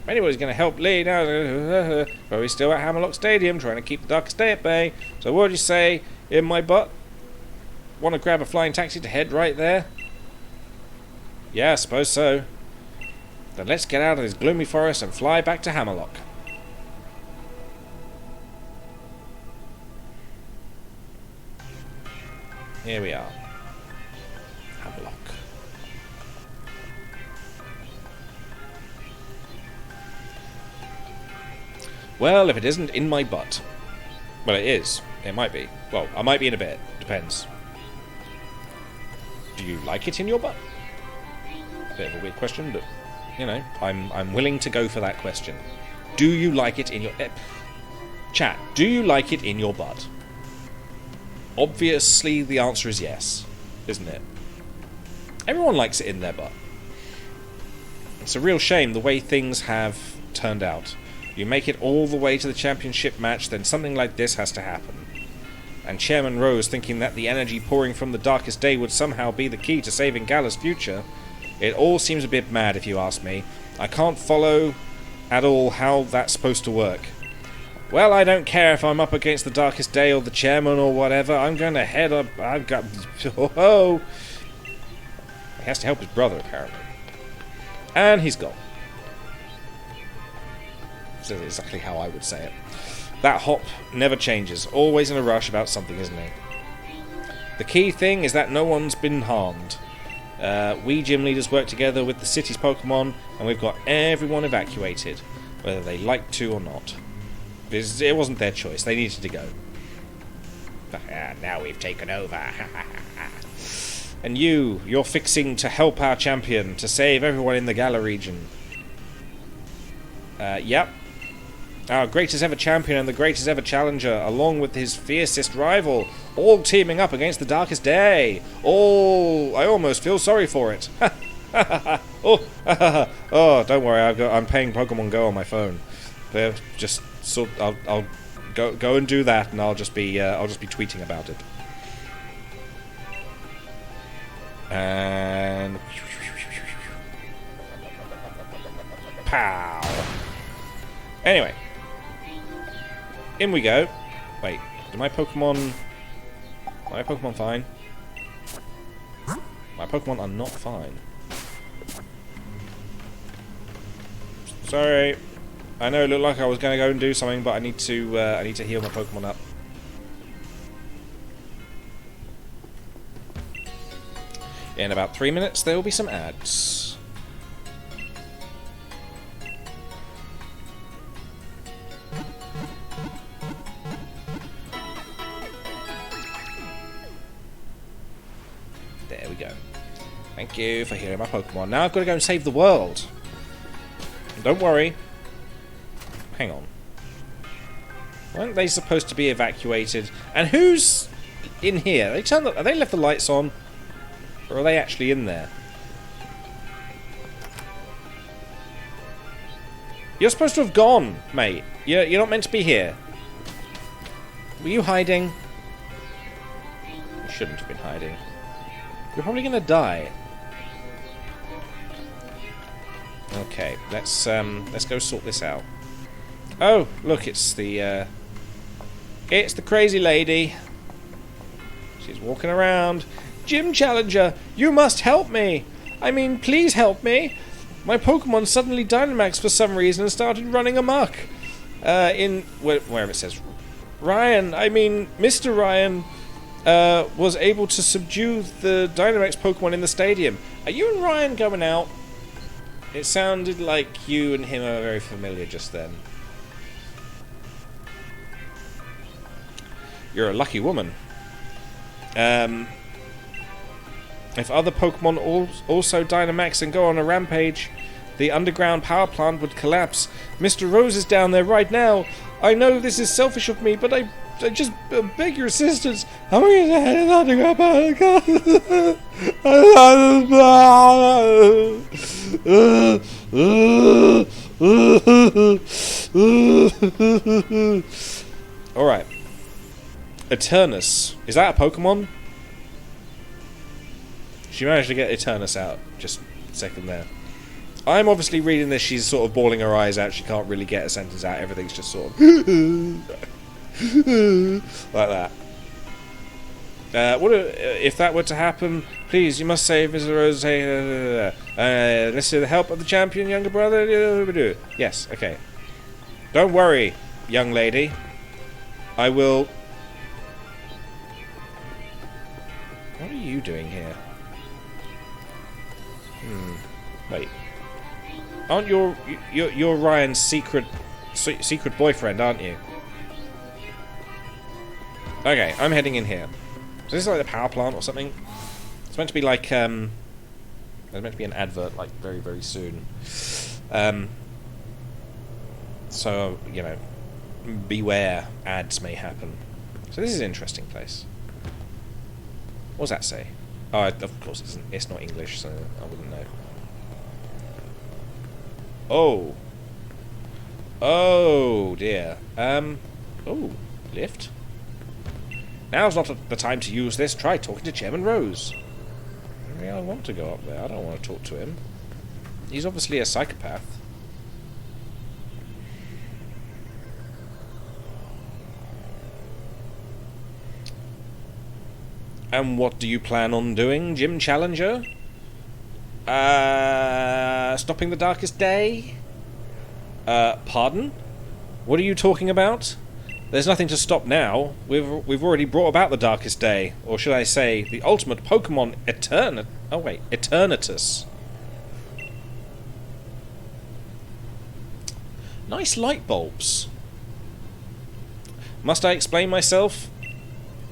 If anybody's going to help Lee now, but we're still at Hammerlock Stadium trying to keep the darkest day at bay. So what do you say, in my butt? Want to grab a flying taxi to head right there? Yeah, I suppose so. Then let's get out of this gloomy forest and fly back to Hammerlock. Here we are. Hammerlock. Well, if it isn't in my butt. Well, it is. It might be. Well, I might be in a bit. Depends. Do you like it in your butt? A bit of a weird question, but, you know, I'm willing to go for that question. Do you like it in your... Chat, do you like it in your butt? Obviously, the answer is yes, isn't it? Everyone likes it in their butt. It's a real shame the way things have turned out. You make it all the way to the championship match, then something like this has to happen. And Chairman Rose thinking that the energy pouring from the darkest day would somehow be the key to saving Gala's future. It all seems a bit mad, if you ask me. I can't follow at all how that's supposed to work. Well, I don't care if I'm up against the darkest day or the chairman or whatever. I'm going to head up... I've got... Oh! He has to help his brother, apparently. And he's gone. That's exactly how I would say it. That hop never changes. Always in a rush about something, isn't he? The key thing is that no one's been harmed. We gym leaders work together with the city's Pokemon, and we've got everyone evacuated, whether they like to or not. It wasn't their choice. They needed to go. Now we've taken over. And you're fixing to help our champion, to save everyone in the Galar region. Yep. Our greatest ever champion and the greatest ever challenger, along with his fiercest rival, all teaming up against the Darkest Day. All... I almost feel sorry for it. Oh, don't worry, I'm paying Pokemon Go on my phone. They're just I'll go and do that, and I'll just be tweeting about it. And pow. Anyway, in we go. Wait, are my Pokemon fine? My Pokemon are not fine. Sorry. I know it looked like I was going to go and do something, but I need to heal my Pokemon up. In about 3 minutes, there will be some ads. There we go. Thank you for healing my Pokemon. Now I've got to go and save the world. Don't worry. Hang on. Weren't they supposed to be evacuated? And who's in here? Are they left the lights on? Or are they actually in there? You're supposed to have gone, mate. You're not meant to be here. Were you hiding? You shouldn't have been hiding. You're probably gonna die. Okay, let's go sort this out. Oh, look, it's the crazy lady. She's walking around. Gym Challenger, you must help me! I mean, please help me! My Pokemon suddenly Dynamaxed for some reason and started running amok. Wherever it says Ryan, I mean, Mr. Ryan, was able to subdue the Dynamax Pokemon in the stadium. Are you and Ryan going out? It sounded like you and him are very familiar just then. You're a lucky woman. If other Pokemon also Dynamax and go on a rampage, the underground power plant would collapse. Mr. Rose is down there right now. I know this is selfish of me, but I just beg your assistance. I'm going to head in the underground power plant. Alright. Eternus. Is that a Pokemon? She managed to get Eternus out. Just a second there. I'm obviously reading this, she's sort of bawling her eyes out, she can't really get a sentence out, everything's just sort of like that. If that were to happen, please, you must save Mr. Rose. Enlist the help of the champion, younger brother. Yes, okay. Don't worry, young lady. I will... What are you doing here? Wait. Aren't you're Ryan's secret boyfriend, aren't you? Okay, I'm heading in here. So this is like the power plant or something. It's meant to be like there's meant to be an advert like very, very soon. So, you know, beware, ads may happen. So this is an interesting place. What does that say? Oh, of course it's not English, so I wouldn't know. Oh. Oh dear. Oh, lift. Now's not the time to use this. Try talking to Chairman Rose. Maybe I want to go up there. I don't want to talk to him. He's obviously a psychopath. And what do you plan on doing, Gym Challenger? Stopping the Darkest Day? Pardon? What are you talking about? There's nothing to stop now. We've already brought about the darkest day, or should I say, the ultimate Pokemon Eternatus. Nice light bulbs. Must I explain myself?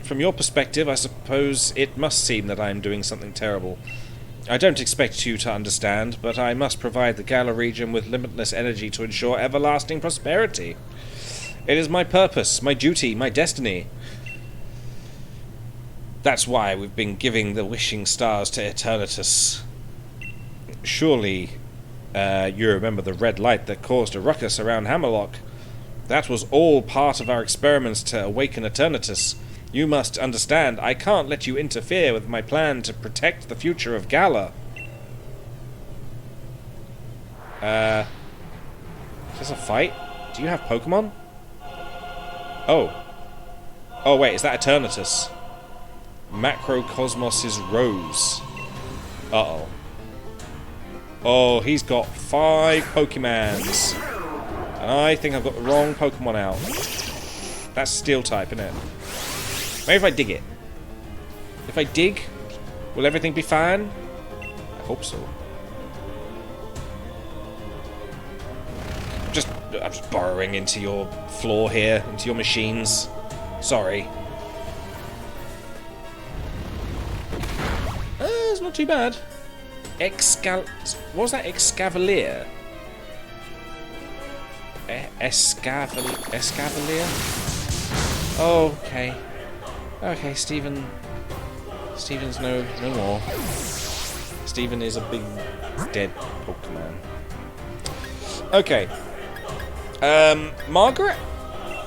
From your perspective, I suppose it must seem that I am doing something terrible. I don't expect you to understand, but I must provide the Galar region with limitless energy to ensure everlasting prosperity. It is my purpose, my duty, my destiny. That's why we've been giving the wishing stars to Eternatus. Surely, you remember the red light that caused a ruckus around Hammerlock? That was all part of our experiments to awaken Eternatus. You must understand, I can't let you interfere with my plan to protect the future of Galar. Is this a fight? Do you have Pokemon? Oh. Oh wait, is that Eternatus? Macrocosmos's Rose. Uh-oh. Oh, he's got 5 Pokemons. And I think I've got the wrong Pokemon out. That's Steel type, isn't it? Maybe if I dig it. If I dig, will everything be fine? I hope so. I'm just burrowing into your floor here, into your machines. Sorry. It's not too bad. What was that? Escavalier? Escavalier? Oh, okay. Okay, Steven's no more. Steven is a big dead Pokemon. Okay. Margaret?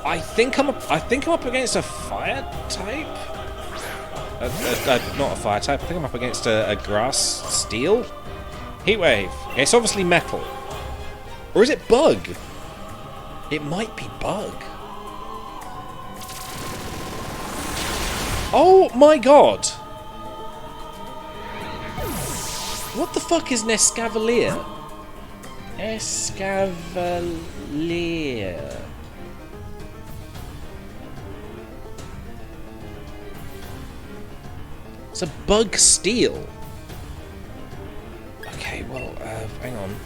I think I'm up against a fire type. Not a fire type. I think I'm up against a grass steel. Heatwave. It's obviously metal. Or is it bug? It might be bug. Oh my god! What the fuck is an Escavalier? Escavalier. It's a bug steel. Okay, well, hang on.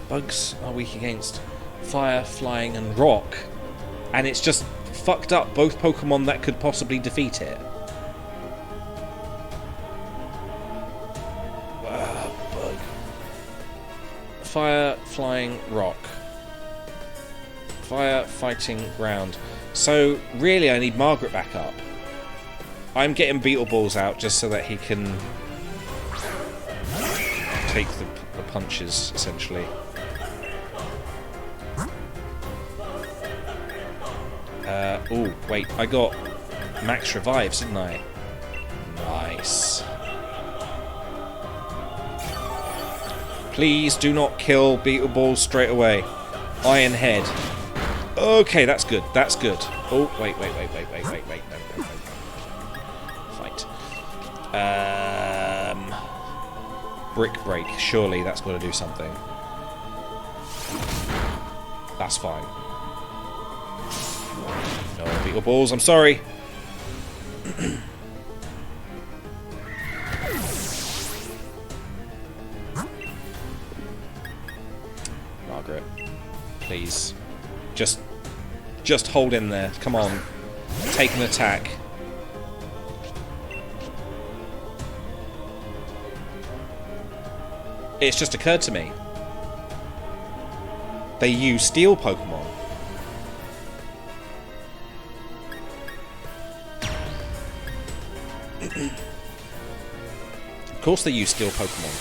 Bugs are weak against fire, flying, and rock. And it's just fucked up both Pokemon that could possibly defeat it. Bug. Fire, flying, rock. Fire, fighting, ground. So, really, I need Margaret back up. I'm getting Beetle Balls out just so that he can take the punches, essentially. Oh, wait, I got max revives, didn't I? Nice. Please do not kill Beetle Balls straight away. Iron Head. Okay, that's good, that's good. Oh, wait. No. Fight. Brick Break, surely that's got to do something. That's fine. No Beetle Balls, I'm sorry. Margaret, please. Just hold in there. Come on. Take an attack. It's just occurred to me. They use steel Pokemon. Of course they use steel Pokemon.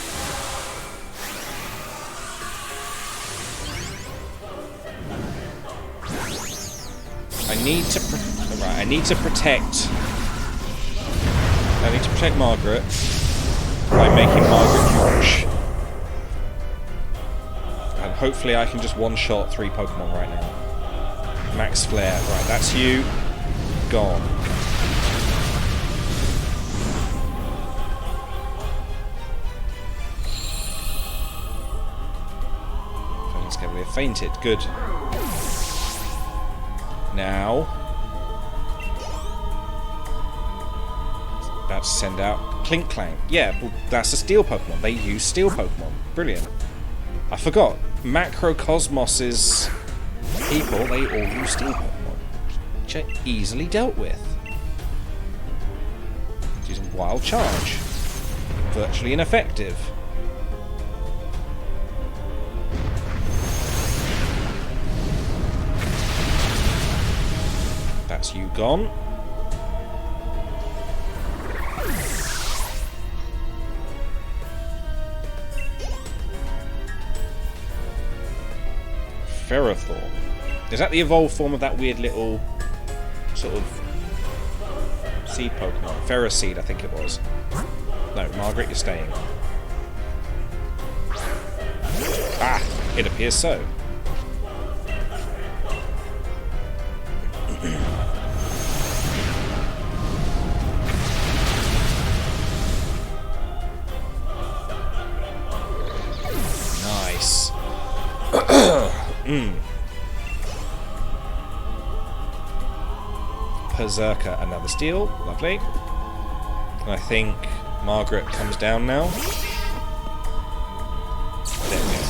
I need to protect Margaret by making Margaret huge. And hopefully I can just one-shot 3 Pokemon right now. Max Flare. Right, that's you. Gone. Escavalier fainted. Good. Now, about to send out Clink Clank. Yeah, well, that's a steel Pokemon. They use steel Pokemon. Brilliant. I forgot. Macrocosmos's people, they all use steel Pokemon, which are easily dealt with. Using Wild Charge. Virtually ineffective. That's you gone. Ferrothorn. Is that the evolved form of that weird little sort of seed Pokemon? Ferroseed, I think it was. No, Margaret, you're staying. Ah, it appears so. Nice. Berserker, another steal. Lovely. And I think Margaret comes down now. There we go.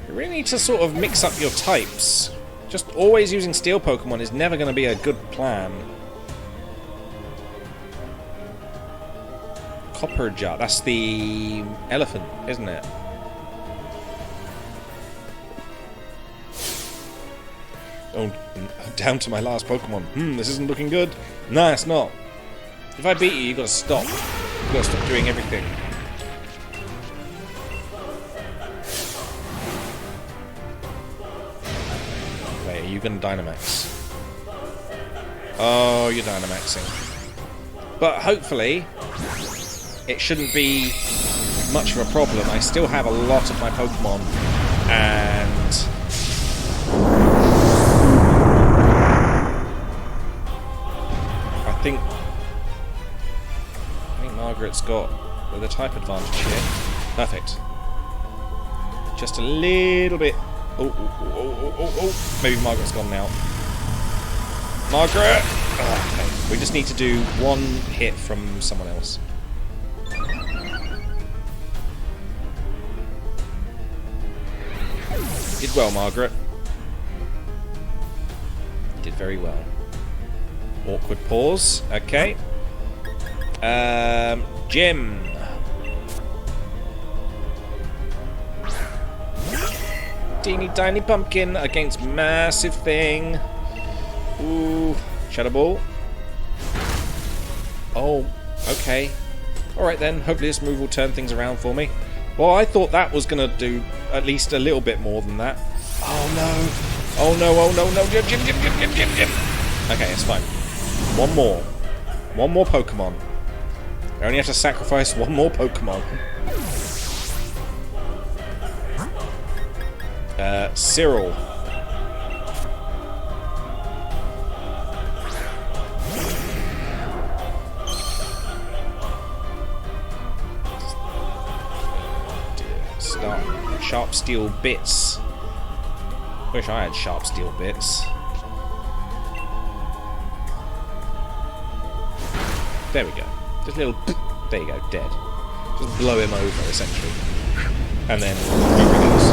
You really need to sort of mix up your types. Just always using steel Pokemon is never going to be a good plan. Copperjar, that's the elephant, isn't it? Oh, down to my last Pokemon. This isn't looking good. Nah, it's not. If I beat you, you gotta stop. You gotta stop doing everything. Wait, are you gonna Dynamax? Oh, you're Dynamaxing. But hopefully it shouldn't be much of a problem. I still have a lot of my Pokemon, and I think Margaret's got the type advantage here. Perfect. Just a little bit. Oh. Maybe Margaret's gone now. Margaret! Okay. We just need to do one hit from someone else. Did well, Margaret. Did very well. Awkward pause. Okay. Jim. Teeny tiny pumpkin against massive thing. Ooh. Shadow Ball. Oh, okay. Alright then, hopefully this move will turn things around for me. Well, I thought that was going to do at least a little bit more than that. Oh no. Oh no, Jim. Okay, it's fine. One more. One more Pokemon. I only have to sacrifice one more Pokemon. Cyril. Sharp steel bits. Wish I had sharp steel bits. There we go. Just a little. There you go, dead. Just blow him over, essentially. And then over he goes.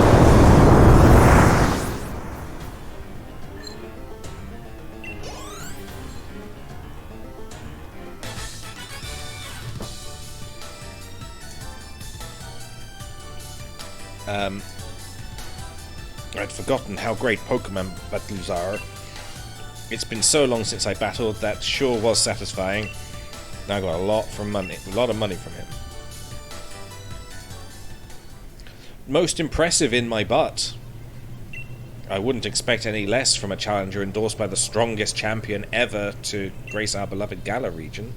I'd forgotten how great Pokemon battles are. It's been so long since I battled, that sure was satisfying. I got a lot of money from him. Most impressive in my butt. I wouldn't expect any less from a challenger endorsed by the strongest champion ever to grace our beloved Galar region.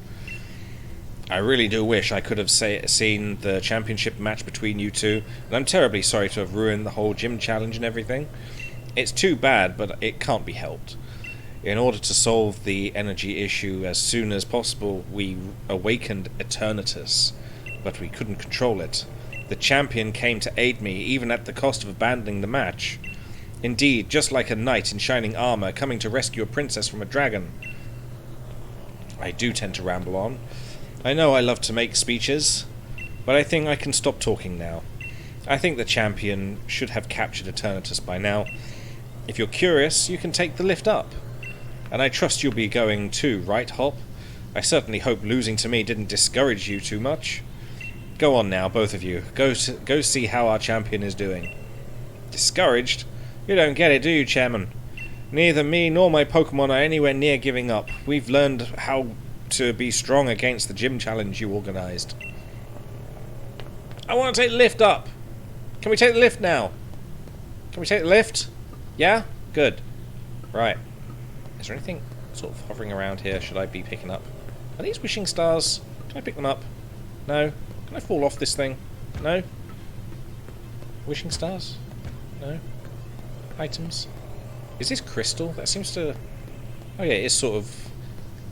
I really do wish I could have seen the championship match between you two, and I'm terribly sorry to have ruined the whole gym challenge and everything. It's too bad, but it can't be helped. In order to solve the energy issue as soon as possible, we awakened Eternatus, but we couldn't control it. The champion came to aid me, even at the cost of abandoning the match. Indeed, just like a knight in shining armor coming to rescue a princess from a dragon. I do tend to ramble on. I know I love to make speeches, but I think I can stop talking now. I think the champion should have captured Eternatus by now. If you're curious, you can take the lift up. And I trust you'll be going too, right, Hop? I certainly hope losing to me didn't discourage you too much. Go on now, both of you. Go see how our champion is doing. Discouraged? You don't get it, do you, Chairman? Neither me nor my Pokemon are anywhere near giving up. We've learned how to be strong against the gym challenge you organised. I want to take the lift up. Can we take the lift now? Can we take the lift? Yeah? Good. Right. Is there anything sort of hovering around here should I be picking up? Are these wishing stars? Can I pick them up? No? Can I fall off this thing? No? Wishing stars? No? Items? Is this crystal? That seems to... Oh yeah, it is sort of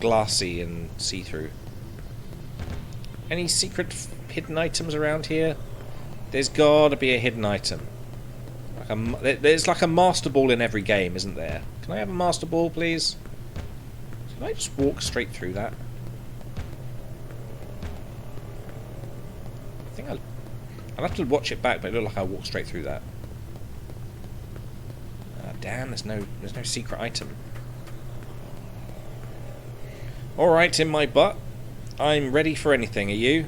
glassy and see-through. Any secret hidden items around here? There's gotta be a hidden item. There's like a Master Ball in every game, isn't there? Can I have a Master Ball, please? Can I just walk straight through that? I think I'll have to watch it back, but it looked like I walked straight through that. Damn, there's no secret item. Alright, in my butt. I'm ready for anything, are you?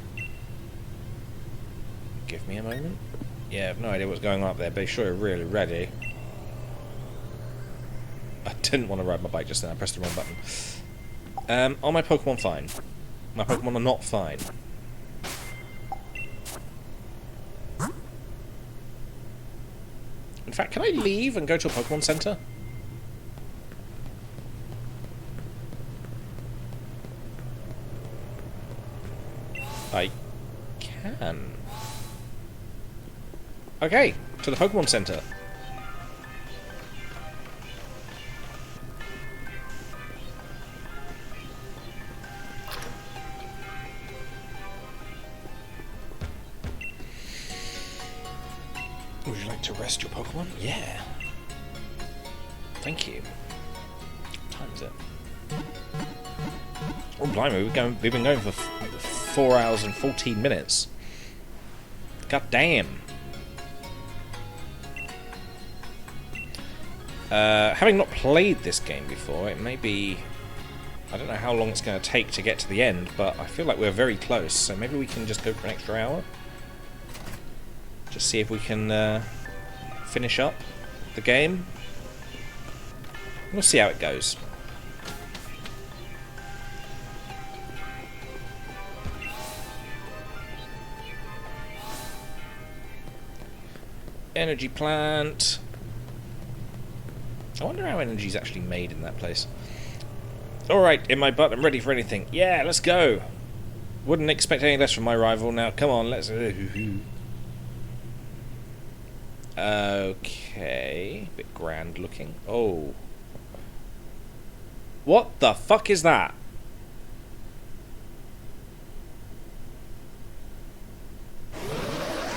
Give me a moment. Yeah, I have no idea what's going on up there, but sure you're really ready. I didn't want to ride my bike just then, I pressed the wrong button. Are my Pokemon fine? My Pokemon are not fine. In fact, can I leave and go to a Pokemon Center? I can. Okay, to the Pokemon Center. Would you like to rest your Pokemon? Yeah. Thank you. What time is it? Oh, blimey, we've been going for 4 hours and 14 minutes. God damn. Having not played this game before, it may be... I don't know how long it's going to take to get to the end, but I feel like we're very close, so maybe we can just go for an extra hour. Just see if we can finish up the game. We'll see how it goes. Energy plant. I wonder how energy is actually made in that place. Alright, in my butt, I'm ready for anything. Yeah, let's go. Wouldn't expect any less from my rival now. Come on, let's... Okay. Bit grand looking. Oh. What the fuck is that?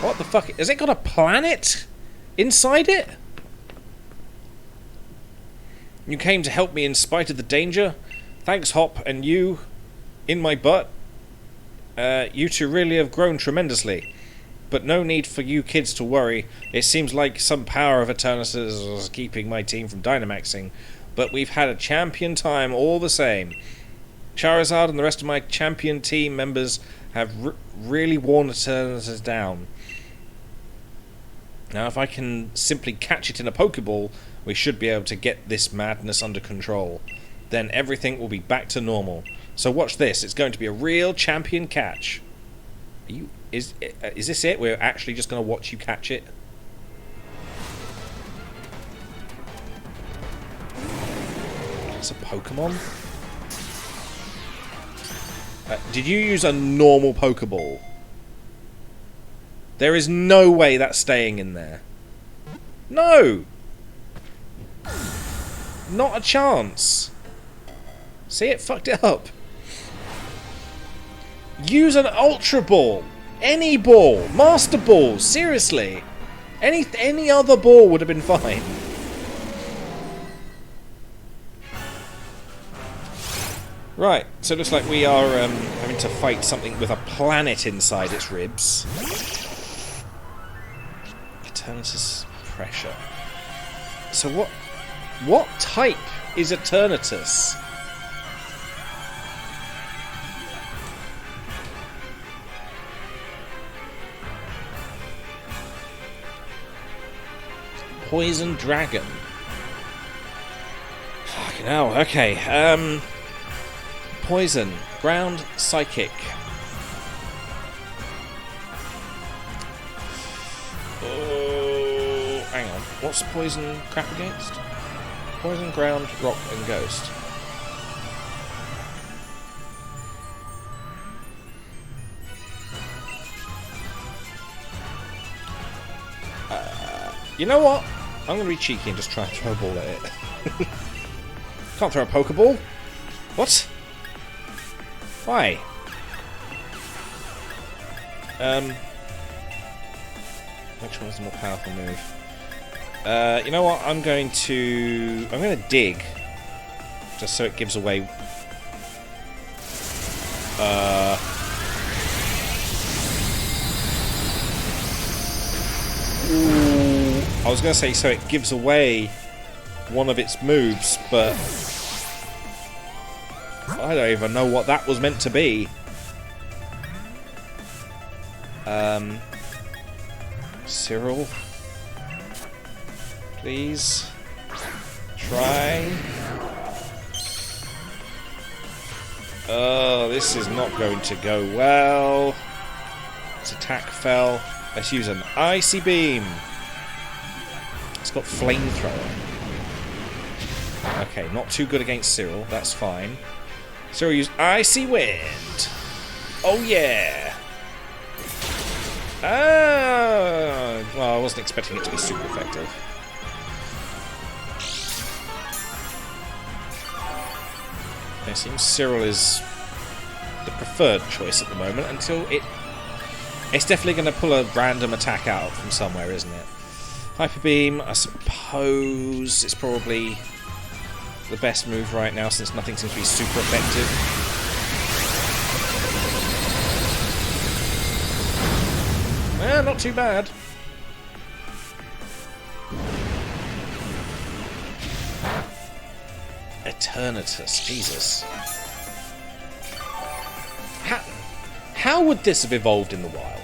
What the fuck? Has it got a planet inside it? You came to help me in spite of the danger. Thanks, Hop, and you, in my butt. You two really have grown tremendously. But no need for you kids to worry. It seems like some power of Eternatus is keeping my team from Dynamaxing. But we've had a champion time all the same. Charizard and the rest of my champion team members have really worn Eternatus down. Now, if I can simply catch it in a Pokeball, we should be able to get this madness under control. Then everything will be back to normal. So watch this. It's going to be a real champion catch. Is this it? We're actually just going to watch you catch it? It's a Pokemon? Did you use a normal Pokeball? There is no way that's staying in there. No! Not a chance. See, it fucked it up. Use an Ultra Ball. Any ball. Master Ball. Seriously. Any other ball would have been fine. Right, so it looks like we are having to fight something with a planet inside its ribs. Eternatus Pressure. So what type is Eternatus? Poison Dragon. Fucking hell, okay. Poison. Ground Psychic. Oh, hang on. What's Poison crap against? Poison, Ground, Rock, and Ghost. You know what? I'm going to be cheeky and just try and throw a ball at it. Can't throw a Pokeball? What? Why? Which one's the more powerful move? You know what? I'm going to dig, just so it gives away. I was going to say so it gives away one of its moves, but I don't even know what that was meant to be. Cyril, please try. Oh, this is not going to go well. Its attack fell. Let's use an Icy Beam. It's got Flamethrower. Okay, not too good against Cyril. That's fine. Cyril used Icy Wind. Oh yeah. Well, I wasn't expecting it to be super effective. It seems Cyril is the preferred choice at the moment until it's definitely going to pull a random attack out from somewhere, isn't it? Hyper Beam, I suppose it's probably the best move right now since nothing seems to be super effective. Not too bad. Eternatus, Jesus. How would this have evolved in the wild?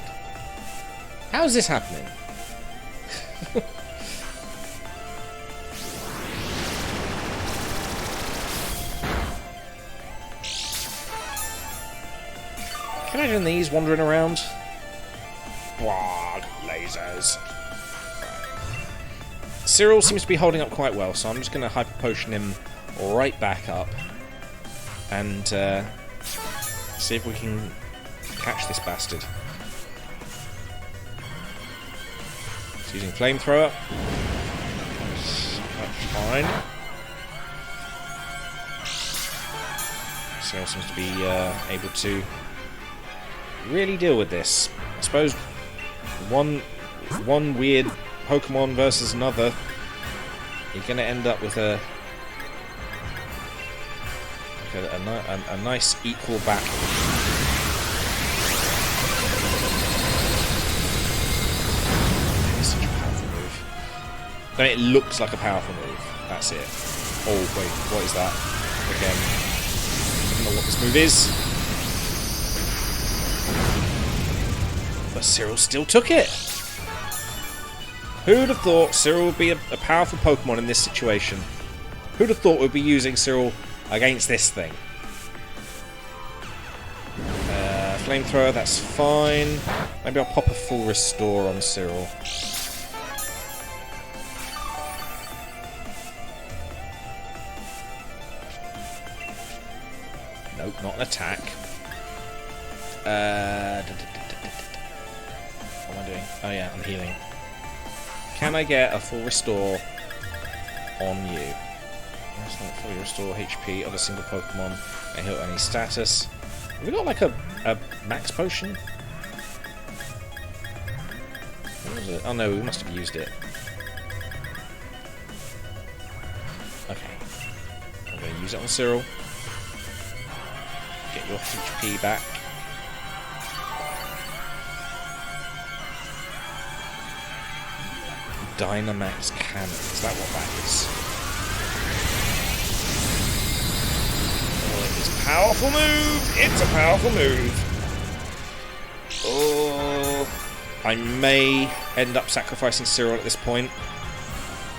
How is this happening? Can I imagine these wandering around? Blah, lasers. Cyril seems to be holding up quite well, so I'm just going to Hyper Potion him right back up and see if we can catch this bastard. He's using Flamethrower. That's fine. Cyril seems to be able to really deal with this. I suppose one weird Pokemon versus another, you're going to end up with a nice equal battle. It's such a powerful move. No, it looks like a powerful move. That's it. Oh wait, what is that? Again, I don't know what this move is. But Cyril still took it. Who'd have thought Cyril would be a powerful Pokemon in this situation? Who'd have thought we'd be using Cyril against this thing? Flamethrower, that's fine. Maybe I'll pop a full restore on Cyril. Nope, not an attack. What am I doing? Oh yeah, I'm healing. Can I get a full restore on you? Yes, not fully restore HP of a single Pokemon and heal any status. Have we got like a max potion? What was it? Oh no, we must have used it. Okay. I'm going to use it on Cyril. Get your HP back. Dynamax Cannon. Is that what that is? Oh, it's a powerful move! It's a powerful move! Oh, I may end up sacrificing Cyril at this point.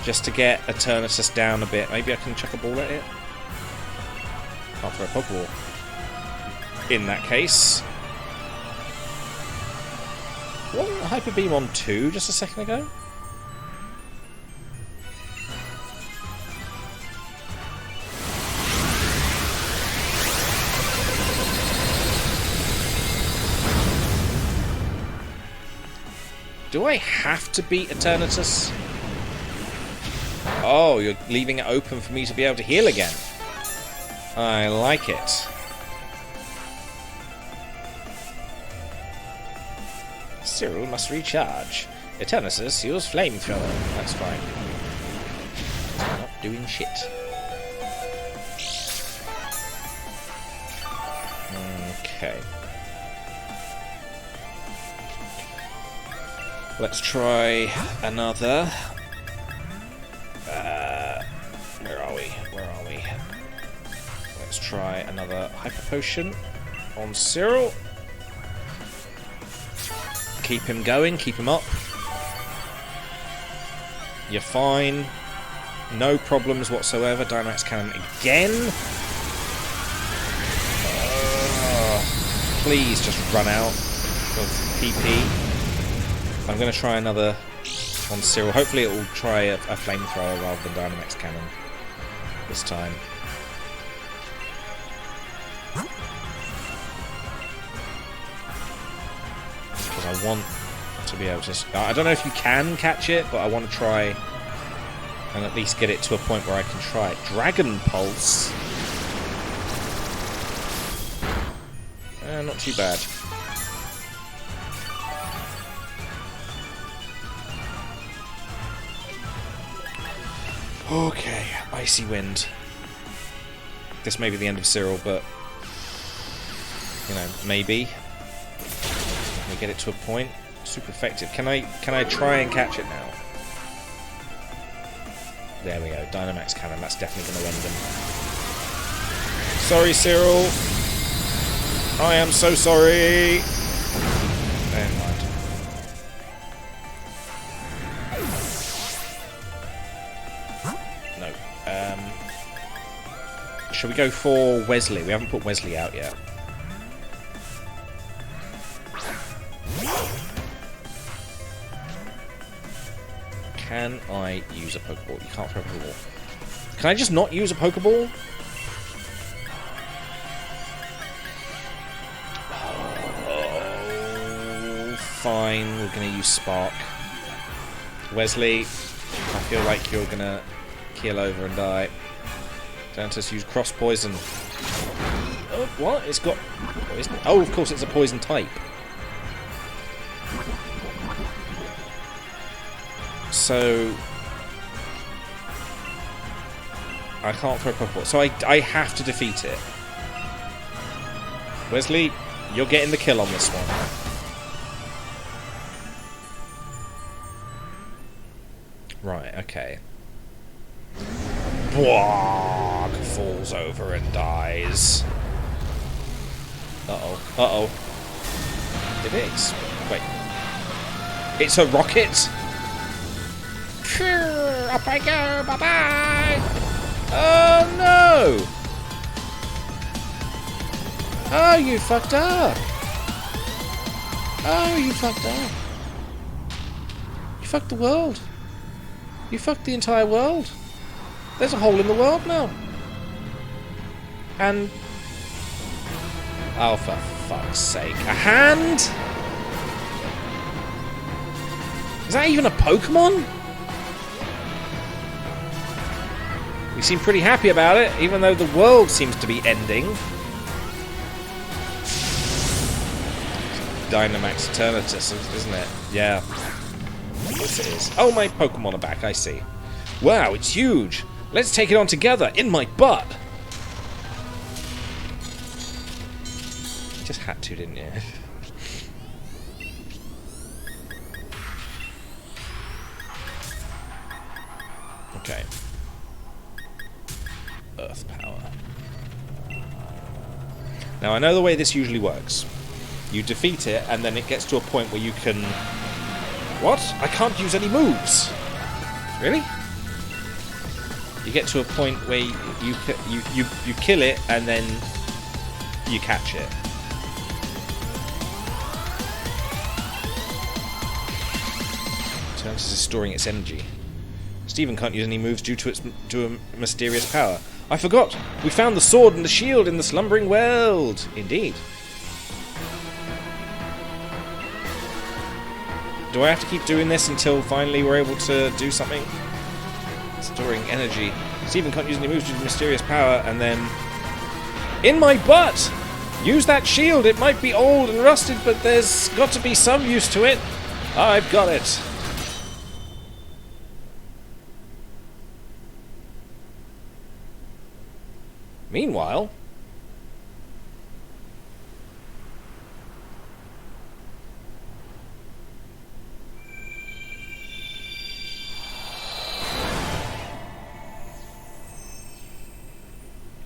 Just to get Eternatus down a bit. Maybe I can chuck a ball at it? Can't throw a Pokeball. In that case. Wasn't Hyper Beam on 2 just a second ago? Do I have to beat Eternatus? Oh, you're leaving it open for me to be able to heal again. I like it. Cyril must recharge. Eternatus use flamethrower. That's fine. I'm not doing shit. Okay. Let's try another. Where are we? Where are we? Let's try another Hyper Potion on Cyril. Keep him going, keep him up. You're fine. No problems whatsoever. Dynamax Cannon again. Please just run out of PP. I'm going to try another on Cyril. Hopefully it will try a flamethrower rather than Dynamax Cannon this time. Because I want to be able to... I don't know if you can catch it, but I want to try and at least get it to a point where I can try it. Dragon Pulse. Not too bad. Okay, Icy Wind. This may be the end of Cyril, but you know, maybe. Can we get it to a point? Super effective. Can I try and catch it now? There we go. Dynamax Cannon. That's definitely going to end him. Sorry, Cyril. I am so sorry. Never mind. No. Shall we go for Wesley? We haven't put Wesley out yet. Can I use a Pokeball? You can't throw a Pokeball. Can I just not use a Pokeball? Oh, fine. We're going to use Spark. Wesley, I feel like you're going to keel over and die. Don't just use Cross Poison. Oh, what? It's got... Oh, of course, it's a poison type. So I can't throw a Pokeball. So I have to defeat it. Wesley, you're getting the kill on this one. Right, okay. Bwagg falls over and dies. Uh-oh. Uh-oh. Did it? Wait. It's a rocket? Up I go, bye-bye! Oh no! Oh, you fucked up! Oh, you fucked up! You fucked the world! You fucked the entire world! There's a hole in the world now! And... oh, for fuck's sake. A hand?! Is that even a Pokemon? You seem pretty happy about it, even though the world seems to be ending. Dynamax Eternatus, isn't it? Yeah. Yes, it is. Oh, my Pokemon are back, I see. Wow, it's huge. Let's take it on together, in my butt. You just had to, didn't you? Okay. Earth power. Now, I know the way this usually works. You defeat it, and then it gets to a point where you can... What? I can't use any moves! Really? You get to a point where you kill it, and then you catch it. Eternatus is storing its energy. Steven can't use any moves due to a mysterious power. I forgot! We found the sword and the shield in the slumbering world! Indeed. Do I have to keep doing this until finally we're able to do something? Storing energy. Steven can't use any moves due to mysterious power, and then... In my butt! Use that shield! It might be old and rusted, but there's got to be some use to it! I've got it! Meanwhile...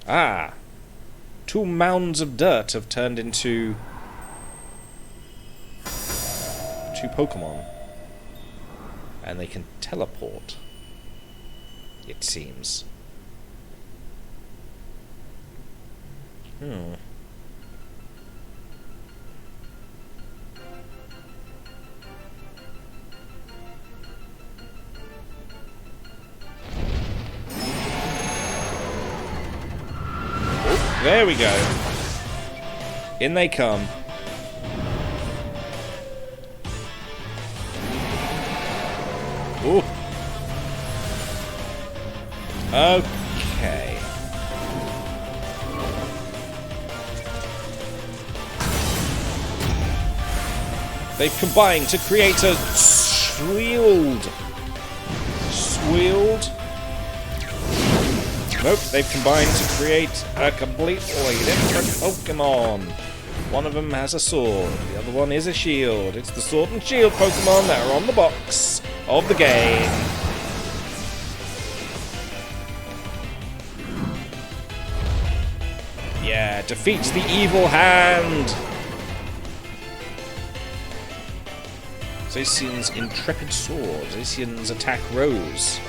Ah! 2 mounds of dirt have turned into 2 Pokemon. And they can teleport. It seems. There we go. In they come. Ooh. Okay. They've combined to create a Swirled. Nope, they've combined to create a completely different Pokemon. One of them has a sword, the other one is a shield. It's the Sword and Shield Pokemon that are on the box of the game. Yeah, defeats the evil hand. Zacian's Intrepid Sword. Zacian's Attack Rose.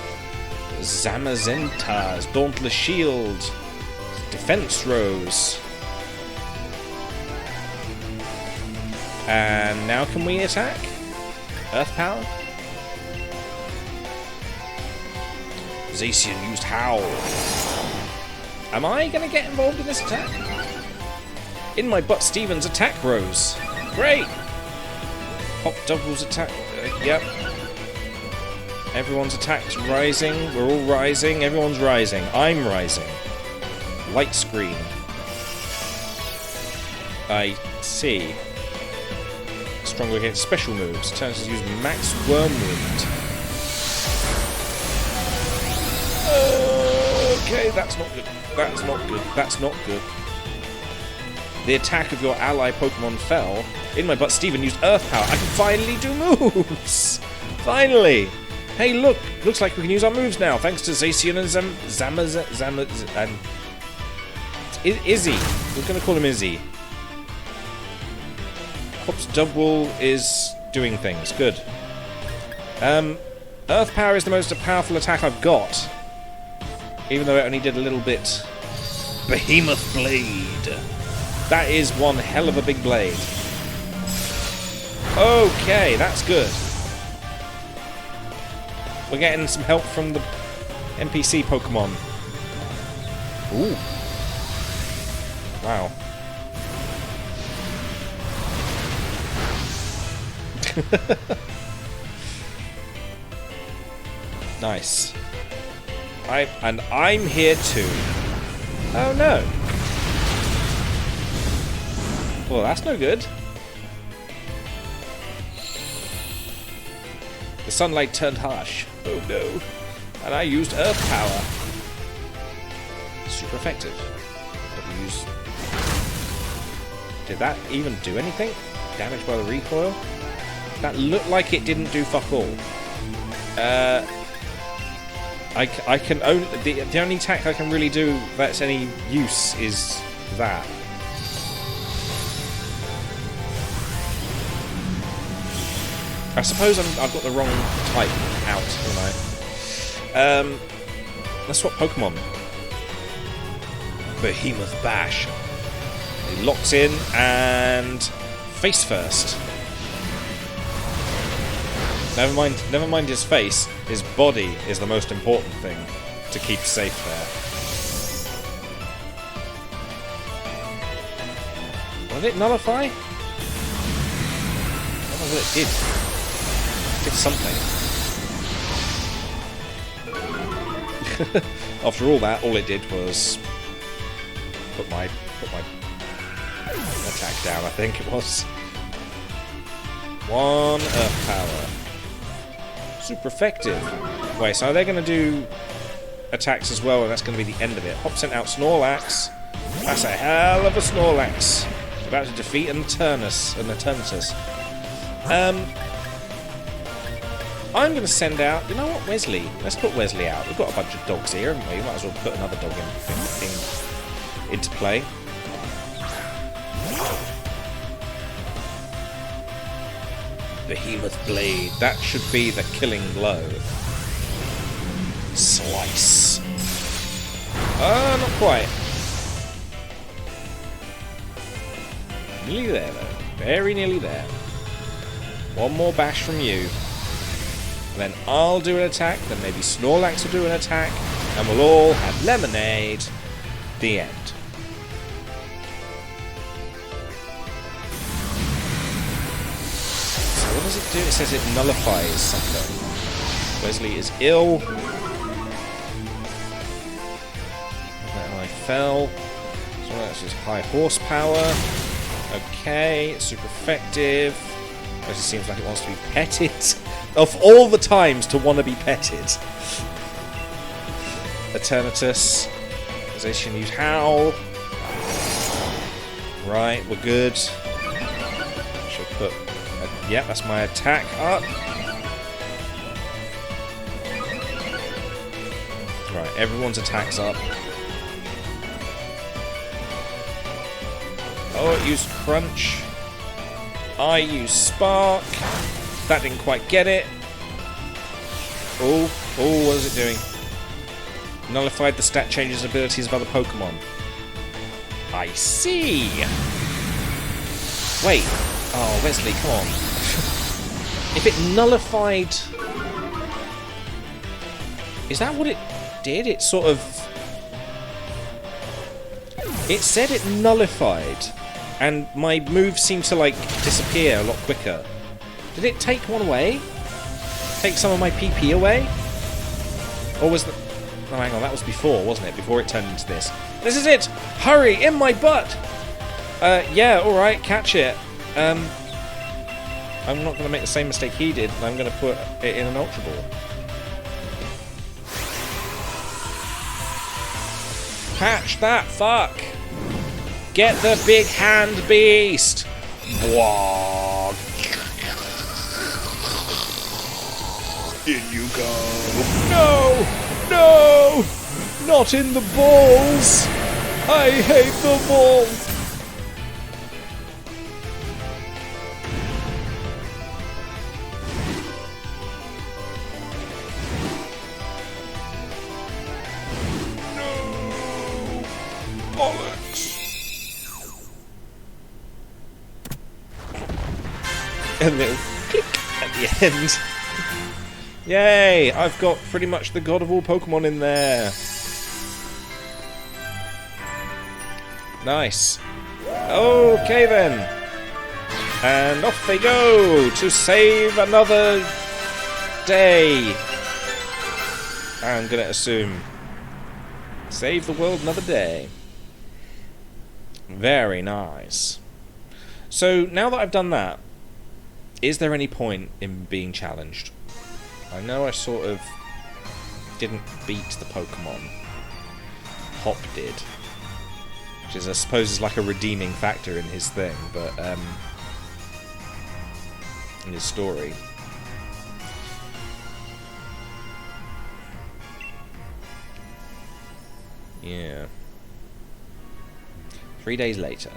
Zamazenta's Dauntless Shield. Defense Rose. And now can we attack? Earth Power? Zacian used Howl. Am I going to get involved in this attack? In my butt, Steven's Attack Rose. Great! Pop Double's attack. Yep. Everyone's attack's rising. We're all rising. Everyone's rising. I'm rising. Light screen. I see. Stronger against special moves. Turns to use Max Wormwood. Okay, that's not good. That's not good. That's not good. The attack of your ally Pokemon fell. In my butt, Steven used Earth Power. I can finally do moves! Finally! Hey, look! Looks like we can use our moves now, thanks to Zacian and Izzy. We're going to call him Izzy. Pop's Double is doing things. Good. Earth Power is the most powerful attack I've got. Even though it only did a little bit. Behemoth Blade. That is one hell of a big blade. Okay, that's good. We're getting some help from the NPC Pokemon. Ooh. Wow. Nice. I'm here too. Oh no. Well, that's no good. The sunlight turned harsh. Oh no. And I used earth power. Super effective. Did that even do anything? Damaged by the recoil? That looked like it didn't do fuck all. I can only the only attack I can really do that's any use is that. I suppose I've got the wrong type out, haven't I? Let's swap Pokemon. Behemoth Bash. He locks in and face first. Never mind his face. His body is the most important thing to keep safe there. What did it nullify? I don't know what it did. It did something. After all that, all it did was put my attack down, I think it was. 1 Earth Power. Super effective. Wait, so they're going to do attacks as well, and that's going to be the end of it. Hop sent out Snorlax. That's a hell of a Snorlax. It's about to defeat an Eternatus. I'm going to send out... You know what, Wesley? Let's put Wesley out. We've got a bunch of dogs here, haven't we? Might as well put another dog into play. Behemoth Blade. That should be the killing blow. Slice. Not quite. Nearly there, though. Very nearly there. One more bash from you. And then I'll do an attack, then maybe Snorlax will do an attack, and we'll all have lemonade. The end. So what does it do? It says it nullifies something. Wesley is ill. And I fell. Snorlax is high horsepower. Okay, it's super effective. It seems like it wants to be petted. Of all the times to want to be petted. Eternatus. Position use Howl. Right, we're good. Should put... Yep, that's my attack up. Right, everyone's attack's up. Oh, it used Crunch. I used Spark. That didn't quite get it. Oh, what is it doing? Nullified the stat changes and abilities of other Pokemon. I see! Wait. Oh, Wesley, come on. If it nullified... Is that what it did? It sort of... It said it nullified, and my move seemed to, like, disappear a lot quicker. Did it take one away? Take some of my PP away? Or was the... Oh, hang on, that was before, wasn't it? Before it turned into this. This is it! Hurry! In my butt! Yeah, alright, catch it. I'm not going to make the same mistake he did, and I'm going to put it in an Ultra Ball. Catch that fuck! Get the big hand beast! Bwah! In you go! No! No! Not in the balls! I hate the balls! No! Bollocks! And a little click at the end. Yay! I've got pretty much the god of all Pokemon in there. Nice. Okay then. And off they go to save another day. I'm gonna assume Save the world another day. Very nice. So, now that I've done that, is there any point in being challenged? I know I sort of didn't beat the Pokemon. Hop did. Which is, I suppose, is like a redeeming factor in his thing, but, in his story. Yeah. 3 days later.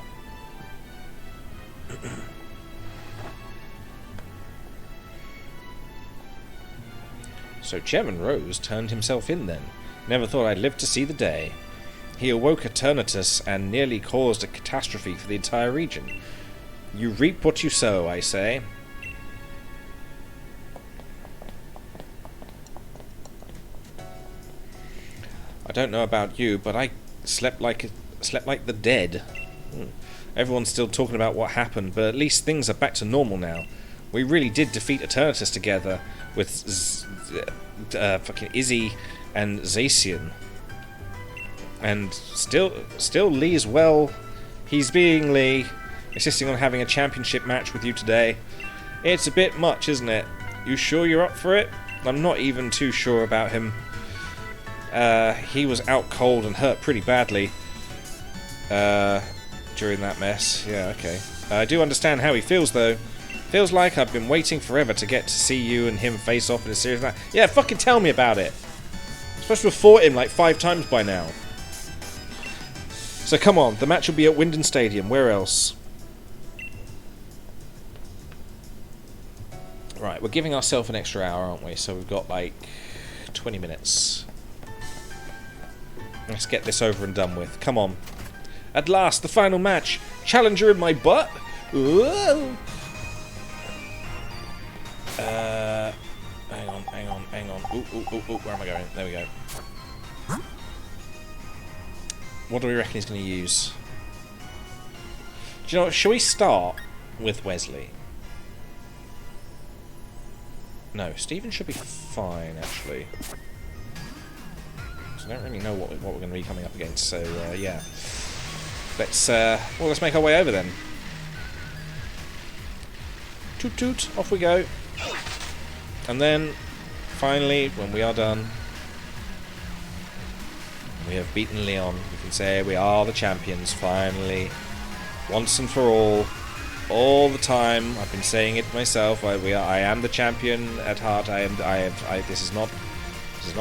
So Chairman Rose turned himself in then. Never thought I'd live to see the day. He awoke Eternatus and nearly caused a catastrophe for the entire region. You reap what you sow, I say. I don't know about you, but I slept like the dead. Everyone's still talking about what happened, but at least things are back to normal now. We really did defeat Eternatus together with fucking Izzy and Zacian. And still Lee's well. He's being Lee, insisting on having a championship match with you today. It's a bit much, isn't it? You sure you're up for it? I'm not even too sure about him. He was out cold and hurt pretty badly during that mess. Yeah, okay. I do understand how he feels, though. Feels like I've been waiting forever to get to see you and him face off in a serious match. Yeah, fucking tell me about it. I'm supposed to have fought him like 5 times by now. So come on, the match will be at Wyndon Stadium. Where else? Right, we're giving ourselves an extra hour, aren't we? So we've got like 20 minutes. Let's get this over and done with. Come on. At last, the final match. Challenger in my butt. Whoa. Hang on. Ooh, where am I going? There we go. What do we reckon he's going to use? Do you know what? Shall we start with Wesley? No, Stephen should be fine, actually. I don't really know what we're going to be coming up against, so yeah. Let's make our way over then. Toot toot, off we go. And then, finally, when we are done, we have beaten Leon. We can say we are the champions, finally. Once and for all the time. I've been saying it myself. I am the champion at heart. This is not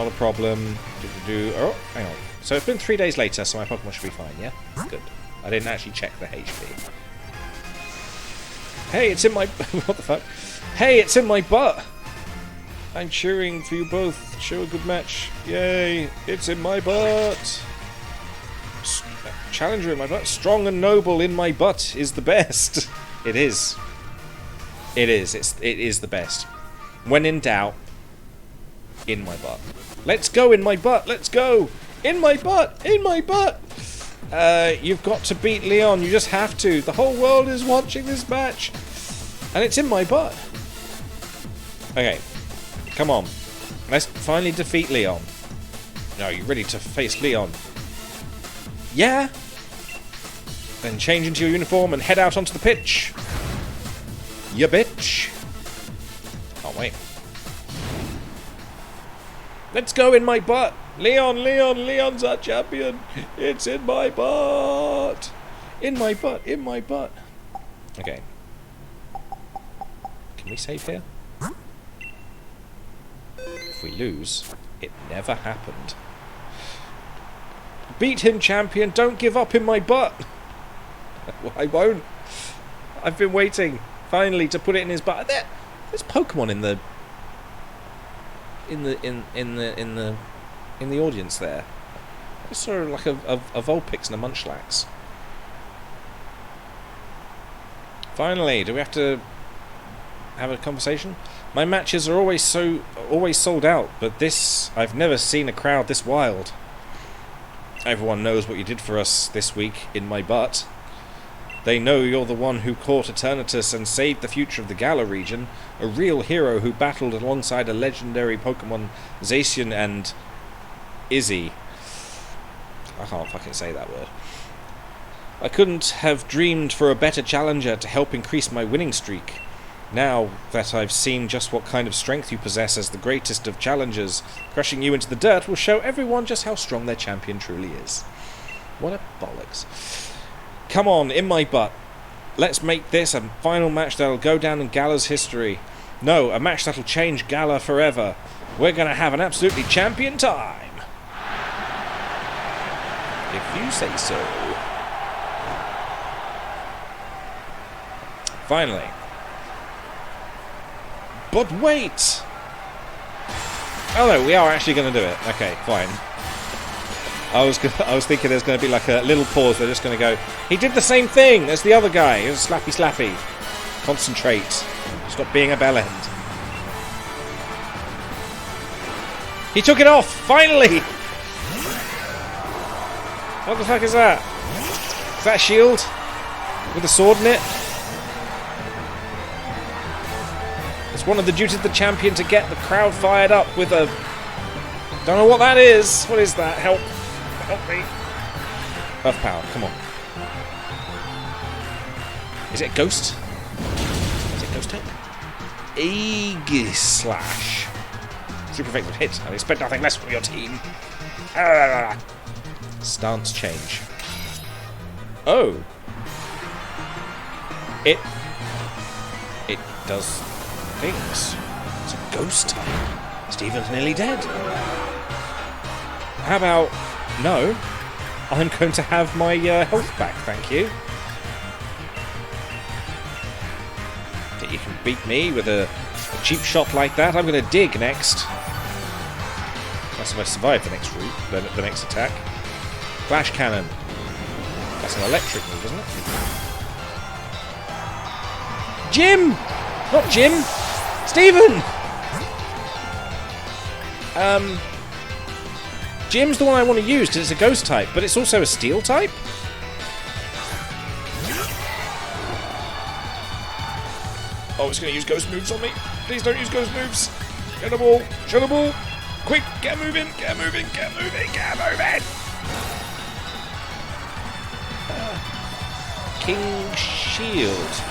a problem. Oh, hang on. So it's been 3 days later, so my Pokemon should be fine, yeah? Good. I didn't actually check the HP. Hey, it's in my... what the fuck? Hey, it's in my butt! I'm cheering for you both. Show a good match. Yay, it's in my butt! Challenger in my butt. Strong and noble in my butt is the best. It is. It is. It is the best. When in doubt, in my butt. Let's go in my butt. Let's go. In my butt. In my butt. You've got to beat Leon. You just have to. The whole world is watching this match. And it's in my butt. Okay. Come on. Let's finally defeat Leon. Now, are you ready to face Leon? Yeah. Then change into your uniform and head out onto the pitch. Ya bitch. Can't wait. Let's go in my butt. Leon's our champion. It's in my butt. In my butt. Okay. Can we save here? If we lose, it never happened. Beat him, champion. Don't give up in my butt. I won't. I've been waiting, finally, to put it in his butt. There's Pokemon in the audience there. It's sort of like a Vulpix and a Munchlax. Finally, do we have to have a conversation? My matches are always sold out, but this, I've never seen a crowd this wild. Everyone knows what you did for us this week in my butt. They know you're the one who caught Eternatus and saved the future of the Galar region, a real hero who battled alongside a legendary Pokemon, Zacian and Izzy. I can't fucking say that word. I couldn't have dreamed for a better challenger to help increase my winning streak. Now that I've seen just what kind of strength you possess as the greatest of challengers, crushing you into the dirt will show everyone just how strong their champion truly is. What a bollocks. Come on, in my butt. Let's make this a final match that'll go down in Gala's history. No, a match that'll change Gala forever. We're gonna have an absolutely champion time. If you say so. Finally. But wait! Oh no, we are actually going to do it. Okay, fine. I was thinking there's going to be like a little pause. They're just going to go, he did the same thing as the other guy. It was slappy slappy. Concentrate. Stop being a bell end. He took it off! Finally! What the fuck is that? Is that a shield? With a sword in it? It's one of the duties of the champion to get the crowd fired up with a... Don't know what that is. What is that? Help. Help me. Buff power. Come on. Is it a ghost? Is it ghost type? Aegis Slash. Super effective hit. I expect nothing less from your team. Stance change. Oh. It does things. It's a ghost type. Steven's nearly dead. How about... No. I'm going to have my health back, thank you. Think you can beat me with a cheap shot like that? I'm going to dig next. That's if I survive the next route, the next attack. Flash cannon. That's an electric move, isn't it? Jim! Not Jim! Steven! Jim's the one I want to use because it's a ghost type, but it's also a steel type? Oh, it's going to use ghost moves on me. Please don't use ghost moves. Get the ball. Show the ball. Quick, get moving, get moving, get moving, get moving! King Shield.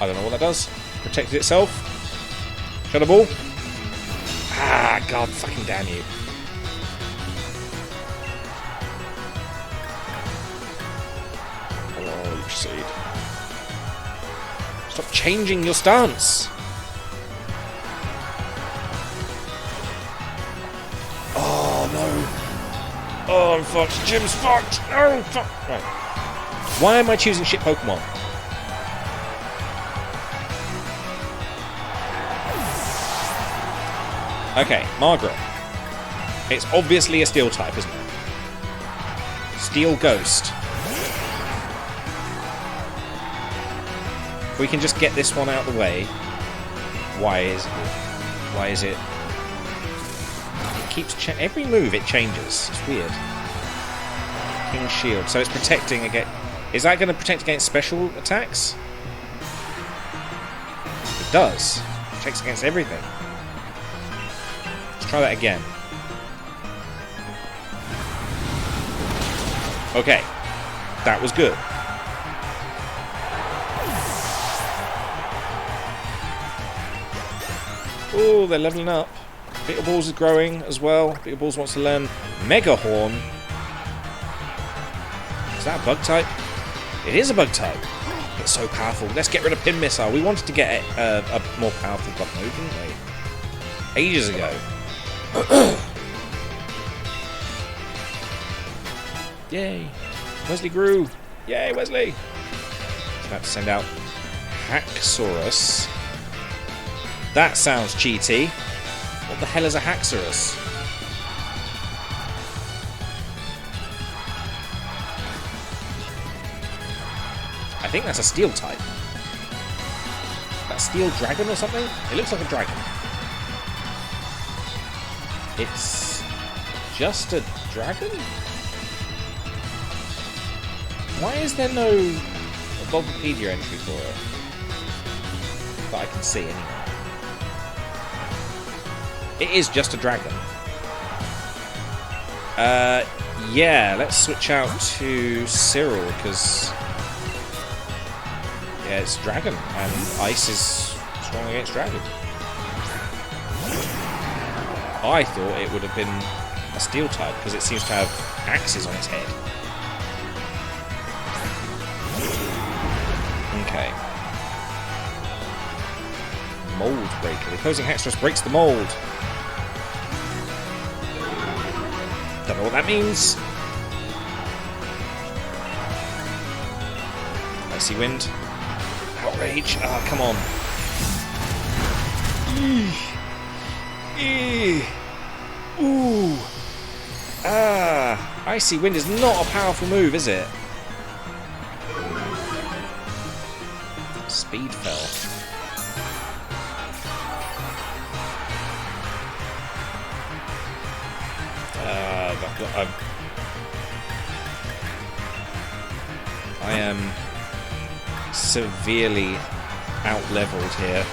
I don't know what that does. Protected itself. Show the ball. Ah, God fucking damn you. Oh, you seed. Stop changing your stance. Oh, no. Oh, I'm fucked. Jim's fucked. Oh, fuck. Right. Why am I choosing shit Pokemon? Okay, Margaret. It's obviously a steel type, isn't it? Steel Ghost. If we can just get this one out of the way. Why is it? It keeps every move it changes. It's weird. King Shield. So it's protecting against. Is that going to protect against special attacks? It does. It protects against everything. Let's try that again. Okay. That was good. Oh, they're leveling up. Beetle Balls is growing as well. Beetle Balls wants to learn Mega Horn. Is that a bug type? It is a bug type. It's so powerful. Let's get rid of Pin Missile. We wanted to get a more powerful bug move, didn't we? Ages ago. Yay. Wesley grew. Yay, Wesley. It's about to send out Haxorus. That sounds cheaty. What the hell is a Haxorus? I think that's a steel type. That steel dragon or something? It looks like a dragon. It's just a dragon? Why is there no Bulbapedia entry for it? That I can see anyway. It is just a dragon. Yeah, let's switch out to Cyril, because... yeah, it's Dragon, and Ice is strong against Dragon. I thought it would have been a Steel type, because it seems to have axes on its head. Okay. Mold Breaker. The opposing Hextros breaks the mold. Don't know what that means. Icy Wind. Outrage. Ah, come on. Ooh. Ah. Icy Wind is not a powerful move, is it? Speed fell. I am severely out-leveled here.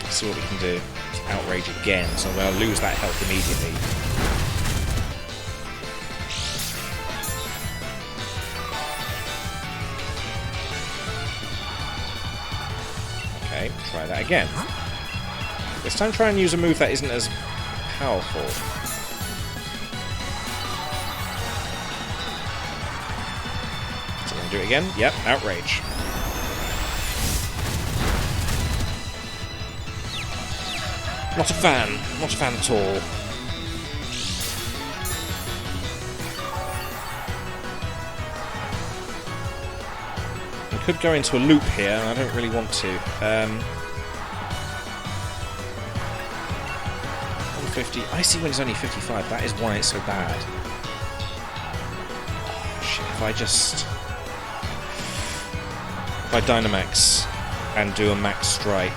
Let's see what we can do. Outrage again, so I'm going to lose that health immediately. Okay, try that again. This time try and use a move that isn't as powerful. So I'm going to do it again. Yep, Outrage. Not a fan. Not a fan at all. I could go into a loop here, and I don't really want to. 150. Icy Wind is only 55. That is why it's so bad. Oh, shit. If I Dynamax and do a max strike.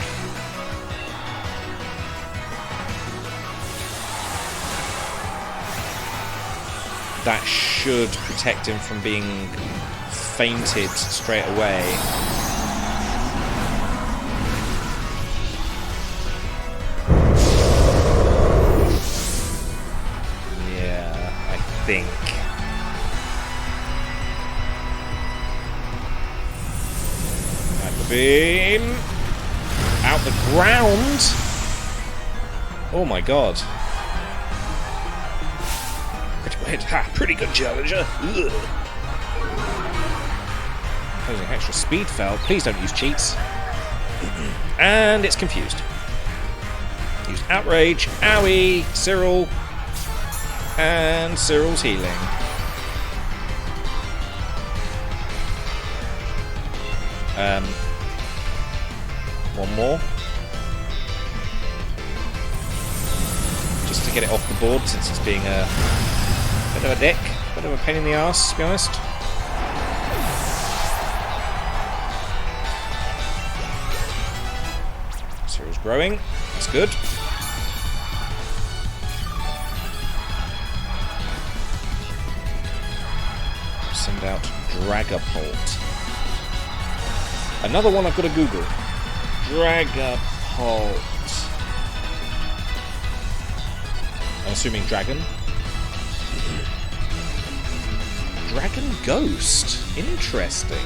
That should protect him from being fainted straight away. Yeah, I think. Hyper Beam. Out the ground. Oh my god. Ha, pretty good challenger. Opposing extra speed fell. Please don't use cheats. And it's confused. Use Outrage, Owie, Cyril, and Cyril's healing. One more. Just to get it off the board, since it's being a bit of a dick, bit of a pain in the ass, to be honest. Cyril's growing, that's good. Send out Dragapult. Another one I've got to Google. Dragapult. I'm assuming dragon. Dragon Ghost. Interesting.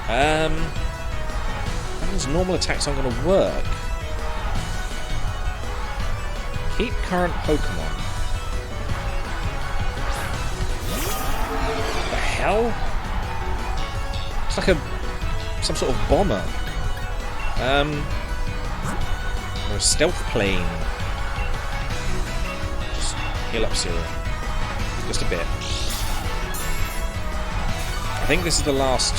That means normal attacks aren't going to work. Keep current Pokemon. What the hell? It's like some sort of bomber. Or a stealth plane. Just heal up Cyril. Just a bit. I think this is the last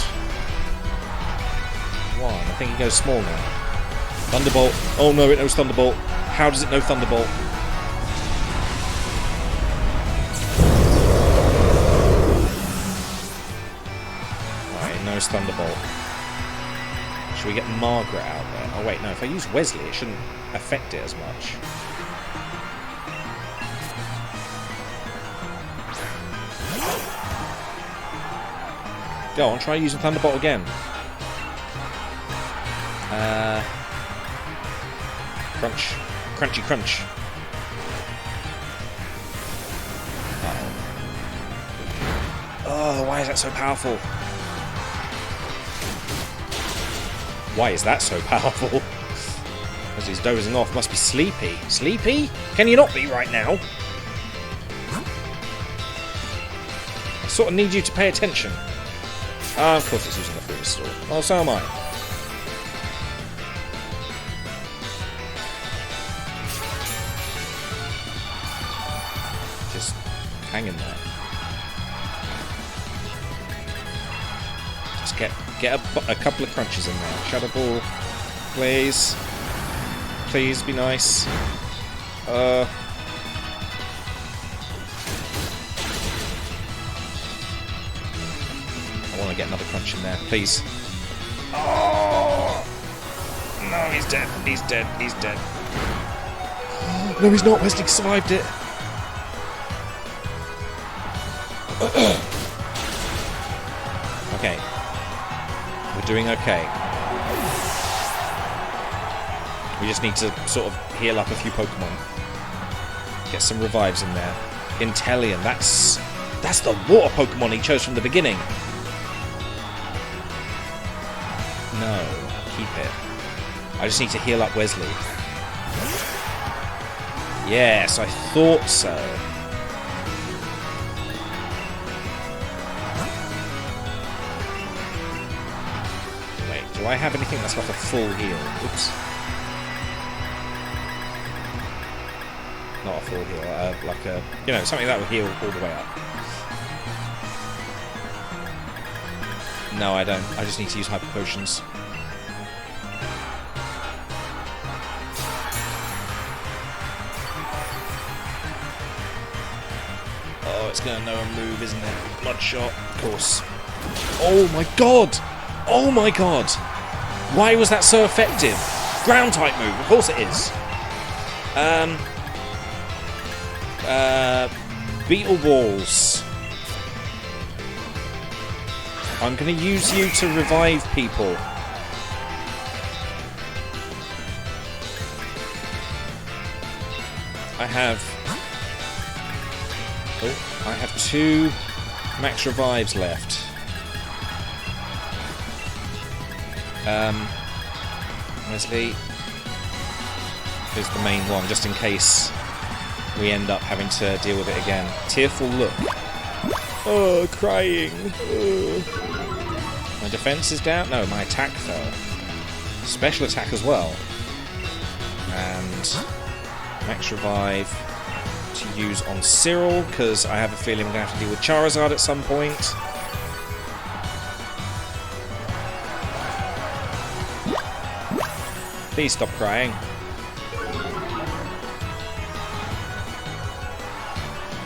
one. I think he goes small now. Thunderbolt. Oh no, it knows Thunderbolt. How does it know Thunderbolt? Alright, it knows Thunderbolt. Should we get Margaret out there? Oh wait, no, if I use Wesley it shouldn't affect it as much. Go on, try using Thunderbolt again. Crunch. Crunchy crunch. Oh, why is that so powerful? Why is that so powerful? As he's dozing off, must be sleepy. Sleepy? Can you not be right now? I sort of need you to pay attention. Ah, of course it's using the food restore. Well, so am I. Just hanging there. Just get a couple of crunches in there. Shadow Ball, please. Please be nice. I want to get another crunch in there, please. Oh! No, he's dead. He's dead. He's dead. No, he's not. Wesley survived it. Okay. We're doing okay. We just need to sort of heal up a few Pokemon. Get some revives in there. Inteleon, that's the water Pokemon he chose from the beginning. No, keep it. I just need to heal up Wesley. Yes, I thought so. Wait, do I have anything that's like a full heal? Oops. Not a full heal, like a, you know, something that will heal all the way up. No, I don't. I just need to use Hyper Potions. Oh, it's going to know a move, isn't it? Bloodshot, of course. Oh my god! Oh my god! Why was that so effective? Ground type move, of course it is. Beetle Balls. I'm going to use you to revive people. I have 2 max revives left. Wesley is the main one, just in case we end up having to deal with it again. Tearful Look. Oh, crying. My defense is down? No, my attack fell. Special attack as well. And max revive to use on Cyril, because I have a feeling we're going to have to deal with Charizard at some point. Please stop crying.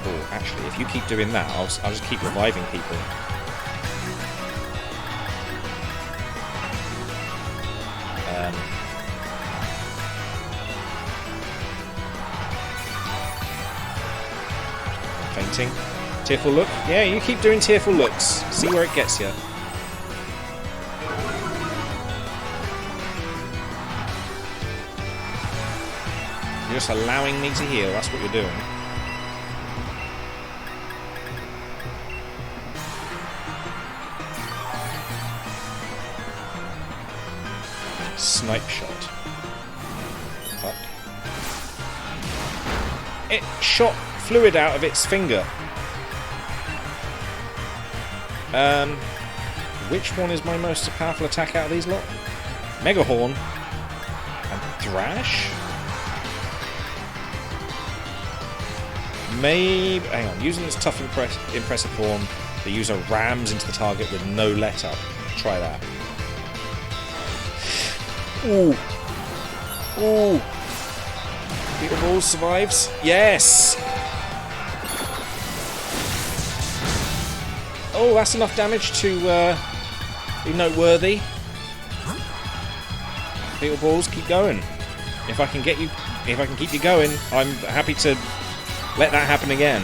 Oh, actually, if you keep doing that, I'll just keep reviving people. Fainting. Tearful Look. Yeah, you keep doing Tearful Looks. See where it gets you. You're just allowing me to heal. That's what you're doing. Snipe shot. Fuck. It shot fluid out of its finger. Which one is my most powerful attack out of these lot? Mega Horn and Thrash? Maybe. Hang on. Using its tough impressive form, the user rams into the target with no let up. Try that. Ooh. Ooh. Beetle Balls survives. Yes! Oh, that's enough damage to be noteworthy. Beetle Balls, keep going. If I can keep you going, I'm happy to let that happen again.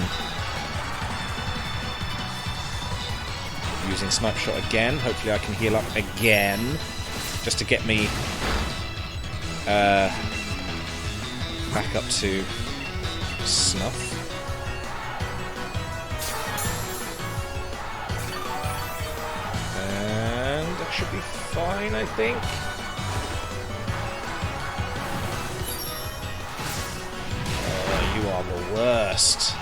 using Snipe Shot again. Hopefully I can heal up again. Just to get me back up to snuff. And that should be fine, I think. Oh, you are the worst.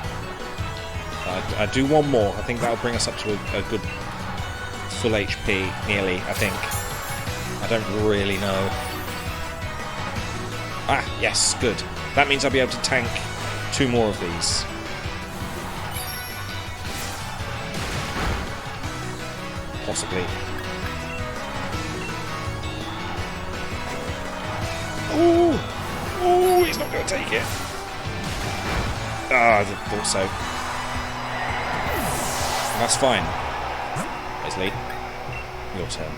I do one more. I think that'll bring us up to a good full HP, nearly, I think. I don't really know. Ah, yes, good. That means I'll be able to tank 2 more of these. Possibly. Ooh! Ooh, he's not going to take it. Ah, I thought so. That's fine. Leslie, your turn.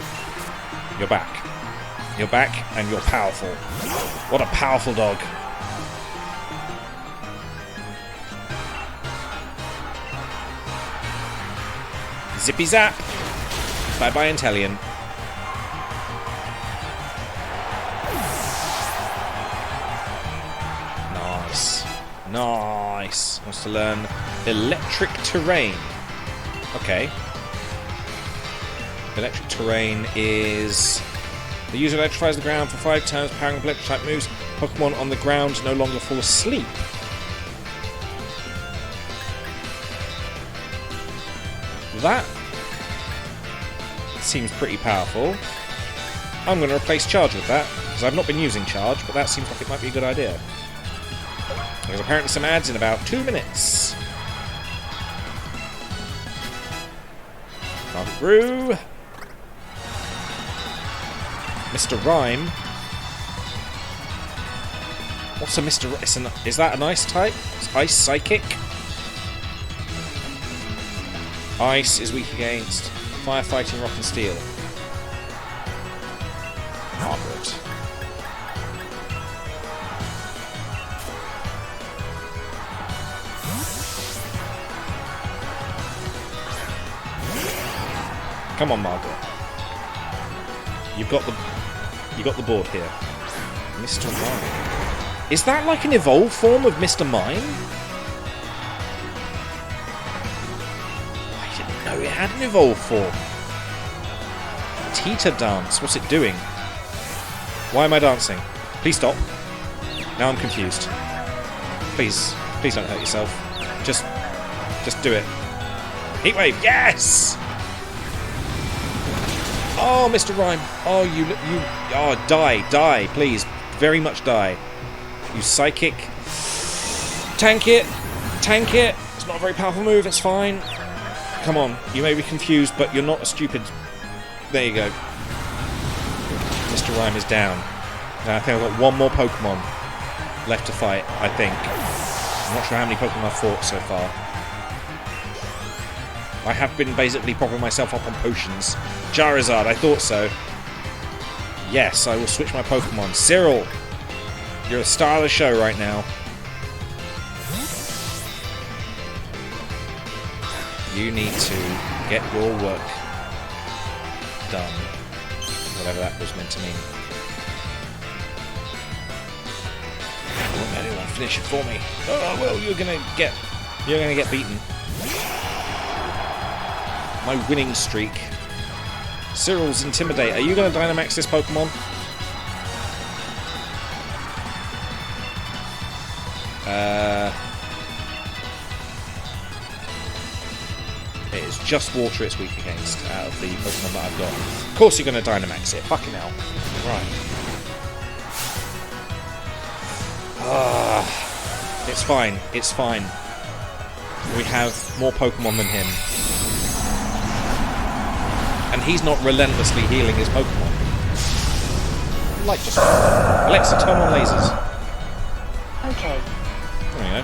You're back. You're back, and you're powerful. What a powerful dog. Zippy zap! Bye-bye, Inteleon. Nice. Nice. Wants to learn Electric Terrain. Okay. Electric Terrain is... The user electrifies the ground for 5 turns, powering up electric-type moves. Pokemon on the ground no longer fall asleep. That seems pretty powerful. I'm going to replace Charge with that, because I've not been using Charge, but that seems like it might be a good idea. There's apparently some ads in about 2 minutes. Margaret Brew. Mr. Rhyme. What's a Mr. Rhyme? Is that an ice type? It's Ice Psychic? Ice is weak against Firefighting, Rock and Steel. Margaret. Come on, Margaret. You've got the board here. Mr. Mime. Is that like an evolved form of Mr. Mime? I didn't know it had an evolved form. Teeter dance. What's it doing? Why am I dancing? Please stop. Now I'm confused. Please don't hurt yourself. Just do it. Heatwave. Yes. Oh, Mr. Rhyme. Oh, oh, die, please. Very much die. You psychic. Tank it. It's not a very powerful move, it's fine. Come on, you may be confused, but you're not a stupid... There you go. Mr. Rhyme is down. Now I think I've got 1 more Pokemon left to fight, I think. I'm not sure how many Pokemon I've fought so far. I have been basically propping myself up on potions. Charizard, I thought so. Yes, I will switch my Pokemon. Cyril, you're a star of the show right now. You need to get your work done. Whatever that was meant to mean. Won't anyone finish it for me? Oh well, you're gonna get beaten. My winning streak. Cyril's Intimidate. Are you going to Dynamax this Pokemon? It is just water it's weak against out of the Pokemon that I've got. Of course you're going to Dynamax it. Fucking hell. Right. It's fine. It's fine. We have more Pokemon than him. And he's not relentlessly healing his Pokemon. Like just... Alexa, turn on lasers. Okay. There we go.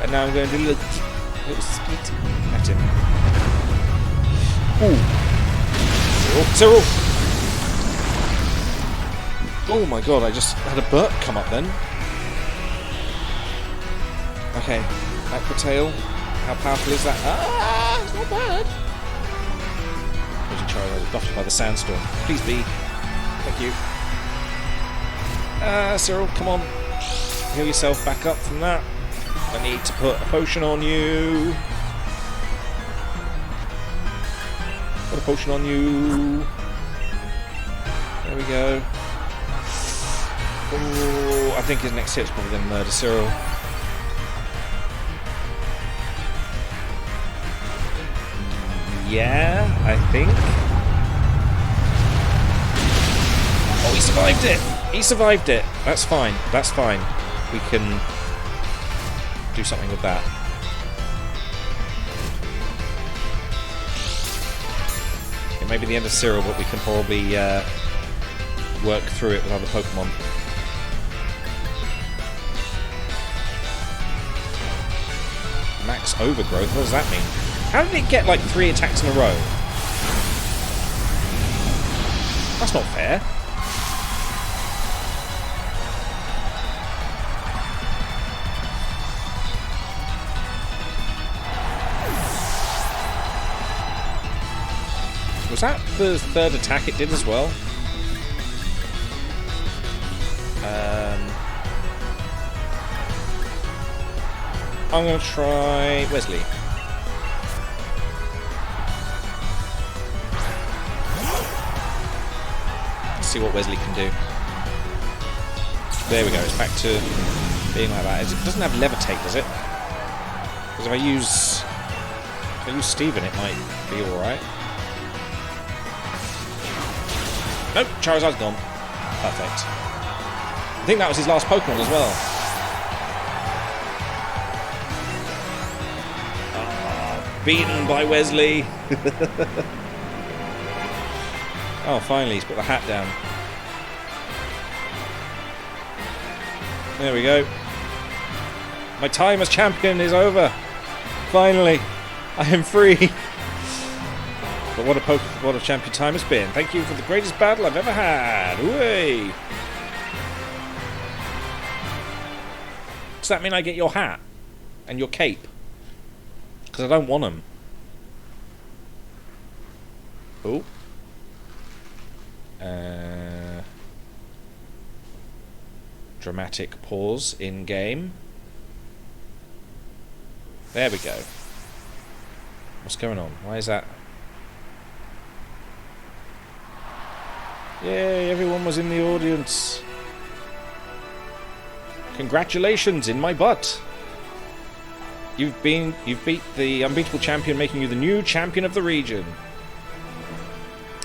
And now I'm going to do a little split at him. Ooh. Cyril! Oh my god, I just had a burp come up then. Okay, Aqua Tail. How powerful is that? Ah, it's not bad. Charizard is buffed by the sandstorm. Please be. Thank you. Cyril, come on. Heal yourself back up from that. I need to put a potion on you. Put a potion on you. There we go. Oh, I think his next hit's probably going to murder Cyril. Yeah, I think. Oh, he survived it! He survived it! That's fine, that's fine. We can do something with that. It may be the end of Cyril, but we can probably work through it with other Pokemon. Max Overgrowth, what does that mean? How did it get like 3 attacks in a row? That's not fair. Was that the 3rd attack it did as well? I'm going to try Wesley. Let's see what Wesley can do. There we go, it's back to being like that. It doesn't have levitate, does it? Because if I use Steven, it might be alright. Nope, Charizard's gone. Perfect. I think that was his last Pokemon as well. Beaten by Wesley. Oh, finally, he's put the hat down. There we go. My time as champion is over. Finally, I am free. But what a champion time it's been. Thank you for the greatest battle I've ever had. Hooray! Does that mean I get your hat? And your cape? Because I don't want them. Oh. Dramatic pause in game. There we go. What's going on? Why is that? Yay, everyone was in the audience. Congratulations, in my butt. You've beat the unbeatable champion, making you the new champion of the region.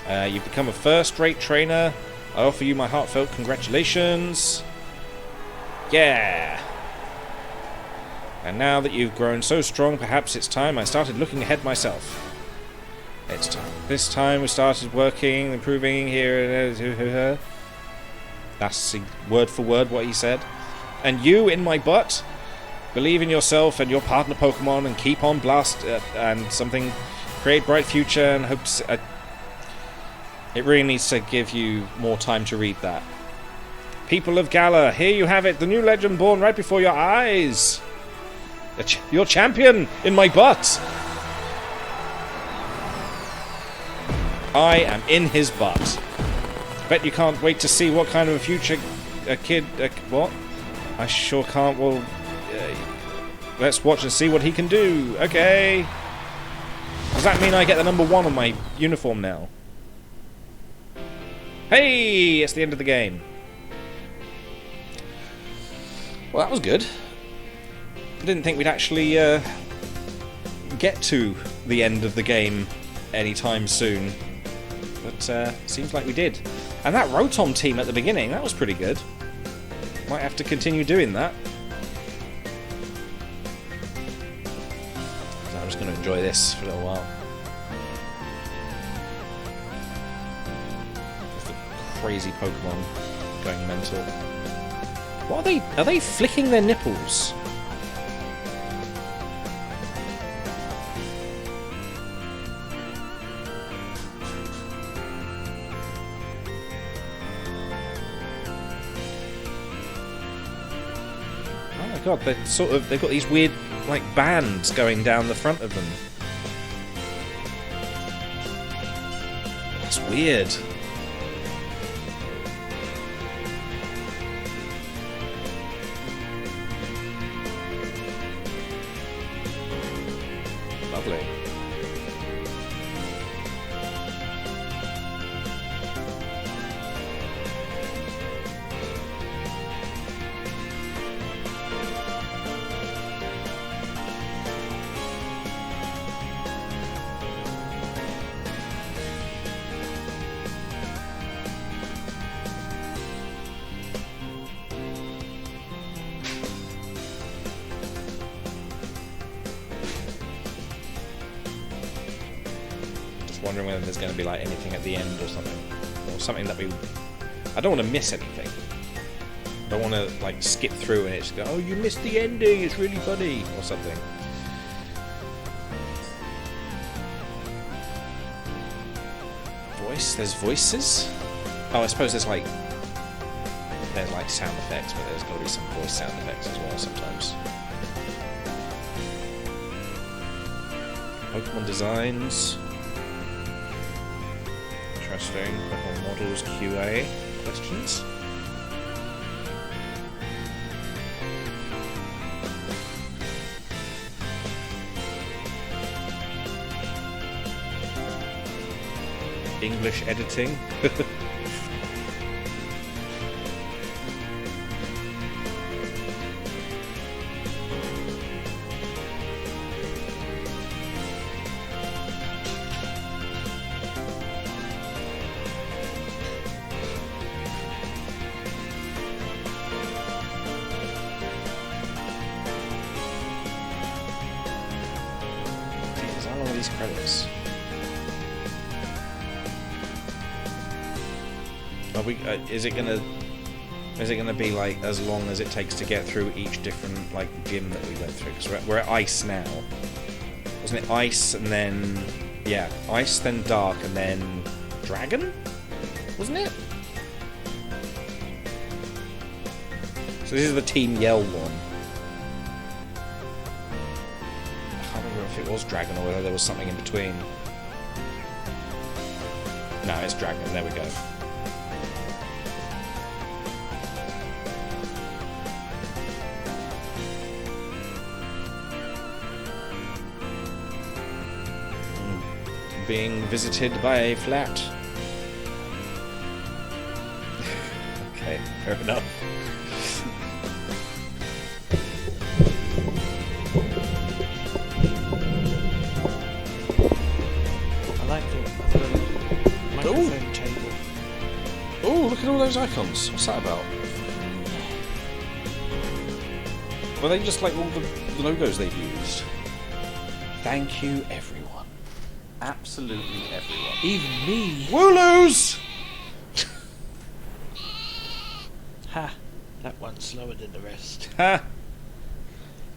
You've become a first-rate trainer. I offer you my heartfelt congratulations. Yeah. And now that you've grown so strong, perhaps it's time I started looking ahead myself. It's time. This time we started working, improving here. That's word for word what he said. And you, in my butt, believe in yourself and your partner Pokemon and keep on blast and something. Create bright future and hope to, it really needs to give you more time to read that. People of Galar, here you have it, the new legend born right before your eyes. Your champion in my butt. I am in his butt. Bet you can't wait to see what kind of a future what? I sure can't. Well, let's watch and see what he can do. Okay. Does that mean I get the number 1 on my uniform now? Hey, it's the end of the game. Well, that was good. I didn't think we'd actually get to the end of the game anytime soon. But seems like we did. And that Rotom team at the beginning, that was pretty good. Might have to continue doing that. So I'm just going to enjoy this for a little while. Just a crazy Pokemon going mental. What are they? Are they flicking their nipples? god, they've got these weird like bands going down the front of them. It's weird. Lovely. Wondering whether there's going to be like anything at the end or something that I don't want to miss anything. I don't want to like skip through and it's go, oh, you missed the ending, it's really funny or something. There's voices. Oh, I suppose there's like sound effects, but there's got to be some voice sound effects as well sometimes. Pokemon designs. Interesting. Pokemon models QA questions. English editing. These credits. Are we? Is it gonna be like as long as it takes to get through each different like gym that we went through? Because we're at ice now, wasn't it? Ice and then ice, then dark, and then dragon, wasn't it? So this is the Team Yell one. It was dragon or whether there was something in between. No, it's dragon. There we go. Being visited by a flat. Okay, fair enough. Oh, look at all those icons. What's that about? Were they just like all the logos they've used? Thank you, everyone. Absolutely everyone. Even me. Wooloos! Ha! That one's slower than the rest. Ha!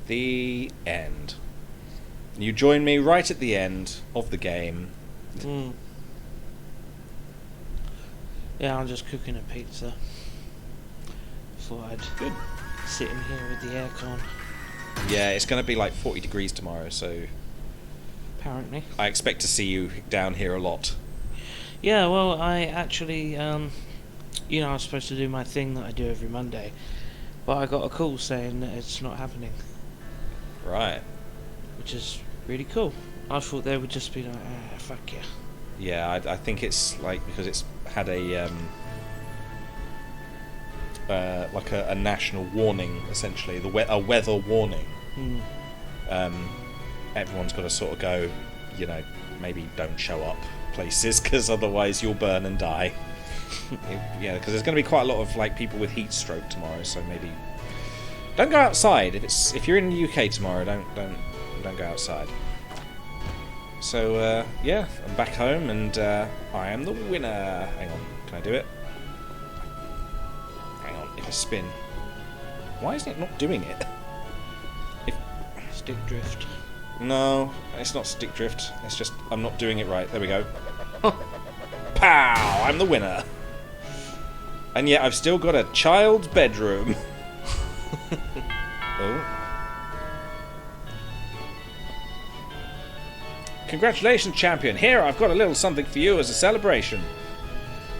The end. You join me right at the end of the game. Mm. Yeah, I'm just cooking a pizza. Thought I'd sit in here with the aircon. Yeah, it's going to be like 40 degrees tomorrow, so Apparently. I expect to see you down here a lot. Yeah, well, I actually, I was supposed to do my thing that I do every Monday, but I got a call saying that it's not happening. Right. Which is really cool. I thought they would just be like, fuck yeah. Yeah, I think it's like because it's had a a national warning, essentially, a weather warning. Everyone's got to sort of go, maybe don't show up places because otherwise you'll burn and die. Yeah, because there's going to be quite a lot of like people with heat stroke tomorrow, so maybe don't go outside. If you're in the UK tomorrow, don't go outside. So I'm back home and I am the winner. Hang on, can I do it? Hang on, if I spin. Why isn't it not doing it? Stick drift. No, it's not stick drift. It's just I'm not doing it right. There we go. Pow! I'm the winner. And yet I've still got a child's bedroom. Oh, Congratulations, champion. Here, I've got a little something for you as a celebration.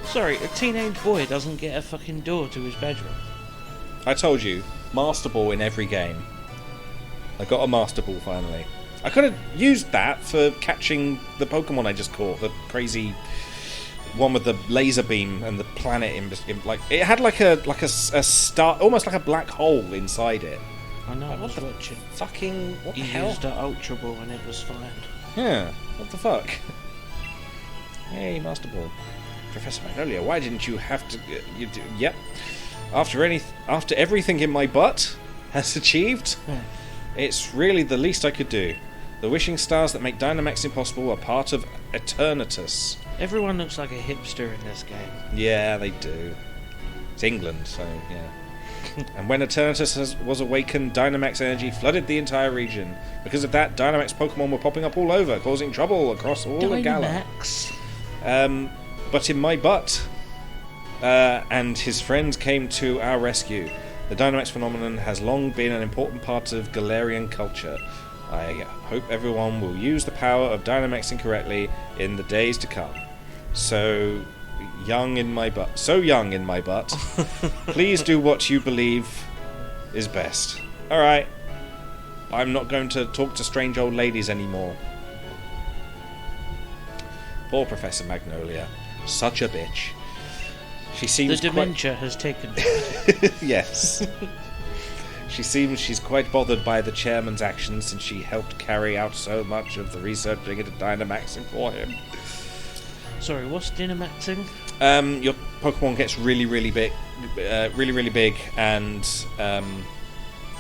Sorry, a teenage boy doesn't get a fucking door to his bedroom. I told you, Master Ball in every game. I got a Master Ball finally. I could have used that for catching the Pokemon I just caught, the crazy one with the laser beam and the planet in like it had like a star, almost like a black hole inside it. I know, I What was the watching. fucking what the You hell? used an Ultra Ball and it was fine. Yeah, what the fuck? Hey, Master Ball. Professor Magnolia, why didn't you have to... Yep. After everything in my butt has achieved, it's really the least I could do. The wishing stars that make Dynamax impossible are part of Eternatus. Everyone looks like a hipster in this game. Yeah, they do. It's England, so yeah. And when Eternatus was awakened, Dynamax energy flooded the entire region. Because of that, Dynamax Pokemon were popping up all over, causing trouble across all of Galar. Dynamax? But in my butt, and his friends came to our rescue. The Dynamax phenomenon has long been an important part of Galarian culture. I hope everyone will use the power of Dynamaxing correctly in the days to come. So young in my butt. Please do what you believe is best. Alright. I'm not going to talk to strange old ladies anymore. Poor Professor Magnolia. Such a bitch. She seems The dementia has taken Yes. She seems she's quite bothered by the chairman's actions since she helped carry out so much of the researching into Dynamaxing for him. Sorry, what's Dynamaxing? Your Pokemon gets really big, really big, and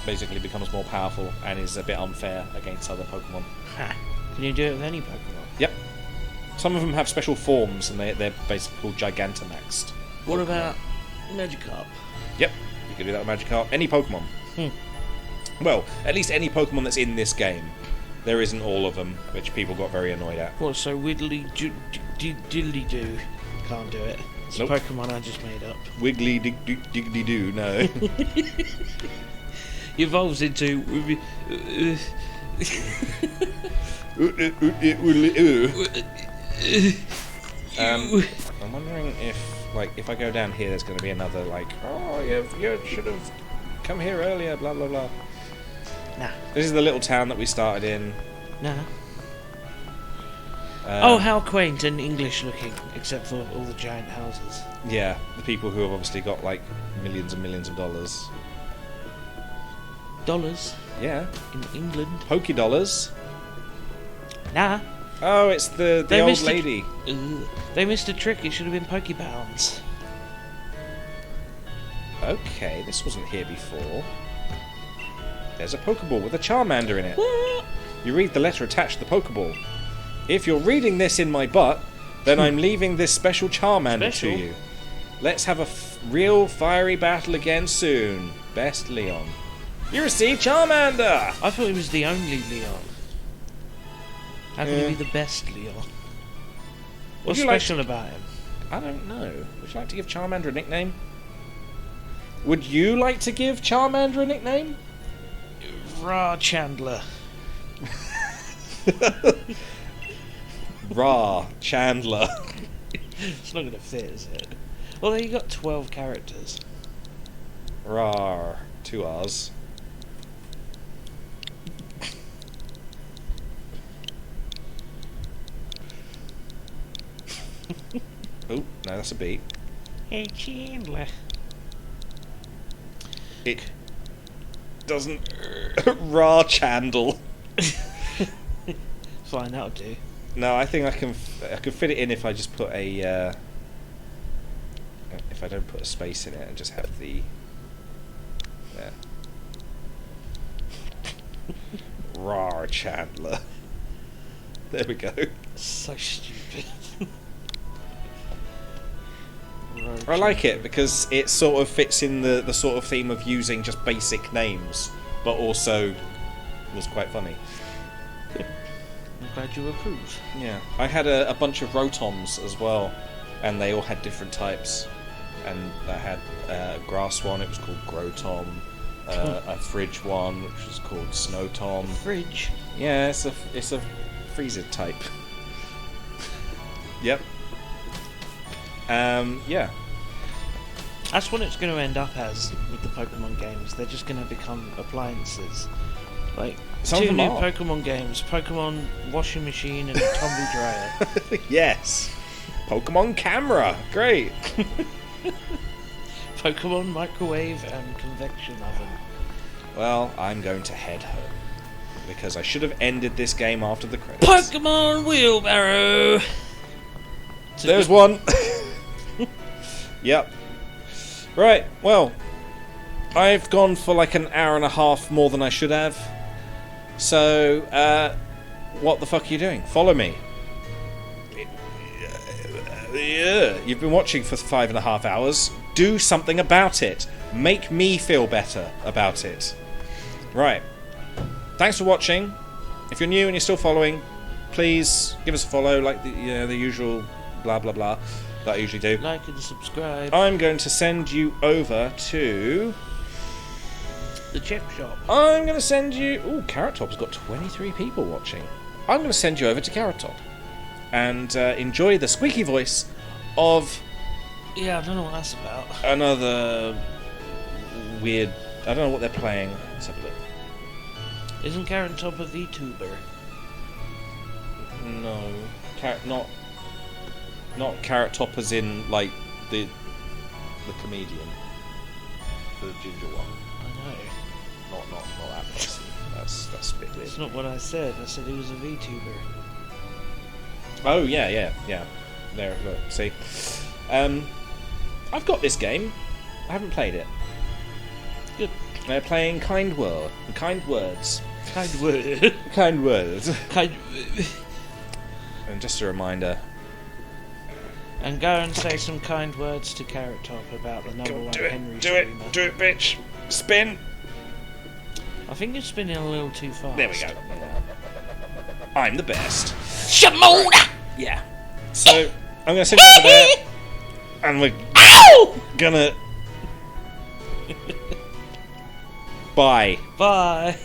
basically becomes more powerful and is a bit unfair against other Pokemon. Ha! Can you do it with any Pokemon? Yep. Some of them have special forms, and they're basically called Gigantamaxed. What about Magikarp? Yep, you can do that with Magikarp. Any Pokemon. Well, at least any Pokemon that's in this game. There isn't all of them, which people got very annoyed at. What, so Widdly Diddly Doo can't do it? It's Nope. a Pokemon I just made up. Wiggly diggly doo, no. He evolves into... I'm wondering if I go down here, there's going to be another you should have come here earlier, blah blah blah. Nah. This is the little town that we started in. Nah. Oh, how quaint and English looking, except for all the giant houses. Yeah, the people who have obviously got like millions and millions of dollars. Dollars Yeah, in England. Pokédollars. Nah. Oh, it's the They old missed it. lady. They missed a trick, it should have been Pokepounds. Okay, this wasn't here before. There's a Pokeball with a Charmander in it. What? You read the letter attached to the Pokeball. If you're reading this in my butt, then I'm leaving this special Charmander Special? to you. Let's have a real fiery battle again soon. Best, Leon. You receive Charmander! I thought he was the only Leon. How can Yeah. he be the best Leon? Would What's you like special about him? I don't know. Would you like to give Charmander a nickname? Would you like to give Charmander a nickname? Ra Chandler. Ra Chandler. It's not going to fit, is it? Well, you got 12 characters. Rar. 2 R's. Oh, no, that's a beat. Hey, Chandler. It doesn't. Ra Chandle. Fine, that'll do. No, I think I can fit it in if I just put a. If I don't put a space in it and just have the. There. Rar Chandler. There we go. So stupid. I like it because it sort of fits in the sort of theme of using just basic names, but also was quite funny. I'm glad you approve. Yeah, I had a bunch of Rotoms as well, and they all had different types. And I had a grass one, it was called Grotom, a fridge one, which was called Snowtom. Fridge. Yeah, it's a Freezer type. Yep. Yeah. That's what it's going to end up as with the Pokemon games. They're just going to become appliances. Like, Some of two them new are. Pokemon games, Pokemon washing machine and tumble dryer. Yes. Pokemon camera. Great. Pokemon microwave and convection oven. Well, I'm going to head home because I should have ended this game after the credits. Pokemon wheelbarrow! There's one. Yep. Right, well, I've gone for like an hour and a half more than I should have. So, what the fuck are you doing? Follow me. Yeah, you've been watching for 5.5 hours. Do something about it. Make me feel better about it. Right. Thanks for watching. If you're new and you're still following, please give us a follow, like the usual blah blah blah that I usually do. Like and subscribe. I'm going to send you over to... The chip shop. I'm going to send you... Ooh, Carrot Top's got 23 people watching. I'm going to send you over to Carrot Top. And enjoy the squeaky voice of Yeah, I don't know what that's about. another weird... I don't know what they're playing. Let's have a look. Isn't Carrot Top a VTuber? No. Not Carrot Top as in, like, the comedian. The ginger one. I know. Not that person. That's a bit weird. That's not what I said. I said he was a VTuber. Oh, yeah. There, look, see. I've got this game. I haven't played it. Good. They're playing Kind Words. Kind word. Kind Words. Kind. And just a reminder. And go and say some kind words to Carrot Top about the number one Henry Do it, streamer. bitch. Spin. I think you're spinning a little too fast. There we go. I'm the best. Shimona! Yeah. So, I'm going to send you over there. And we're gonna... Bye. Bye.